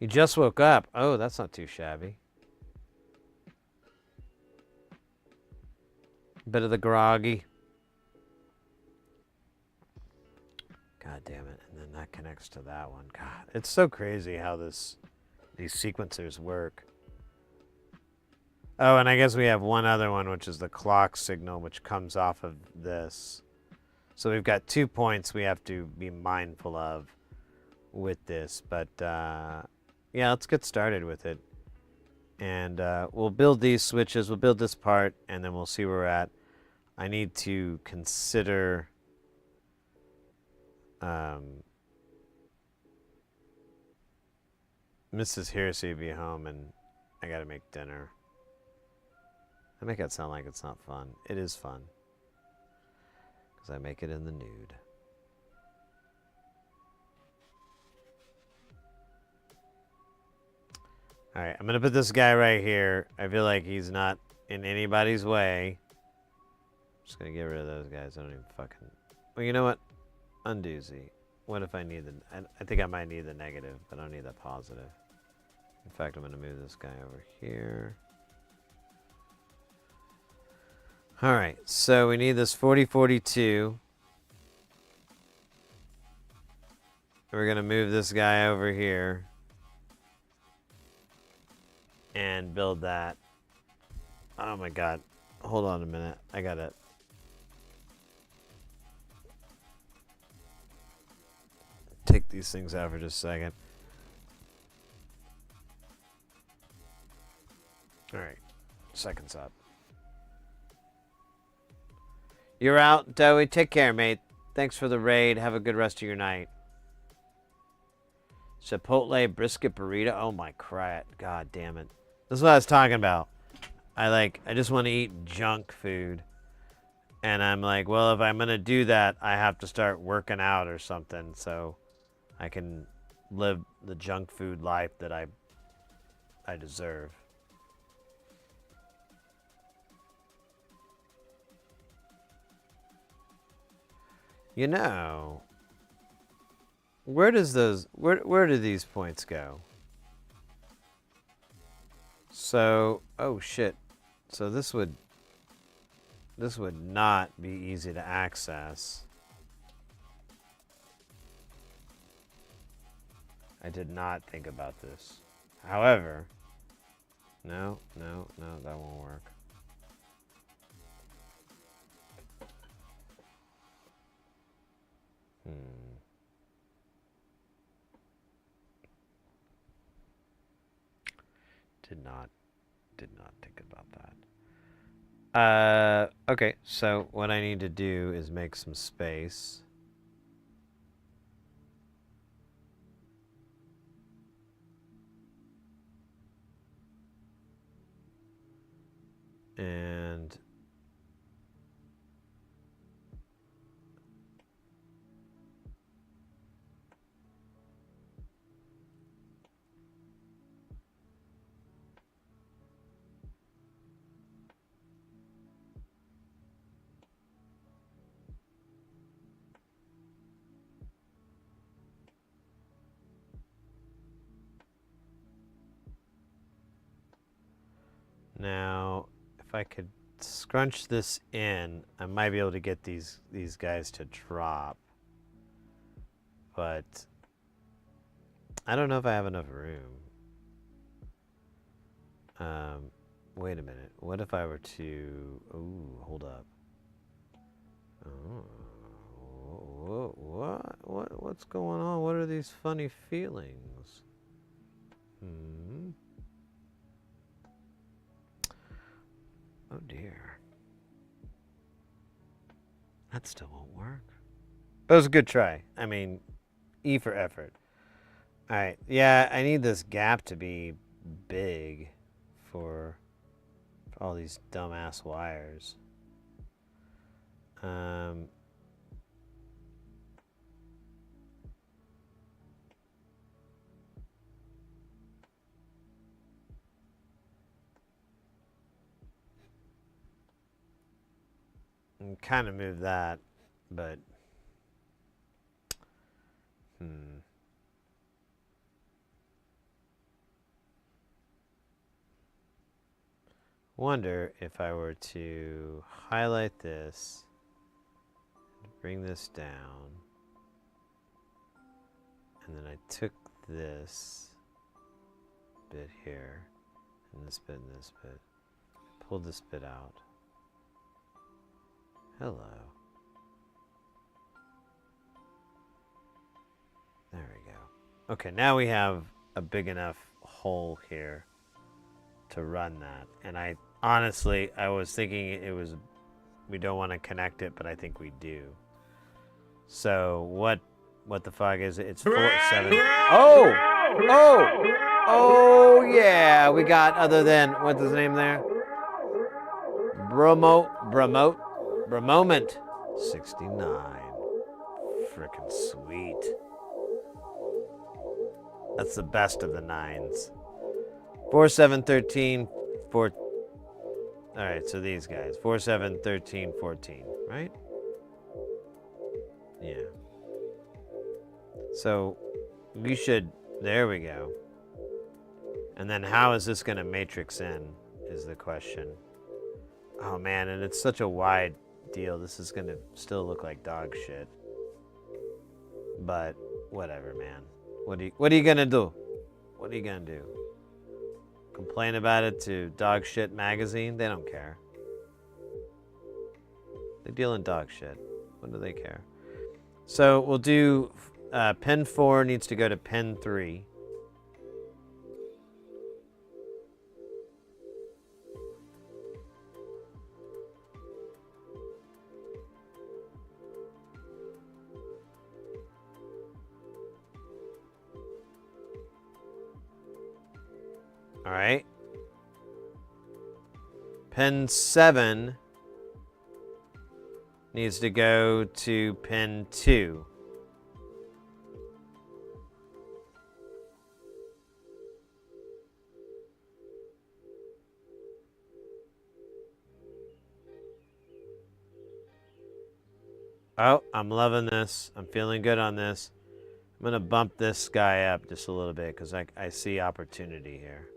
You just woke up. Oh, that's not too shabby. Bit of the groggy. God damn it. And then that connects to that one. God, it's so crazy how these sequencers work. Oh, and I guess we have one other one, which is the clock signal, which comes off of this. So we've got 2 points we have to be mindful of with this. But, yeah, let's get started with it. And we'll build these switches. We'll build this part, and then we'll see where we're at. I need to consider Mrs. Hearsay be home, and I gotta make dinner. I make it sound like it's not fun. It is fun, because I make it in the nude. Alright, I'm gonna put this guy right here. I feel like he's not in anybody's way. Just gonna get rid of those guys. I don't even fucking... Well, you know what? Undoozy. What if I need the... I think I might need the negative, but I don't need the positive. In fact, I'm gonna move this guy over here. Alright, so we need this 4042. We're gonna move this guy over here. And build that. Oh my god. Hold on a minute. I gotta... take these things out for just a second. Alright. Seconds up. You're out, Dowie. Take care, mate. Thanks for the raid. Have a good rest of your night. Chipotle brisket burrito. Oh my crap. God damn it. This is what I was talking about. I just want to eat junk food. And I'm like, well, if I'm going to do that, I have to start working out or something so I can live the junk food life that I deserve. You know, where do these points go? So, oh shit. So this would not be easy to access. I did not think about this. However, no, that won't work. Did not think about that. Okay, so what I need to do is make some space. And now, if I could scrunch this in, I might be able to get these guys to drop. But I don't know if I have enough room. Wait a minute. What if I were to... Ooh, hold up. Oh, what's going on? What are these funny feelings? Oh dear. That still won't work. But it was a good try. I mean, E for effort. Alright, yeah, I need this gap to be big for all these dumbass wires. Kind of move that, but wonder if I were to highlight this, bring this down, and then I took this bit here, and this bit, pulled this bit out. Hello. There we go. Okay, now we have a big enough hole here to run that. And I honestly, I was thinking it was, we don't want to connect it, but I think we do. So what the fuck is it? It's 4, 7. Oh yeah, we got, other than, what's his name there? Bromoment 69. Frickin' sweet. That's the best of the 9s. 4, 7, 13, 4. Alright, so these guys. 4, 7, 13, 14, right? Yeah. So we should, there we go. And then how is this going to matrix in is the question. Oh man, and it's such a wide deal. This is going to still look like dog shit. But whatever, man. What are you going to do? What are you going to do? Complain about it to Dog Shit Magazine? They don't care. They deal in dog shit. What do they care? So we'll do pin 4 needs to go to pin 3. All right. Pin 7 needs to go to pin 2. Oh, I'm loving this. I'm feeling good on this. I'm going to bump this guy up just a little bit because I see opportunity here.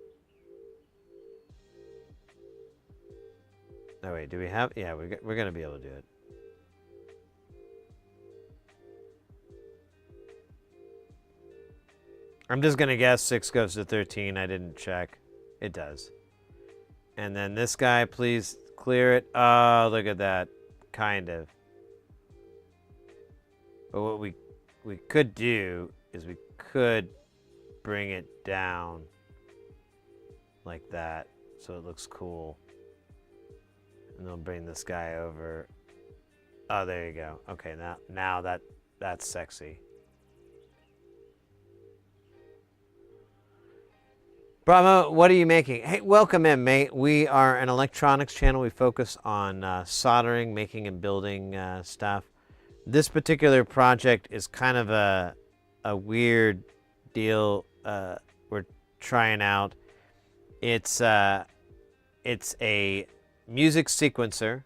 Oh, wait, do we have... Yeah, we're going to be able to do it. I'm just going to guess 6 goes to 13. I didn't check. It does. And then this guy, please clear it. Oh, look at that. Kind of. But what we could do is we could bring it down like that, so it looks cool. And they'll bring this guy over. Oh, there you go. Okay, now that's sexy. Bravo, what are you making? Hey, welcome in, mate. We are an electronics channel. We focus on soldering, making and building stuff. This particular project is kind of a weird deal we're trying out. It's a music sequencer.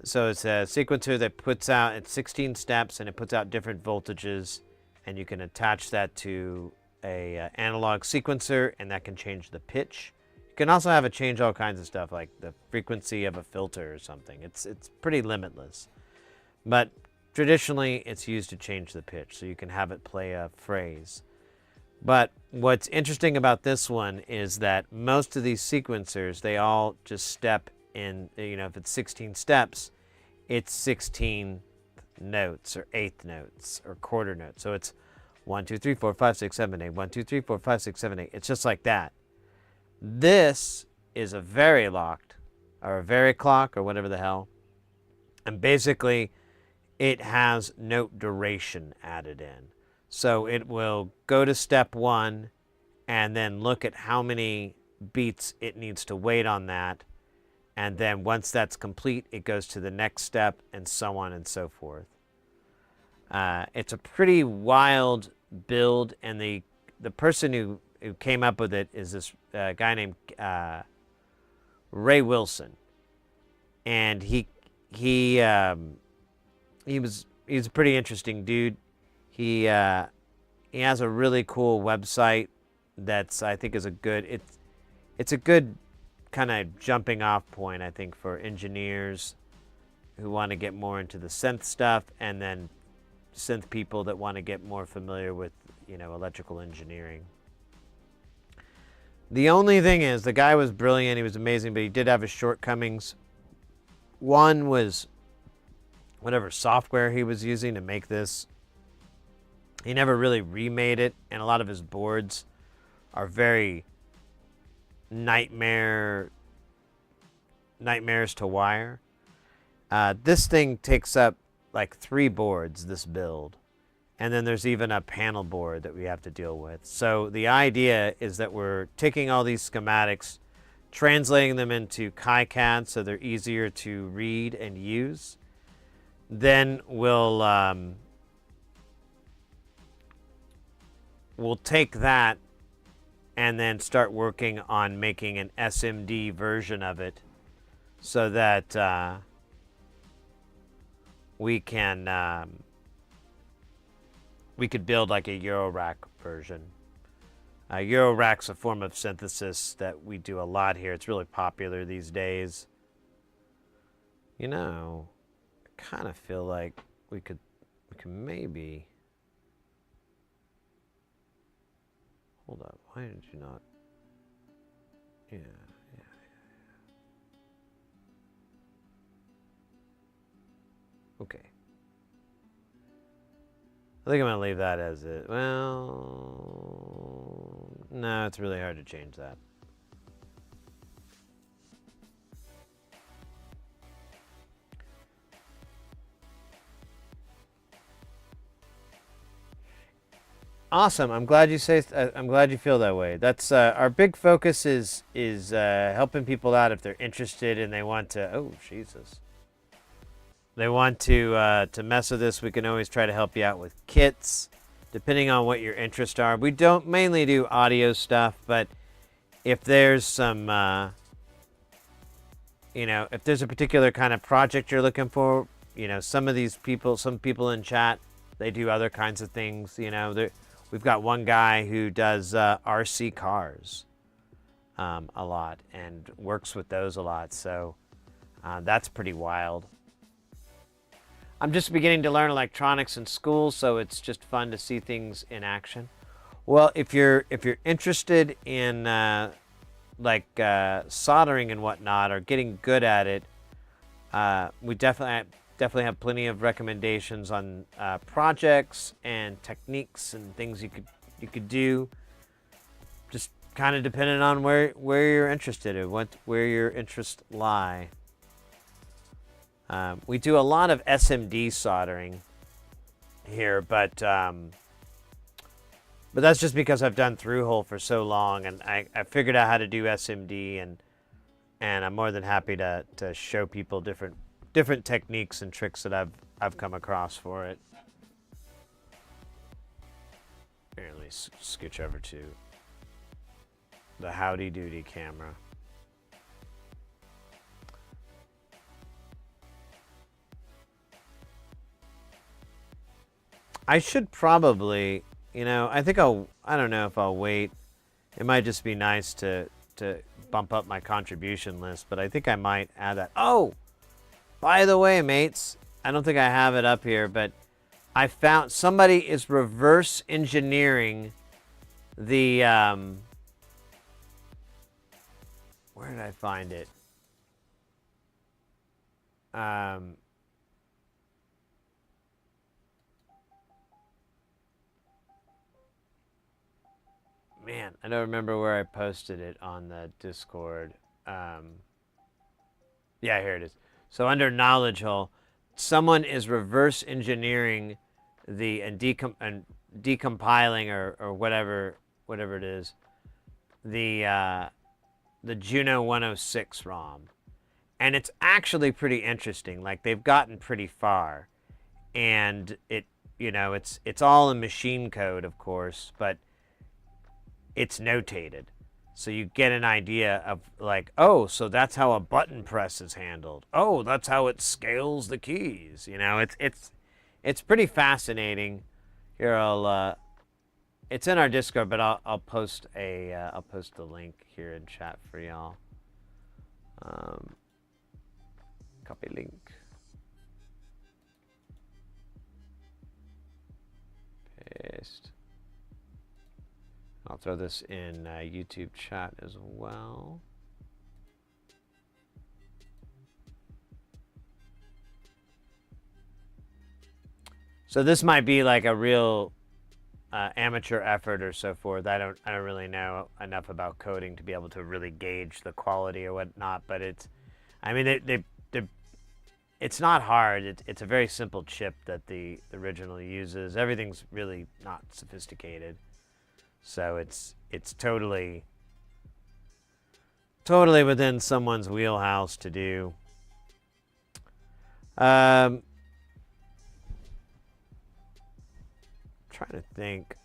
So it's a sequencer that puts out, it's 16 steps, and it puts out different voltages, and you can attach that to a analog sequencer, and that can change the pitch. You can also have it change all kinds of stuff, like the frequency of a filter or something. It's pretty limitless. But traditionally, it's used to change the pitch, so you can have it play a phrase. But what's interesting about this one is that most of these sequencers, they all just step in, you know, if it's 16 steps, it's 16 notes or eighth notes or quarter notes. So it's 1, 2, 3, 4, 5, 6, 7, 8. 1, 2, 3, 4, 5, 6, 7, 8. It's just like that. This is a varilocked, or a variclock, or whatever the hell. And basically, it has note duration added in. So it will go to step 1 and then look at how many beats it needs to wait on that. And then once that's complete, it goes to the next step, and so on and so forth. It's a pretty wild build, and the person who came up with it is this guy named Ray Wilson, and he's a pretty interesting dude. He has a really cool website that's, I think, is a good, it's a good kind of jumping off point, I think, for engineers who want to get more into the synth stuff, and then synth people that want to get more familiar with, you know, electrical engineering. The only thing is, the guy was brilliant, he was amazing, but he did have his shortcomings. One was whatever software he was using to make this. He never really remade it, and a lot of his boards are very nightmares to wire. This thing takes up like 3 boards, this build, and then there's even a panel board that we have to deal with. So the idea is that we're taking all these schematics, translating them into KiCAD so they're easier to read and use. Then we'll take that and then start working on making an SMD version of it, so that we could build like a Eurorack version. Eurorack's a form of synthesis that we do a lot here. It's really popular these days. You know, I kind of feel like we can maybe. Hold up, why did you not? Yeah. Okay. I think I'm going to leave that as it. Well, no, it's really hard to change that. Awesome. I'm glad you say. I'm glad you feel that way. That's our big focus is helping people out if they're interested and they want to. Oh, Jesus. They want to mess with this. We can always try to help you out with kits, depending on what your interests are. We don't mainly do audio stuff, but if there's some, you know, if there's a particular kind of project you're looking for, you know, some people in chat, they do other kinds of things. You know, we've got one guy who does RC cars a lot and works with those a lot. So that's pretty wild. I'm just beginning to learn electronics in school, so it's just fun to see things in action. Well, if you're interested in soldering and whatnot, or getting good at it, we definitely have plenty of recommendations on projects and techniques and things you could do. Just kind of dependent on where you're interested in, where your interests lie. We do a lot of SMD soldering here, but that's just because I've done through-hole for so long, and I figured out how to do SMD, and I'm more than happy to show people different techniques and tricks that I've come across for it. Here, let me scooch over to the Howdy Doody camera. I should probably, I think I don't know if I'll wait. It might just be nice to bump up my contribution list, but I think I might add that. Oh, by the way, mates, I don't think I have it up here, but I found somebody is reverse engineering the, where did I find it? Man, I don't remember where I posted it on the Discord. Yeah, here it is. So under knowledge hole, someone is reverse engineering the and decompiling or whatever it is, the Juno 106 ROM, and it's actually pretty interesting. Like, they've gotten pretty far, and it's all in machine code, of course, but it's notated. So you get an idea of, like, oh, so that's how a button press is handled. Oh, that's how it scales the keys. It's pretty fascinating. Here, it's in our Discord, but I'll post I'll post the link here in chat for y'all. Copy link. Paste. I'll throw this in YouTube chat as well. So this might be like a real amateur effort or so forth. I don't really know enough about coding to be able to really gauge the quality or whatnot. But it's not hard. It's a very simple chip that the original uses. Everything's really not sophisticated. So it's totally within someone's wheelhouse to do. Trying to think.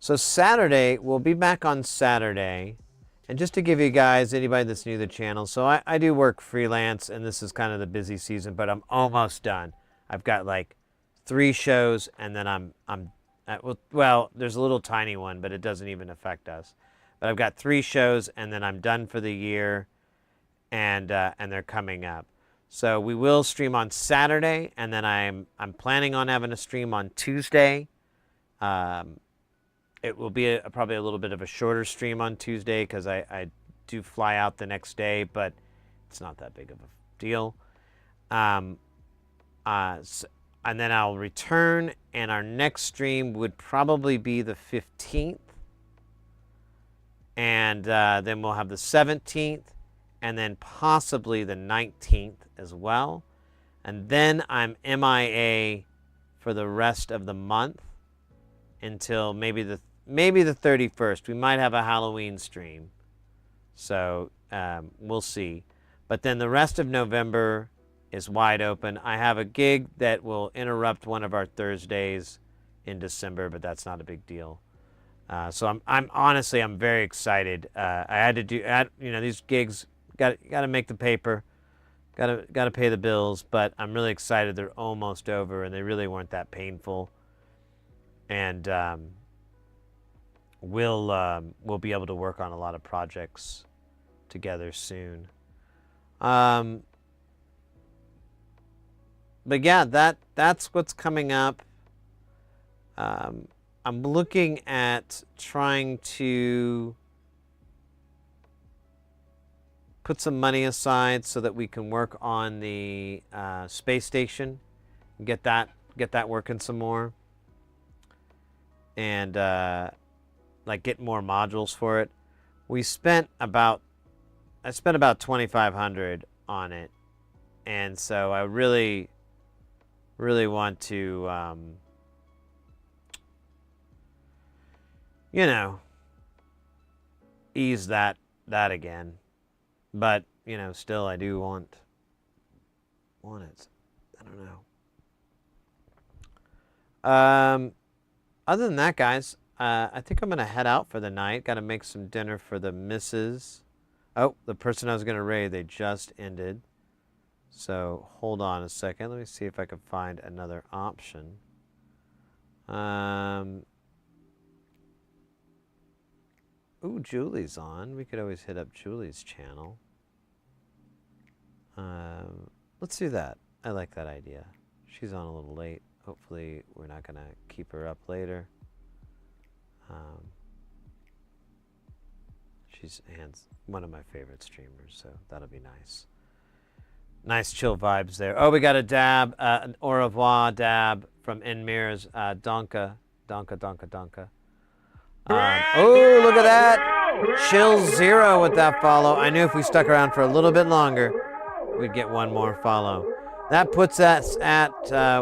So Saturday, we'll be back on Saturday. And just to give you guys, anybody that's new to the channel, so I do work freelance, and this is kind of the busy season, but I'm almost done. I've got like 3 shows, and then I'm well, there's a little tiny one, but it doesn't even affect us. But I've got 3 shows, and then I'm done for the year, and they're coming up. So we will stream on Saturday, and then I'm planning on having a stream on Tuesday. It will be probably a little bit of a shorter stream on Tuesday because I do fly out the next day, but it's not that big of a deal. And then I'll return, and our next stream would probably be the 15th. And then we'll have the 17th, and then possibly the 19th as well. And then I'm MIA for the rest of the month until maybe the 31st. We might have a Halloween stream. So we'll see. But then the rest of November is wide open. I have a gig that will interrupt one of our Thursdays in December, but that's not a big deal. So I'm honestly, I'm very excited. I had to do, these gigs, got to make the paper, got to pay the bills, but I'm really excited. They're almost over, and they really weren't that painful. And we'll be able to work on a lot of projects together soon. But yeah, that's what's coming up. I'm looking at trying to put some money aside so that we can work on the space station, and get that working some more. And like get more modules for it. I spent about 2,500 on it, and so I really want to, you know, ease that again. But you know, still I do want it. I don't know. Other than that, guys, I think I'm gonna head out for the night. Got to make some dinner for the missus. Oh, the person I was gonna raid, they just ended. So hold on a second. Let me see if I can find another option. Ooh, Julie's on. We could always hit up Julie's channel. Let's do that. I like that idea. She's on a little late. Hopefully we're not going to keep her up later. She's one of my favorite streamers, so that'll be nice. Nice chill vibes there. Oh, we got a dab, an au revoir dab from Enmir's Donka. Oh, look at that. Chill 0 with that follow. I knew if we stuck around for a little bit longer, we'd get one more follow. That puts us at,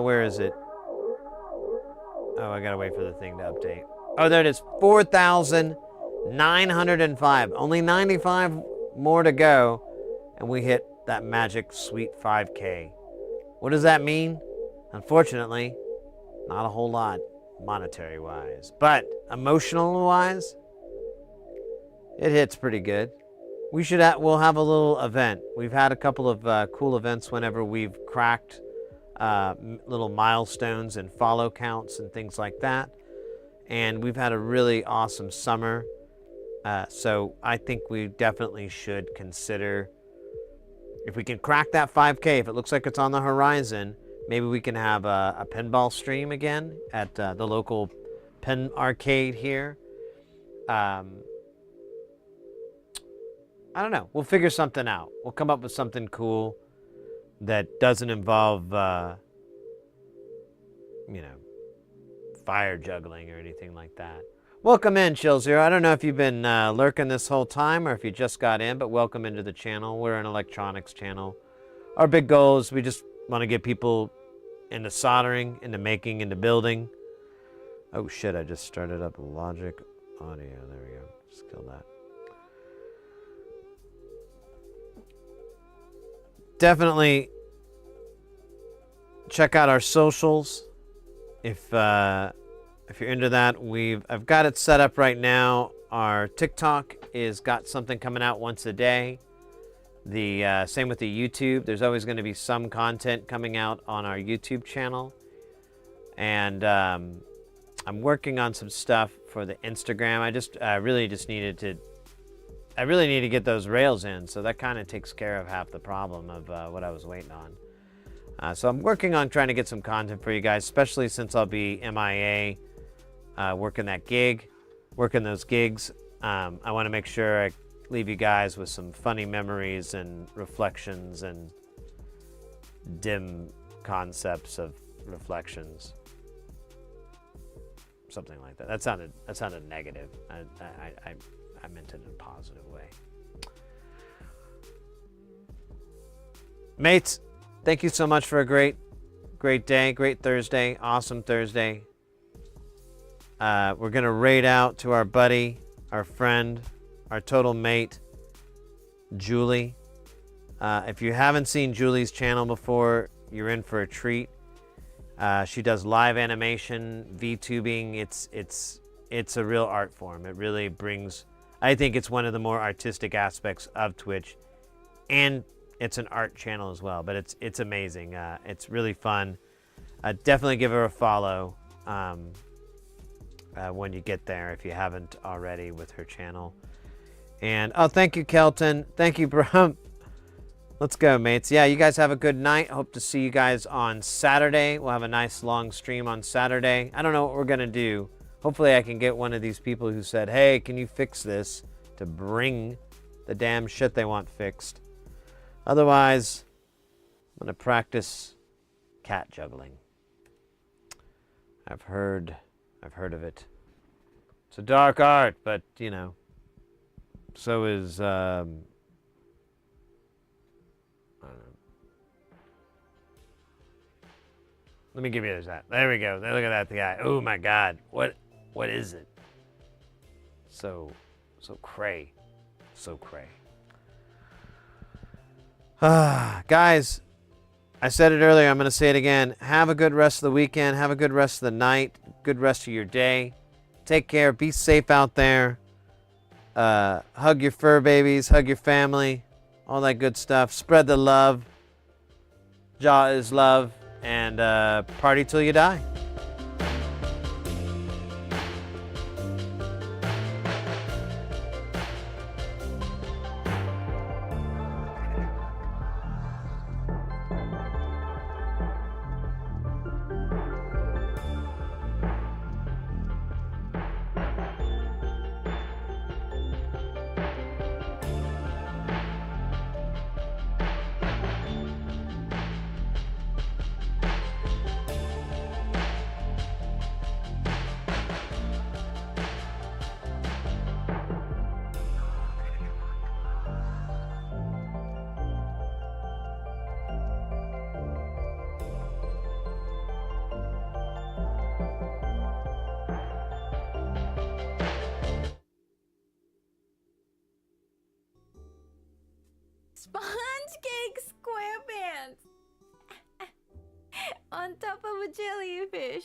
where is it? Oh, I gotta wait for the thing to update. Oh, there it is, 4,905. Only 95 more to go, and we hit that magic sweet 5K. What does that mean? Unfortunately, not a whole lot monetary-wise, but emotional-wise, it hits pretty good. We'll have a little event. We've had a couple of cool events whenever we've cracked little milestones and follow counts and things like that. And we've had a really awesome summer. So I think we definitely should consider, if we can crack that 5K, if it looks like it's on the horizon, maybe we can have a pinball stream again at the local pen arcade here. I don't know. We'll figure something out. We'll come up with something cool that doesn't involve, you know, fire juggling or anything like that. Welcome in, Chill Zero. I don't know if you've been lurking this whole time or if you just got in, but welcome into the channel. We're an electronics channel. Our big goal is we just want to get people into soldering, into making, into building. Oh shit, I just started up Logic Audio. There we go. Just kill that. Definitely check out our socials if you're into that. I've got it set up right now. Our TikTok is got something coming out once a day. The same with the YouTube. There's always going to be some content coming out on our YouTube channel, and I'm working on some stuff for the Instagram. I really need to get those rails in, so that kind of takes care of half the problem of what I was waiting on. So I'm working on trying to get some content for you guys, especially since I'll be MIA, working those gigs. I want to make sure I leave you guys with some funny memories and reflections and dim concepts of reflections. Something like that. That sounded negative. I meant it in a positive way. Mates, thank you so much for a great day, great Thursday, awesome Thursday. We're going to raid out to our buddy, our friend, our total mate, Julie. If you haven't seen Julie's channel before, you're in for a treat. She does live animation, VTubing. It's a real art form. It really brings, I think it's one of the more artistic aspects of Twitch, and it's an art channel as well, but it's amazing. It's really fun. Definitely give her a follow when you get there if you haven't already with her channel. And oh, thank you, Kelton. Thank you, bro. Let's go, mates. Yeah, you guys have a good night. Hope to see you guys on Saturday. We'll have a nice long stream on Saturday. I don't know what we're gonna do. Hopefully I can get one of these people who said, hey, can you fix this, to bring the damn shit they want fixed. Otherwise, I'm gonna practice cat juggling. I've heard of it. It's a dark art, but, you know, so is, I don't know. Let me give you that. There we go. Look at that guy. Oh my God. What is it? So cray. So cray. Guys, I said it earlier. I'm going to say it again. Have a good rest of the weekend. Have a good rest of the night. Good rest of your day. Take care. Be safe out there. Hug your fur babies. Hug your family. All that good stuff. Spread the love. Jaw is love. And party till you die. Sponge cake square pants on top of a jellyfish.